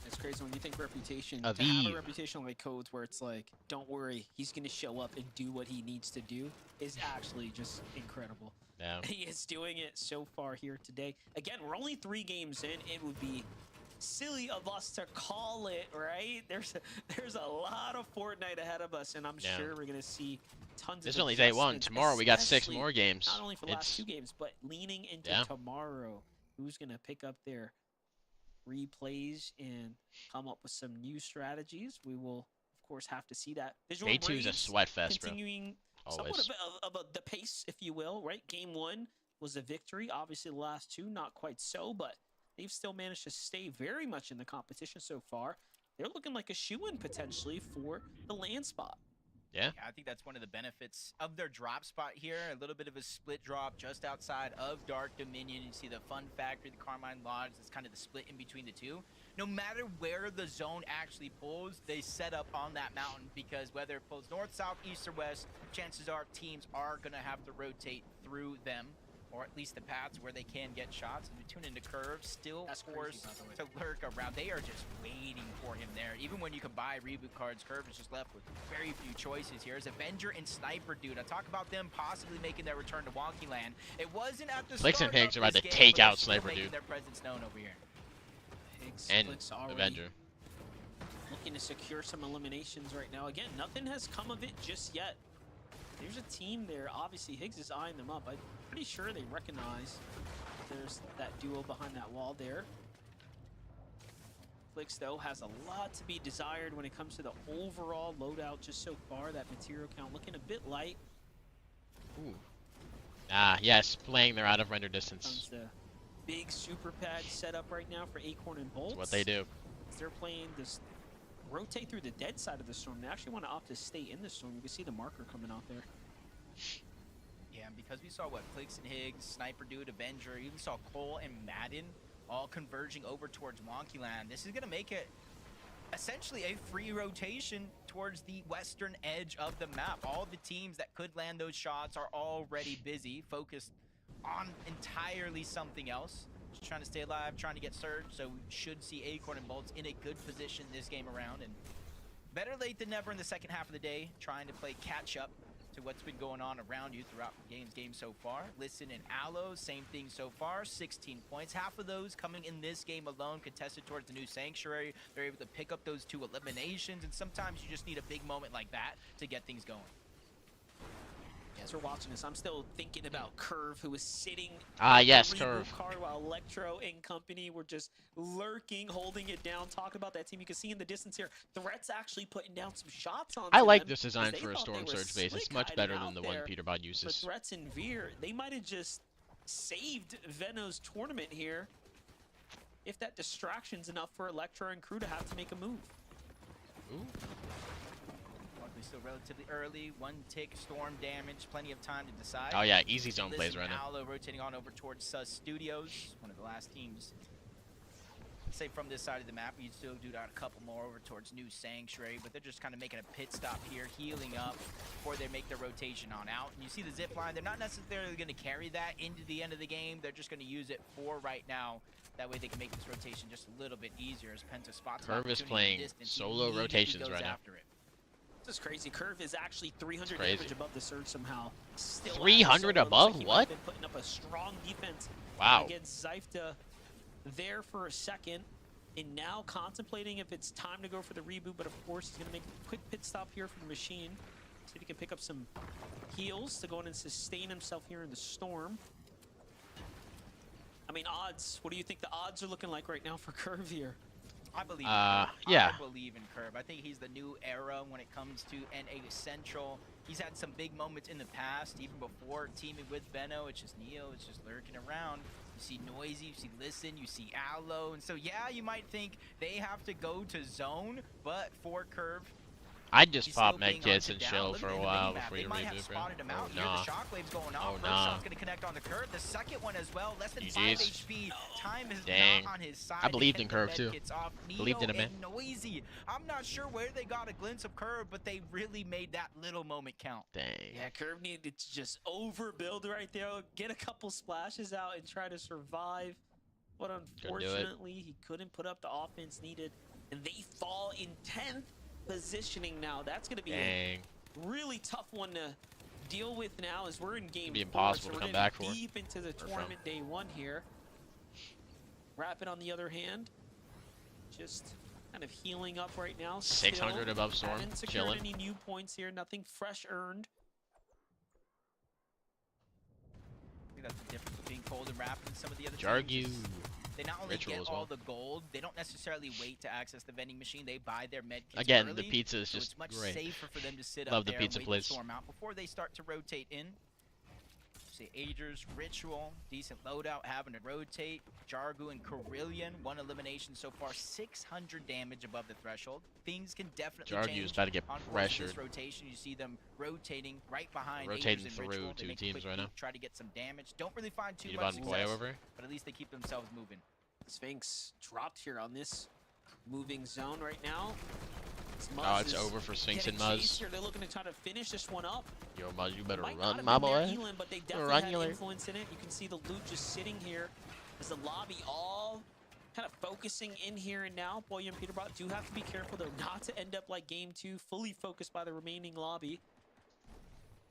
Speaker 7: It's crazy when you think reputation.
Speaker 1: Aviv.
Speaker 7: To have a reputation like Codes where it's like, don't worry, he's going to show up and do what he needs to do is actually just incredible.
Speaker 1: Yeah.
Speaker 7: He is doing it so far here today. Again, we're only 3 games in. It would be silly of us to call it, right? There's a lot of Fortnite ahead of us, and I'm
Speaker 1: Yeah.
Speaker 7: sure we're going to see tons
Speaker 1: This is
Speaker 7: of
Speaker 1: only day one.
Speaker 7: adjustments,
Speaker 1: Tomorrow we got 6
Speaker 7: especially
Speaker 1: more games.
Speaker 7: not only for the last
Speaker 1: It's
Speaker 7: 2 games, but leaning into
Speaker 1: Yeah.
Speaker 7: tomorrow. Who's going to pick up their replays and come up with some new strategies? We will, of course, have to see that. Visual
Speaker 1: day 2 is a
Speaker 7: Braves
Speaker 1: sweat fest, bro.
Speaker 7: continuing somewhat
Speaker 1: Always.
Speaker 7: the pace, if you will, right? Game 1 was a victory. Obviously, the last 2, not quite so, but they've still managed to stay very much in the competition so far. They're looking like a shoo-in potentially for the land spot.
Speaker 1: Yeah.
Speaker 5: I think that's one of the benefits of their drop spot here. A little bit of a split drop just outside of Dark Dominion. You see the Fun Factory, the Carmine Lodge. It's kind of the split in between the two. No matter where the zone actually pulls, they set up on that mountain because whether it pulls north, south, east, or west, chances are teams are going to have to rotate through them, or at least the paths where they can get shots. And we tune into Curve, still
Speaker 7: That's crazy,
Speaker 5: forced
Speaker 7: by the way.
Speaker 5: to lurk around. They are just waiting for him there. Even when you can buy reboot cards, Curve is just left with very few choices here. As Avenger and Sniper Dude, I talk about them possibly making their return to Wonky Land. It wasn't at the
Speaker 1: Clicks and
Speaker 5: start
Speaker 1: Higgs
Speaker 5: of
Speaker 1: are about
Speaker 5: this
Speaker 1: to
Speaker 5: game,
Speaker 1: take
Speaker 5: but they're
Speaker 1: out
Speaker 5: still
Speaker 1: Sniper
Speaker 5: making
Speaker 1: Dude.
Speaker 5: their presence known over here.
Speaker 7: Higgs
Speaker 1: And
Speaker 7: Flick's already
Speaker 1: Avenger.
Speaker 7: looking to secure some eliminations right now. Again, nothing has come of it just yet. There's a team there. Obviously, Higgs is eyeing them up. I'm pretty sure they recognize there's that duo behind that wall there. Flix, though, has a lot to be desired when it comes to the overall loadout just so far. That material count looking a bit light.
Speaker 1: Ooh. Ah, yes, playing they're out of render distance.
Speaker 7: Comes the big super pad setup right now for Acorn and Bolts.
Speaker 1: That's what they do.
Speaker 7: They're playing this rotate through the dead side of the storm. They actually want to opt to stay in the storm. You can see the marker coming out there.
Speaker 5: Yeah, and because we saw what Flix and Higgs, Sniper Dude, Avenger, even saw Cole and Madden all converging over towards Wonky Land. This is going to make it essentially a free rotation towards the western edge of the map. All the teams that could land those shots are already busy, focused on entirely something else. Just trying to stay alive, trying to get surge, so we should see Acorn and Bolts in a good position this game around. And better late than never in the second half of the day, trying to play catch up to what's been going on around you throughout the game so far. Listen and Aloe, same thing so far, 16 points. Half of those coming in this game alone, contested towards the new Sanctuary. They're able to pick up those 2 eliminations, and sometimes you just need a big moment like that to get things going.
Speaker 7: As we're watching this, I'm still thinking about Curve, who was sitting
Speaker 1: yes,
Speaker 7: the
Speaker 1: Curve.
Speaker 7: card while Electro and company were just lurking, holding it down. Talking about that team, you can see in the distance here, Threat's actually putting down some shots on.
Speaker 1: I like
Speaker 7: them
Speaker 1: this design
Speaker 7: because
Speaker 1: for a
Speaker 7: they
Speaker 1: Storm
Speaker 7: thought they were
Speaker 1: Surge base. It's
Speaker 7: slick
Speaker 1: much
Speaker 7: hiding
Speaker 1: better
Speaker 7: out
Speaker 1: than the one
Speaker 7: there.
Speaker 1: Peterbot
Speaker 7: But
Speaker 1: uses.
Speaker 7: Threats and Veer, they might have just saved Veno's tournament here if that distraction's enough for Electro and crew to have to make a move.
Speaker 1: Ooh.
Speaker 5: Luckily still relatively early, 1 tick, storm damage, plenty of time to decide.
Speaker 1: Oh yeah, easy zone
Speaker 5: Listen,
Speaker 1: plays right now.
Speaker 5: Aloe rotating on over towards Sus Studios, one of the last teams. Say from this side of the map, you'd still do that a couple more over towards New Sanctuary, but they're just kind of making a pit stop here, healing up before they make their rotation on out. And you see the zip line, they're not necessarily going to carry that into the end of the game. They're just going to use it for right now. That way they can make this rotation just a little bit easier as Penta spots
Speaker 1: Curve is playing solo rotations right now.
Speaker 7: This is crazy. Curve is actually 300 damage above the surge somehow. Still
Speaker 1: 300 above?
Speaker 7: Like
Speaker 1: What?
Speaker 7: been putting up a strong defense.
Speaker 1: Wow.
Speaker 7: Against Zyfta there for a second, and now contemplating if it's time to go for the reboot. But of course, he's going to make a quick pit stop here for the machine. See if he can pick up some heals to go in and sustain himself here in the storm. I mean, odds. What do you think the odds are looking like right now for Curve here?
Speaker 5: I believe
Speaker 1: yeah.
Speaker 5: I believe in Curve. I think he's the new era when it comes to NA Central. He's had some big moments in the past, even before teaming with Veno. It's just Neo, it's just lurking around. You see Noisy, you see Listen, you see Aloe. And so, yeah, you might think they have to go to zone, but for Curve,
Speaker 1: I'd just pop med kits and chill for a while before you reboot, bro.
Speaker 5: Oh,
Speaker 1: nah.
Speaker 5: The shockwave's going off.
Speaker 1: Oh,
Speaker 5: First
Speaker 1: nah.
Speaker 5: shot's gonna connect on the Curve. The second one as well. Less than 5
Speaker 1: GG's.
Speaker 5: HP. Time is
Speaker 1: Dang.
Speaker 5: not on his side.
Speaker 1: I believed
Speaker 5: They
Speaker 1: in
Speaker 5: kept the
Speaker 1: Curve,
Speaker 5: med
Speaker 1: too.
Speaker 5: kits off.
Speaker 1: Believed in him,
Speaker 5: Neo
Speaker 1: man.
Speaker 5: and Noisy. I'm not sure where they got a glimpse of Curve, but they really made that little moment count.
Speaker 1: Dang.
Speaker 7: Yeah, Curve needed to just overbuild right there, get a couple splashes out and try to survive. But unfortunately, he couldn't put up the offense needed. And they fall in 10th positioning now. That's going to be a really tough one to deal with now as we're in game 4.
Speaker 1: Be impossible
Speaker 7: so
Speaker 1: to
Speaker 7: we're
Speaker 1: come back for.
Speaker 7: deep into the tournament day 1 here. Rapid, on the other hand, just kind of healing up right now.
Speaker 1: 600
Speaker 7: Still
Speaker 1: above storm,
Speaker 7: haven't secured
Speaker 1: chilling.
Speaker 7: any new points here. Nothing fresh earned.
Speaker 5: I think that's the difference between Cold and Rapid and some of the other
Speaker 1: Jargu.
Speaker 5: teams. They not only
Speaker 1: Ritual
Speaker 5: get
Speaker 1: as well.
Speaker 5: all the gold, they don't necessarily wait to access the vending machine. They buy their med kits
Speaker 1: Again,
Speaker 5: early,
Speaker 1: the pizza is
Speaker 5: so
Speaker 1: just
Speaker 5: it's much
Speaker 1: great.
Speaker 5: safer for them to sit
Speaker 1: Love
Speaker 5: up
Speaker 1: the
Speaker 5: there
Speaker 1: pizza
Speaker 5: and wait
Speaker 1: place.
Speaker 5: the storm out before they start to rotate in. See, Agers, Ritual, decent loadout, having to rotate. Jargu and Carillion, 1 elimination so far, 600 damage above the threshold. Things can definitely
Speaker 1: Jargu
Speaker 5: change
Speaker 1: is about to get
Speaker 5: on course of
Speaker 1: pressured.
Speaker 5: this rotation. You see them rotating right behind
Speaker 1: Rotating
Speaker 5: Agers and
Speaker 1: through
Speaker 5: Ritual. They
Speaker 1: 2
Speaker 5: make a
Speaker 1: teams
Speaker 5: quick
Speaker 1: right now.
Speaker 5: peek, try to get some damage. Don't really find too
Speaker 1: You
Speaker 5: much
Speaker 1: about to play
Speaker 5: success,
Speaker 1: over?
Speaker 5: but at least they keep themselves moving.
Speaker 7: Sphinx dropped here on this moving zone right now.
Speaker 1: Oh, it's over for Sphinx and Muzz.
Speaker 7: Here. They're looking to try to finish this one up.
Speaker 1: Yo, Muzz, you better
Speaker 7: Might not
Speaker 1: run,
Speaker 7: have
Speaker 1: my
Speaker 7: been their
Speaker 1: boy.
Speaker 7: Elan, but they definitely
Speaker 1: Run,
Speaker 7: had
Speaker 1: you
Speaker 7: influence in it. You can see the loot just sitting here as the lobby all kind of focusing in here and now. Boy and Peterbot do have to be careful, though, not to end up like game 2, fully focused by the remaining lobby.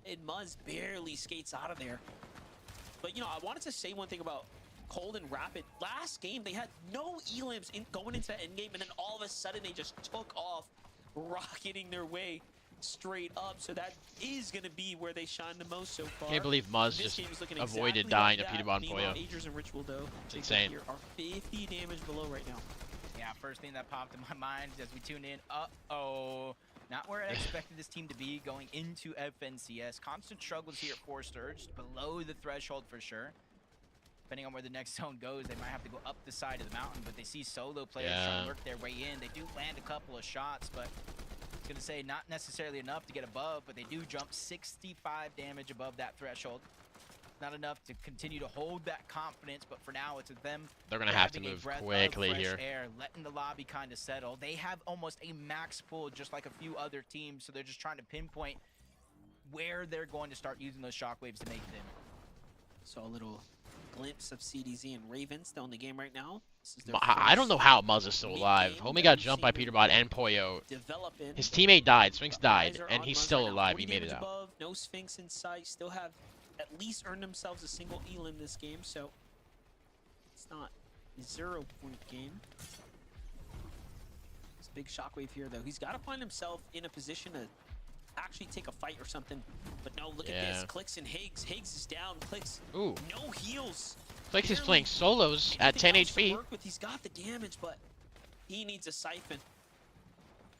Speaker 7: And Muzz barely skates out of there. But, you know, I wanted to say one thing about Cold and Rapid. Last game, they had no elims going into that endgame, and then all of a sudden, they just took off, rocketing their way straight up. So that is going to be where they shine the most so far.
Speaker 1: Can't believe Muzz
Speaker 7: This
Speaker 1: just
Speaker 7: game is looking
Speaker 1: avoided
Speaker 7: exactly
Speaker 1: dying
Speaker 7: like
Speaker 1: to Peter
Speaker 7: that.
Speaker 1: Bon
Speaker 7: Meanwhile,
Speaker 1: Pollo.
Speaker 7: Agers and Ritual, though,
Speaker 1: It's
Speaker 7: they
Speaker 1: insane.
Speaker 7: here are 50 damage below right now.
Speaker 5: Yeah, first thing that popped in my mind as we tune in, uh-oh. Not where I expected this team to be going into FNCS. Constant struggles here at Forced Urge, below the threshold for sure. Depending on where the next zone goes, they might have to go up the side of the mountain, but they see solo players trying to work their way in. They do land a couple of shots, but it's going to say not necessarily enough to get above, but they do jump 65 damage above that threshold. Not enough to continue to hold that confidence, but for now it's with them.
Speaker 1: They're going to have to
Speaker 5: grabbing a
Speaker 1: move
Speaker 5: breath of
Speaker 1: quickly
Speaker 5: fresh
Speaker 1: here.
Speaker 5: air, letting the lobby kind of settle. They have almost a max pull, just like a few other teams, so they're just trying to pinpoint where they're going to start using those shockwaves to make them.
Speaker 7: So a little glimpse of CDZ and Raven still in the game right now. This is their
Speaker 1: I don't know how Muzz is still alive.
Speaker 7: mid-game
Speaker 1: Homie
Speaker 7: that
Speaker 1: got
Speaker 7: we've
Speaker 1: jumped by
Speaker 7: seen
Speaker 1: Peterbot and Pollo.
Speaker 7: develop in.
Speaker 1: His teammate died. Sphinx
Speaker 7: The eyes
Speaker 1: died,
Speaker 7: are
Speaker 1: and
Speaker 7: on
Speaker 1: he's
Speaker 7: Muzz
Speaker 1: still
Speaker 7: right now.
Speaker 1: alive.
Speaker 7: 40
Speaker 1: He made it
Speaker 7: damage
Speaker 1: out.
Speaker 7: above, no Sphinx in sight. Still have at least earned themselves a single elim this game, so it's not a 0-point game. It's a big shockwave here, though. He's got to find himself in a position to actually take a fight or something. But no, look at this. Clicks and Higgs. Higgs is down. Clicks.
Speaker 1: Ooh.
Speaker 7: No heals.
Speaker 1: Flicks is
Speaker 7: Barely
Speaker 1: playing solos at 10
Speaker 7: anything else to
Speaker 1: HP.
Speaker 7: work with. He's got the damage, but he needs a siphon.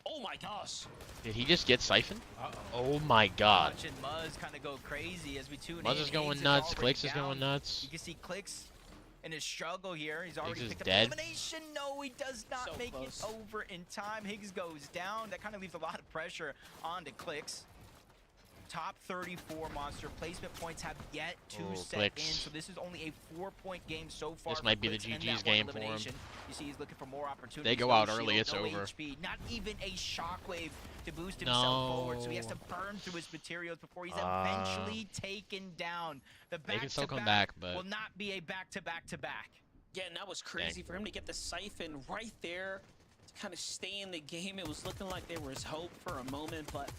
Speaker 7: Oh my gosh.
Speaker 1: Did he just get siphoned? Oh my god.
Speaker 5: Watching Muzz kind of go crazy as we tune in.
Speaker 1: Muzz is going
Speaker 5: Higgs
Speaker 1: nuts.
Speaker 5: already
Speaker 1: Clicks is
Speaker 5: down.
Speaker 1: going nuts.
Speaker 5: You can see Clicks in his struggle here. He's already
Speaker 1: is
Speaker 5: picked up
Speaker 1: dead.
Speaker 5: elimination. No, he does not
Speaker 7: So
Speaker 5: make
Speaker 7: close.
Speaker 5: it over in time. Higgs goes down. That kind of leaves a lot of pressure onto Clicks. Top 34 monster placement points have yet to
Speaker 1: Ooh,
Speaker 5: set
Speaker 1: Clicks.
Speaker 5: in, so this is only a 4-point game so far.
Speaker 1: This
Speaker 5: for
Speaker 1: might be the
Speaker 5: Clicks and
Speaker 1: GG's
Speaker 5: that one
Speaker 1: game for him.
Speaker 5: elimination. You see, he's looking for more opportunities.
Speaker 1: They go
Speaker 5: No
Speaker 1: out early,
Speaker 5: shield,
Speaker 1: it's
Speaker 5: no
Speaker 1: over.
Speaker 5: HP, not even a shockwave to boost himself forward, so he has to burn through his materials before he's eventually taken down. The
Speaker 1: They can still come
Speaker 5: back-to-back
Speaker 1: back, but
Speaker 5: will not be a back-to-back-to-back.
Speaker 7: Yeah, and that was crazy for him to get the siphon right there to kind of stay in the game. It was looking like there was hope for a moment, but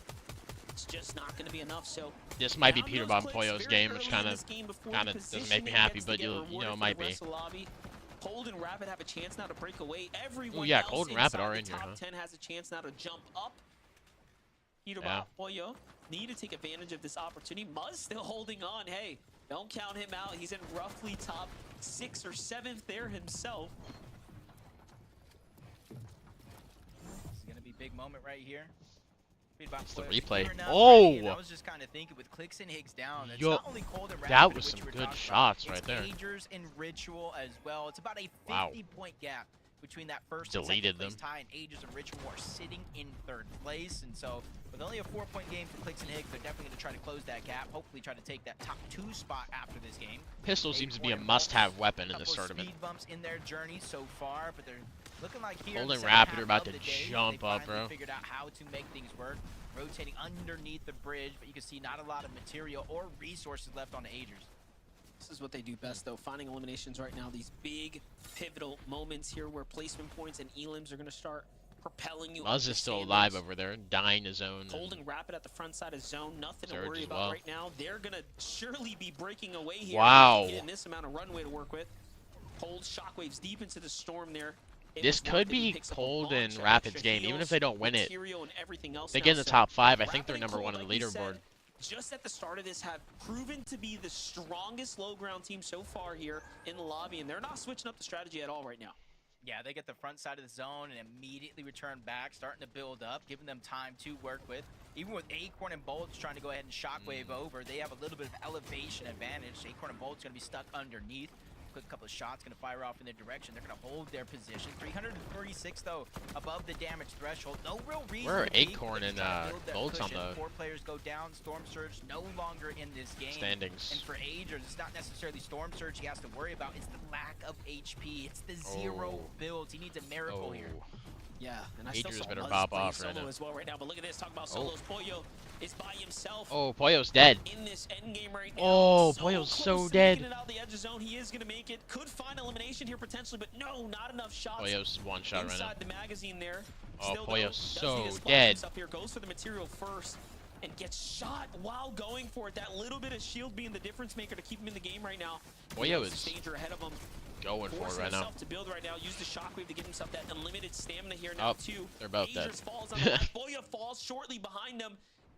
Speaker 7: it's just not going to be enough. So
Speaker 1: this might be
Speaker 7: down
Speaker 1: Peter
Speaker 7: goes
Speaker 1: Bon
Speaker 7: Clicks
Speaker 1: Pollo's
Speaker 7: very
Speaker 1: game,
Speaker 7: early
Speaker 1: which
Speaker 7: in
Speaker 1: kind
Speaker 7: this
Speaker 1: of
Speaker 7: game before
Speaker 1: doesn't make me
Speaker 7: positioning
Speaker 1: happy,
Speaker 7: gets to
Speaker 1: but
Speaker 7: get
Speaker 1: you
Speaker 7: rewarded
Speaker 1: know
Speaker 7: for
Speaker 1: it might
Speaker 7: the
Speaker 1: be.
Speaker 7: rest of the lobby. Cold and Rapid have a chance now to break away. Everyone
Speaker 1: Ooh, yeah,
Speaker 7: else
Speaker 1: Cold and Rapid
Speaker 7: inside
Speaker 1: are
Speaker 7: the
Speaker 1: in here,
Speaker 7: top
Speaker 1: huh?
Speaker 7: 10 has a chance now to jump up. Peter
Speaker 1: Yeah.
Speaker 7: Pollo need to take advantage of this opportunity. Muzz still holding on. Hey, don't count him out. He's in roughly top 6th or 7th there himself.
Speaker 5: This is going to be a big moment right here.
Speaker 1: It's the replay.
Speaker 5: I was just kind of thinking with Clicks and Higgs down, it's
Speaker 1: Yo,
Speaker 5: not only Cold and Rapid,
Speaker 1: that was
Speaker 5: which
Speaker 1: some
Speaker 5: we're
Speaker 1: good
Speaker 5: talking
Speaker 1: shots
Speaker 5: about,
Speaker 1: right there.
Speaker 5: It's Agers and Ritual as well. It's about a
Speaker 1: Wow.
Speaker 5: 50-point gap between that first
Speaker 1: Deleted
Speaker 5: and second place
Speaker 1: them.
Speaker 5: tie, and Agers and Ritual are sitting in 3rd place. And so with only a 4-point game for Clicks and Higgs, they're definitely going to try to close that gap, hopefully try to take that top 2 spot after this game.
Speaker 1: Pistol seems to be a
Speaker 5: Acorn
Speaker 1: must-have weapon in
Speaker 5: couple
Speaker 1: this
Speaker 5: of
Speaker 1: tournament.
Speaker 5: speed bumps in their journey so far, but they're looking like here
Speaker 1: Cold
Speaker 5: in the
Speaker 1: and
Speaker 5: second
Speaker 1: Rapid
Speaker 5: half
Speaker 1: are about
Speaker 5: of
Speaker 1: to
Speaker 5: the day,
Speaker 1: jump
Speaker 5: they
Speaker 1: up,
Speaker 5: finally
Speaker 1: bro.
Speaker 5: figured out how to make things work, rotating underneath the bridge, but you can see not a lot of material or resources left on the Agers.
Speaker 7: This is what they do best, though, finding eliminations right now. These big, pivotal moments here where placement points and elims are going to start propelling you.
Speaker 1: Muzz is still alive over there, dying his own.
Speaker 7: Cold and Rapid at the front side of zone. Nothing to
Speaker 1: Surge
Speaker 7: worry
Speaker 1: as
Speaker 7: about
Speaker 1: well.
Speaker 7: right now. They're going to surely be breaking away here.
Speaker 1: Wow.
Speaker 7: Getting this amount of runway to work with. Cold shockwaves deep into the storm there.
Speaker 1: This could be Cold and Rapid's game, even if they don't win it. They get in the top 5. I think they're number 1 on the leaderboard.
Speaker 7: Just at the start of this, have proven to be the strongest low ground team so far here in the lobby, and they're not switching up the strategy at all right now.
Speaker 5: Yeah, they get the front side of the zone and immediately return back, starting to build up, giving them time to work with. Even with Acorn and Bolts trying to go ahead and shockwave over, they have a little bit of elevation advantage. Acorn and Bolts going to be stuck underneath. Quick couple of shots going to fire off in their direction. They're going to hold their position. 336 though above the damage threshold. No real reason.
Speaker 1: Where are
Speaker 5: to peek,
Speaker 1: Acorn
Speaker 5: but
Speaker 1: and
Speaker 5: just trying to build that
Speaker 1: Bolts on
Speaker 5: cushion.
Speaker 1: the
Speaker 5: 4 players go down. Storm Surge no longer in this game.
Speaker 1: standings?
Speaker 5: And for Agers, it's not necessarily Storm Surge he has to worry about. It's the lack of HP. It's the 0 builds. He needs a miracle here.
Speaker 7: Yeah, and I still
Speaker 1: Adrian's
Speaker 7: saw
Speaker 1: better
Speaker 7: Muzz
Speaker 1: pop
Speaker 7: play
Speaker 1: off right
Speaker 7: solo
Speaker 1: now.
Speaker 7: as well right now. But look at this, talk about solos. Pollo is by himself.
Speaker 1: Oh, Pollo's dead.
Speaker 7: In this end game right now.
Speaker 1: Oh,
Speaker 7: so
Speaker 1: Pollo's so
Speaker 7: close to
Speaker 1: dead.
Speaker 7: making it out the edge of zone. He is going to make it. Could find elimination here potentially, but no, not enough shots.
Speaker 1: Pollo's one shot right now.
Speaker 7: Inside the magazine there.
Speaker 1: Oh,
Speaker 7: Still,
Speaker 1: Pollo's
Speaker 7: though, does
Speaker 1: so
Speaker 7: need to splash
Speaker 1: dead.
Speaker 7: himself here. Goes for the material first and gets shot while going for it. That little bit of shield being the difference maker to keep him in the game right now.
Speaker 1: Pollo
Speaker 7: He knows
Speaker 1: is
Speaker 7: the danger ahead of him.
Speaker 1: going for it
Speaker 7: Forcing
Speaker 1: right now.
Speaker 7: himself to build right now. Use the shockwave to give himself that unlimited stamina here now
Speaker 1: Oh,
Speaker 7: too.
Speaker 1: they're both dead.
Speaker 7: Agers falls on the left. Pollo falls shortly behind him.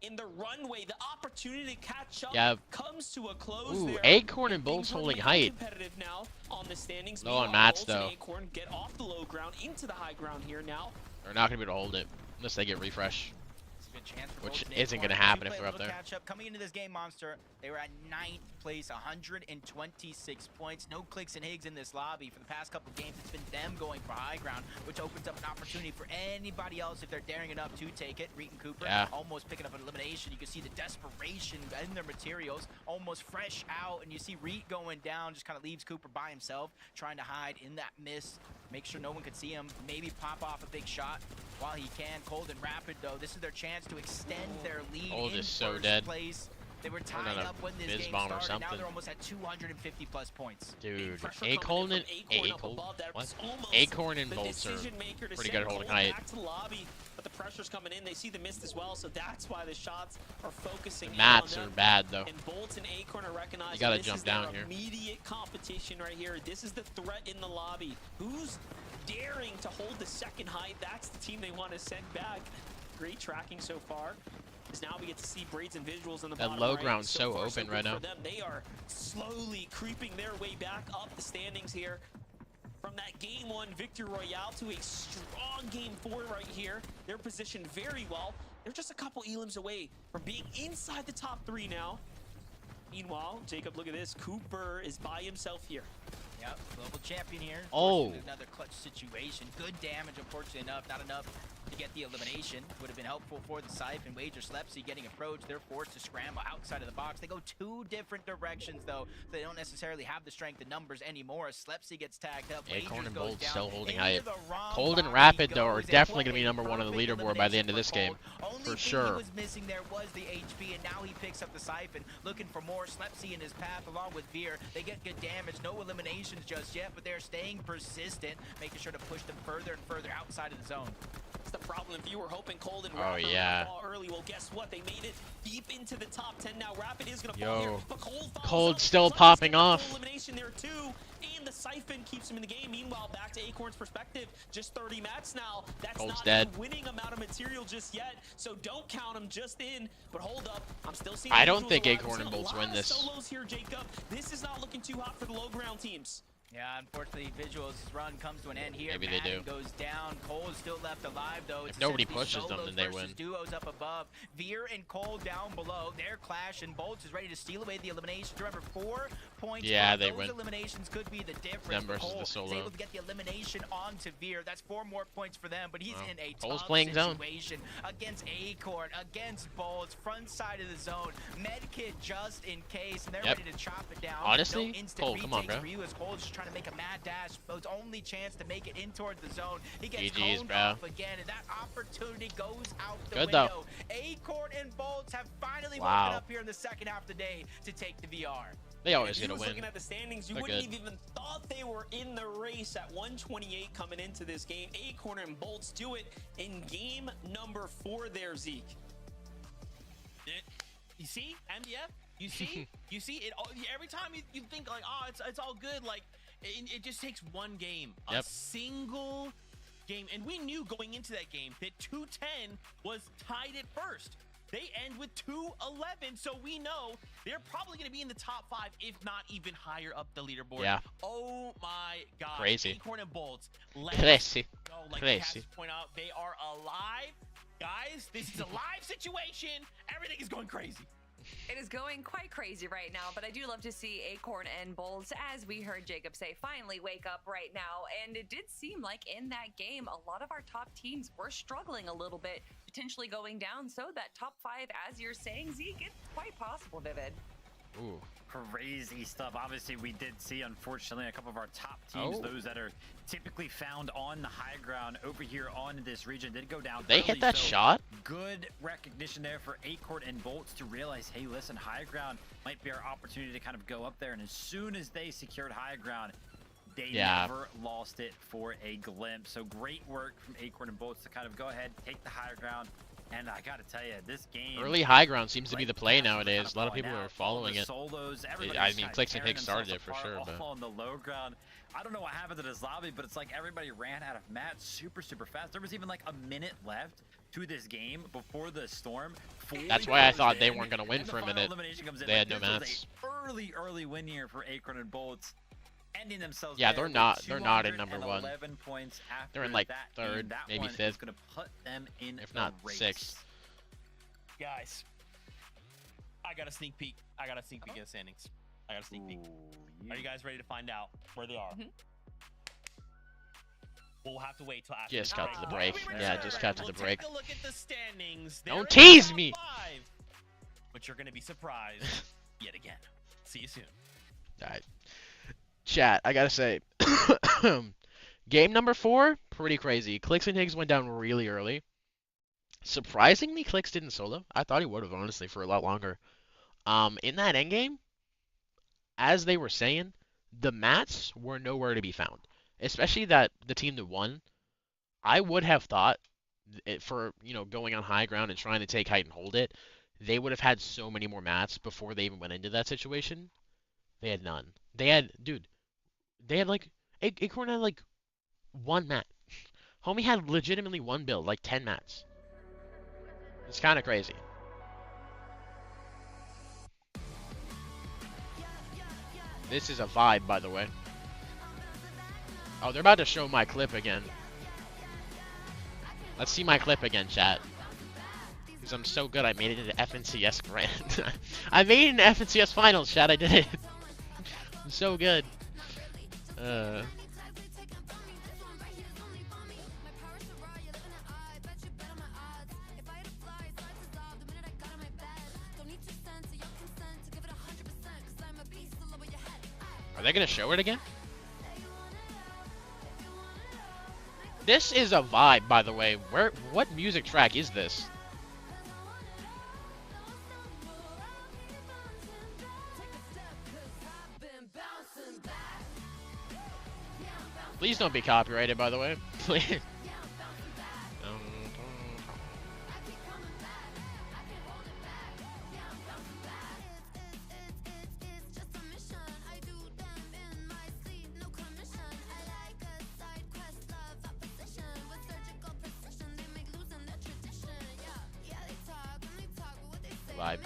Speaker 7: in the runway. The opportunity to catch up
Speaker 1: Yep.
Speaker 7: comes to a close
Speaker 1: Ooh,
Speaker 7: there.
Speaker 1: Acorn and Bolts
Speaker 7: things
Speaker 1: holding
Speaker 7: remain
Speaker 1: height.
Speaker 7: competitive now on the standings.
Speaker 1: Low on
Speaker 7: Meanwhile,
Speaker 1: mats,
Speaker 7: Bolts and
Speaker 1: though.
Speaker 7: Acorn get off the low ground into the high ground here now.
Speaker 1: They're not going to be able to hold it unless they get refresh.
Speaker 5: It's a good chance for
Speaker 1: Which
Speaker 5: Bolts and
Speaker 1: isn't
Speaker 5: Acorn.
Speaker 1: gonna happen
Speaker 5: They
Speaker 1: if
Speaker 5: play
Speaker 1: they're
Speaker 5: a
Speaker 1: up
Speaker 5: little
Speaker 1: there.
Speaker 5: catch-up. Coming into this game, Monster, they were at 9th place, 126 points. No clicks and Higgs in this lobby. For the past couple games, it's been them going for high ground, which opens up an opportunity for anybody else if they're daring enough to take it. Reed and Cooper
Speaker 1: Yeah.
Speaker 5: almost picking up an elimination. You can see the desperation in their materials, almost fresh out, and you see Reed going down, just kind of leaves Cooper by himself, trying to hide in that mist, make sure no one could see him, maybe pop off a big shot while he can. Cold and Rapid, though, this is their chance to extend their lead
Speaker 1: Cold
Speaker 5: in
Speaker 1: is so
Speaker 5: first
Speaker 1: dead.
Speaker 5: place. They were
Speaker 1: on
Speaker 5: tied
Speaker 1: a
Speaker 5: up when this
Speaker 1: Biz
Speaker 5: game
Speaker 1: bomb or
Speaker 5: started. Now
Speaker 1: something.
Speaker 5: they're almost at 250 plus points.
Speaker 1: Dude,
Speaker 7: Pressure
Speaker 1: Acorn
Speaker 7: coming
Speaker 1: and
Speaker 7: in from Acorn up
Speaker 1: Acorn.
Speaker 7: above. That
Speaker 1: What?
Speaker 7: was almost
Speaker 1: Acorn and
Speaker 7: the
Speaker 1: Bolts are
Speaker 7: decision maker to
Speaker 1: pretty
Speaker 7: send
Speaker 1: good at holding
Speaker 7: Cold
Speaker 1: height.
Speaker 7: back to the lobby, but the pressure's coming in. They see the mist as well, so that's why the shots are focusing in
Speaker 1: Mats
Speaker 7: on
Speaker 1: are
Speaker 7: them.
Speaker 1: bad though.
Speaker 7: And Bolts and Acorn are recognizing
Speaker 1: You gotta
Speaker 7: this
Speaker 1: jump
Speaker 7: is their
Speaker 1: down here.
Speaker 7: immediate competition right here. This is the threat in the lobby. Who's daring to hold the second height? That's the team they want to send back. Great tracking so far. As now we get to see Braids and visuals in the
Speaker 1: That
Speaker 7: bottom
Speaker 1: low
Speaker 7: right.
Speaker 1: ground's so
Speaker 7: far,
Speaker 1: open
Speaker 7: good
Speaker 1: right now.
Speaker 7: For them. They are slowly creeping their way back up the standings here. From that game 1 victory royale to a strong game 4 right here. They're positioned very well. They're just a couple elims away from being inside the top 3 now. Meanwhile, Jacob, look at this. Cooper is by himself here.
Speaker 5: Yep, global champion here.
Speaker 1: Oh.
Speaker 5: Forcing another clutch situation. Good damage, unfortunately enough. Not enough to get the elimination. Would have been helpful for the Siphon. Wager Slepsy getting approached. They're forced to scramble outside of the box. They go 2 different directions, though. So they don't necessarily have the strength in numbers anymore. Slepsy gets tagged up.
Speaker 1: Acorn
Speaker 5: Wagers
Speaker 1: and
Speaker 5: goes
Speaker 1: Bolts
Speaker 5: down.
Speaker 1: still holding
Speaker 5: Into
Speaker 1: height.
Speaker 5: the wrong
Speaker 1: Cold and
Speaker 5: box
Speaker 1: Rapid
Speaker 5: he
Speaker 1: though are
Speaker 5: goes, and
Speaker 1: definitely
Speaker 5: what
Speaker 1: gonna be
Speaker 5: a
Speaker 1: number 1 on the
Speaker 5: perfect
Speaker 1: leaderboard by the end of this
Speaker 5: elimination
Speaker 1: game.
Speaker 5: for Cold. Only
Speaker 1: For
Speaker 5: thing
Speaker 1: sure.
Speaker 5: he was missing there was the HP, and now he picks up the Siphon, looking for more. Slepsy in his path along with Veer. They get good damage. No eliminations just yet, but they're staying persistent, making sure to push them further and further outside of the zone.
Speaker 7: That's the problem. If you were hoping Cold and
Speaker 1: Oh,
Speaker 7: Rapid were
Speaker 1: yeah.
Speaker 7: gonna fall early, well, guess what? They made it deep into the top 10. Now Rapid is gonna
Speaker 1: Yo.
Speaker 7: fall here, but Cold follows
Speaker 1: Cold
Speaker 7: up.
Speaker 1: still
Speaker 7: Siphon's
Speaker 1: popping
Speaker 7: gonna
Speaker 1: off.
Speaker 7: get the elimination there too, and the Siphon keeps him in the game. Meanwhile, back to Acorn's perspective, just 30 mats now. That's
Speaker 1: Cold's
Speaker 7: not
Speaker 1: dead.
Speaker 7: a winning amount of material just yet, so don't count him just in. But hold up, I'm still seeing.
Speaker 1: I don't
Speaker 7: visuals
Speaker 1: think
Speaker 7: alive.
Speaker 1: Acorn
Speaker 7: I'm
Speaker 1: and
Speaker 7: seeing a
Speaker 1: Bolts
Speaker 7: lot
Speaker 1: win
Speaker 7: of
Speaker 1: this.
Speaker 7: Solos here, Jacob. This is not looking too hot for the low ground teams.
Speaker 5: Yeah, unfortunately, Visuals' run comes to an end here.
Speaker 1: Maybe they
Speaker 5: Madden
Speaker 1: do.
Speaker 5: goes down. Cole is still left alive, though. It's
Speaker 1: nobody
Speaker 5: essentially
Speaker 1: pushes them,
Speaker 5: solos
Speaker 1: then they
Speaker 5: versus
Speaker 1: win.
Speaker 5: Duos up above. Veer and Cole down below. They're clashing. Bolts is ready to steal away the eliminations. Remember, 4 points.
Speaker 1: Yeah,
Speaker 5: for
Speaker 1: they
Speaker 5: those
Speaker 1: win.
Speaker 5: eliminations could be the difference.
Speaker 1: Them versus
Speaker 5: Cole
Speaker 1: the
Speaker 5: is
Speaker 1: solo.
Speaker 5: able to get the elimination onto Veer. That's 4 more points for them, but he's
Speaker 1: Wow.
Speaker 5: in a
Speaker 1: Cole's
Speaker 5: tough
Speaker 1: playing zone.
Speaker 5: situation against Acorn, against Bolts, front side of the zone. Medkit just in case, and they're
Speaker 1: Yep.
Speaker 5: ready to chop it down.
Speaker 1: Honestly,
Speaker 5: no instant
Speaker 1: Cole, come on,
Speaker 5: retakes
Speaker 1: bro.
Speaker 5: for you as Cole's just trying to make a mad dash. Bo's only chance to make it in towards the zone. He gets
Speaker 1: GG's,
Speaker 5: coned
Speaker 1: bro.
Speaker 5: off again, and that opportunity goes out the
Speaker 1: Good, though.
Speaker 5: window. Acorn and Bolts have finally
Speaker 1: Wow.
Speaker 5: woken up here in the second half of the day to take the VR.
Speaker 1: They always
Speaker 7: If you
Speaker 1: gonna
Speaker 7: was
Speaker 1: win.
Speaker 7: looking at the standings, you
Speaker 1: They're
Speaker 7: wouldn't
Speaker 1: good.
Speaker 7: have even thought they were in the race at 128 coming into this game. Acorn and Bolts do it in game number 4 there, Zeke.
Speaker 4: You see, MDF? You see? You see? It every time you think like, oh, it's all good. Like, it just takes one game, a
Speaker 1: Yep.
Speaker 4: single game, and we knew going into that game that 210 was tied at first. They end with 211, so we know they're probably going to be in the top 5, if not even higher up the leaderboard.
Speaker 1: Yeah.
Speaker 4: Oh my God.
Speaker 1: Crazy.
Speaker 4: Acorn and Bolts. Let's
Speaker 1: Crazy.
Speaker 4: go. Like
Speaker 1: Crazy.
Speaker 4: Cass point out, they are alive. Guys, this is a live situation. Everything is going crazy.
Speaker 2: It is going quite crazy right now, but I do love to see Acorn and Bolts, as we heard Jacob say, finally wake up right now. And it did seem like in that game, a lot of our top teams were struggling a little bit, potentially going down. So that top 5, as you're saying, Zeke, it's quite possible, Vivid.
Speaker 1: Ooh.
Speaker 3: Crazy stuff. Obviously, we did see, unfortunately, a couple of our top teams,
Speaker 1: Oh.
Speaker 3: those that are typically found on the high ground over here on this region, did go down.
Speaker 1: They hit
Speaker 3: early,
Speaker 1: that
Speaker 3: so
Speaker 1: shot?
Speaker 3: Good recognition there for Acorn and Bolts to realize, hey, listen, high ground might be our opportunity to kind of go up there. And as soon as they secured high ground, they never lost it for a glimpse. So great work from Acorn and Bolts to kind of go ahead, take the high ground, And I gotta tell you, this game
Speaker 1: Early high ground seems to be
Speaker 3: right
Speaker 1: the play
Speaker 3: past what we're
Speaker 1: nowadays. A lot of
Speaker 3: kinda
Speaker 1: people
Speaker 3: calling
Speaker 1: are
Speaker 3: out,
Speaker 1: following
Speaker 3: the
Speaker 1: it.
Speaker 3: solos,
Speaker 1: I
Speaker 3: everybody's
Speaker 1: mean,
Speaker 3: kinda
Speaker 1: Clicks and
Speaker 3: tearing
Speaker 1: Higgs started it
Speaker 3: themselves
Speaker 1: for
Speaker 3: apart
Speaker 1: sure, but
Speaker 3: all on the low ground. I don't know what happened to this lobby, but it's like everybody ran out of mats super fast. There was even like a minute left to this game before the storm.
Speaker 1: that's why I
Speaker 3: 40
Speaker 1: thought they
Speaker 3: in,
Speaker 1: weren't gonna win
Speaker 3: and the
Speaker 1: for a
Speaker 3: final
Speaker 1: minute.
Speaker 3: elimination comes in.
Speaker 1: They
Speaker 3: Like,
Speaker 1: had no
Speaker 3: this was
Speaker 1: mats.
Speaker 3: a early win here for Acorn and Bolts, ending themselves.
Speaker 1: Yeah,
Speaker 3: there
Speaker 1: they're
Speaker 3: with
Speaker 1: not. They're not in number 1.
Speaker 3: 211 points after
Speaker 1: They're in like
Speaker 3: that
Speaker 1: 3rd,
Speaker 3: game. That
Speaker 1: maybe
Speaker 3: one is
Speaker 1: 5th,
Speaker 3: gonna put them in
Speaker 1: if
Speaker 3: the
Speaker 1: not
Speaker 3: race.
Speaker 1: 6th.
Speaker 4: Guys, I got a sneak peek. I got a sneak peek at the standings. I got a sneak peek.
Speaker 3: Ooh,
Speaker 4: Are you guys ready to find out where they are? We'll have to wait till after
Speaker 1: Just
Speaker 4: the
Speaker 1: cut to the break.
Speaker 4: When we
Speaker 1: Yeah,
Speaker 4: return,
Speaker 1: just cut to
Speaker 4: we'll
Speaker 1: the break.
Speaker 4: Take a look at the standings.
Speaker 1: Don't
Speaker 4: They're in
Speaker 1: tease
Speaker 4: top
Speaker 1: me.
Speaker 4: 5, but you're gonna be surprised yet again. See you soon.
Speaker 1: Alright. Chat, I gotta say, game number 4, pretty crazy. Clicks and Higgs went down really early. Surprisingly, Clicks didn't solo. I thought he would have, honestly, for a lot longer. In that endgame, as they were saying, the mats were nowhere to be found. Especially that the team that won, I would have thought for, going on high ground and trying to take height and hold it, they would have had so many more mats before they even went into that situation. They had none. They had like, Acorn had like 1 mat. Homie had legitimately 1 build, like 10 mats. It's kind of crazy. This is a vibe, by the way. Oh, they're about to show my clip again. Let's see my clip again, chat. Because I'm so good, I made it into FNCS Grand. I made it into FNCS Finals, chat. I did it. I'm so good. Are they gonna show it again? This is a vibe, by the way. What music track is this? Please don't be copyrighted, by the way. Please. Vibe.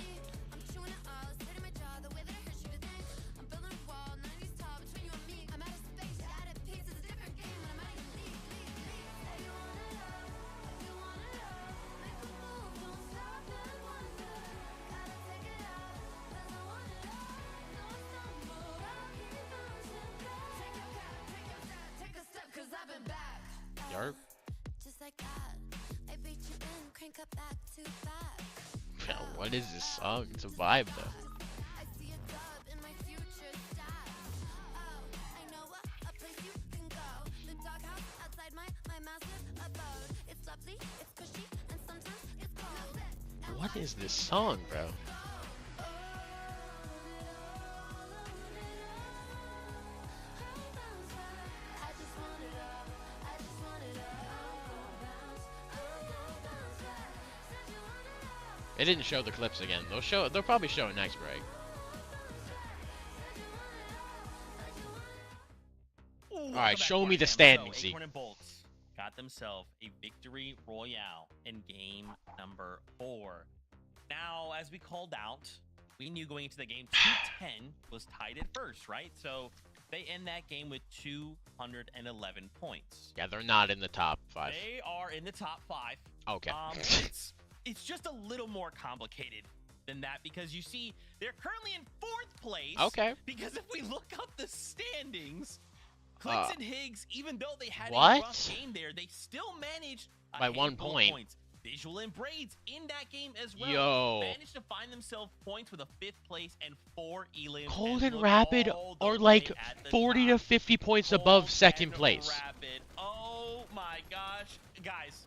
Speaker 1: Yarp. Yeah, what is this song? It's a vibe though. What is this song, bro? They didn't show the clips again. They'll probably show it next break.
Speaker 4: All
Speaker 1: right, show me the
Speaker 4: So,
Speaker 1: standings, Z.
Speaker 4: Acorn and Bolts got themselves a victory royale in game number 4. Now, as we called out, we knew going into the game 210 was tied at first, right? So they end that game with 211 points.
Speaker 1: Yeah, they're not in the top 5.
Speaker 4: They are in the top 5.
Speaker 1: Okay.
Speaker 4: It's just a little more complicated than that because you see they're currently in 4th place.
Speaker 1: Okay.
Speaker 4: Because if we look up the standings, Clicks and Higgs, even though they had a
Speaker 1: what?
Speaker 4: rough game there, they still managed
Speaker 1: by
Speaker 4: a
Speaker 1: 1
Speaker 4: handful of
Speaker 1: point.
Speaker 4: points. Visual and Braids in that game as well.
Speaker 1: Yo.
Speaker 4: Managed to find themselves points with a 5th place and 4 elims.
Speaker 1: Cold
Speaker 4: and
Speaker 1: and
Speaker 4: look
Speaker 1: Rapid
Speaker 4: all the
Speaker 1: are
Speaker 4: way
Speaker 1: like
Speaker 4: at the
Speaker 1: 40
Speaker 4: top.
Speaker 1: to 50 points
Speaker 4: Cold
Speaker 1: above 2nd
Speaker 4: and
Speaker 1: place.
Speaker 4: Rapid. Oh my gosh. Guys,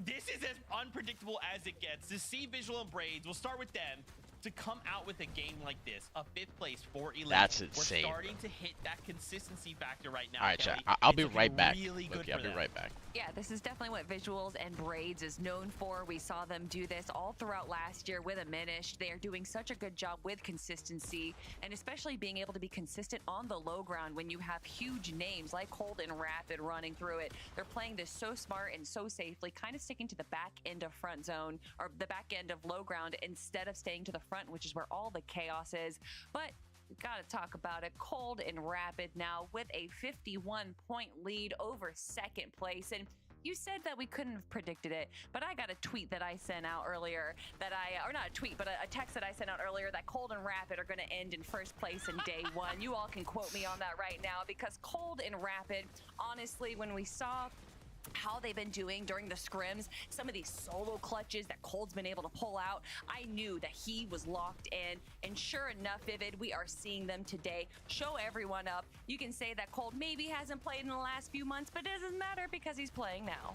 Speaker 4: this is as unpredictable as it gets. To see Visual and Braids, we'll start with them. to come out with a game like this, a 5th place for Elite.
Speaker 1: That's insane,
Speaker 4: We're starting
Speaker 1: bro.
Speaker 4: to hit that consistency factor right now.
Speaker 1: All right,
Speaker 4: Kelly.
Speaker 1: chat. I'll
Speaker 4: It's
Speaker 1: be
Speaker 4: looking
Speaker 1: right back.
Speaker 4: Really good
Speaker 1: Loki,
Speaker 4: for
Speaker 1: I'll be
Speaker 4: them.
Speaker 1: right back.
Speaker 2: Yeah, this is definitely what Visuals and Braids is known for. We saw them do this all throughout last year with Diminished. They are doing such a good job with consistency, and especially being able to be consistent on the low ground when you have huge names like Cold and Rapid running through it. They're playing this so smart and so safely, kind of sticking to the back end of front zone or the back end of low ground instead of staying to the front, which is where all the chaos is. But we got to talk about it. Cold and Rapid now with a 51-point lead over second place. And you said that we couldn't have predicted it, but I got a tweet that I sent out earlier or not a tweet, but a text that I sent out earlier that Cold and Rapid are going to end in first place in day one. You all can quote me on that right now, because Cold and Rapid, honestly, when we saw how they've been doing during the scrims, some of these solo clutches that Cold's been able to pull out, I knew that he was locked in. And sure enough, Vivid, we are seeing them today. Show everyone up. You can say that Cold maybe hasn't played in the last few months, but it doesn't matter because he's playing now.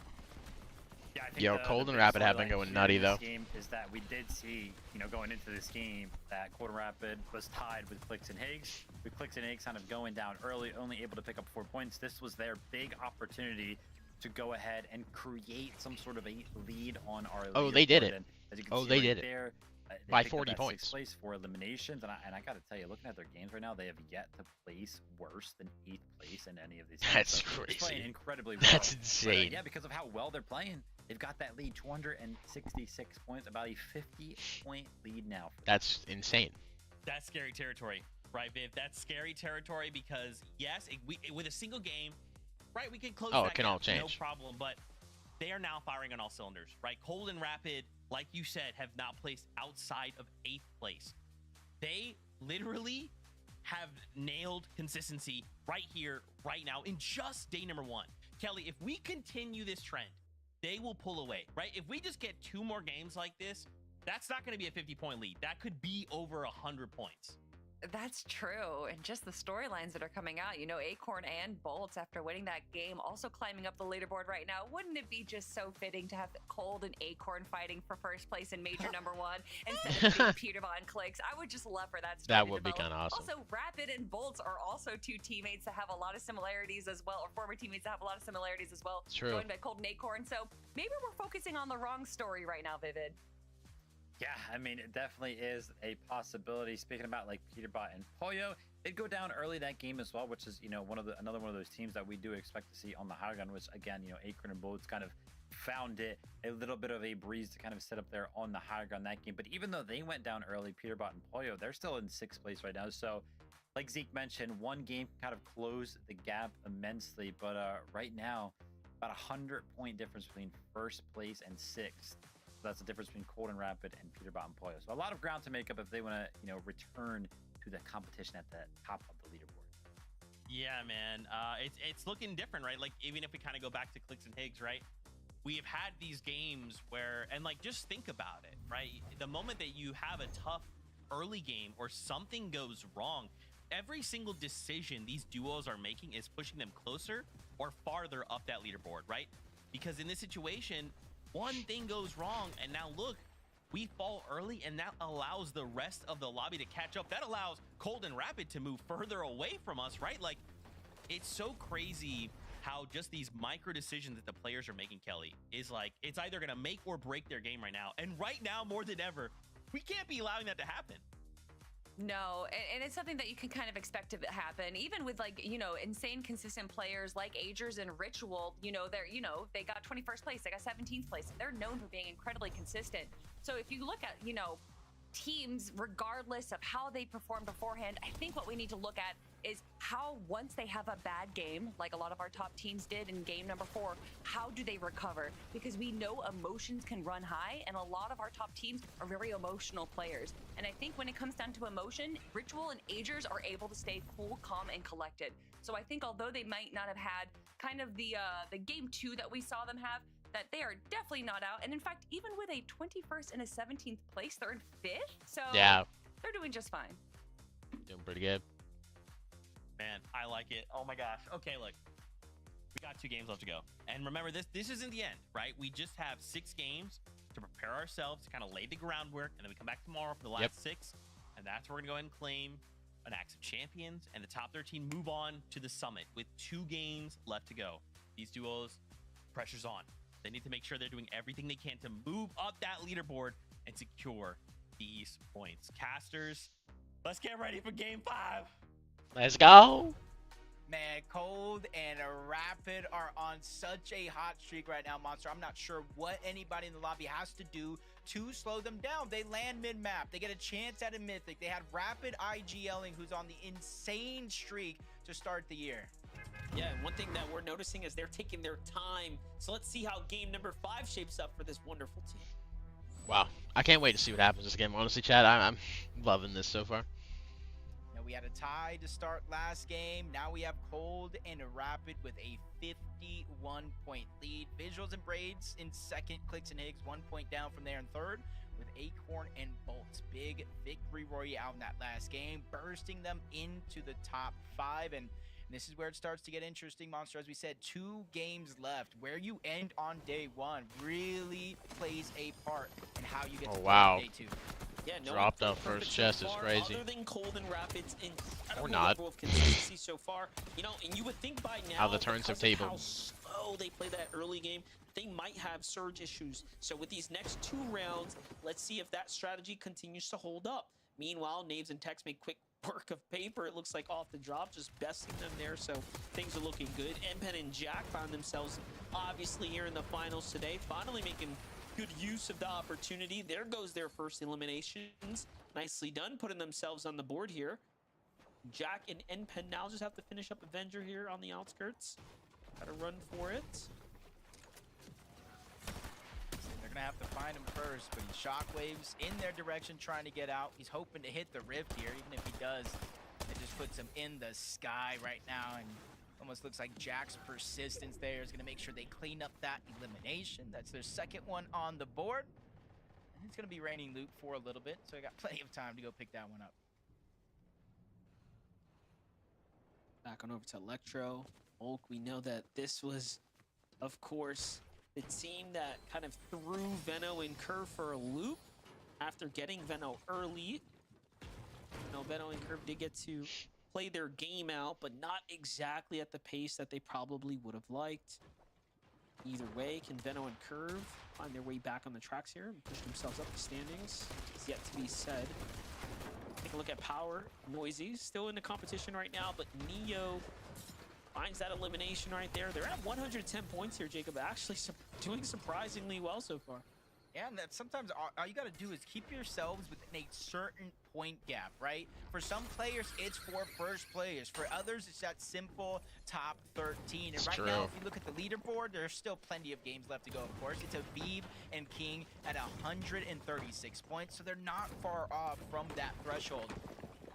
Speaker 3: Yeah, I think
Speaker 1: Yo, Cold and Rapid have been going nutty, though.
Speaker 3: Game is that we did see, going into this game, that Cold and Rapid was tied with Clicks and Higgs. With Clicks and Higgs kind of going down early, only able to pick up 4 points. This was their big opportunity to go ahead and create some sort of a lead on our
Speaker 1: Oh, they did
Speaker 3: leaderboard.
Speaker 1: it.
Speaker 3: And as you can
Speaker 1: Oh,
Speaker 3: see
Speaker 1: they
Speaker 3: right
Speaker 1: did it.
Speaker 3: there, they
Speaker 1: By
Speaker 3: picked up
Speaker 1: 40
Speaker 3: that
Speaker 1: points.
Speaker 3: 6th place for eliminations, and I got to tell you, looking at their games right now, they have yet to place worse than 8th place in any of these games.
Speaker 1: That's
Speaker 3: So they're just playing
Speaker 1: crazy.
Speaker 3: incredibly well.
Speaker 1: That's
Speaker 3: But,
Speaker 1: insane.
Speaker 3: yeah, because of how well they're playing, they've got that lead, 266 points, about a 50-point lead now.
Speaker 1: That's insane.
Speaker 4: That's scary territory, right, Viv? That's scary territory because, yes, with a single game, right, we can close
Speaker 1: Oh,
Speaker 4: that
Speaker 1: it can
Speaker 4: gap,
Speaker 1: all change.
Speaker 4: no problem, but they are now firing on all cylinders, right? Cold and Rapid, like you said, have not placed outside of 8th place. They literally have nailed consistency right here, right now, in just day number 1. Kelly, if we continue this trend, they will pull away, right? If we just get 2 more games like this, that's not going to be a 50-point lead. That could be over 100 points.
Speaker 2: That's true. And just the storylines that are coming out, Acorn and Bolts, after winning that game, also climbing up the leaderboard right now. Wouldn't it be just so fitting to have Cold and Acorn fighting for first place in Major number 1 instead of being Peterbot and Clicks? I would just love for that story
Speaker 1: That
Speaker 2: to
Speaker 1: would be
Speaker 2: develop.
Speaker 1: kind of awesome.
Speaker 2: Also, Rapid and Bolts are also 2 teammates that have a lot of similarities as well, or former teammates that have a lot of similarities as well.
Speaker 1: It's true.
Speaker 2: Going by Cold and Acorn. So maybe we're focusing on the wrong story right now, Vivid.
Speaker 3: Yeah, I mean, it definitely is a possibility. Speaking about like Peterbot and Pollo, they'd go down early that game as well, which is another one of those teams that we do expect to see on the high ground. Which again, Acorn and Bolts kind of found it a little bit of a breeze to kind of sit up there on the high ground that game. But even though they went down early, Peterbot and Pollo, they're still in 6th place right now. So, like Zeke mentioned, one game kind of closed the gap immensely. But right now, about 100-point difference between 1st place and 6th. So that's the difference between Cold and Rapid and Peterbot and Pollo. So a lot of ground to make up if they want to, return to the competition at the top of the leaderboard.
Speaker 4: Yeah, man. It's looking different, right? Like, even if we kind of go back to Clicks and Higgs, right? We have had these games where, and like, just think about it, right? The moment that you have a tough early game or something goes wrong, every single decision these duos are making is pushing them closer or farther up that leaderboard, right? Because in this situation, one thing goes wrong, and now look, we fall early, and that allows the rest of the lobby to catch up. That allows Cold and Rapid to move further away from us, right? Like, it's so crazy how just these micro decisions that the players are making, Kelly, is like, it's either going to make or break their game right now. And right now, more than ever, we can't be allowing that to happen.
Speaker 2: No, and it's something that you can kind of expect to happen, even with insane consistent players like Agers and Ritual. They got 21st place, they got 17th place. They're known for being incredibly consistent. So if you look at, teams, regardless of how they perform beforehand, I think what we need to look at is how, once they have a bad game, like a lot of our top teams did in game number 4, how do they recover? Because we know emotions can run high, and a lot of our top teams are very emotional players. And I think when it comes down to emotion, Ritual and Agers are able to stay cool, calm, and collected. So I think although they might not have had kind of the game 2 that we saw them have, that they are definitely not out. And in fact, even with a 21st and a 17th place, they're in 5th. So
Speaker 1: Yeah,
Speaker 2: they're doing just fine.
Speaker 1: doing pretty good.
Speaker 4: Man, I like it. Oh my gosh. Okay, look. We got 2 games left to go. And remember, this isn't the end, right? We just have 6 games to to prepare ourselves to kind of lay the groundwork, and then we come back tomorrow for the last 6, and that's where we're gonna go ahead and claim an Axe of Champions, and the top 13 move on to the summit with 2 games left to go. These duos, pressure's on. They need to make sure they're doing everything they can to move up that leaderboard and secure these points. Casters, let's get ready for game 5.
Speaker 1: Let's go.
Speaker 5: Man, Cold and Rapid are on such a hot streak right now, Monster. I'm not sure what anybody in the lobby has to do to slow them down. They land mid-map. They get a chance at a Mythic. They had Rapid IGLing, who's on the insane streak to start the year.
Speaker 7: Yeah, and one thing that we're noticing is they're taking their time. So let's see how game number 5 shapes up for this wonderful team.
Speaker 1: Wow, I can't wait to see what happens this game. Honestly, Chad, I'm loving this so far.
Speaker 5: We had a tie to start last game. Now we have Cold and Rapid with a 51-point lead. Visuals and Braids in second. Clicks and Higgs 1 point down from there in third, with Acorn and Bolts. Big victory royale in that last game, bursting them into the top 5. And this is where it starts to get interesting, Monster. As we said, 2 games left. Where you end on day 1 really plays a part in how you get to play day 2.
Speaker 7: Yeah, no
Speaker 1: dropped off first chest is crazy.
Speaker 7: Other than Cold and Rapid's incredible
Speaker 1: Or not.
Speaker 7: level of consistency so far, you know, and you would think by now,
Speaker 1: How the turns have
Speaker 7: because of
Speaker 1: tabled.
Speaker 7: how slow they play that early game, they might have surge issues. So with these next 2 rounds, let's see if that strategy continues to hold up. Meanwhile, Naves and Tex make quick work of paper. It looks like off the drop, just besting them there. So things are looking good. Empen and Jack found themselves obviously here in the finals today, finally making good use of the opportunity. There goes their first eliminations. Nicely done, putting themselves on the board here. Jack and Empen now just have to finish up Avenger here on the outskirts. Gotta run for it.
Speaker 5: They're gonna have to find him first, but he shockwaves in their direction trying to get out. He's hoping to hit the rift here. Even if he does, it just puts him in the sky right now, and almost looks like Jack's persistence there is gonna make sure they clean up that elimination. That's their second one on the board, and it's gonna be raining loot for a little bit, so I got plenty of time to go pick that one up.
Speaker 7: Back on over to Electro. Ulk, we know that this was, of course, the team that kind of threw Veno and Curve for a loop after getting Veno early. You know, Veno and Curve did get to play their game out, but not exactly at the pace that they probably would have liked. Either way, can Veno and Curve find their way back on the tracks here and push themselves up the standings? It's yet to be said. Take a look at Power. Noisy, still in the competition right now, but Neo finds that elimination right there. They're at 110 points here, Jacob. Actually doing surprisingly well so far.
Speaker 5: Yeah, and that sometimes all you got to do is keep yourselves within a certain point gap, right? For some players, it's for first players. For others, it's that simple top 13. And right now, if you look at the leaderboard, there's still plenty of games left to go, of course. It's Aviv and King at 136 points, so they're not far off from that threshold,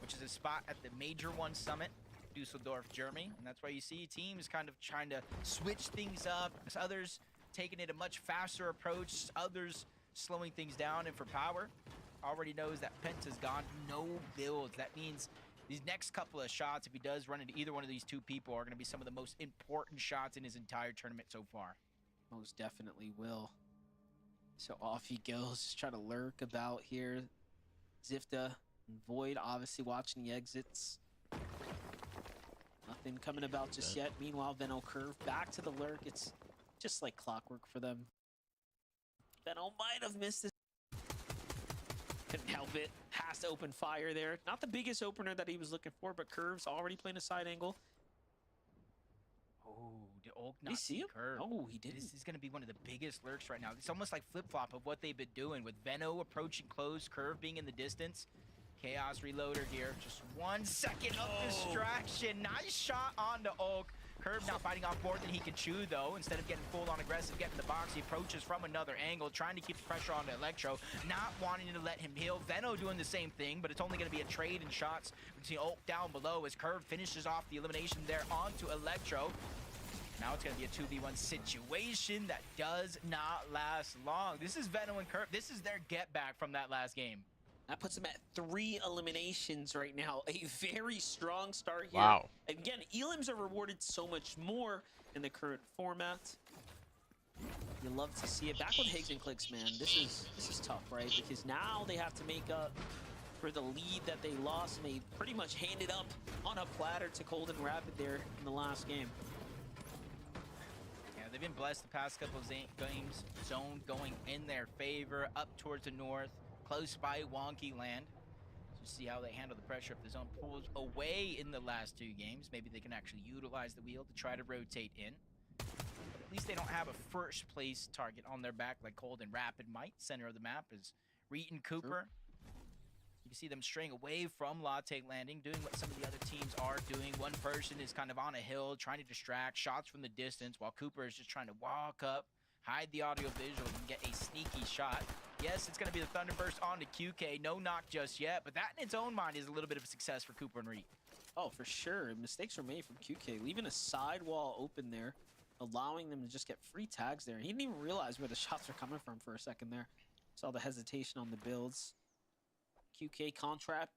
Speaker 5: which is a spot at the Major One Summit, Dusseldorf, Germany. And that's why you see teams kind of trying to switch things up. As others taking it a much faster approach, others slowing things down. And for Power, already knows that Penta's gone, no builds. That means these next couple of shots, if he does run into either one of these 2 people, are going to be some of the most important shots in his entire tournament so far.
Speaker 7: Most definitely will. So off he goes, trying to lurk about here. Zifta and Void obviously watching the exits. Nothing coming about just yet. Meanwhile, Veno Curve back to the lurk. It's just like clockwork for them. Veno might have missed this. Couldn't help it. Has to open fire there. Not the biggest opener that he was looking for, but Curve's already playing a side angle.
Speaker 5: Oh, did Ulk
Speaker 7: Did he
Speaker 5: not
Speaker 7: see him?
Speaker 5: Curve?
Speaker 7: Oh, he didn't.
Speaker 5: This is going to be one of the biggest lurks right now. It's almost like flip-flop of what they've been doing with Veno approaching close, Curve being in the distance. Chaos Reloader here. Just 1 second of distraction. Nice shot onto Ulk. Curve now fighting off more than he can chew, though. Instead of getting full-on aggressive, getting the box, he approaches from another angle, trying to keep the pressure on Electro, not wanting to let him heal. Veno doing the same thing, but it's only going to be a trade in shots between Ulk down below as Curve finishes off the elimination there onto Electro. Now it's going to be a 2v1 situation that does not last long. This is Veno and Curve. This is their get back from that last game.
Speaker 7: That puts him at 3 eliminations right now. A very strong start here.
Speaker 1: Wow.
Speaker 7: Again, elims are rewarded so much more in the current format. You love to see it. Back with Higgs and Clicks, man. This is tough, right? Because now they have to make up for the lead that they lost, and they pretty much handed up on a platter to Cold and Rapid there in the last game.
Speaker 5: Yeah, they've been blessed the past couple of games. Zone going in their favor, up towards the north, close by Wonky Land. So see how they handle the pressure if the zone pulls away in the last 2 games. Maybe they can actually utilize the wheel to try to rotate in. But at least they don't have a first place target on their back like Cold and Rapid might. Center of the map is Reet and Cooper. You can see them straying away from Latte Landing, doing what some of the other teams are doing. One person is kind of on a hill, trying to distract, shots from the distance, while Cooper is just trying to walk up, hide the audio visual, and get a sneaky shot. Yes, it's going to be the Thunderburst onto QK. No knock just yet, but that in its own mind is a little bit of a success for Cooper and Reet.
Speaker 7: Oh, for sure. Mistakes were made from QK, leaving a sidewall open there, allowing them to just get free tags there. He didn't even realize where the shots were coming from for a second there. Saw the hesitation on the builds. QK Contract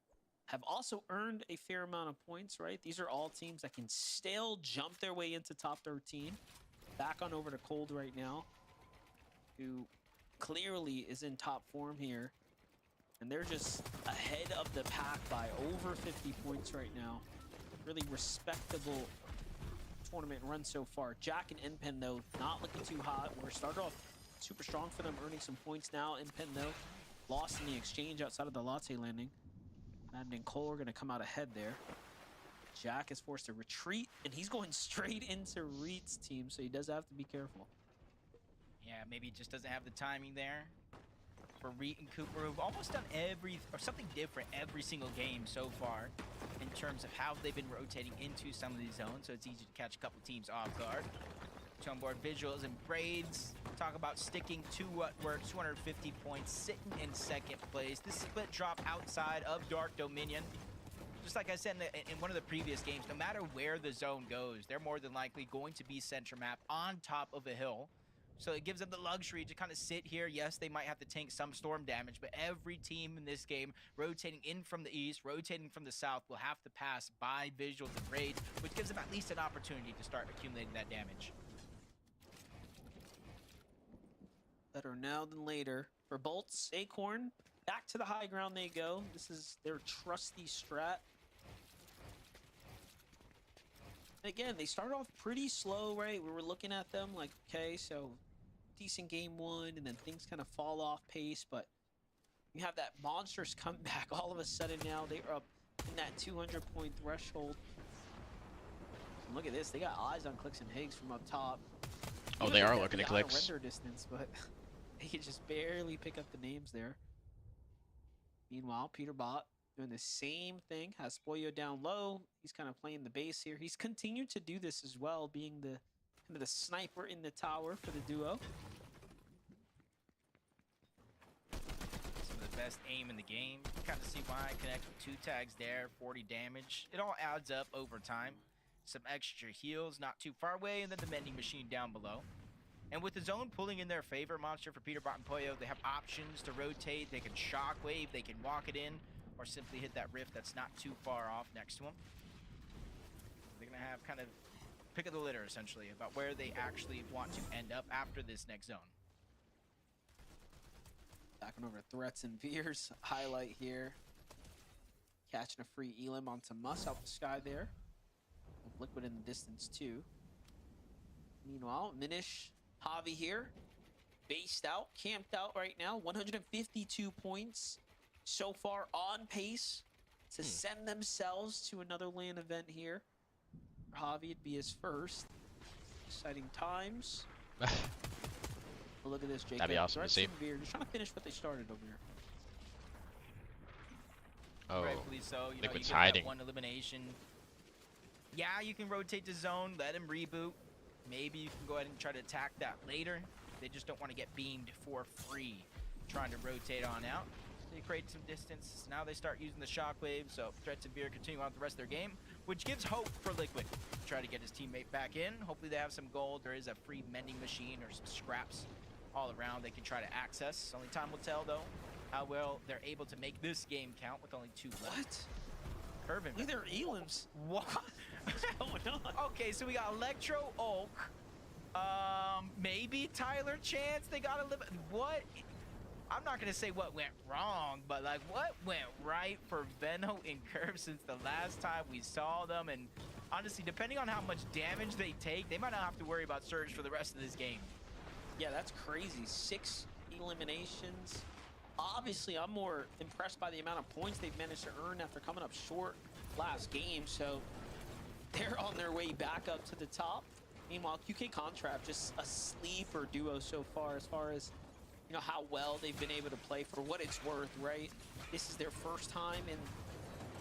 Speaker 7: have also earned a fair amount of points, right? These are all teams that can still jump their way into top 13. Back on over to Cold right now, who clearly is in top form here. And they're just ahead of the pack by over 50 points right now. Really respectable tournament run so far. Jack and Npen, though, not looking too hot. We're started off super strong for them, earning some points now. Npen, though, lost in the exchange outside of the Latte Landing. Madden and Cole are going to come out ahead there. Jack is forced to retreat, and he's going straight into Reed's team, so he does have to be careful.
Speaker 5: Yeah, maybe he just doesn't have the timing there. For Reet and Cooper, who've almost done something different every single game so far in terms of how they've been rotating into some of these zones, so it's easy to catch a couple teams off guard. Two on board visuals and braids. Talk about sticking to what works. 250 points, sitting in second place. This split drop outside of Dark Dominion. Just like I said in one of the previous games, no matter where the zone goes, they're more than likely going to be center map on top of a hill. So it gives them the luxury to kind of sit here. Yes, they might have to tank some storm damage, but every team in this game rotating in from the east, rotating from the south, will have to pass by visuals and braids, which gives them at least an opportunity to start accumulating that damage.
Speaker 7: Better now than later. For Bolts, Acorn, back to the high ground they go. This is their trusty strat. Again, they started off pretty slow, right? We were looking at them like, okay, so decent game 1, and then things kind of fall off pace, but you have that monstrous comeback all of a sudden now. They are up in that 200-point threshold. And look at this. They got eyes on Clicks and Higgs from up top.
Speaker 1: Oh, they are looking at Clicks.
Speaker 7: Render distance, but they can just barely pick up the names there. Meanwhile, Peterbot doing the same thing, has Spoyo down low. He's kind of playing the base here. He's continued to do this as well, being the kind of the sniper in the tower for the duo.
Speaker 5: Some of the best aim in the game. You kind of see why I connect with 2 tags there, 40 damage. It all adds up over time. Some extra heals not too far away, and then the mending machine down below. And with the zone pulling in their favor, Monster for Peterbot and Poyo, they have options to rotate. They can shockwave, they can walk it in, or simply hit that rift that's not too far off next to them. They're going to have kind of pick of the litter, essentially, about where they actually want to end up after this next zone.
Speaker 7: Backing over Threats and Veers. Highlight here. Catching a free Elim onto Muss out the sky there. Liquid in the distance, too. Meanwhile, Minish, Javi here. Based out, camped out right now. 152 points. So far on pace to send themselves to another LAN event here. For Javi, it'd be his first. Exciting times. But look at this, Jake.
Speaker 1: That'd be awesome to see.
Speaker 7: Just trying to finish what they started over here.
Speaker 1: Oh,
Speaker 5: rightfully so. You know, you
Speaker 1: Liquid's
Speaker 5: get
Speaker 1: hiding.
Speaker 5: that one elimination. Yeah, you can rotate the zone, let him reboot. Maybe you can go ahead and try to attack that later. They just don't want to get beamed for free trying to rotate on out. They create some distance. Now they start using the shockwave, so Threats and Veer continue on with the rest of their game, which gives hope for Liquid. Try to get his teammate back in. Hopefully they have some gold. There is a free mending machine or some scraps all around they can try to access. Only time will tell, though, how well they're able to make this game count with only 2 left.
Speaker 7: What?
Speaker 5: Curvin.
Speaker 7: Look at their elims.
Speaker 5: What?
Speaker 7: What's going on?
Speaker 5: Okay, so we got Electro Ulk, Maybe Tyler Chance. They got a little. What? I'm not gonna say what went wrong, but like what went right for Venno and Curve since the last time we saw them. And honestly, depending on how much damage they take, they might not have to worry about Surge for the rest of this game.
Speaker 7: Yeah, that's crazy. 6 eliminations. Obviously, I'm more impressed by the amount of points they've managed to earn after coming up short last game. So they're on their way back up to the top. Meanwhile, QK Contrap just a sleeper duo so far as you know how well they've been able to play for what it's worth, right? This is their first time in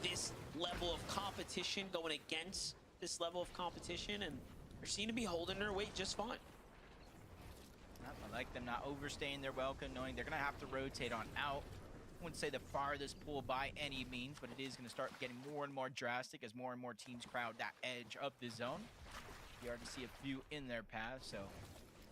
Speaker 7: this level of competition, going against this level of competition, and they seem to be holding their weight just fine.
Speaker 5: I like them not overstaying their welcome, knowing they're going to have to rotate on out. I wouldn't say the farthest pool by any means, but it is going to start getting more and more drastic as more and more teams crowd that edge of the zone. You already see a few in their path, so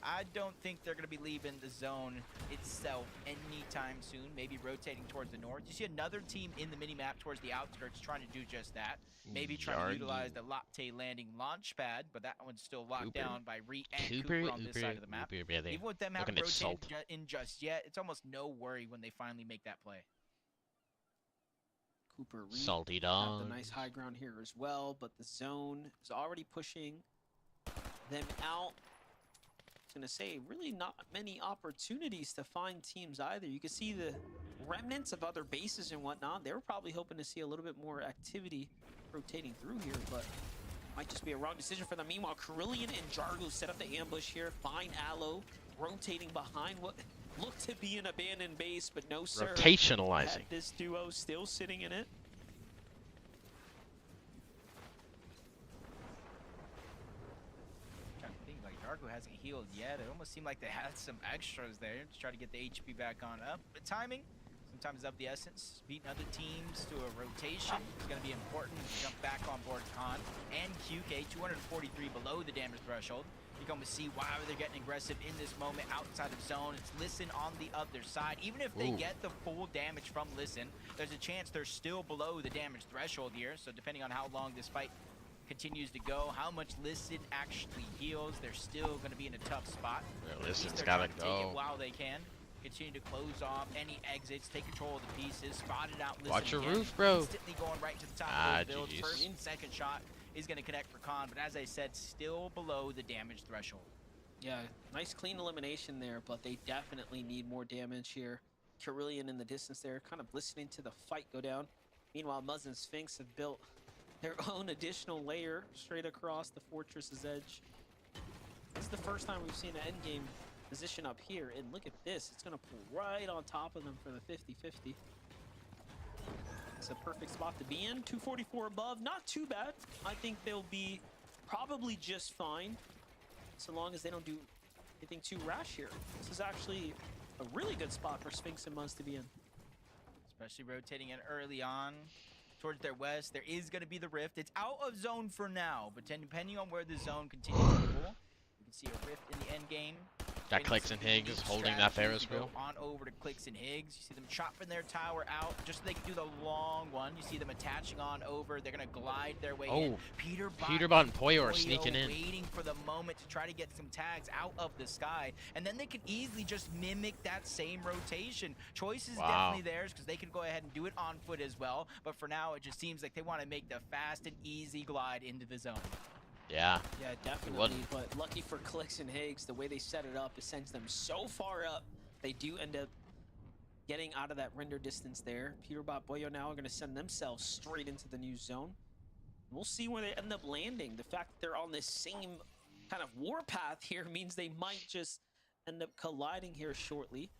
Speaker 5: I don't think they're going to be leaving the zone itself anytime soon, maybe rotating towards the north. You see another team in the mini-map towards the outskirts trying to do just that. Maybe trying to utilize the latte landing launch pad, but that one's still locked down by Reet and Cooper on this side of the map. Even with them having rotated in just yet, it's almost no worry when they finally make that play.
Speaker 7: Cooper Reet
Speaker 1: Salty
Speaker 7: have
Speaker 1: dog.
Speaker 7: the nice high ground here as well, but the zone is already pushing them out. Gonna say really not many opportunities to find teams either. You can see the remnants of other bases and whatnot. They were probably hoping to see a little bit more activity rotating through here, but might just be a wrong decision for them. Meanwhile, Carillion and Jargo set up the ambush here. Find Aloe rotating behind what looked to be an abandoned base, but no sir.
Speaker 1: Rotationalizing.
Speaker 7: This duo still sitting in it.
Speaker 5: Jargo hasn't healed yet. It almost seemed like they had some extras there to try to get the HP back on up. But timing, sometimes of the essence. Beating other teams to a rotation is going to be important to jump back on board Khan and QK. 243 below the damage threshold. You're going to see why they're getting aggressive in this moment outside of zone. It's Listen on the other side. Even if they get the full damage from Listen, there's a chance they're still below the damage threshold here. So depending on how long this fight continues to go, how much Listen actually heals, they're still going to be in a tough spot.
Speaker 1: Yeah, Listen's gotta go.
Speaker 5: Take it while they can. Continue to close off any exits, take control of the pieces, spot it out. Listen
Speaker 1: Watch your
Speaker 5: again.
Speaker 1: roof, bro.
Speaker 5: Instantly going right to the top of those builds. First and second shot is going to connect for Khan, but as I said, still below the damage threshold.
Speaker 7: Yeah, nice clean elimination there, but they definitely need more damage here. Carillion in the distance there, kind of listening to the fight go down. Meanwhile, Muzz and Sphinx have built their own additional layer straight across the fortress's edge. This is the first time we've seen an endgame position up here, and look at this. It's going to pull right on top of them for the 50-50. It's a perfect spot to be in. 244 above, not too bad. I think they'll be probably just fine, so long as they don't do anything too rash here. This is actually a really good spot for Sphinx and Muzz to be in.
Speaker 5: Especially rotating in early on towards their west. There is going to be the rift. It's out of zone for now, but depending on where the zone continues to pull, you can see a rift in the end game.
Speaker 1: Got Clicks and Higgs holding that Ferris wheel.
Speaker 5: On over to Clicks and Higgs. You see them chopping their tower out just so they can do the long one. You see them attaching on over. They're going to glide their way in.
Speaker 1: Peterbot and Poyo are sneaking in.
Speaker 5: Waiting for the moment to try to get some tags out of the sky. And then they can easily just mimic that same rotation. Choice is definitely theirs because they can go ahead and do it on foot as well. But for now, it just seems like they want to make the fast and easy glide into the zone.
Speaker 1: Yeah.
Speaker 7: Yeah, definitely. But lucky for Clicks and Higgs, the way they set it up, it sends them so far up. They do end up getting out of that render distance there. Peterbot, Boyo now are going to send themselves straight into the new zone. We'll see where they end up landing. The fact that they're on this same kind of warpath here means they might just end up colliding here shortly.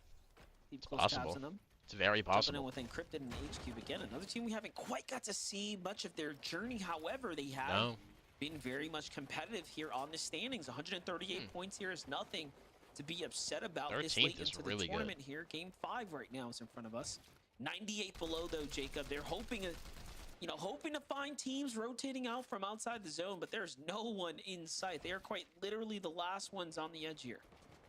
Speaker 7: Keep close tabs on them.
Speaker 1: It's very possible.
Speaker 7: Jumping in with Encrypted and H-Cube again. Another team we haven't quite got to see much of their journey. However, they have been very much competitive here on the standings. 138 points here is nothing to be upset about this late into the tournament here. Game 5 right now is in front of us. 98 below though, Jacob. They're hoping, hoping to find teams rotating out from outside the zone, but there's no one in sight. They are quite literally the last ones on the edge here.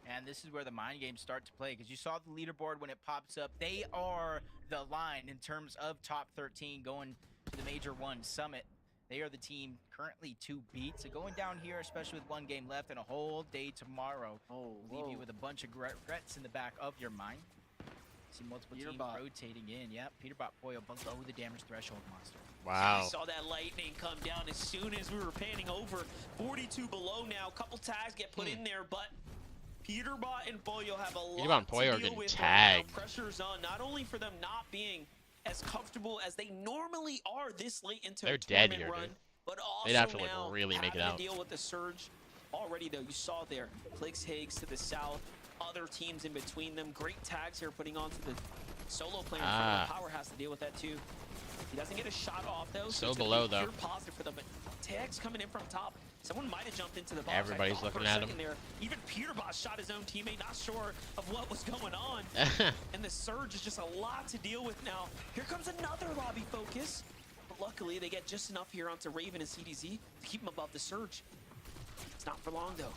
Speaker 5: And this is where the mind games start to play, because you saw the leaderboard when it pops up. They are the line in terms of top 13 going to the Major 1 Summit. They are the team currently to beat. So going down here, especially with one game left and a whole day tomorrow,
Speaker 7: Oh,
Speaker 5: will leave you with a bunch of regrets in the back of your mind. See multiple teams
Speaker 7: Peterbot.
Speaker 5: rotating in. Yep, Peterbot Boyle below the damage threshold monster.
Speaker 1: Wow.
Speaker 7: I saw that lightning come down as soon as we were panning over. 42 below now. Couple tags get put in there, but Peterbot and Boyo have a
Speaker 1: Peterbot
Speaker 7: lot
Speaker 1: and Boyo are
Speaker 7: to deal
Speaker 1: getting
Speaker 7: with
Speaker 1: tagged.
Speaker 7: right now. Pressure's on, not only for them not being as comfortable as they normally are this late into
Speaker 1: They're
Speaker 7: a
Speaker 1: dead
Speaker 7: tournament
Speaker 1: here,
Speaker 7: run,
Speaker 1: dude.
Speaker 7: but also
Speaker 1: They'd have to, like,
Speaker 7: now
Speaker 1: really make it
Speaker 7: having
Speaker 1: out.
Speaker 7: to deal with the surge. Already, though, you saw there, Clicks Higgs to the south, other teams in between them. Great tags here putting on to the solo player in front of the Power has to deal with that, too. He doesn't get a shot off, though,
Speaker 1: So
Speaker 7: it's gonna
Speaker 1: below,
Speaker 7: be
Speaker 1: though.
Speaker 7: pure positive for them, but tags coming in from top. Someone might have jumped into the box.
Speaker 1: Everybody's looking at him.
Speaker 7: There. Even Peterbot shot his own teammate, not sure of what was going on. And the surge is just a lot to deal with now. Here comes another lobby focus. But luckily, they get just enough here onto Raven and CDZ to keep them above the surge. It's not for long, though.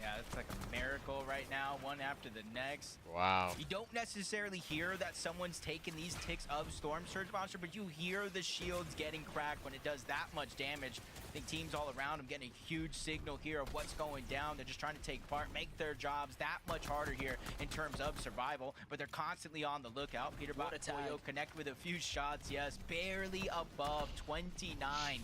Speaker 5: Yeah, it's like a miracle right now, one after the next.
Speaker 1: Wow.
Speaker 5: You don't necessarily hear that someone's taking these ticks of Storm Surge Monster, but you hear the shields getting cracked when it does that much damage. I think teams all around them getting a huge signal here of what's going down. They're just trying to take part, make their jobs that much harder here in terms of survival, but they're constantly on the lookout. Peterbot and Boyo connect with a few shots, yes, barely above 29.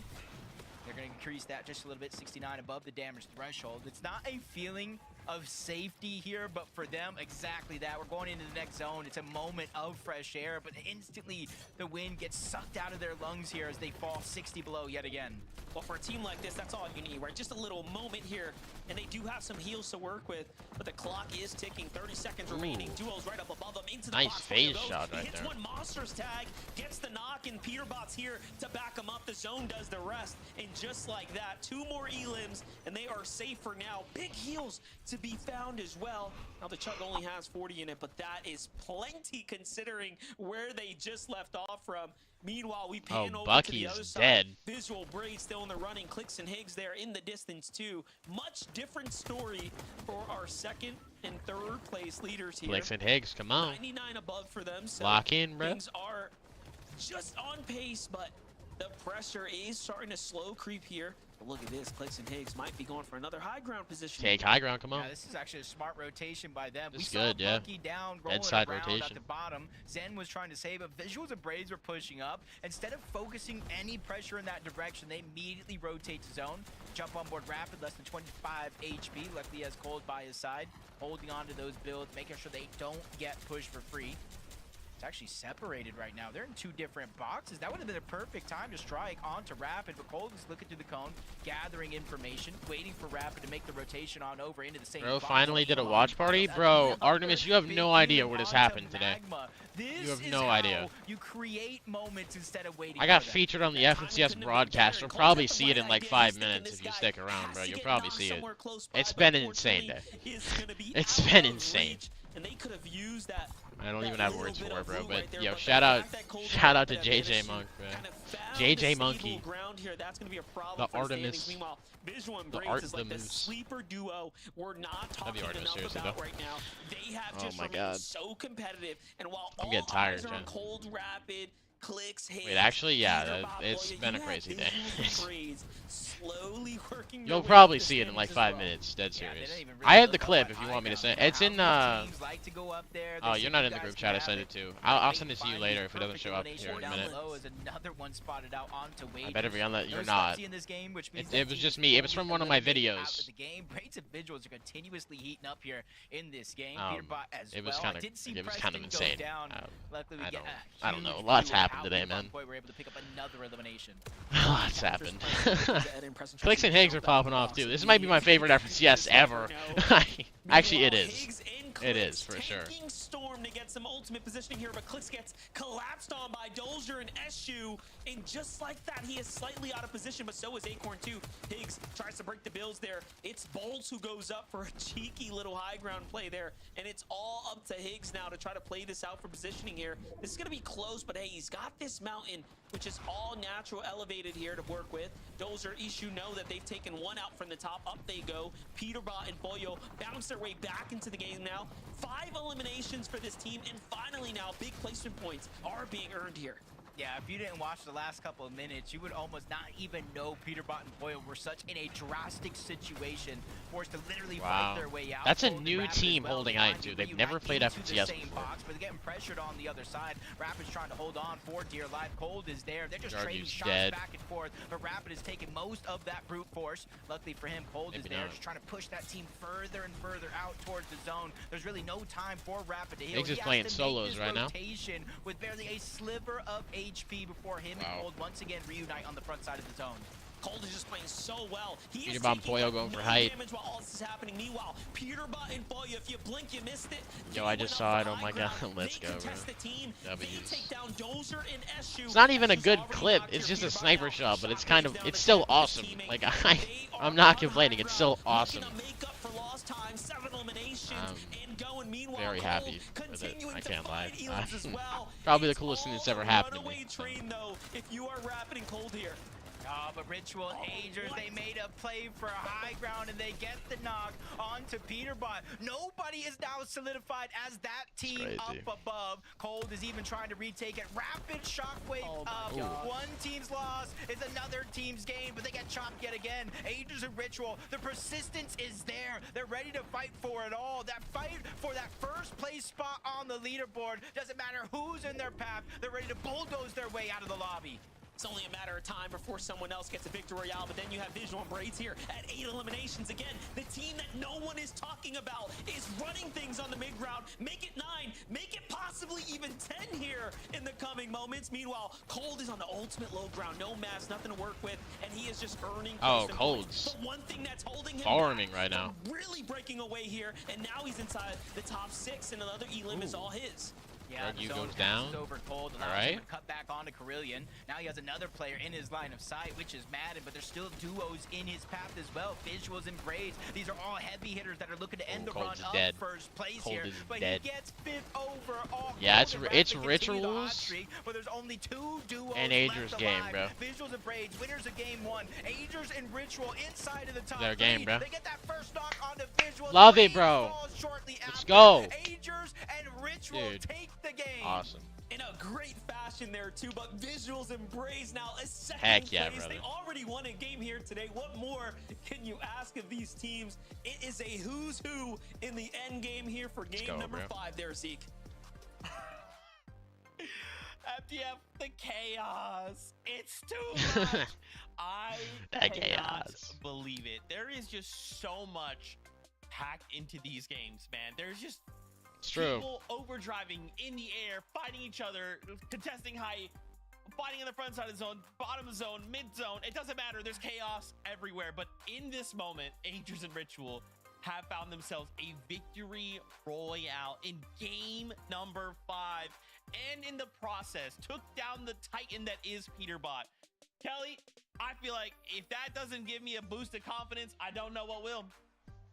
Speaker 5: They're going to increase that just a little bit, 69 above the damage threshold. It's not a feeling of safety here, but for them, exactly that. We're going into the next zone. It's a moment of fresh air, but instantly the wind gets sucked out of their lungs here as they fall 60 below yet again.
Speaker 7: Well, for a team like this, that's all you need, right? Just a little moment here, and they do have some heals to work with, but the clock is ticking. 30 seconds remaining. Duo's right up above them into the
Speaker 1: Nice
Speaker 7: box.
Speaker 1: phase shot right
Speaker 7: hits
Speaker 1: there.
Speaker 7: one Monster's tag, gets the knock, and Peterbot's here to back him up. The zone does the rest, and just like that, 2 more elims, and they are safe for now. Big heals to be found as well. Now the chug only has 40 in it, but that is plenty considering where they just left off from. Meanwhile, we pan over to the other side.
Speaker 1: Dead.
Speaker 7: Visual Braid still in the running. Clicks and Higgs there in the distance too. Much different story for our second and third place leaders here.
Speaker 1: Clicks and Higgs, come on.
Speaker 7: 99 above for them. So
Speaker 1: Lock in, bro.
Speaker 7: things are just on pace, but the pressure is starting to slow creep here. But look at this, Clicks and Higgs might be going for another high ground position.
Speaker 1: Take high ground, come on.
Speaker 5: Yeah, this is actually a smart rotation by them.
Speaker 1: This is
Speaker 5: we
Speaker 1: good,
Speaker 5: saw
Speaker 1: yeah.
Speaker 5: Monkey down, rolling
Speaker 1: Bedside
Speaker 5: around
Speaker 1: rotation.
Speaker 5: at the bottom. Zen was trying to save, but Visuals and Braids were pushing up. Instead of focusing any pressure in that direction, they immediately rotate to zone. Jump on board rapid, less than 25 HP. Luckily, he has Cold by his side, holding on to those builds, making sure they don't get pushed for free. It's actually separated right now. They're in 2 different boxes. That would have been a perfect time to strike onto Rapid, but Cold is looking through the cone, gathering information, waiting for Rapid to make the rotation on over into the same
Speaker 1: Bro,
Speaker 5: box.
Speaker 1: finally did a watch party? Bro, Artemis, you have no idea what has happened today. You have no idea.
Speaker 5: You create moments instead of waiting.
Speaker 1: I got
Speaker 5: for them.
Speaker 1: featured on the FNCS broadcast. You'll probably see it in like 5 minutes if you stick around, bro. You'll probably see it. It's been an insane day. It's been insane.
Speaker 7: And they could have used that.
Speaker 1: I don't even have words for it, bro. But yo, shout out to JJ Monk, man. JJ Monkey. The Artemis.
Speaker 7: Visual and
Speaker 1: The
Speaker 7: Braids is like the
Speaker 1: Artemis.
Speaker 7: sleeper duo we're not talking
Speaker 1: Artemis,
Speaker 7: enough
Speaker 1: seriously,
Speaker 7: about
Speaker 1: though.
Speaker 7: right now. They have
Speaker 1: Oh
Speaker 7: just
Speaker 1: my
Speaker 7: remained
Speaker 1: God.
Speaker 7: so competitive, and while
Speaker 1: I'm
Speaker 7: all
Speaker 1: getting tired,
Speaker 7: eyes are on
Speaker 1: Jen.
Speaker 7: Cold Rapid, Clicks, Higgs,
Speaker 1: Wait, actually, yeah,
Speaker 7: Peterbot,
Speaker 1: it's
Speaker 7: Boyo,
Speaker 1: been a
Speaker 7: you
Speaker 1: crazy
Speaker 7: have
Speaker 1: day.
Speaker 7: Visuals and Braids slowly working their
Speaker 1: You'll
Speaker 7: way
Speaker 1: probably
Speaker 7: up the
Speaker 1: see it in like
Speaker 7: standings as
Speaker 1: 5
Speaker 7: well.
Speaker 1: minutes. Dead
Speaker 5: Yeah, they
Speaker 1: serious.
Speaker 5: don't even
Speaker 1: I
Speaker 5: really
Speaker 1: have the
Speaker 5: look
Speaker 1: clip
Speaker 5: up
Speaker 1: if
Speaker 5: on
Speaker 1: you want me to
Speaker 5: high
Speaker 1: send it.
Speaker 5: ground.
Speaker 1: It's in
Speaker 5: How teams like to go up there.
Speaker 1: Oh,
Speaker 5: They
Speaker 1: you're
Speaker 5: see
Speaker 1: not
Speaker 5: you
Speaker 1: in the
Speaker 5: guys
Speaker 1: group chat. I
Speaker 5: have
Speaker 1: sent
Speaker 5: it.
Speaker 1: it to.
Speaker 5: They
Speaker 1: I'll send it to you
Speaker 5: find
Speaker 1: later
Speaker 5: the
Speaker 1: if it doesn't
Speaker 5: perfect
Speaker 1: show up
Speaker 5: elimination
Speaker 1: here in a
Speaker 5: down
Speaker 1: minute.
Speaker 5: below is another one spotted out onto
Speaker 1: I better be on that. You're
Speaker 5: No
Speaker 1: not.
Speaker 5: Stutsy in this game, which means
Speaker 1: It
Speaker 5: that
Speaker 1: was
Speaker 5: team
Speaker 1: just
Speaker 5: is
Speaker 1: me. It was
Speaker 5: fully
Speaker 1: from one of my
Speaker 5: eliminated out
Speaker 1: videos.
Speaker 5: of the game. Braids and Visuals are continuously heating up here in this game.
Speaker 1: Um,
Speaker 5: Peterbot as
Speaker 1: it was
Speaker 5: well.
Speaker 1: kind
Speaker 5: I
Speaker 1: of
Speaker 5: did see
Speaker 1: it was
Speaker 5: Preston
Speaker 1: kind of
Speaker 5: go
Speaker 1: insane.
Speaker 5: down. Luckily, we
Speaker 1: I
Speaker 5: get
Speaker 1: don't
Speaker 5: a
Speaker 1: I don't know.
Speaker 5: huge
Speaker 1: Lots
Speaker 5: view of
Speaker 1: happened
Speaker 5: how
Speaker 1: today,
Speaker 5: Peterbot
Speaker 1: man.
Speaker 5: and Boy were able to pick up another elimination.
Speaker 1: Lots happened. Clicks and Higgs are popping off too. This might be my favorite FNCS ever. Actually, it is. It is, for sure.
Speaker 7: Taking Storm to get some ultimate positioning here, but Clicks gets collapsed on by Dozier and Eshu, and just like that, he is slightly out of position, but so is Acorn too. Higgs tries to break the builds there. It's Bolts who goes up for a cheeky little high ground play there, and it's all up to Higgs now to try to play this out for positioning here. This is going to be close, but hey, he's got this mountain, which is all natural elevated here to work with. Dozier, Ishu know that they've taken one out from the top. Up they go. Peterbot and Boyo bounce their way back into the game now. 5 eliminations for this team, and finally now big placement points are being earned here.
Speaker 5: Yeah, if you didn't watch the last couple of minutes, you would almost not even know Peterbot and Boyle were such in a drastic situation, forced to literally fight their way out.
Speaker 1: That's a
Speaker 5: Cold and
Speaker 1: new
Speaker 5: Rapid
Speaker 1: team
Speaker 5: as well.
Speaker 1: holding
Speaker 5: They
Speaker 1: Iron
Speaker 5: find
Speaker 1: 2.
Speaker 5: you,
Speaker 1: They've
Speaker 5: reunite
Speaker 1: never played
Speaker 5: into the
Speaker 1: FNCS
Speaker 5: same
Speaker 1: before.
Speaker 5: box, but they're getting pressured on the other side. Rapid's trying to hold on for dear life. Cold is there. They're just trading
Speaker 1: Jardu's
Speaker 5: shots
Speaker 1: dead.
Speaker 5: back and forth, but Rapid is taking most of that brute force. Luckily for him, Cold is
Speaker 1: Maybe
Speaker 5: there,
Speaker 1: not.
Speaker 5: just trying to push that team further and further out towards the zone. There's really no time for Rapid to heal.
Speaker 1: Biggs is
Speaker 5: He has
Speaker 1: playing
Speaker 5: to make
Speaker 1: solos
Speaker 5: this
Speaker 1: right now.
Speaker 5: rotation with barely a sliver of HP before him and Cold once again reunite on the front side of the zone.
Speaker 7: Cold is just playing so well. He is
Speaker 1: Peterbot
Speaker 7: taking
Speaker 1: Boyle
Speaker 7: like
Speaker 1: going for
Speaker 7: no
Speaker 1: height.
Speaker 7: damage while all this is happening. Meanwhile, Peterbot and Boyle, if you blink, you missed it.
Speaker 1: Yo,
Speaker 7: They
Speaker 1: I
Speaker 7: went
Speaker 1: just
Speaker 7: up
Speaker 1: saw
Speaker 7: for
Speaker 1: it. Oh
Speaker 7: high
Speaker 1: my
Speaker 7: ground.
Speaker 1: god. Let's
Speaker 7: They
Speaker 1: go, bro.
Speaker 7: contest the team. They
Speaker 1: W's.
Speaker 7: take down Dozer and SU.
Speaker 1: It's not even a
Speaker 7: SU's
Speaker 1: good
Speaker 7: already
Speaker 1: clip.
Speaker 7: knocked
Speaker 1: It's
Speaker 7: your
Speaker 1: just a
Speaker 7: Peterbot
Speaker 1: sniper
Speaker 7: out.
Speaker 1: shot, but it's
Speaker 7: Shockwave's
Speaker 1: kind of,
Speaker 7: down
Speaker 1: it's
Speaker 7: to
Speaker 1: still
Speaker 7: 10 with his
Speaker 1: awesome.
Speaker 7: teammate.
Speaker 1: Like,
Speaker 7: They
Speaker 1: I'm
Speaker 7: are
Speaker 1: not
Speaker 7: on
Speaker 1: complaining.
Speaker 7: high
Speaker 1: It's still
Speaker 7: ground,
Speaker 1: awesome.
Speaker 7: looking to make up for lost time, 7 eliminations, and going. Meanwhile,
Speaker 1: Very
Speaker 7: Cold
Speaker 1: happy with it.
Speaker 7: continuing
Speaker 1: I
Speaker 7: to
Speaker 1: can't lie.
Speaker 7: find elims as well.
Speaker 1: Probably the
Speaker 7: It's
Speaker 1: coolest thing that's
Speaker 7: all
Speaker 1: ever
Speaker 7: a
Speaker 1: happened to me.
Speaker 7: runaway train, though, if you are Rapid and Cold here.
Speaker 5: Oh, but Ritual Agers, they made a play for high ground and they get the knock onto Peterbot. Nobody is now solidified as that team up above. Cold is even trying to retake it. Rapid Shockwave up. One team's loss is another team's gain, but they get chopped yet again. Agers and Ritual, the persistence is there. They're ready to fight for it all. That fight for that first place spot on the leaderboard, doesn't matter who's in their path. They're ready to bulldoze their way out of the lobby.
Speaker 7: It's only a matter of time before someone else gets a victory royale, but then you have Visual and Braids here at 8 eliminations. Again, the team that no one is talking about is running things on the mid-ground. Make it 9, make it possibly even 10 here in the coming moments. Meanwhile, Cold is on the ultimate low ground, no mass, nothing to work with, and he is just earning custom points. But one thing that's holding him
Speaker 1: farming
Speaker 7: back,
Speaker 1: right now.
Speaker 7: really breaking away here, and now he's inside the top 6, and another elim is all his.
Speaker 5: Yeah,
Speaker 1: Jardu
Speaker 5: the zone
Speaker 1: goes down.
Speaker 5: passes over Cold,
Speaker 1: All
Speaker 5: allows
Speaker 1: right.
Speaker 5: him to cut back onto Carillion. Now he has another player in his line of sight, which is Madden, but there's still duos in his path as well. Visuals and Braids. These are all heavy hitters that are looking to end the run
Speaker 1: Cold's
Speaker 5: up
Speaker 1: dead.
Speaker 5: first place
Speaker 1: Cold
Speaker 5: here.
Speaker 1: is
Speaker 5: But
Speaker 1: dead.
Speaker 5: he gets 5th overall.
Speaker 1: Yeah,
Speaker 5: Cold
Speaker 1: it's
Speaker 5: and Rapid continue the hot
Speaker 1: Rituals
Speaker 5: streak, but there's only 2 duos
Speaker 1: and
Speaker 5: left
Speaker 1: Agers game,
Speaker 5: alive.
Speaker 1: bro.
Speaker 5: Visuals and Braids, winners of game 1. Agers and Ritual inside of the top
Speaker 1: Their
Speaker 5: 3.
Speaker 1: game, bro.
Speaker 5: They get that first knock onto Visuals.
Speaker 1: Love it,
Speaker 5: Braids
Speaker 1: bro.
Speaker 5: falls shortly
Speaker 1: Let's
Speaker 5: after.
Speaker 1: go.
Speaker 5: Agers and Ritual
Speaker 1: Dude.
Speaker 5: take the game.
Speaker 1: Awesome.
Speaker 7: In a great fashion there too, but Visuals and Braids now a second
Speaker 1: Heck yeah,
Speaker 7: place.
Speaker 1: brother.
Speaker 7: They already won a game here today. What more can you ask of these teams? It is a who's who in the end game here for game
Speaker 1: go,
Speaker 7: number
Speaker 1: bro.
Speaker 7: 5 there, Zeke.
Speaker 4: FTF, the chaos. It's too much. I
Speaker 1: That
Speaker 4: cannot
Speaker 1: chaos.
Speaker 4: believe it. There is just so much packed into these games, man. There's just
Speaker 1: It's true.
Speaker 4: people overdriving in the air, fighting each other, contesting height, fighting on the front side of the zone, bottom of the zone, mid zone. It doesn't matter. There's chaos everywhere. But in this moment, Agers and Ritual have found themselves a victory royale in game number 5, and in the process took down the titan that is Peterbot. Kelly, I feel like if that doesn't give me a boost of confidence, I don't know what will.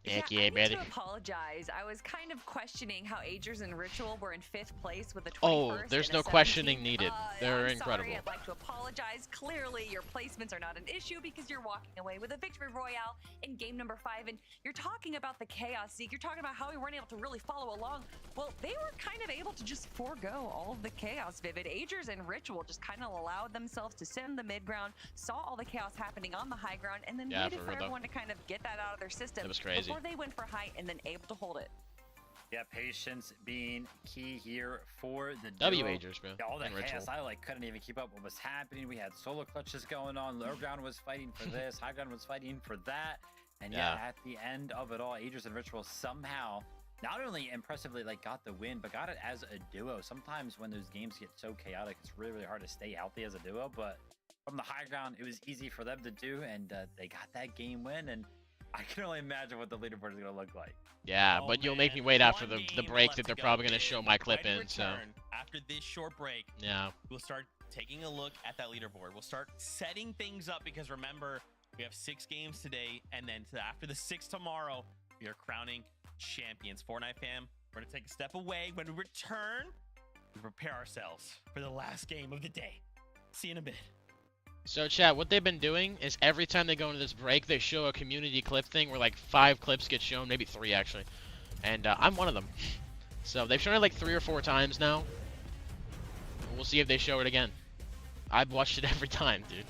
Speaker 1: Heck
Speaker 2: I
Speaker 1: yeah,
Speaker 2: need
Speaker 1: brother.
Speaker 2: to apologize. I was kind of questioning how Agers and Ritual were in 5th place with a 21st.
Speaker 1: Oh, there's
Speaker 2: and
Speaker 1: no
Speaker 2: a
Speaker 1: questioning
Speaker 2: 17th.
Speaker 1: needed. They're
Speaker 2: I'm
Speaker 1: incredible.
Speaker 2: Sorry, I'd like to apologize. Clearly, your placements are not an issue because you're walking away with a victory royale in game number 5. And you're talking about the chaos, Zeke. You're talking about how we weren't able to really follow along. Well, they were kind of able to just forego all of the chaos, Vivid. Agers and Ritual just kind of allowed themselves to sit in the mid ground, saw all the chaos happening on the high ground, and then
Speaker 1: Yeah,
Speaker 2: waited
Speaker 1: for
Speaker 2: for
Speaker 1: real, though.
Speaker 2: everyone to kind of get that out of their system
Speaker 1: That was crazy.
Speaker 2: before they went for height and then able to hold it.
Speaker 3: Yeah, patience being key here for the
Speaker 1: W
Speaker 3: duo.
Speaker 1: Agers, bro.
Speaker 3: Yeah, all the
Speaker 1: And Ritual.
Speaker 3: chaos, I couldn't even keep up what was happening. We had solo clutches going on. Low ground was fighting for this. High ground was fighting for that. And yeah,
Speaker 1: Yeah.
Speaker 3: at the end of it all, Agers and Ritual somehow not only impressively got the win, but got it as a duo. Sometimes when those games get so chaotic, it's really, really hard to stay healthy as a duo. But from the high ground, it was easy for them to do, and they got that game win. And I can only imagine what the leaderboard is going to look like.
Speaker 1: Yeah,
Speaker 4: Oh,
Speaker 1: but you'll
Speaker 4: man.
Speaker 1: make me wait after
Speaker 4: One
Speaker 1: the
Speaker 4: game
Speaker 1: break
Speaker 4: left
Speaker 1: that
Speaker 4: to
Speaker 1: they're
Speaker 4: go.
Speaker 1: probably going to show my clip
Speaker 4: When we
Speaker 1: in, so
Speaker 4: return, after this short break,
Speaker 1: yeah.
Speaker 4: we'll start taking a look at that leaderboard. We'll start setting things up because remember, we have 6 games today, and then after the 6 tomorrow, we are crowning champions. Fortnite fam, we're going to take a step away. When we return, we prepare ourselves for the last game of the day. See you in a bit.
Speaker 1: So, chat, what they've been doing is every time they go into this break, they show a community clip thing where, like, 5 clips get shown, maybe 3, actually. And I'm one of them. So, they've shown it, like, 3 or 4 times now. We'll see if they show it again. I've watched it every time, dude.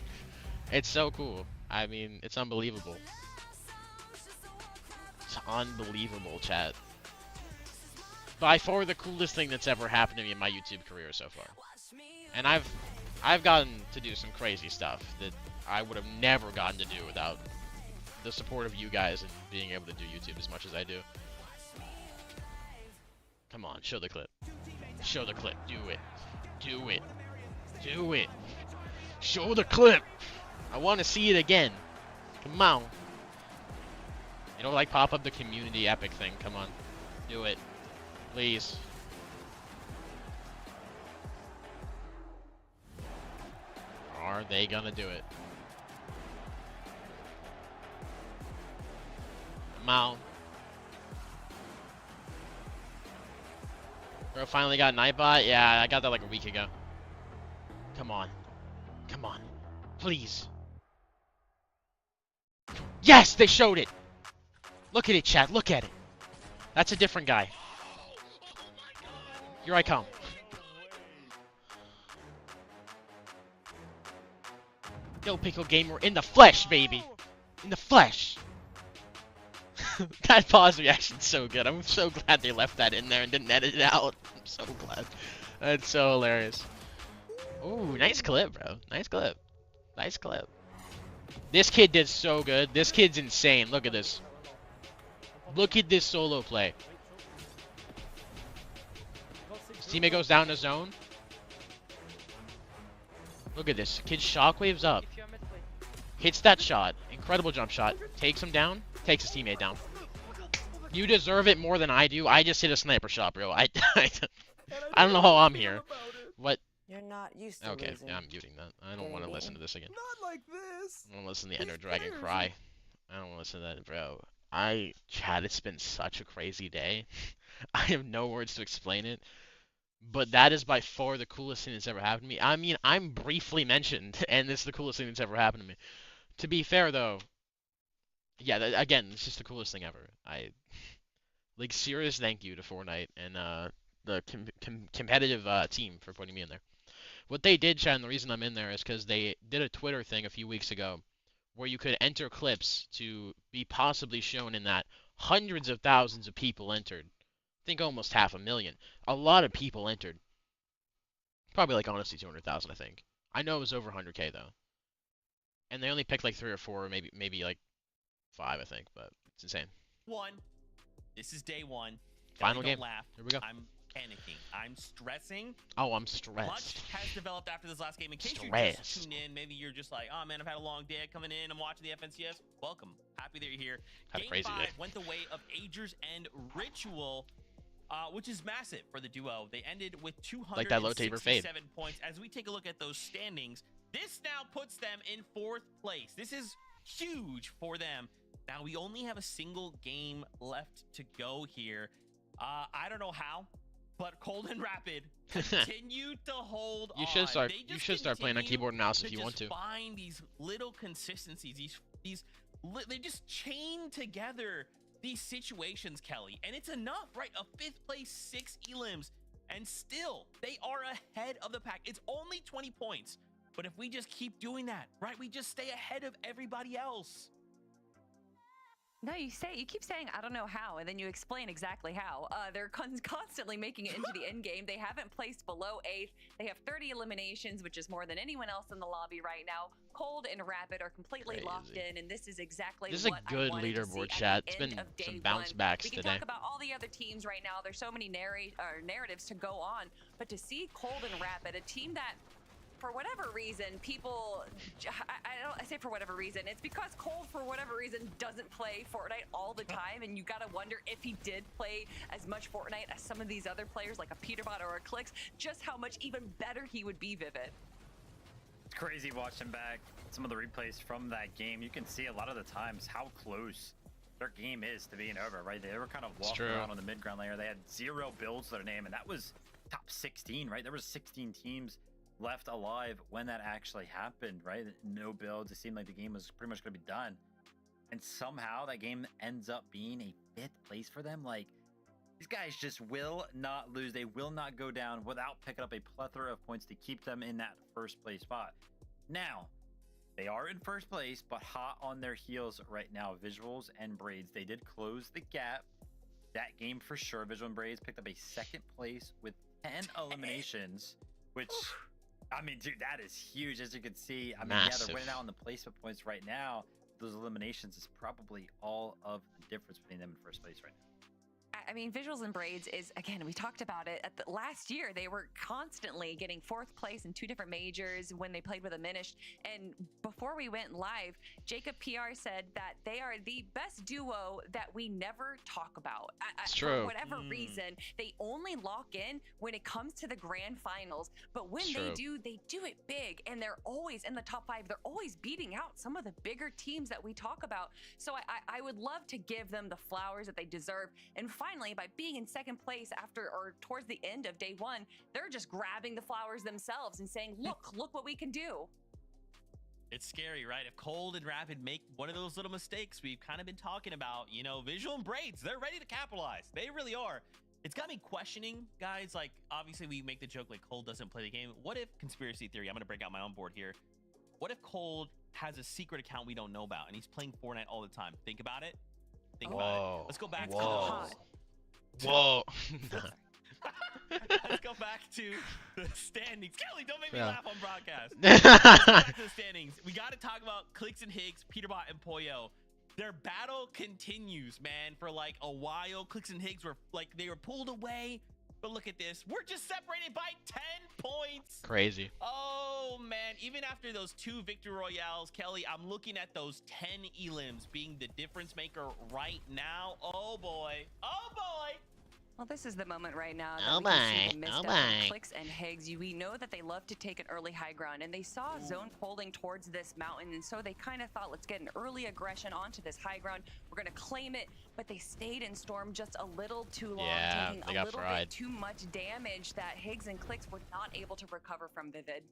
Speaker 1: It's so cool. I mean, it's unbelievable. It's unbelievable, chat. By far the coolest thing that's ever happened to me in my YouTube career so far. And I've gotten to do some crazy stuff that I would have never gotten to do without the support of you guys and being able to do YouTube as much as I do. Come on, show the clip. Show the clip. Do it. Do it. Do it. Show the clip. I want to see it again. Come on. You know, like pop up the community epic thing. Come on. Do it. Please. Are they gonna do it? Come on. Bro, finally got Nightbot? Yeah, I got that like a week ago. Come on. Come on. Please. Yes, they showed it! Look at it, chat. Look at it. That's a different guy. Here I come. Yo, Pickle Gamer in the flesh, baby. In the flesh. That pause reaction's so good. I'm so glad they left that in there and didn't edit it out. I'm so glad. That's so hilarious. Ooh, nice clip, bro. Nice clip. Nice clip. This kid did so good. This kid's insane. Look at this. Look at this solo play. His teammate goes down to zone. Look at this. Kid shockwaves up. Hits that shot. Incredible jump shot. Takes him down. Takes his teammate down. You deserve it more than I do. I just hit a sniper shot, bro. I don't know how I'm here. What?
Speaker 8: You're not used to
Speaker 1: Okay,
Speaker 8: losing.
Speaker 1: yeah, I'm muting that. I don't want to listen to this again.
Speaker 9: Not like this.
Speaker 1: I don't want to listen to the Ender Dragon cry. I don't want to listen to that, bro. Chad, it's been such a crazy day. I have no words to explain it. But that is by far the coolest thing that's ever happened to me. I mean, I'm briefly mentioned, and this is the coolest thing that's ever happened to me. To be fair, though, yeah, again, it's just the coolest thing ever. Like, serious thank you to Fortnite and the competitive team for putting me in there. What they did, Chad, and the reason I'm in there is because they did a Twitter thing a few weeks ago where you could enter clips to be possibly shown in that. Hundreds of thousands of people entered. I think almost 500,000. A lot of people entered. Probably like honestly 200,000, I think. I know it was over 100K though. And they only picked like 3 or 4, maybe like 5, I think, but it's insane.
Speaker 4: This is day one.
Speaker 1: Final
Speaker 4: Don't
Speaker 1: game.
Speaker 4: Laugh.
Speaker 1: Here we go.
Speaker 4: I'm panicking. I'm stressing.
Speaker 1: Oh, I'm
Speaker 4: Much
Speaker 1: stressed.
Speaker 4: has developed after this last game. In case you
Speaker 1: Stressed.
Speaker 4: just tuned in, maybe you're just like, oh man, I've had a long day coming in. I'm watching the FNCS. Welcome. Happy that you're here.
Speaker 1: Had a
Speaker 4: Game
Speaker 1: crazy
Speaker 4: 5
Speaker 1: day.
Speaker 4: went the way of Agers and Ritual, which is massive for the duo. They ended with
Speaker 1: Like that low taper fade.
Speaker 4: 267 points. As we take a look at those standings, this now puts them in 4th place. This is huge for them. Now, we only have a single game left to go here. I don't know how, but Cold and Rapid continue to hold on.
Speaker 1: You should start.
Speaker 4: They
Speaker 1: You
Speaker 4: just
Speaker 1: should start playing on
Speaker 4: continue
Speaker 1: keyboard and mouse if you want
Speaker 4: just
Speaker 1: to.
Speaker 4: find these little consistencies. They just chain together these situations, Kelly, and it's enough, right? A 5th place, 6 elims, and still they are ahead of the pack. It's only 20 points, but if we just keep doing that, right, we just stay ahead of everybody else.
Speaker 2: No, you keep saying, I don't know how, and then you explain exactly how. They're constantly making it into the end game. They haven't placed below 8th. They have 30 eliminations, which is more than anyone else in the lobby right now. Cold and Rapid are completely locked in, and this is exactly
Speaker 1: This is
Speaker 2: what
Speaker 1: a good
Speaker 2: I wanted to
Speaker 1: leaderboard
Speaker 2: see
Speaker 1: chat.
Speaker 2: at the
Speaker 1: It's
Speaker 2: end
Speaker 1: been
Speaker 2: of day
Speaker 1: some bounce
Speaker 2: one.
Speaker 1: backs
Speaker 2: We can
Speaker 1: today.
Speaker 2: talk about all the other teams right now. There's so many narratives to go on, but to see Cold and Rapid, a team that, for whatever reason, people, I say for whatever reason, it's because Cold, for whatever reason, doesn't play Fortnite all the time, and you gotta wonder if he did play as much Fortnite as some of these other players, like a Peterbot or a Clicks, just how much even better he would be, Vivid.
Speaker 3: It's crazy watching back some of the replays from that game. You can see a lot of the times how close their game is to being over, right? They were kind of walking around on the mid-ground layer. They had 0 builds to their name, and that was top 16, right? There was 16 teams left alive when that actually happened, right? No builds. It seemed like the game was pretty much going to be done. And somehow that game ends up being a 5th place for them. Like, These guys just will not lose. They will not go down without picking up a plethora of points to keep them in that first place spot. Now, they are in first place, but hot on their heels right now. Visuals and Braids, they did close the gap. That game for sure. Visual and Braids picked up a second place with 10 eliminations, which, I mean, dude, that is huge, as you can see. I mean, yeah,
Speaker 1: Massive.
Speaker 3: they're winning out on the placement points right now. Those eliminations is probably all of the difference between them in first place right now.
Speaker 2: I mean, Visuals and Braids is, again, we talked about it at the last year. They were constantly getting fourth place in 2 different majors when they played with Diminished. And before we went live, Jacob PR said that they are the best duo that we never talk about.
Speaker 1: It's true.
Speaker 2: For whatever reason, they only lock in when it comes to the grand finals. But when they do it big. And they're always in the top 5. They're always beating out some of the bigger teams that we talk about. So I would love to give them the flowers that they deserve. And finally, by being in second place after or towards the end of day 1, they're just grabbing the flowers themselves and saying, look what we can do.
Speaker 4: It's scary, right? If Cold and Rapid make one of those little mistakes we've kind of been talking about, you know, Visual and Braids, they're ready to capitalize. They really are. It's got me questioning, guys. Like, obviously, we make the joke like Cold doesn't play the game. What if, conspiracy theory, I'm going to break out my own board here. What if Cold has a secret account we don't know about and he's playing Fortnite all the time? Think about it. Think about it. Let's go back to those.
Speaker 1: Whoa.
Speaker 4: Let's go back to the standings. Kelly, don't make me laugh on broadcast. Let's go back to the standings. We got to talk about Clicks and Higgs, Peterbot, and Poyo. Their battle continues, man, for like a while. Clicks and Higgs were like, they were pulled away. But look at this. We're just separated by 10 points.
Speaker 1: Crazy.
Speaker 4: Oh, man. Even after those 2 victory royales, Kelly, I'm looking at those 10 elims being the difference maker right now. Oh, boy. Oh, boy.
Speaker 2: Well, this is the moment right now that
Speaker 1: Oh
Speaker 2: we can see
Speaker 1: my,
Speaker 2: the misstep
Speaker 1: oh
Speaker 2: of
Speaker 1: my.
Speaker 2: Clicks and Higgs. We know that they love to take an early high ground, and they saw zone pulling towards this mountain, and so they kind of thought, let's get an early aggression onto this high ground. We're going to claim it, but they stayed in Storm just a little too long, taking a little bit too much damage that Higgs and Clicks were not able to recover from Vivid.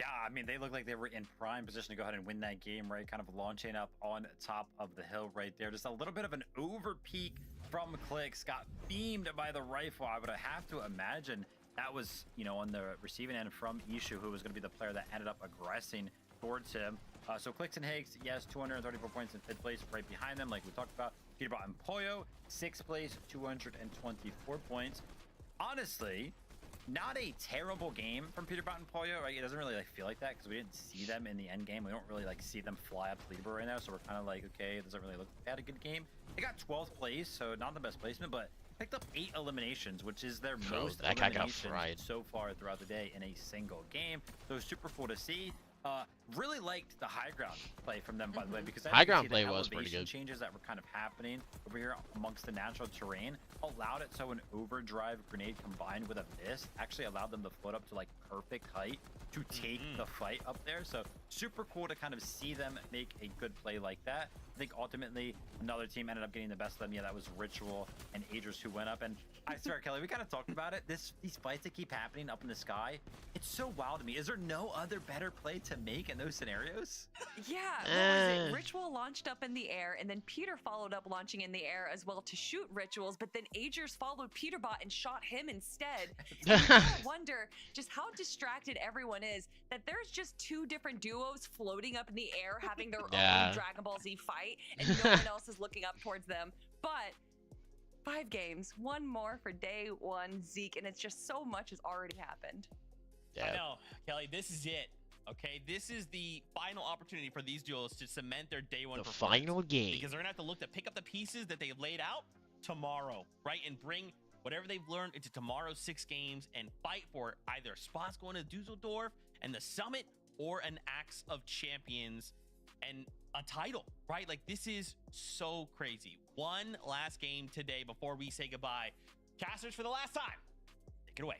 Speaker 3: Yeah, I mean, they look like they were in prime position to go ahead and win that game, right? Kind of launching up on top of the hill right there. Just a little bit of an over peak from Clicks. Got beamed by the rifle. I would have to imagine that was, you know, on the receiving end from Ishu, who was going to be the player that ended up aggressing towards him. So Clicks and Higgs, yes, 234 points in 5th place, right behind them, like we talked about. Peterbot and Poyo, 6th place, 224 points. Honestly, not a terrible game from Peterbot and Poyo, right? It doesn't really like feel like that because we didn't see them in the end game. We don't really like see them fly up the leaderboard right now, so we're kind of like, okay, it doesn't really look like they had a good game. They got 12th place, so not the best placement, but picked up 8 eliminations, which is their most
Speaker 1: that guy got
Speaker 3: eliminations
Speaker 1: fried
Speaker 3: so far throughout the day in a single game. So super cool to see. Really liked the high ground play from them, by the way, because
Speaker 1: high ground play was pretty good.
Speaker 3: Changes that were kind of happening over here amongst the natural terrain allowed it so an overdrive grenade combined with a mist actually allowed them to float up to like perfect height to take the fight up there. So super cool to kind of see them make a good play like that. I think ultimately another team ended up getting the best of them. Yeah, that was Ritual and Adris who went up. And I swear, Kelly, we kind of talked about it. These fights that keep happening up in the sky, it's so wild to me. Is there no other better play to make in those scenarios?
Speaker 2: Yeah, what was it? Ritual launched up in the air, and then Peter followed up launching in the air as well to shoot Rituals, but then Agers followed Peterbot and shot him instead. And you gotta wonder just how distracted everyone is that there's just 2 different duos floating up in the air having their own Dragon Ball Z fight, and no one else is looking up towards them. But 5 games, 1 more for day 1, Zeke, and it's just so much has already happened.
Speaker 4: I know, Kelly, this is it. Okay, this is the final opportunity for these duos to cement their day 1 performance.
Speaker 1: The final game.
Speaker 4: Because they're going to have to look to pick up the pieces that they've laid out tomorrow, right? And bring whatever they've learned into tomorrow's 6 games and fight for either spots going to Dusseldorf and the Summit or an Axe of Champions and a title, right? Like, this is so crazy. 1 last game today before we say goodbye. Casters, for the last time, take it away.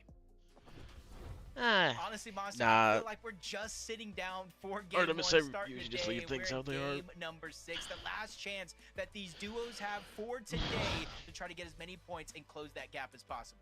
Speaker 5: Honestly, Monster, I feel like we're just sitting down for game 1, starting the
Speaker 1: just
Speaker 5: day.
Speaker 1: leave things
Speaker 5: We're
Speaker 1: out
Speaker 5: in
Speaker 1: there.
Speaker 5: game number 6, the last chance that these duos have for today to try to get as many points and close that gap as possible.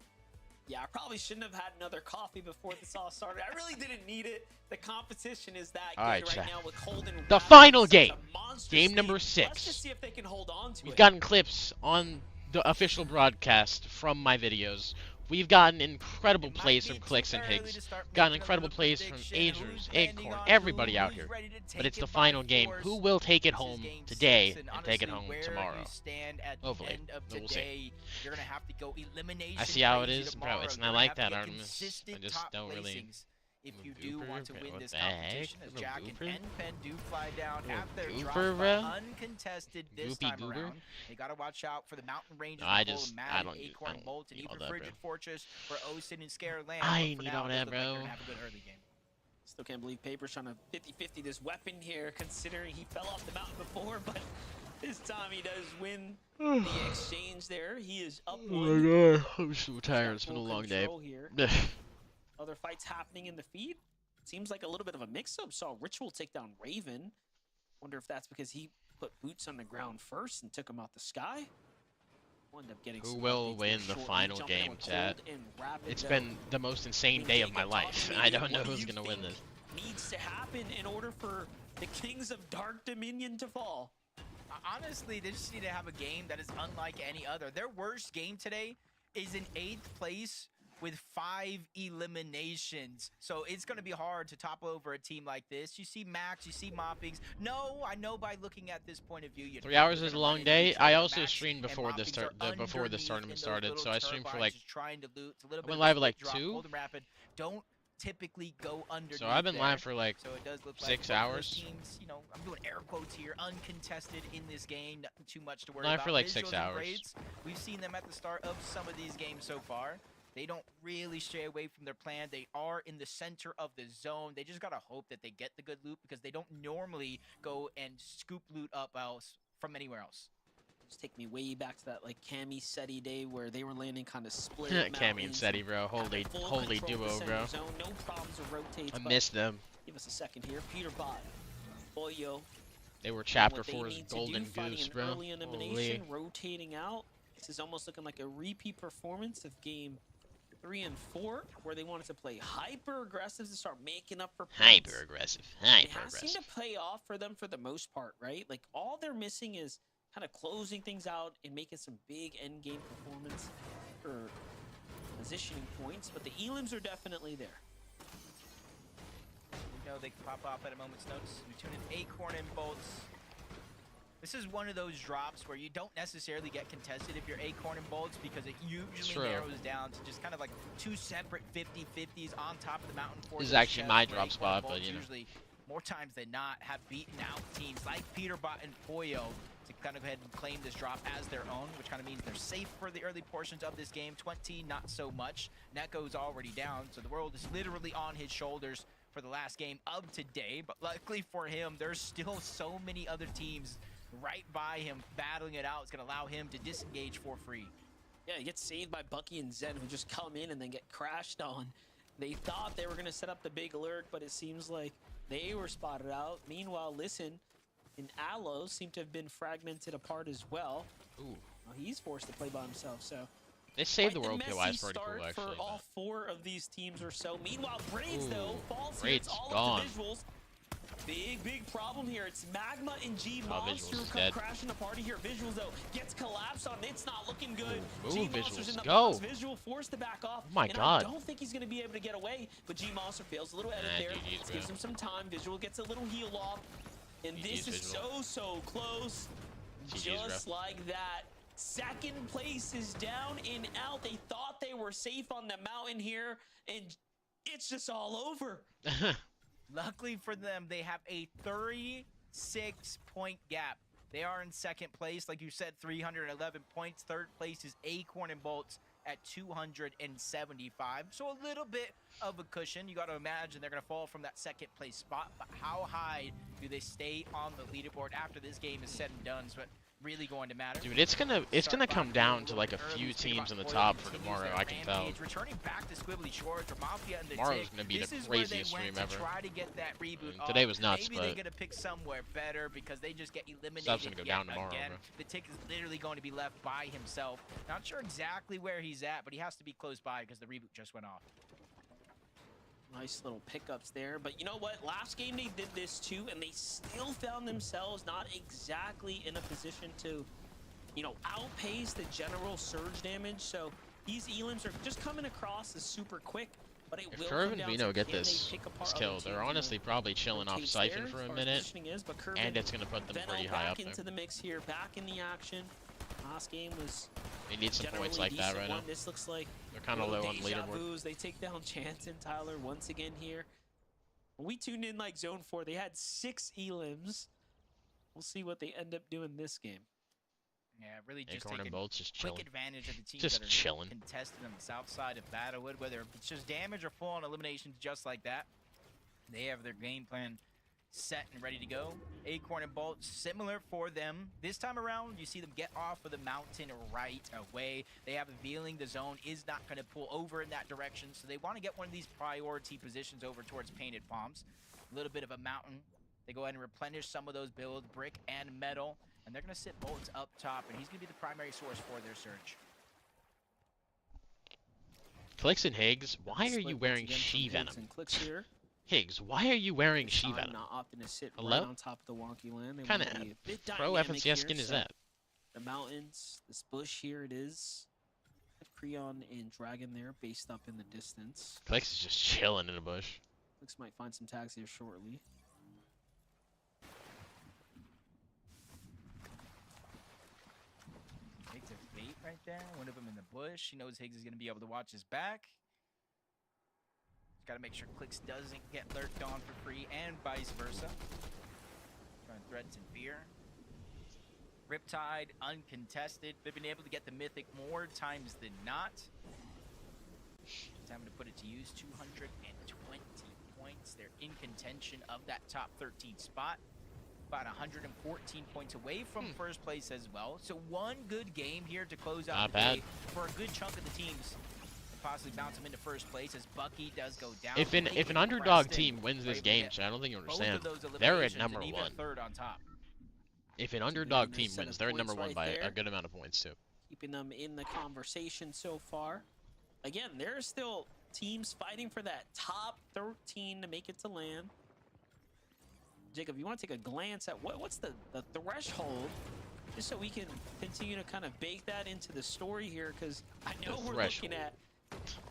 Speaker 7: Yeah, I probably shouldn't have had another coffee before this all started. I really didn't need it. The competition is that good right now with Cold and
Speaker 1: the
Speaker 7: Rapid.
Speaker 1: final
Speaker 7: Such
Speaker 1: game.
Speaker 7: a monster
Speaker 1: Game
Speaker 7: speed.
Speaker 1: number 6.
Speaker 7: Let's just see if they can hold on to
Speaker 1: We've
Speaker 7: it.
Speaker 1: gotten clips on the official broadcast from my videos. We've gotten incredible
Speaker 5: It might
Speaker 1: plays
Speaker 5: be
Speaker 1: from
Speaker 5: too
Speaker 1: Clicks and
Speaker 5: early
Speaker 1: Higgs.
Speaker 5: to start
Speaker 1: Gotten
Speaker 5: making a
Speaker 1: incredible
Speaker 5: little
Speaker 1: plays from
Speaker 5: prediction.
Speaker 1: Agers,
Speaker 5: Who's landing
Speaker 1: Acorn,
Speaker 5: on
Speaker 1: everybody
Speaker 5: who,
Speaker 1: out
Speaker 5: who's
Speaker 1: here.
Speaker 5: ready to
Speaker 1: But
Speaker 5: take
Speaker 1: it's the
Speaker 5: it by
Speaker 1: final game.
Speaker 5: force.
Speaker 1: Who will take it
Speaker 5: This is
Speaker 1: home
Speaker 5: game
Speaker 1: today
Speaker 5: 6, and
Speaker 1: and take it
Speaker 5: honestly,
Speaker 1: home
Speaker 5: where
Speaker 1: tomorrow?
Speaker 5: you stand at
Speaker 1: Hopefully.
Speaker 5: the end of
Speaker 1: But we'll see.
Speaker 5: today, you're gonna have to go elimination.
Speaker 1: I see how it
Speaker 5: crazy
Speaker 1: is,
Speaker 5: tomorrow.
Speaker 1: bro. It's
Speaker 5: You're
Speaker 1: not
Speaker 5: gonna
Speaker 1: like
Speaker 5: have to
Speaker 1: that,
Speaker 5: get
Speaker 1: Artemis. I
Speaker 5: consistent
Speaker 1: just
Speaker 5: top
Speaker 1: don't really.
Speaker 5: placings if you do
Speaker 1: Gooper,
Speaker 5: want to
Speaker 1: bro,
Speaker 5: win
Speaker 1: what
Speaker 5: this
Speaker 1: the heck?
Speaker 5: competition. As
Speaker 1: Little
Speaker 5: Jack and
Speaker 1: gooper?
Speaker 5: Pen do fly down
Speaker 1: Little
Speaker 5: at their
Speaker 1: gooper,
Speaker 5: drop
Speaker 1: bro?
Speaker 5: spot, uncontested this
Speaker 1: Goopy
Speaker 5: time
Speaker 1: goober?
Speaker 5: around. They gotta watch out for the Mountain Rangers,
Speaker 1: I
Speaker 5: Nicole
Speaker 1: just-
Speaker 5: and
Speaker 1: I
Speaker 5: Mad,
Speaker 1: don't
Speaker 5: Acorn,
Speaker 1: need
Speaker 5: Bolt, and
Speaker 1: all
Speaker 5: even
Speaker 1: that,
Speaker 5: Frigid
Speaker 1: bro.
Speaker 5: Fortress for Osin and Scare Land.
Speaker 1: I
Speaker 5: But for
Speaker 1: need
Speaker 5: now,
Speaker 1: all
Speaker 5: it does
Speaker 1: that,
Speaker 5: look like they're
Speaker 1: bro.
Speaker 5: gonna have a good early game.
Speaker 7: Still can't believe Paper's trying to 50-50 this weapon here, considering he fell off the mountain before, but this time he does win the exchange there. He is up
Speaker 1: Oh
Speaker 7: one.
Speaker 1: my god, I'm so
Speaker 7: He's
Speaker 1: tired.
Speaker 7: got
Speaker 1: It's been a
Speaker 7: full
Speaker 1: long day.
Speaker 7: control here. Other fights happening in the feed. Seems like a little bit of a mix-up. Saw Ritual take down Raven. Wonder if that's because he put boots on the ground first and took him out the sky. We'll end up getting
Speaker 1: Who
Speaker 7: some
Speaker 1: will
Speaker 7: updates
Speaker 1: win
Speaker 7: there
Speaker 1: the
Speaker 7: shortly.
Speaker 1: final
Speaker 7: Jumping in
Speaker 1: game,
Speaker 7: with
Speaker 1: chat?
Speaker 7: Cold and Rapid,
Speaker 1: It's
Speaker 7: though.
Speaker 1: been the most insane day of my life. I don't know who's gonna win this.
Speaker 7: Needs to happen in order for the Kings of Dark Dominion to fall.
Speaker 5: Honestly, they just need to have a game that is unlike any other. Their worst game today is in 8th place with 5 eliminations. So it's going to be hard to topple over a team like this. You see Max, you see Moppings. No, I know by looking at this point of view, you
Speaker 1: 3 hours
Speaker 5: you're
Speaker 1: is a
Speaker 5: gonna
Speaker 1: long
Speaker 5: run into
Speaker 1: day.
Speaker 5: each
Speaker 1: I
Speaker 5: other.
Speaker 1: also
Speaker 5: Max
Speaker 1: streamed
Speaker 5: and
Speaker 1: before this
Speaker 5: Moppings are
Speaker 1: before this
Speaker 5: underneath
Speaker 1: tournament
Speaker 5: in those
Speaker 1: started,
Speaker 5: little
Speaker 1: so I streamed for
Speaker 5: turbines
Speaker 1: like
Speaker 5: just trying to loot. It's a little
Speaker 1: I
Speaker 5: bit
Speaker 1: went
Speaker 5: of a
Speaker 1: live at
Speaker 5: split
Speaker 1: like
Speaker 5: drop.
Speaker 1: 2.
Speaker 5: Cold and Rapid don't typically go underneath.
Speaker 1: So I've been
Speaker 5: there.
Speaker 1: live for like
Speaker 5: So it does look
Speaker 1: 6
Speaker 5: like both of
Speaker 1: hours.
Speaker 5: those teams, you know, I'm doing air quotes here, uncontested in this game, nothing too much to worry
Speaker 1: Live
Speaker 5: about.
Speaker 1: for like 6
Speaker 5: Visuals and
Speaker 1: hours.
Speaker 5: grades, we've seen them at the start of some of these games so far. They don't really stray away from their plan. They are in the center of the zone. They just gotta hope that they get the good loot because they don't normally go and scoop loot up else from anywhere else.
Speaker 7: Just take me way back to that like Cammy Seti day where they were landing kind of split.
Speaker 1: Cammy and
Speaker 7: mountains
Speaker 1: Seti, bro.
Speaker 7: having
Speaker 1: Holy
Speaker 7: full control
Speaker 1: duo,
Speaker 7: of the
Speaker 1: bro.
Speaker 7: center zone. No problems with rotates.
Speaker 1: I
Speaker 7: but
Speaker 1: miss them.
Speaker 7: Give us a second here. Peter Bot, Boyo.
Speaker 1: They were
Speaker 7: What
Speaker 1: chapter
Speaker 7: they
Speaker 1: 4's
Speaker 7: need to
Speaker 1: golden
Speaker 7: do, finding
Speaker 1: goose,
Speaker 7: an
Speaker 1: bro.
Speaker 7: early elimination, rotating out. This is almost looking like a repeat performance of game 3 and 4, where they wanted to play hyper aggressive to start making up for points.
Speaker 1: Hyper aggressive.
Speaker 7: It
Speaker 1: Hyper
Speaker 7: has seemed
Speaker 1: aggressive.
Speaker 7: to pay off for them for the most part, right? Like all they're missing is kind of closing things out and making some big end game performance or positioning points, but the elims are definitely there.
Speaker 5: You know they can pop off at a moment's notice. We tune in Acorn and Bolts. This is one of those drops where you don't necessarily get contested if you're Acorn and Bolts because it usually
Speaker 1: True.
Speaker 5: narrows down to just kind of like 2 separate 50-50s on top of the mountain. For
Speaker 1: This is
Speaker 5: those
Speaker 1: actually my
Speaker 5: chests where
Speaker 1: drop
Speaker 5: Acorn
Speaker 1: spot,
Speaker 5: and
Speaker 1: but,
Speaker 5: Bolts
Speaker 1: you know.
Speaker 5: usually, more times than not, have beaten out teams like Peterbot and Poyo to kind of head and claim this drop as their own, which kind of means they're safe for the early portions of this game. 20, not so much. Neko's already down, so the world is literally on his shoulders for the last game of today. But luckily for him, there's still so many other teams right by him battling it out. It's going to allow him to disengage for free.
Speaker 7: Yeah, he gets saved by Bucky and Zen, who just come in and then get crashed on. They thought they were going to set up the big lurk, but it seems like they were spotted out. Meanwhile, Listen and Aloe seem to have been fragmented apart as well.
Speaker 1: Ooh.
Speaker 7: Well, he's forced to play by himself, so...
Speaker 1: They saved the
Speaker 7: Quite
Speaker 1: world
Speaker 7: messy
Speaker 1: POI is pretty
Speaker 7: start
Speaker 1: cool, actually.
Speaker 7: for all 4 of these teams or so. Meanwhile, Braids, though,
Speaker 1: Ooh,
Speaker 7: falls here.
Speaker 1: Braids
Speaker 7: It's all
Speaker 1: gone.
Speaker 7: up to Visuals. Big problem here. It's Magma and G-Monster
Speaker 1: Visuals is
Speaker 7: come
Speaker 1: dead.
Speaker 7: crashing the party here. Visuals, though, gets collapsed on. It's not looking good.
Speaker 1: Move,
Speaker 7: G-Monster's in
Speaker 1: Visuals,
Speaker 7: the
Speaker 1: go.
Speaker 7: box. Visual forced to back off.
Speaker 1: Oh my
Speaker 7: and
Speaker 1: God.
Speaker 7: I don't think he's going to be able to get away, but G-Monster fails. A little edit
Speaker 1: Nah,
Speaker 7: there.
Speaker 1: GG's,
Speaker 7: Gives
Speaker 1: bro.
Speaker 7: him some time. Visual gets a little heal off. And
Speaker 1: GG's,
Speaker 7: this is
Speaker 1: Visual.
Speaker 7: so close.
Speaker 1: GG's,
Speaker 7: Just
Speaker 1: bro.
Speaker 7: like that. Second place is down and out. They thought they were safe on the mountain here, and it's just all over.
Speaker 5: Luckily for them, they have a 36-point gap. They are in second place, like you said, 311 points. Third place is Acorn and Bolts at 275. So a little bit of a cushion. You got to imagine they're going to fall from that second place spot. But how high do they stay on the leaderboard after this game is said and done? So it really going to matter.
Speaker 1: Dude, it's gonna come down to like a few teams in the top for tomorrow. I can tell.
Speaker 5: Returning back to Squibbly Shores or Mafia and the
Speaker 1: Tomorrow's
Speaker 5: Tick.
Speaker 1: gonna be the
Speaker 5: This is where they
Speaker 1: craziest
Speaker 5: went
Speaker 1: stream
Speaker 5: to
Speaker 1: ever.
Speaker 5: try to get that reboot
Speaker 1: And today
Speaker 5: off.
Speaker 1: was nuts,
Speaker 5: Maybe they're
Speaker 1: but-
Speaker 5: gonna pick somewhere better because they just get eliminated.
Speaker 1: Stuff's gonna go
Speaker 5: yet
Speaker 1: down tomorrow,
Speaker 5: again.
Speaker 1: bro.
Speaker 5: The Tick is literally going to be left by himself. Not sure exactly where he's at, but he has to be close by because the reboot just went off.
Speaker 7: Nice little pickups there. But you know what? Last game they did this too, and they still found themselves not exactly in a position to you know, outpace the general surge damage. So these elims are just coming across as super quick. But it will
Speaker 1: If Curve
Speaker 7: come
Speaker 1: and
Speaker 7: down
Speaker 1: Vino
Speaker 7: to
Speaker 1: get
Speaker 7: can they
Speaker 1: this
Speaker 7: pick apart other
Speaker 1: kill,
Speaker 7: teams
Speaker 1: they're
Speaker 7: in
Speaker 1: honestly
Speaker 7: the
Speaker 1: probably chilling off
Speaker 7: rotates
Speaker 1: Siphon
Speaker 7: there
Speaker 1: for
Speaker 7: as
Speaker 1: a
Speaker 7: far as
Speaker 1: minute,
Speaker 7: positioning is, but Curve
Speaker 1: and it's going to put them
Speaker 7: Veno
Speaker 1: pretty high
Speaker 7: back
Speaker 1: up there.
Speaker 7: into the mix here, back in the action. Last game was
Speaker 1: They need some
Speaker 7: generally
Speaker 1: points like that right now.
Speaker 7: one. This looks like
Speaker 1: They're kind of low on the
Speaker 7: deja
Speaker 1: leaderboard.
Speaker 7: vus. They take down Chance and Tyler once again here. When we tuned in like Zone 4, they had 6 elims. We'll see what they end up doing this game.
Speaker 5: Yeah, really just
Speaker 1: Acorn and
Speaker 5: taking
Speaker 1: Bolts just
Speaker 5: quick
Speaker 1: chilling.
Speaker 5: advantage of the teams
Speaker 1: Just
Speaker 5: that are
Speaker 1: chilling.
Speaker 5: contested on the south side of Battlewood, whether it's just damage or full-on eliminations just like that. They have their game plan set and ready to go. Acorn and Bolt, similar for them. This time around, you see them get off of the mountain right away. They have a feeling the zone is not going to pull over in that direction, so they want to get one of these priority positions over towards Painted Palms. A little bit of a mountain. They go ahead and replenish some of those builds, brick and metal, and they're going to sit Bolts up top, and he's going to be the primary source for their surge.
Speaker 1: Clicks and Higgs, why are
Speaker 7: Split
Speaker 1: you
Speaker 7: once
Speaker 1: wearing
Speaker 7: again from
Speaker 1: She
Speaker 7: Higgs
Speaker 1: Venom?
Speaker 7: and Clicks here.
Speaker 1: Higgs, why are you wearing
Speaker 7: This
Speaker 1: She
Speaker 7: time
Speaker 1: Venom?
Speaker 7: not opting to sit
Speaker 1: Hello?
Speaker 7: right on top of the wonky land. They
Speaker 1: Kind
Speaker 7: want to be a
Speaker 1: of
Speaker 7: bit
Speaker 1: pro
Speaker 7: dynamic
Speaker 1: FNCS
Speaker 7: here,
Speaker 1: skin is
Speaker 7: so
Speaker 1: that?
Speaker 7: the mountains, this bush here it is. Creon and Dragon there, based up in the distance.
Speaker 1: Clicks is just chilling in the bush.
Speaker 7: Clicks might find some tags here shortly.
Speaker 5: Takes a bait right there. One of them in the bush. He knows Higgs is going to be able to watch his back. Just got to make sure Clicks doesn't get lurked on for free and vice versa. Trying threats and fear. Riptide, uncontested. They've been able to get the Mythic more times than not. Time to put it to use. 220 points. They're in contention of that top 13 spot. About 114 points away from first place as well. So one good game here to close out
Speaker 1: Not
Speaker 5: the
Speaker 1: bad.
Speaker 5: day for a good chunk of the teams. Possibly bounce them into first place as Bucky does go down.
Speaker 1: If an underdog team wins this game, so I don't think you
Speaker 5: both
Speaker 1: understand,
Speaker 5: of those
Speaker 1: they're at
Speaker 5: eliminations
Speaker 1: number
Speaker 5: and even
Speaker 1: 1.
Speaker 5: third on top.
Speaker 1: If an underdog team
Speaker 7: set
Speaker 1: wins,
Speaker 7: of
Speaker 1: they're at
Speaker 7: points
Speaker 1: number 1
Speaker 7: right
Speaker 1: by
Speaker 7: there.
Speaker 1: a good amount of points too.
Speaker 7: Keeping them in the conversation so far. Again, there are still teams fighting for that top 13 to make it to land. Jacob, you want to take a glance at what's the threshold, just so we can continue to kind of bake that into the story here, because I know we're looking at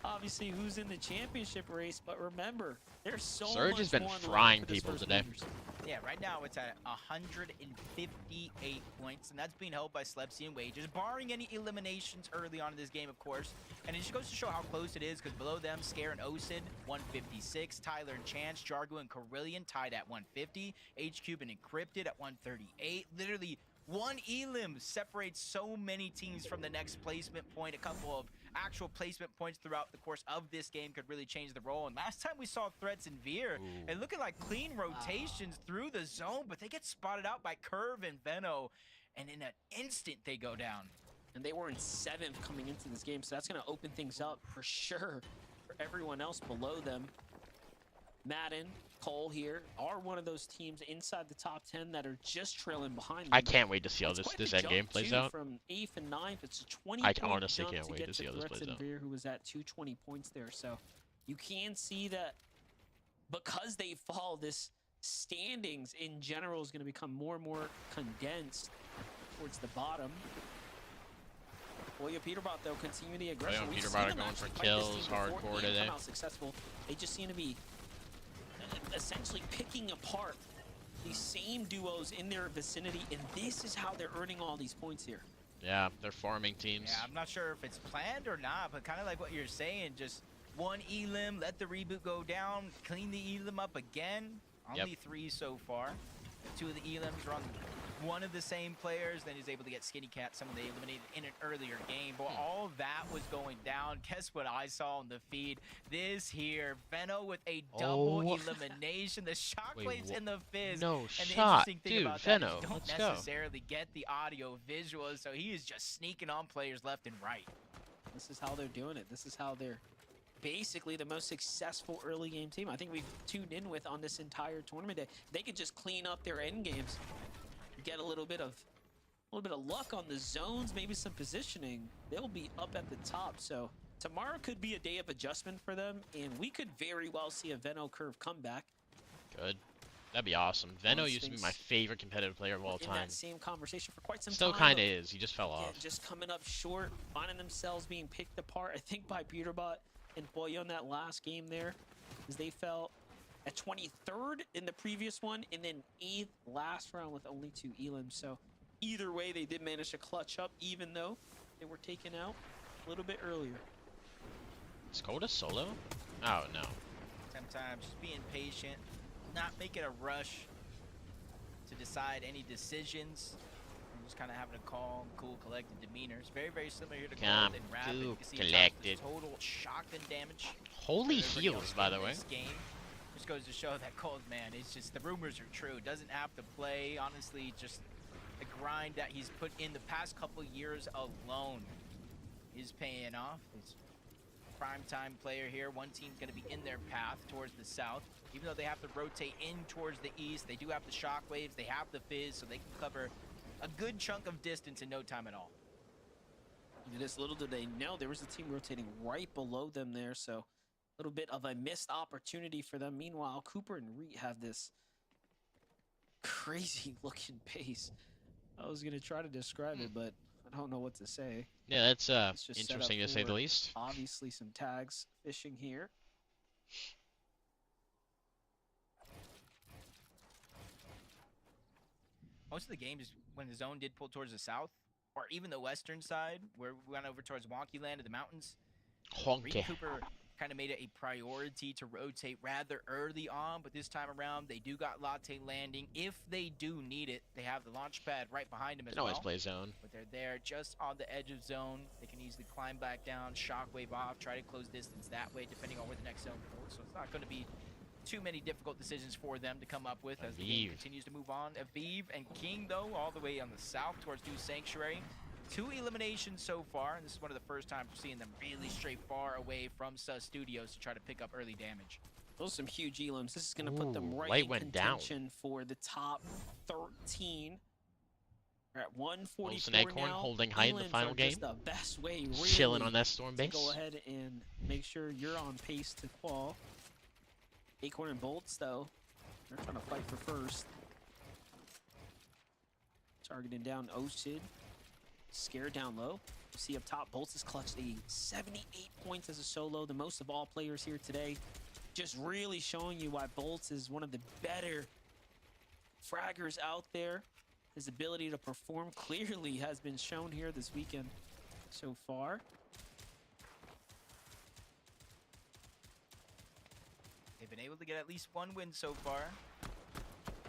Speaker 7: obviously who's in the championship race, but remember, there's so
Speaker 1: Surge
Speaker 7: much
Speaker 1: has been
Speaker 7: more on the line
Speaker 1: frying
Speaker 7: for this
Speaker 1: people
Speaker 7: first
Speaker 1: today.
Speaker 7: movers.
Speaker 5: Yeah, right now it's at 158 points, and that's being held by Slepsy and Wages, barring any eliminations early on in this game, of course. And it just goes to show how close it is, because below them, Scare and Osid, 156. Tyler and Chance, Jargo and Carillion tied at 150. H-Cube and Encrypted at 138. Literally, one elim separates so many teams from the next placement point. A couple of actual placement points throughout the course of this game could really change the role. And last time we saw Threats and Veer, and looking like clean rotations through the zone, but they get spotted out by Curve and Veno, and in an instant they go down.
Speaker 7: And they were in 7th coming into this game, so that's going to open things up for sure for everyone else below them. Madden, Cole here are one of those teams inside the top 10 that are just trailing behind them.
Speaker 1: I can't wait to see how
Speaker 7: It's quite
Speaker 1: this
Speaker 7: the
Speaker 1: end game
Speaker 7: jump,
Speaker 1: plays
Speaker 7: too,
Speaker 1: out.
Speaker 7: From 8th and 9th, it's a 20
Speaker 1: I
Speaker 7: point
Speaker 1: honestly
Speaker 7: jump
Speaker 1: can't
Speaker 7: to
Speaker 1: wait
Speaker 7: get
Speaker 1: to see how this
Speaker 7: Threats
Speaker 1: plays
Speaker 7: and
Speaker 1: out.
Speaker 7: Veer, who was at 220 points there. So you can see that because they fall, this standings in general is going to become more and more condensed towards the bottom. Well, Peterbot, though, continue the aggression.
Speaker 1: Well,
Speaker 7: We've
Speaker 1: Peterbot
Speaker 7: seen
Speaker 1: are
Speaker 7: them
Speaker 1: going
Speaker 7: actually
Speaker 1: for
Speaker 7: fight this
Speaker 1: kills
Speaker 7: team before
Speaker 1: hardcore
Speaker 7: and
Speaker 1: today.
Speaker 7: come out successful. They just seem to be essentially picking apart these same duos in their vicinity, and this is how they're earning all these points here.
Speaker 1: Yeah, they're farming teams.
Speaker 5: Yeah, I'm not sure if it's planned or not, but kind of like what you're saying, just one elim, let the reboot go down, clean the elim up again. Only 3 so far. 2 of the elims are on one of the same players, then he's able to get Skinny Cat, someone they eliminated in an earlier game. But all of that was going down. Guess what I saw on the feed? This here, Veno with a double elimination. The shockwaves and the fizz.
Speaker 1: No
Speaker 5: and the
Speaker 1: shot.
Speaker 5: interesting thing
Speaker 1: Dude,
Speaker 5: about that is
Speaker 1: Veno,
Speaker 5: you don't
Speaker 1: let's go.
Speaker 5: necessarily get the audio visuals, so he is just sneaking on players left and right.
Speaker 7: This is how they're doing it. This is how they're basically the most successful early game team I think we've tuned in with on this entire tournament day. They could just clean up their end games, get a little bit of luck on the zones, maybe some positioning. They'll be up at the top. So tomorrow could be a day of adjustment for them, and we could very well see a Veno Curve comeback.
Speaker 1: Good. That'd be awesome. Veno used to be my
Speaker 7: Instincts
Speaker 1: favorite competitive player of all
Speaker 7: in
Speaker 1: time.
Speaker 7: that same conversation for quite some
Speaker 1: Still
Speaker 7: time.
Speaker 1: kind
Speaker 7: but
Speaker 1: of is. He just fell
Speaker 7: again,
Speaker 1: off.
Speaker 7: just coming up short, finding themselves being picked apart, I think, by Peterbot and Boyo in that last game there, as they fell at 23rd in the previous one, and then 8th last round with only 2 elims. So either way, they did manage to clutch up, even though they were taken out a little bit earlier.
Speaker 1: Is Coda solo? Oh, no.
Speaker 5: Sometimes just being patient, not making a rush to decide any decisions. And just kind of having a calm, cool, collected demeanor. It's very, very similar here to
Speaker 1: Calm,
Speaker 5: Gold and Rapid.
Speaker 1: cool,
Speaker 5: You can see
Speaker 1: collected.
Speaker 5: total shock and damage.
Speaker 1: Holy
Speaker 5: for everybody
Speaker 1: heals,
Speaker 5: else
Speaker 1: by
Speaker 5: in
Speaker 1: the way.
Speaker 5: this game. Just goes to show that Cold, man, it's just the rumors are true. Doesn't have to play. Honestly, just the grind that he's put in the past couple years alone is paying off. He's a prime time player here. One team's going to be in their path towards the south. Even though they have to rotate in towards the east, they do have the shockwaves, they have the fizz, so they can cover a good chunk of distance in no time at all.
Speaker 7: And just little did they know, there was a team rotating right below them there, so a little bit of a missed opportunity for them. Meanwhile, Cooper and Reet have this crazy looking pace. I was going to try to describe it, but I don't know what to say.
Speaker 1: Yeah, that's
Speaker 7: It's just set up
Speaker 1: interesting to say the
Speaker 7: for
Speaker 1: least.
Speaker 7: Obviously some tags fishing here.
Speaker 5: Most of the games, when the zone did pull towards the south, or even the western side, where we went over towards Wonky Land and the mountains, Reed
Speaker 1: Honky.
Speaker 5: Cooper kind of made it a priority to rotate rather early on, but this time around, they do got Latte landing. If they do need it, they have the launch pad right behind them as
Speaker 1: Can always
Speaker 5: well.
Speaker 1: play zone.
Speaker 5: But they're there just on the edge of zone. They can easily climb back down, shockwave off, try to close distance that way, depending on where the next zone goes. So it's not going to be too many difficult decisions for them to come up with as the game
Speaker 1: Aviv.
Speaker 5: continues to move on. Aviv and King, though, all the way on the south towards New Sanctuary. 2 eliminations so far, and this is one of the first times we're seeing them really stray far away from Sus Studios to try to pick up early damage.
Speaker 7: Those are some huge elims. This is going to put them
Speaker 1: Ooh,
Speaker 7: right
Speaker 1: light
Speaker 7: in
Speaker 1: went down.
Speaker 7: contention for the top 13. We're at 144
Speaker 1: Wilson Acorn
Speaker 7: now.
Speaker 1: holding high in the
Speaker 7: Elims
Speaker 1: final
Speaker 7: are
Speaker 1: game.
Speaker 7: just the best way, really,
Speaker 1: Chilling on that storm
Speaker 7: to
Speaker 1: base.
Speaker 7: go ahead and make sure you're on pace to qual. Acorn and Bolts, though, they're trying to fight for first. Targeting down Osid. Scared down low. You see up top, Bolts has clutched 78 points as a solo, the most of all players here today. Just really showing you why Bolts is one of the better fraggers out there. His ability to perform clearly has been shown here this weekend so far.
Speaker 5: They've been able to get at least 1 win so far.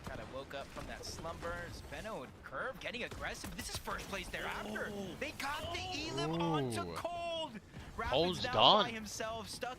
Speaker 5: Kind of woke up from that slumber. Veno and Curve getting aggressive. This is first place thereafter. They got the Elim onto
Speaker 1: Ooh.
Speaker 5: Cold.
Speaker 1: Cold's
Speaker 5: Rapid's now
Speaker 1: gone.
Speaker 5: by himself, stuck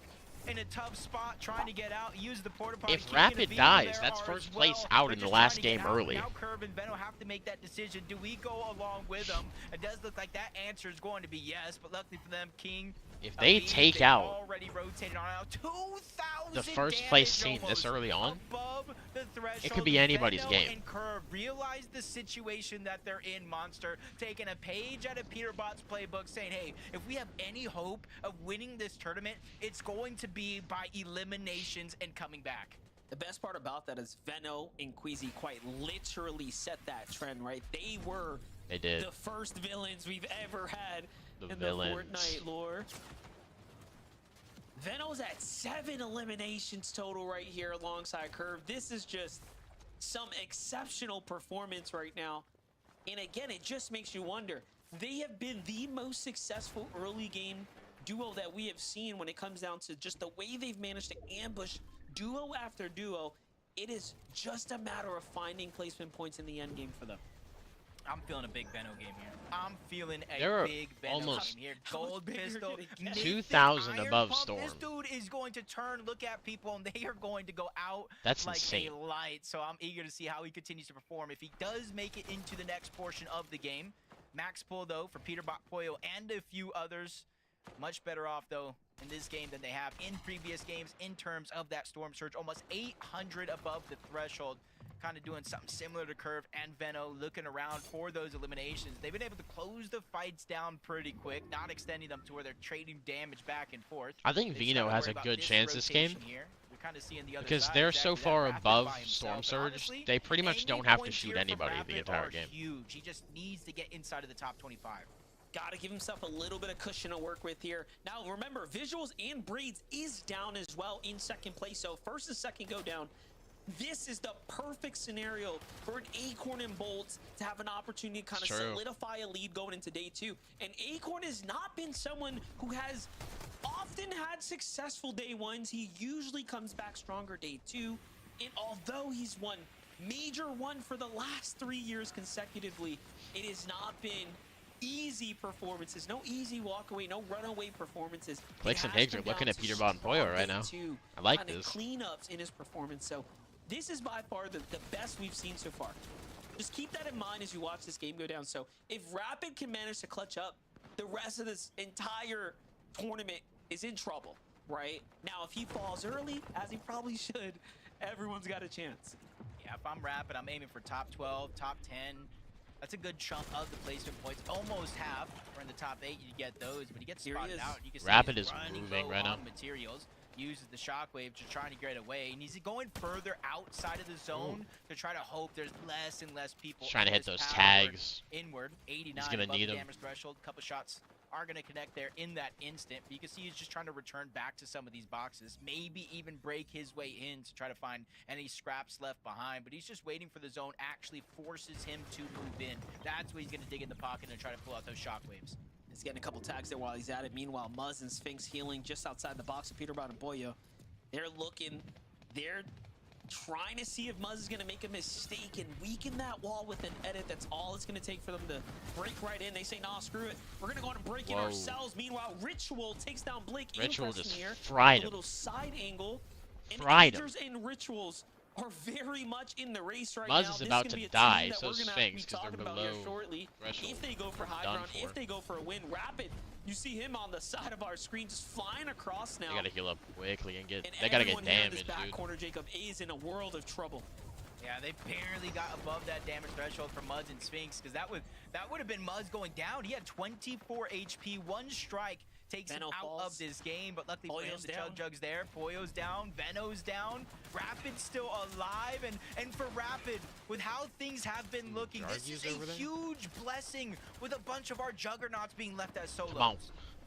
Speaker 5: in a tough spot, trying to get out. Use the porta potty.
Speaker 1: If
Speaker 5: King and
Speaker 1: Rapid
Speaker 5: Aviv
Speaker 1: dies,
Speaker 5: there
Speaker 1: that's
Speaker 5: are
Speaker 1: first
Speaker 5: as
Speaker 1: place
Speaker 5: well.
Speaker 1: out
Speaker 5: They're
Speaker 1: in the
Speaker 5: just
Speaker 1: last
Speaker 5: trying to get
Speaker 1: game
Speaker 5: out.
Speaker 1: early.
Speaker 5: Now Curve and Veno have to make that decision. Do we go along with them? It does look like that answer is going to be yes, but luckily for them, King.
Speaker 1: If they
Speaker 5: Aviv,
Speaker 1: take
Speaker 5: they've
Speaker 1: out
Speaker 5: already rotated on out 2,000
Speaker 1: the first place
Speaker 5: damage
Speaker 1: team this
Speaker 5: almost
Speaker 1: early on,
Speaker 5: above the threshold.
Speaker 1: it could be anybody's
Speaker 5: Veno
Speaker 1: game.
Speaker 5: and Curve realize the situation that they're in, Monster, taking a page out of Peterbot's playbook, saying, hey, if we have any hope of winning this tournament, it's going to be by eliminations and coming back.
Speaker 7: The best part about that is Veno and Queasy quite literally set that trend, right? They were
Speaker 1: They did.
Speaker 7: the first villains we've ever had
Speaker 1: The
Speaker 7: in
Speaker 1: villains.
Speaker 7: the Fortnite lore. Veno's at 7 eliminations total right here alongside Curve. This is just some exceptional performance right now. And again, it just makes you wonder. They have been the most successful early game duo that we have seen when it comes down to just the way they've managed to ambush duo after duo. It is just a matter of finding placement points in the end game for them.
Speaker 5: I'm feeling a big Veno game here. I'm feeling a
Speaker 1: They're
Speaker 5: big Veno
Speaker 1: almost
Speaker 5: game here.
Speaker 7: How much
Speaker 5: Gold
Speaker 7: bigger
Speaker 5: pistol.
Speaker 7: could it get?
Speaker 5: Nick
Speaker 1: 2,000
Speaker 5: Iron
Speaker 1: above
Speaker 5: Pump.
Speaker 1: Storm.
Speaker 5: This dude is going to turn, look at people, and they are going to go out
Speaker 1: That's
Speaker 5: like
Speaker 1: insane.
Speaker 5: a light. So I'm eager to see how he continues to perform. If he does make it into the next portion of the game, max pull though for Peter Bot Poyo and a few others Much better off, though, in this game than they have in previous games in terms of that Storm Surge. Almost 800 above the threshold. Kind of doing something similar to Curve and Veno, looking around for those eliminations. They've been able to close the fights down pretty quick, not extending them to where they're trading damage back and forth.
Speaker 1: I think Veno has a good chance this game. Because they're so far above Storm Surge,
Speaker 5: honestly,
Speaker 1: they pretty much don't have to shoot anybody the entire game.
Speaker 5: Huge. He just needs to get inside of the top 25.
Speaker 7: Gotta give himself a little bit of cushion to work with here. Now remember, Visuals and Braids is down as well in second place. So first and second go down. This is the perfect scenario for an Acorn and Bolts to have an opportunity to kind of solidify a lead going into day 2. And Acorn has not been someone who has often had successful day 1s. He usually comes back stronger day 2. And although he's won major 1 for the last 3 years consecutively, it has not been easy performances, no easy walkaway, no runaway performances.
Speaker 1: Clicks and Higgs are looking at Peterbot and Poyo right now. I like this.
Speaker 7: Cleanups in his performance. So this is by far the best we've seen so far. Just keep that in mind as you watch this game go down. So if Rapid can manage to clutch up, the rest of this entire tournament is in trouble, right? Now, if he falls early, as he probably should, everyone's got a chance.
Speaker 5: Yeah, if I'm Rapid, I'm aiming for top 12, top 10. That's a good chunk of the placement points. Almost half. We're in the top 8. You get those, but he gets spotted out. You can see
Speaker 1: Rapid
Speaker 5: he's
Speaker 1: is
Speaker 5: running
Speaker 1: moving
Speaker 5: low
Speaker 1: right now.
Speaker 5: on materials. Uses the shockwave to trying to get away, and he's going further outside of the zone to try to hope there's less and less people.
Speaker 1: He's trying to hit those
Speaker 5: power
Speaker 1: tags.
Speaker 5: Inward, 89
Speaker 1: He's gonna
Speaker 5: above
Speaker 1: need
Speaker 5: the
Speaker 1: him.
Speaker 5: damage threshold. A couple shots are going to connect there in that instant, but you can see he's just trying to return back to some of these boxes, maybe even break his way in to try to find any scraps left behind, but he's just waiting for the zone actually forces him to move in. That's when he's going to dig in the pocket and try to pull out those shockwaves.
Speaker 7: He's getting a couple tags there while he's at it. Meanwhile, Muzz and Sphinx healing just outside the box of Peterbot and Poyo. They're trying to see if Muzz is going to make a mistake and weaken that wall with an edit. That's all it's going to take for them to break right in. They say, nah, screw it. We're going to go on and break in ourselves. Meanwhile, Ritual takes down Blake.
Speaker 1: Ritual just
Speaker 7: here.
Speaker 1: fried him.
Speaker 7: A little side angle. And
Speaker 1: Fried him.
Speaker 7: Angels and Rituals are very much in the race right
Speaker 1: Muzz
Speaker 7: now.
Speaker 1: is
Speaker 7: This
Speaker 1: about
Speaker 7: gonna
Speaker 1: to
Speaker 7: be a
Speaker 1: die,
Speaker 7: team that
Speaker 1: so
Speaker 7: we're
Speaker 1: is
Speaker 7: gonna
Speaker 1: Sphinx,
Speaker 7: have to be
Speaker 1: 'cause they're
Speaker 7: talking about here
Speaker 1: below
Speaker 7: shortly.
Speaker 1: threshold.
Speaker 7: If they go for high
Speaker 1: Done
Speaker 7: ground,
Speaker 1: for.
Speaker 7: if they go for a win, Rapid, you see him on the side of our screen just flying across now.
Speaker 1: They gotta heal up quickly and get.
Speaker 7: And
Speaker 1: They gotta get
Speaker 7: everyone here in this
Speaker 1: damage,
Speaker 7: back
Speaker 1: dude.
Speaker 7: corner, Jacob, is in a world of trouble.
Speaker 5: Yeah, they barely got above that damage threshold for Muzz and Sphinx, because that would have been Muzz going down. He had 24 HP, 1 strike takes him out of this game, but luckily for him, the Chug Jug's there. Poyo's down, Veno's down, Rapid's still alive, and for Rapid, with how things have been looking, this is a huge blessing with a bunch of our Juggernauts being left as solos.
Speaker 1: Come on.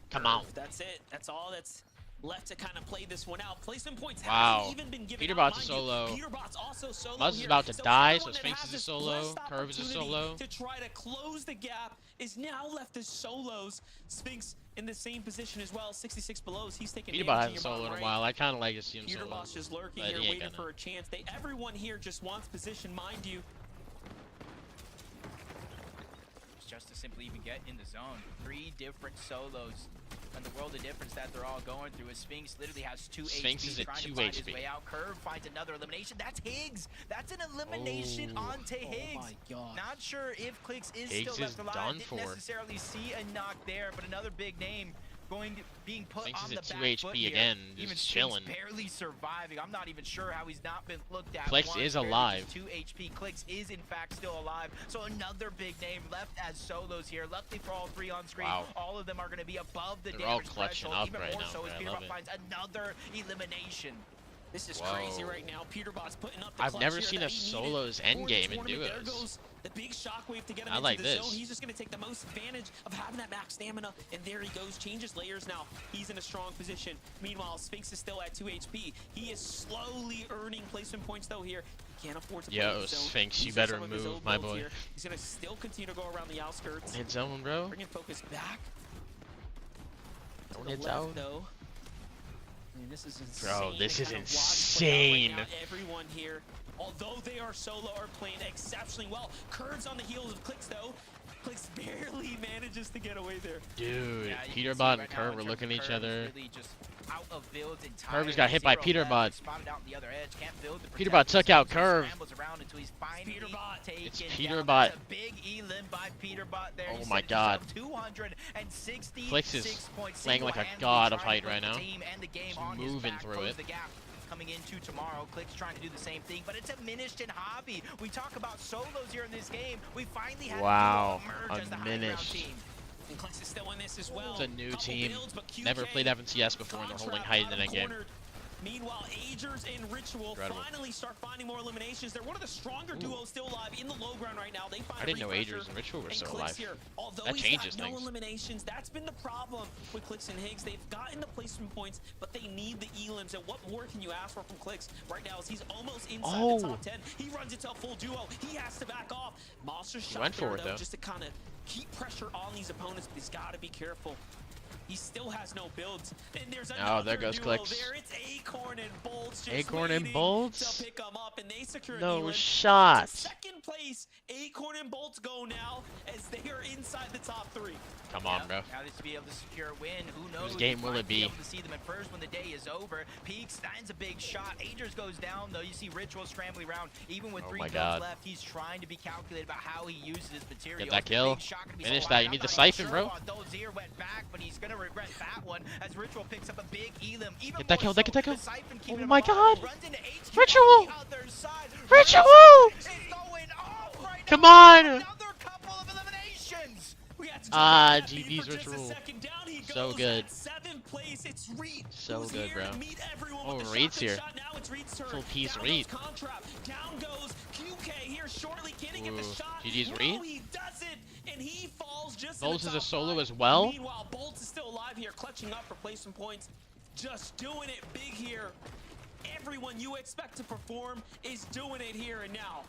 Speaker 1: Come on.
Speaker 7: That's it. That's all that's left to kind of play this one out. Placement points
Speaker 1: Wow.
Speaker 7: haven't even been given
Speaker 1: Peterbot's
Speaker 7: out,
Speaker 1: a solo.
Speaker 7: Peterbot's also solo.
Speaker 1: Muzz is
Speaker 7: here.
Speaker 1: about to
Speaker 7: So
Speaker 1: die,
Speaker 7: everyone
Speaker 1: so
Speaker 7: that
Speaker 1: Sphinx
Speaker 7: has
Speaker 1: is a
Speaker 7: this
Speaker 1: solo,
Speaker 7: blessed
Speaker 1: Curve is a
Speaker 7: opportunity
Speaker 1: solo.
Speaker 7: to try to close the gap is now left as solos. Sphinx in the same position as well, 66 below. He's taking
Speaker 1: Peterbot hasn't soloed in a while. I kind of like to see him solo.
Speaker 7: Peterbot's just lurking
Speaker 1: but
Speaker 7: here,
Speaker 1: he ain't
Speaker 7: waiting
Speaker 1: gonna.
Speaker 7: for a chance. Everyone here just wants position, mind you.
Speaker 5: Just to simply even get in the zone. 3 different solos. And the world of difference that they're all going through is Sphinx literally has 2
Speaker 1: Sphinx
Speaker 5: HP
Speaker 1: is at
Speaker 5: trying
Speaker 1: 2
Speaker 5: to find his
Speaker 1: HP.
Speaker 5: way out. Curve finds another elimination. That's Higgs. That's an elimination onto Higgs.
Speaker 7: Oh my god.
Speaker 5: Not sure if Clicks is
Speaker 1: Higgs
Speaker 5: still
Speaker 1: is
Speaker 5: left alive.
Speaker 1: done
Speaker 5: Didn't
Speaker 1: for.
Speaker 5: necessarily see a knock there, but another big name being put
Speaker 1: Sphinx
Speaker 5: on
Speaker 1: is
Speaker 5: the
Speaker 1: at 2
Speaker 5: back
Speaker 1: HP
Speaker 5: foot here.
Speaker 1: again,
Speaker 5: Even
Speaker 1: just
Speaker 5: Sphinx
Speaker 1: chilling.
Speaker 5: barely surviving. I'm not even sure how he's not been looked at.
Speaker 1: Clicks
Speaker 5: once,
Speaker 1: is
Speaker 5: barely
Speaker 1: alive.
Speaker 5: just 2 HP. Clicks is in fact still alive. So another big name left as solos here. Luckily for all 3 on screen,
Speaker 1: Wow.
Speaker 5: all of them are going to be above the
Speaker 1: They're all
Speaker 5: damage
Speaker 1: clutching
Speaker 5: threshold.
Speaker 1: up
Speaker 5: Even
Speaker 1: right
Speaker 5: more
Speaker 1: now,
Speaker 5: so as
Speaker 1: man. I
Speaker 5: Peterbot
Speaker 1: love it.
Speaker 5: finds another elimination.
Speaker 7: This is
Speaker 1: Whoa.
Speaker 7: crazy right now. Peterbot's putting up the
Speaker 1: I've
Speaker 7: clutch
Speaker 1: never
Speaker 7: here
Speaker 1: seen
Speaker 7: that
Speaker 1: a
Speaker 7: he
Speaker 1: solos
Speaker 7: needed for the
Speaker 1: endgame in
Speaker 7: tournament. There
Speaker 1: duos.
Speaker 7: goes the big shockwave to get him
Speaker 1: I
Speaker 7: into
Speaker 1: like
Speaker 7: the
Speaker 1: this.
Speaker 7: zone. He's just going to take the most advantage of having that max stamina, and there he goes. Changes layers now. He's in a strong position. Meanwhile, Sphinx is still at 2 HP. He is slowly earning placement points, though, here. He can't afford to play
Speaker 1: Yo,
Speaker 7: the zone.
Speaker 1: Sphinx, you
Speaker 7: These are
Speaker 1: better
Speaker 7: some of his
Speaker 1: move,
Speaker 7: old
Speaker 1: my
Speaker 7: builds
Speaker 1: boy.
Speaker 7: here. He's going to still continue to go around the outskirts.
Speaker 1: Hit zone, bro.
Speaker 7: Bringing focus back. To
Speaker 1: Don't
Speaker 7: the
Speaker 1: hit
Speaker 7: left,
Speaker 1: zone.
Speaker 7: though. I mean, this is insane.
Speaker 1: Bro, this
Speaker 7: to
Speaker 1: is
Speaker 7: kind of watch play out right
Speaker 1: insane.
Speaker 7: now. Everyone here, although they are solo, are playing exceptionally well. Curves on the heels of Clicks, though. Clix barely manages to get away there.
Speaker 1: Dude,
Speaker 5: Yeah, you can see
Speaker 1: Peterbot
Speaker 5: right
Speaker 1: and
Speaker 5: now
Speaker 1: Curve
Speaker 5: in
Speaker 1: were
Speaker 5: terms
Speaker 1: looking
Speaker 5: of
Speaker 1: at each
Speaker 5: Curve,
Speaker 1: other.
Speaker 5: he's really just out of builds
Speaker 1: Curve just
Speaker 5: entirely.
Speaker 1: got hit by
Speaker 5: Zero
Speaker 1: Peterbot.
Speaker 5: left, spotted out on the other edge, can't build to
Speaker 1: Peterbot
Speaker 5: protect
Speaker 1: took out
Speaker 5: himself, so he
Speaker 1: Curve.
Speaker 5: scrambles around until he's finally
Speaker 7: Peterbot.
Speaker 5: taken
Speaker 1: It's
Speaker 5: down.
Speaker 1: Peterbot.
Speaker 5: That's a big elim by Peterbot there.
Speaker 1: Oh
Speaker 5: He
Speaker 1: my
Speaker 5: set
Speaker 1: God.
Speaker 5: himself 266
Speaker 1: Clix is
Speaker 5: points,
Speaker 1: playing like a
Speaker 5: single-handedly
Speaker 1: god of
Speaker 5: trying to
Speaker 1: height right
Speaker 5: put the
Speaker 1: now.
Speaker 5: team and the game
Speaker 1: Just
Speaker 5: on his
Speaker 1: moving
Speaker 5: back,
Speaker 1: through
Speaker 5: close
Speaker 1: it.
Speaker 5: the gap. Coming into tomorrow, Clix trying to do the same thing, but it's a Minished hobby. We talk about solos here in this game. We finally had
Speaker 1: Wow,
Speaker 5: a duo emerge as the
Speaker 1: a
Speaker 5: high ground
Speaker 1: Minished.
Speaker 5: team.
Speaker 7: And Clix is still in this as well.
Speaker 1: It's a new
Speaker 7: Couple
Speaker 1: team.
Speaker 7: builds, but
Speaker 1: Never
Speaker 7: QK
Speaker 1: played FNCS before, and they're holding
Speaker 7: Contract
Speaker 1: height in that
Speaker 7: bottom
Speaker 1: game.
Speaker 7: cornered. Meanwhile, Agers and Ritual
Speaker 1: Incredible.
Speaker 7: finally start finding more eliminations. They're one of the stronger duos still alive in the low ground right now. They find
Speaker 1: I didn't know
Speaker 7: refresher,
Speaker 1: Agers and Ritual were
Speaker 7: and
Speaker 1: still
Speaker 7: Clix
Speaker 1: alive.
Speaker 7: here. Although
Speaker 1: That
Speaker 7: he's
Speaker 1: changes
Speaker 7: got no
Speaker 1: things.
Speaker 7: eliminations, that's been the problem with Clix and Higgs. They've gotten the placement points, but they need the elims. And what more can you ask for from Clix right now? As he's almost inside the top 10. He runs into a full duo. He has to back off. Monster shot
Speaker 1: went for
Speaker 7: there,
Speaker 1: it,
Speaker 7: though,
Speaker 1: though.
Speaker 7: just to kind of keep pressure on these opponents, but he's got to be careful. He still has no builds. And there's another
Speaker 1: there goes
Speaker 7: duo
Speaker 1: Clix.
Speaker 7: there. It's Acorn and Bolts just
Speaker 1: Acorn and
Speaker 7: waiting
Speaker 1: Bolts?
Speaker 7: to pick them up, and they secure
Speaker 1: No
Speaker 7: Elam.
Speaker 1: shot.
Speaker 7: To second place, Acorn and Bolts go now as they are inside the top 3.
Speaker 1: Come on, bro.
Speaker 5: Now just to be able to secure a win, who knows?
Speaker 1: Whose game
Speaker 5: We
Speaker 1: will
Speaker 5: might
Speaker 1: it be?
Speaker 5: able to see them at first when the day is over. Peaks finds a big shot. Agers goes down though. You see Ritual scrambling around. Even with
Speaker 1: Oh
Speaker 5: 3
Speaker 1: my
Speaker 5: kills
Speaker 1: God.
Speaker 5: left, he's trying to be calculated about how he uses his material.
Speaker 1: Get that kill.
Speaker 5: Big shot gonna be
Speaker 1: Finish
Speaker 5: so
Speaker 1: that.
Speaker 5: wide.
Speaker 1: You
Speaker 5: I'm
Speaker 1: need the
Speaker 5: not even
Speaker 1: siphon,
Speaker 5: sure
Speaker 1: bro.
Speaker 5: about Dozier went back, but he's gonna regret that one as Ritual picks up a big elim. Even
Speaker 1: Get that
Speaker 5: more
Speaker 1: kill,
Speaker 5: so,
Speaker 1: get that kill.
Speaker 5: the siphon
Speaker 1: Oh
Speaker 5: keeping him
Speaker 1: my
Speaker 5: alive.
Speaker 1: God.
Speaker 5: Runs into HQ
Speaker 1: Ritual.
Speaker 5: on the other side.
Speaker 1: Ritual.
Speaker 5: It's going off right
Speaker 1: Come
Speaker 5: now.
Speaker 1: on.
Speaker 5: Another couple of eliminations.
Speaker 7: We had to
Speaker 1: Ah,
Speaker 7: drop that feed
Speaker 1: GG's
Speaker 7: for just a
Speaker 1: Ritual.
Speaker 7: second. Down he
Speaker 1: So
Speaker 7: goes
Speaker 1: good.
Speaker 7: at 7th place. It's Reed.
Speaker 1: So
Speaker 7: who's
Speaker 1: good,
Speaker 7: here
Speaker 1: bro.
Speaker 7: to meet everyone
Speaker 1: Oh,
Speaker 7: with the
Speaker 1: Reed's
Speaker 7: shotgun
Speaker 1: here.
Speaker 7: shot. Now it's Reed's turn.
Speaker 1: Full piece
Speaker 7: Down
Speaker 1: Reed.
Speaker 7: goes Contrap. Down goes QK here shortly. Can he get the
Speaker 1: Ooh,
Speaker 7: shot?
Speaker 1: GG's
Speaker 7: No,
Speaker 1: Reed.
Speaker 7: he doesn't, and he falls just
Speaker 1: Bolts
Speaker 7: in
Speaker 1: is
Speaker 7: the
Speaker 1: a
Speaker 7: top
Speaker 1: solo
Speaker 7: 5.
Speaker 1: as well?
Speaker 7: Meanwhile, Bolts is still alive here, clutching up for placement points. Just doing it big here. Everyone you expect to perform is doing it here and now.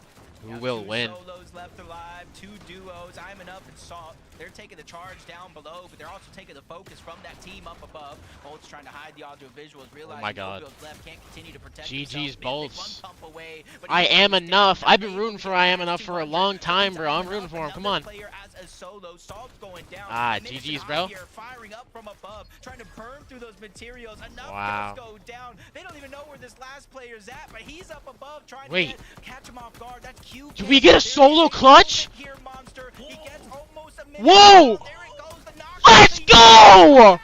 Speaker 1: Who will win?
Speaker 5: Two solos left alive, 2 duos. I'm Up and Salt. They're taking the charge down below, but they're also taking the focus from that team up above. Bolts trying to hide the audio visuals, realizing
Speaker 1: my God.
Speaker 5: no builds left, can't continue to protect
Speaker 1: GG's
Speaker 5: themselves.
Speaker 1: Bolts.
Speaker 5: One pump away, but
Speaker 1: I
Speaker 5: he's
Speaker 1: am
Speaker 5: always
Speaker 1: enough.
Speaker 5: staying
Speaker 1: I've been
Speaker 5: able
Speaker 1: rooting
Speaker 5: to
Speaker 1: for
Speaker 5: get
Speaker 1: I am
Speaker 5: past
Speaker 1: enough for a
Speaker 5: 200.
Speaker 1: long time,
Speaker 5: He's
Speaker 1: bro. I'm
Speaker 5: I'm
Speaker 1: rooting
Speaker 5: Up,
Speaker 1: for him. Come
Speaker 5: another
Speaker 1: on.
Speaker 5: player as a solo. Salt's going down.
Speaker 1: Ah,
Speaker 5: Minished
Speaker 1: GG's,
Speaker 5: and
Speaker 1: bro.
Speaker 5: Javier firing up from above, trying to burn through those materials. Enough
Speaker 1: Wow.
Speaker 5: kills go down. They don't even know where this last player's at, but he's up above trying
Speaker 1: Wait.
Speaker 5: to catch him off guard. That's QK.
Speaker 1: Did we get a
Speaker 5: There's
Speaker 1: solo
Speaker 5: a
Speaker 1: clutch?
Speaker 5: moment here, Monster. He gets almost a minute.
Speaker 1: Whoa!
Speaker 5: There it goes, the knock.
Speaker 1: Let's go!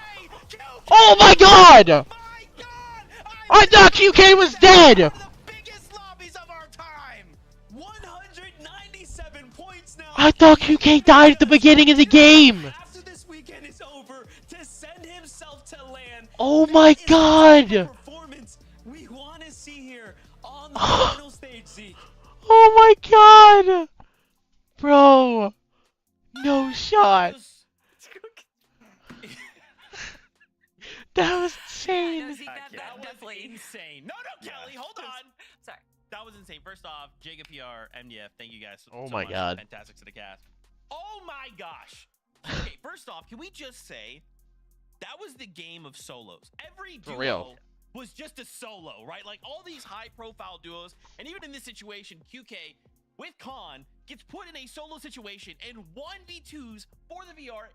Speaker 1: Oh my God!
Speaker 5: My God!
Speaker 1: I thought QK was dead.
Speaker 5: One of the biggest lobbies of our time.
Speaker 7: 197 points now.
Speaker 1: I thought QK died at the beginning of the game.
Speaker 7: After this weekend is over, to send himself to land.
Speaker 1: Oh
Speaker 7: That
Speaker 1: my
Speaker 7: is the type of
Speaker 1: God!
Speaker 7: performance we want to see here on the final stage, Zeke.
Speaker 1: Oh my God! Bro! No shot! That was
Speaker 2: Yeah, no,
Speaker 1: insane!
Speaker 2: Zeke,
Speaker 4: That
Speaker 2: that
Speaker 4: was
Speaker 2: definitely.
Speaker 4: insane. No, Kelly, hold on.
Speaker 2: Sorry.
Speaker 4: That was insane. First off, Jacob PR, MDF, thank you guys so,
Speaker 1: Oh
Speaker 4: so
Speaker 1: my
Speaker 4: much.
Speaker 1: God.
Speaker 4: Fantastic to the cast. Oh my gosh. Okay, first off, can we just say that was the game of solos? Every
Speaker 1: For
Speaker 4: duo
Speaker 1: real.
Speaker 4: was just a solo, right? Like all these high-profile duos, and even in this situation, QK with Khan gets put in a solo situation and 1v2s for the VR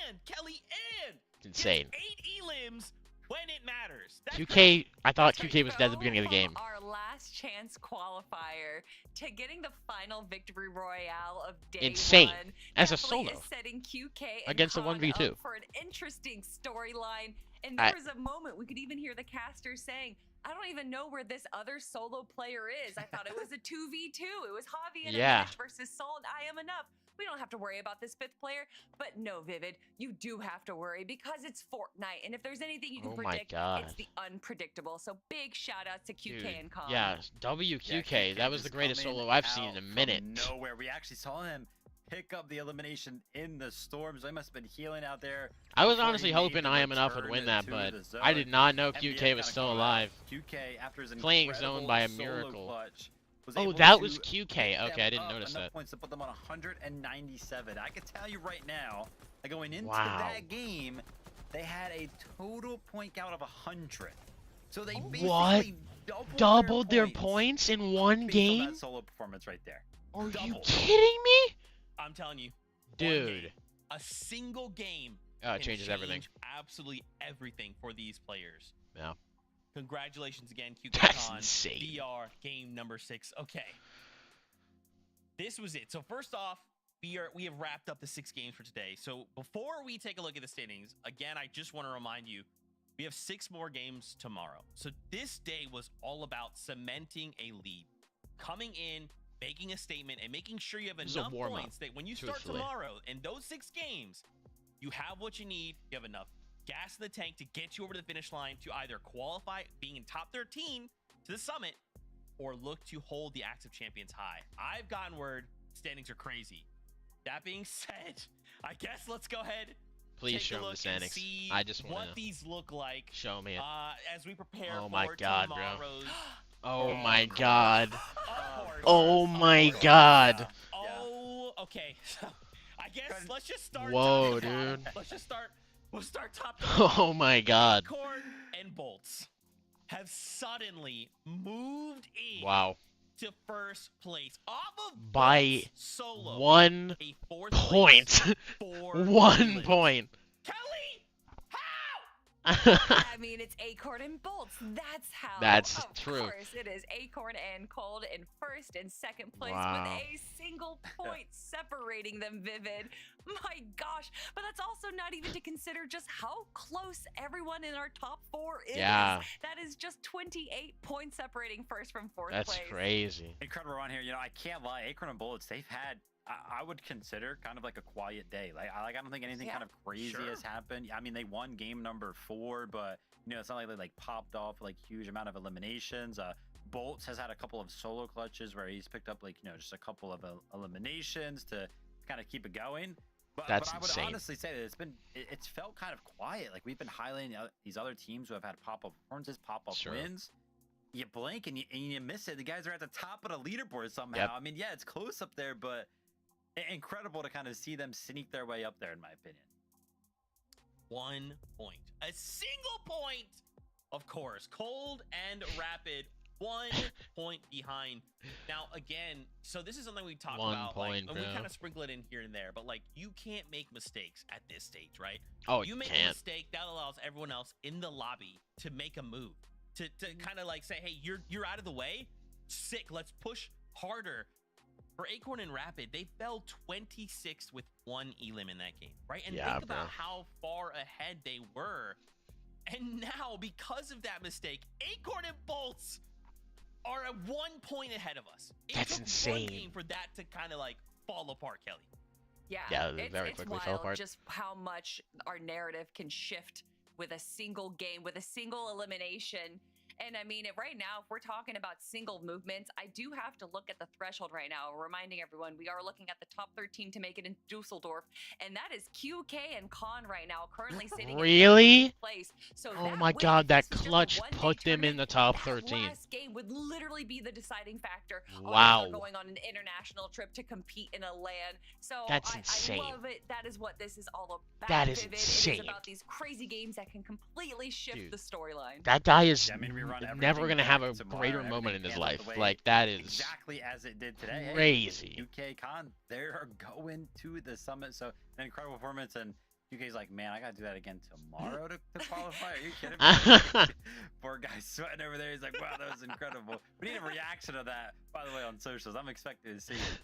Speaker 4: and Kelly and
Speaker 1: It's insane.
Speaker 4: gets 8 elims when it matters. That's
Speaker 1: QK, I thought
Speaker 4: That's
Speaker 1: QK was dead at the beginning of the
Speaker 2: From
Speaker 1: game.
Speaker 2: Our last chance qualifier to getting the final victory royale of day
Speaker 1: Insane.
Speaker 2: 1.
Speaker 1: As a
Speaker 2: definitely
Speaker 1: solo.
Speaker 2: is setting QK and
Speaker 1: Against a
Speaker 2: Khan
Speaker 1: 1v2.
Speaker 2: up for an interesting storyline. And
Speaker 1: I-
Speaker 2: there was a moment we could even hear the casters saying, "I don't even know where this other solo player is. I thought it was a 2v2. It was Javi and
Speaker 1: Yeah.
Speaker 2: Amish versus Salt. I am enough. We don't have to worry about this 5th player." But no, Vivid, you do have to worry because it's Fortnite. And if there's anything you can
Speaker 1: Oh my
Speaker 2: predict,
Speaker 1: God.
Speaker 2: it's the unpredictable. So big shout outs to QK
Speaker 1: Dude,
Speaker 2: and Khan.
Speaker 1: yeah,
Speaker 3: Yeah,
Speaker 1: WQK, that was the
Speaker 3: just
Speaker 1: greatest
Speaker 3: coming
Speaker 1: solo I've seen
Speaker 3: out
Speaker 1: in a
Speaker 3: from
Speaker 1: minute.
Speaker 3: Nowhere. We actually saw him pick up the elimination in the storm, so he must have been healing out there.
Speaker 1: I was
Speaker 3: before
Speaker 1: honestly
Speaker 3: he made
Speaker 1: hoping
Speaker 3: the
Speaker 1: I Am Enough would
Speaker 3: return
Speaker 1: win that,
Speaker 3: to
Speaker 1: but
Speaker 3: the zone.
Speaker 1: I did not know
Speaker 3: MDF
Speaker 1: QK
Speaker 3: kinda
Speaker 1: was still
Speaker 3: coming out.
Speaker 1: alive.
Speaker 3: QK, after his
Speaker 1: Playing zone
Speaker 3: incredible
Speaker 1: by a
Speaker 3: solo
Speaker 1: miracle.
Speaker 3: clutch, was
Speaker 1: Oh,
Speaker 3: able
Speaker 1: that
Speaker 3: to
Speaker 1: was QK. Okay, I didn't
Speaker 3: step
Speaker 1: notice
Speaker 3: up
Speaker 1: that.
Speaker 3: enough points to put them on 197. I can tell you right now, that going into
Speaker 1: Wow.
Speaker 3: that game, they had a total point count of 100. So they basically
Speaker 1: What?
Speaker 3: doubled,
Speaker 1: Doubled their points in one
Speaker 3: based on
Speaker 1: game?
Speaker 3: that solo performance right there.
Speaker 1: Are you
Speaker 3: Doubled.
Speaker 1: kidding me?
Speaker 4: I'm telling you,
Speaker 1: Dude.
Speaker 4: game, a single game
Speaker 1: Oh, it
Speaker 4: can
Speaker 1: changes everything.
Speaker 4: change absolutely everything for these players.
Speaker 1: Yeah.
Speaker 4: Congratulations again,
Speaker 1: That's
Speaker 4: QKCon.
Speaker 1: insane.
Speaker 4: VR game number 6. Okay. This was it. So first off, we have wrapped up the 6 games for today. So before we take a look at the standings, again, I just want to remind you, we have 6 more games tomorrow. So this day was all about cementing a lead, coming in, making a statement, and making sure you have
Speaker 1: This is a
Speaker 4: enough
Speaker 1: warm-up,
Speaker 4: points that when you start
Speaker 1: truthfully.
Speaker 4: tomorrow in those 6 games, you have what you need. You have enough gas in the tank to get you over to the finish line to either qualify being in top 13 to the summit or look to hold the active champions high. I've gotten word standings are crazy. That being said, I guess let's go ahead.
Speaker 1: Please
Speaker 4: take
Speaker 1: show
Speaker 4: a
Speaker 1: me the
Speaker 4: look and
Speaker 1: standings.
Speaker 4: see
Speaker 1: I just want
Speaker 4: what
Speaker 1: to
Speaker 4: these look like
Speaker 1: show me it.
Speaker 4: as we prepare
Speaker 1: Oh
Speaker 4: for
Speaker 1: my God, bro.
Speaker 4: tomorrow's.
Speaker 1: Oh my God.
Speaker 4: Of course.
Speaker 1: Oh my God.
Speaker 4: Oh, okay. I guess let's just start.
Speaker 1: Whoa,
Speaker 4: top to bottom.
Speaker 1: dude.
Speaker 4: Let's just start. We'll start top to bottom.
Speaker 1: Oh my God.
Speaker 4: Acorn and Bolts have suddenly moved in
Speaker 1: Wow.
Speaker 4: to first place off of
Speaker 1: By
Speaker 4: Bolt's solo.
Speaker 1: 1
Speaker 4: A 4th
Speaker 1: point.
Speaker 4: place for
Speaker 1: 1
Speaker 4: England.
Speaker 1: point.
Speaker 4: Kelly, how?
Speaker 2: I mean, it's Acorn and Bolts. That's how.
Speaker 1: That's
Speaker 2: of
Speaker 1: true.
Speaker 2: Of course, it is Acorn and Cold in first and second place
Speaker 1: Wow.
Speaker 2: with a single point separating them, Vivid. My gosh. But that's also not even to consider just how close everyone in our top 4 is.
Speaker 1: Yeah.
Speaker 2: That is just 28 points separating first from 4th
Speaker 1: That's
Speaker 2: place.
Speaker 1: crazy.
Speaker 3: Incredible run here. You know, I can't lie. Acorn and Bullets, they've had, I would consider kind of like a quiet day. I don't think anything kind of crazy has happened. I mean, they won game number 4, but you know, it's not like they like popped off like huge amount of eliminations. Bolts has had a couple of solo clutches where he's picked up like, you know, just a couple of eliminations to kind of keep it going. But I would
Speaker 1: insane.
Speaker 3: honestly say that it's felt kind of quiet. Like we've been highlighting these other teams who have had pop-up performances, pop-up wins. You blink and you miss it. The guys are at the top of the leaderboard somehow.
Speaker 1: Yep.
Speaker 3: I mean, yeah, it's close up there, but incredible to kind of see them sneak their way up there, in my opinion.
Speaker 4: 1 point. A single point, of course. Cold and Rapid, 1 point behind. Now, again, so this is something we talk
Speaker 1: 1
Speaker 4: about.
Speaker 1: point,
Speaker 4: like, we
Speaker 1: bro.
Speaker 4: kind of sprinkle it in here and there, but like, you can't make mistakes at this stage, right?
Speaker 1: Oh,
Speaker 4: You make a
Speaker 1: can't.
Speaker 4: mistake, that allows everyone else in the lobby to make a move, to kind of like say, hey, you're out of the way. Sick. Let's push harder. For Acorn and Rapid, they fell 26th with 1 elim in that game, right? And
Speaker 1: Yeah,
Speaker 4: think about
Speaker 1: bro.
Speaker 4: how far ahead they were. And now, because of that mistake, Acorn and Bolts are at 1 point ahead of us. It
Speaker 1: That's
Speaker 4: took
Speaker 1: insane.
Speaker 4: one game for that to kind of like fall apart, Kelly.
Speaker 2: Yeah,
Speaker 1: Yeah, it very
Speaker 2: it's
Speaker 1: quickly
Speaker 2: wild
Speaker 1: fell apart.
Speaker 2: just how much our narrative can shift with a single game, with a single elimination. And I mean, right now, if we're talking about single movements, I do have to look at the threshold right now, reminding everyone we are looking at the top 13 to make it in Dusseldorf, and that is QK and Con right now, currently sitting
Speaker 1: Really?
Speaker 2: in 13th place. So
Speaker 1: Oh
Speaker 2: that
Speaker 1: my
Speaker 2: win,
Speaker 1: God,
Speaker 2: if
Speaker 1: that
Speaker 2: this was just a
Speaker 1: clutch
Speaker 2: one-day
Speaker 1: put them in the
Speaker 2: tournament,
Speaker 1: top
Speaker 2: that
Speaker 1: 13.
Speaker 2: last game would literally be the deciding factor. on
Speaker 1: Wow.
Speaker 2: whether going on an international trip to compete in a LAN. So
Speaker 1: That's
Speaker 2: I
Speaker 1: insane.
Speaker 2: love it. That is what this is all about.
Speaker 1: That is
Speaker 2: Vivid. It
Speaker 1: insane.
Speaker 2: is about these crazy games that can completely shift
Speaker 1: Dude.
Speaker 2: the storyline.
Speaker 1: That guy is
Speaker 3: Yeah, I mean, we run
Speaker 1: never
Speaker 3: everything
Speaker 1: going to have a
Speaker 3: back tomorrow,
Speaker 1: greater
Speaker 3: everything
Speaker 1: moment in his
Speaker 3: pans out the
Speaker 1: life.
Speaker 3: way
Speaker 1: Like, that is
Speaker 3: exactly as it did today.
Speaker 1: crazy.
Speaker 3: Hey, UK Con, they're going to the summit. So an incredible performance, and UK's like, man, I gotta do that again tomorrow to qualify. Are you kidding me? Poor guy sweating over there. He's like, wow, that was incredible. We need a reaction to that, by the way, on socials. I'm expecting to see it.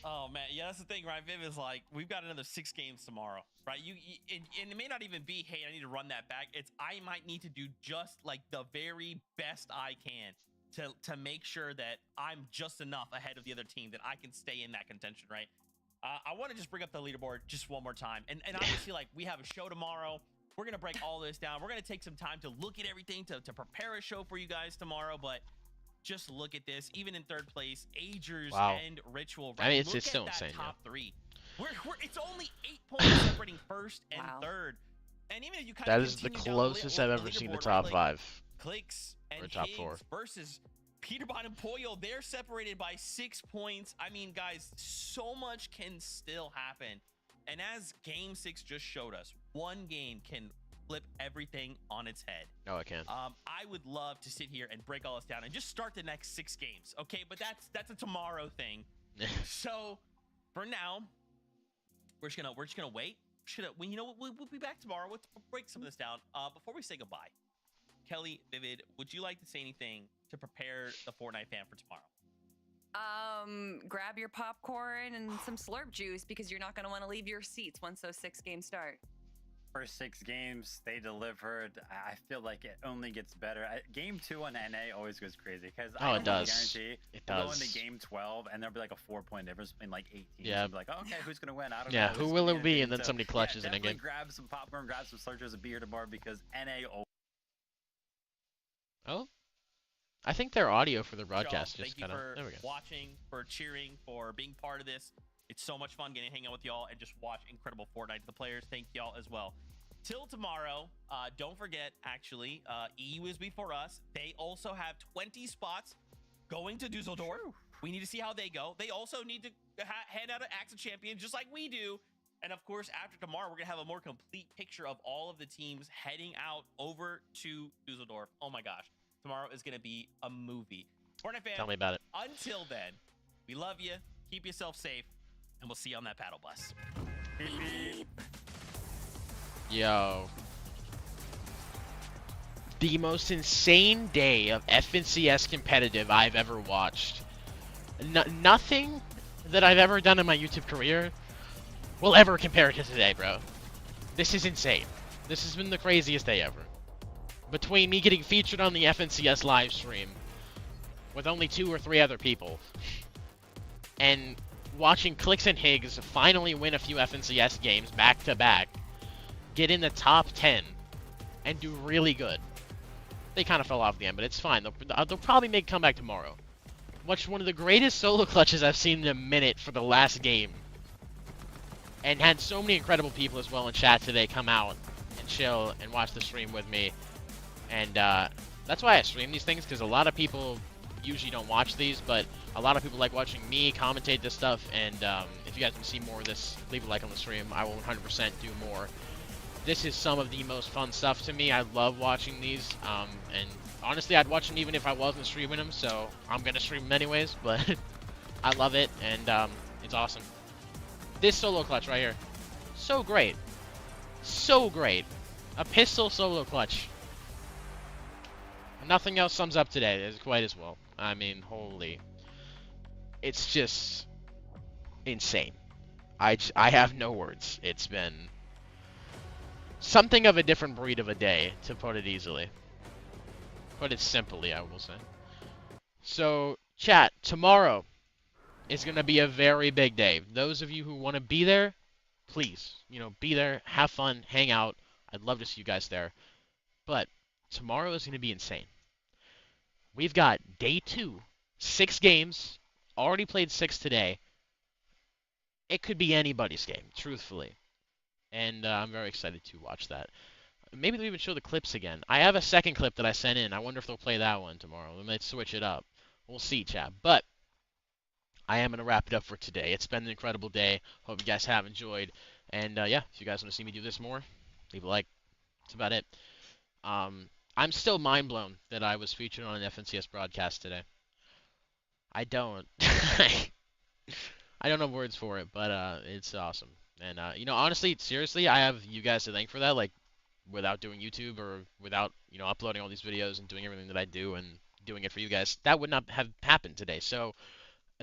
Speaker 4: Oh man, yeah, that's the thing, right? Viv is like, we've got another 6 games tomorrow, right? And it may not even be, hey, I need to run that back. It's I might need to do just like the very best I can to make sure that I'm just enough ahead of the other team that I can stay in that contention, right? I want to just bring up the leaderboard just one more time, and obviously, like, we have a show tomorrow. We're gonna break all this down. We're gonna take some time to look at everything to prepare a show for you guys tomorrow, but. Just look at this. Even in 3rd place, Agers
Speaker 1: Wow.
Speaker 4: and Ritual.
Speaker 1: I mean,
Speaker 4: Look
Speaker 1: it's
Speaker 4: at
Speaker 1: still
Speaker 4: that
Speaker 1: insane,
Speaker 4: top 3. It's only 8 points separating 1st and
Speaker 2: Wow.
Speaker 4: 3rd. And even if you kind
Speaker 1: That
Speaker 4: of
Speaker 1: is the
Speaker 4: continue down the
Speaker 1: closest I've ever seen the
Speaker 4: leaderboard,
Speaker 1: top
Speaker 4: right,
Speaker 1: 5.
Speaker 4: Clicks and
Speaker 1: Or top
Speaker 4: Higgs
Speaker 1: 4.
Speaker 4: versus Peterbot and Poyo, they're separated by 6 points. I mean, guys, so much can still happen. And as Game 6 just showed us, one game can flip everything on its head.
Speaker 1: No, I can't.
Speaker 4: I would love to sit here and break all this down and just start the next 6 games, okay? But that's a tomorrow thing. So, for now, we're just gonna wait. You know, we'll be back tomorrow. We'll break some of this down. Before we say goodbye, Kelly, Vivid, would you like to say anything to prepare the Fortnite fan for tomorrow?
Speaker 2: Grab your popcorn and some slurp juice because you're not going to want to leave your seats once those 6 games start.
Speaker 3: First 6 games, they delivered. I feel like it only gets better. Game 2 on NA always goes crazy because I
Speaker 1: it does.
Speaker 3: guarantee
Speaker 1: It
Speaker 3: we'll go
Speaker 1: does.
Speaker 3: into game 12 and there'll be like a 4-point difference between like 8 teams.
Speaker 1: Yeah.
Speaker 3: You'll be like, oh, okay, who's gonna win? I don't know.
Speaker 1: Yeah, who
Speaker 3: Who's
Speaker 1: will
Speaker 3: gonna
Speaker 1: it be?
Speaker 3: win?
Speaker 1: And then
Speaker 3: So,
Speaker 1: somebody clutches in a game.
Speaker 3: grab some popcorn, grab some slurpers, and be here tomorrow because NA.
Speaker 1: Oh, I think their audio for the broadcast
Speaker 4: Joe,
Speaker 1: just
Speaker 4: thank
Speaker 1: kind
Speaker 4: you
Speaker 1: of.
Speaker 4: for
Speaker 1: There we go.
Speaker 4: watching, for cheering, for being part of this. It's so much fun getting to hang out with y'all and just watch incredible Fortnite. The players, thank y'all as well. Till tomorrow, don't forget, actually, EU is before us. They also have 20 spots going to Dusseldorf. We need to see how they go. They also need to hand out an Axe of Champions just like we do. And of course, after tomorrow, we're going to have a more complete picture of all of the teams heading out over to Dusseldorf. Oh my gosh. Tomorrow is going to be a movie. Fortnite fan,
Speaker 1: Tell me about it.
Speaker 4: until then, we love you. Keep yourself safe. And we'll see you on that paddle bus.
Speaker 1: Yo. The most insane day of FNCS competitive I've ever watched. Nothing that I've ever done in my YouTube career will ever compare to today, bro. This is insane. This has been the craziest day ever. Between me getting featured on the FNCS live stream with only 2 or 3 other people, and watching Clicks and Higgs finally win a few FNCS games back to back, get in the top 10, and do really good. They kind of fell off at the end, but it's fine. They'll probably make a comeback tomorrow. Watched one of the greatest solo clutches I've seen in a minute for the last game. And had so many incredible people as well in chat today come out and chill and watch the stream with me. And that's why I stream these things, because a lot of people usually don't watch these, but a lot of people like watching me commentate this stuff. And if you guys want to see more of this, leave a like on the stream. I will 100% do more. This is some of the most fun stuff to me. I love watching these, and honestly, I'd watch them even if I wasn't streaming them, so I'm going to stream them anyways, but I love it, and it's awesome. This solo clutch right here, so great. So great. A pistol solo clutch. Nothing else sums up today quite as well. I mean, holy. It's just insane. I have no words. It's been something of a different breed of a day, to put it easily. Put it simply, I will say. So, chat, tomorrow is going to be a very big day. Those of you who want to be there, please, be there, have fun, hang out. I'd love to see you guys there. But tomorrow is going to be insane. We've got day 2, 6 games, already played 6 today. It could be anybody's game, truthfully. And I'm very excited to watch that. Maybe they'll even show the clips again. I have a second clip that I sent in. I wonder if they'll play that one tomorrow. They might switch it up. We'll see, chat. But I am going to wrap it up for today. It's been an incredible day. Hope you guys have enjoyed. And yeah, if you guys want to see me do this more, leave a like. That's about it. I'm still mind blown that I was featured on an FNCS broadcast today. I don't. I don't have words for it, but it's awesome. And honestly, seriously, I have you guys to thank for that. Like, without doing YouTube or without uploading all these videos and doing everything that I do and doing it for you guys, that would not have happened today. So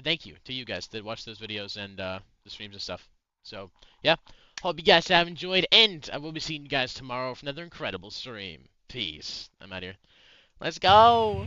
Speaker 1: thank you to you guys that watch those videos and the streams and stuff. So yeah, hope you guys have enjoyed, and I will be seeing you guys tomorrow for another incredible stream. Peace. I'm out here. Let's go.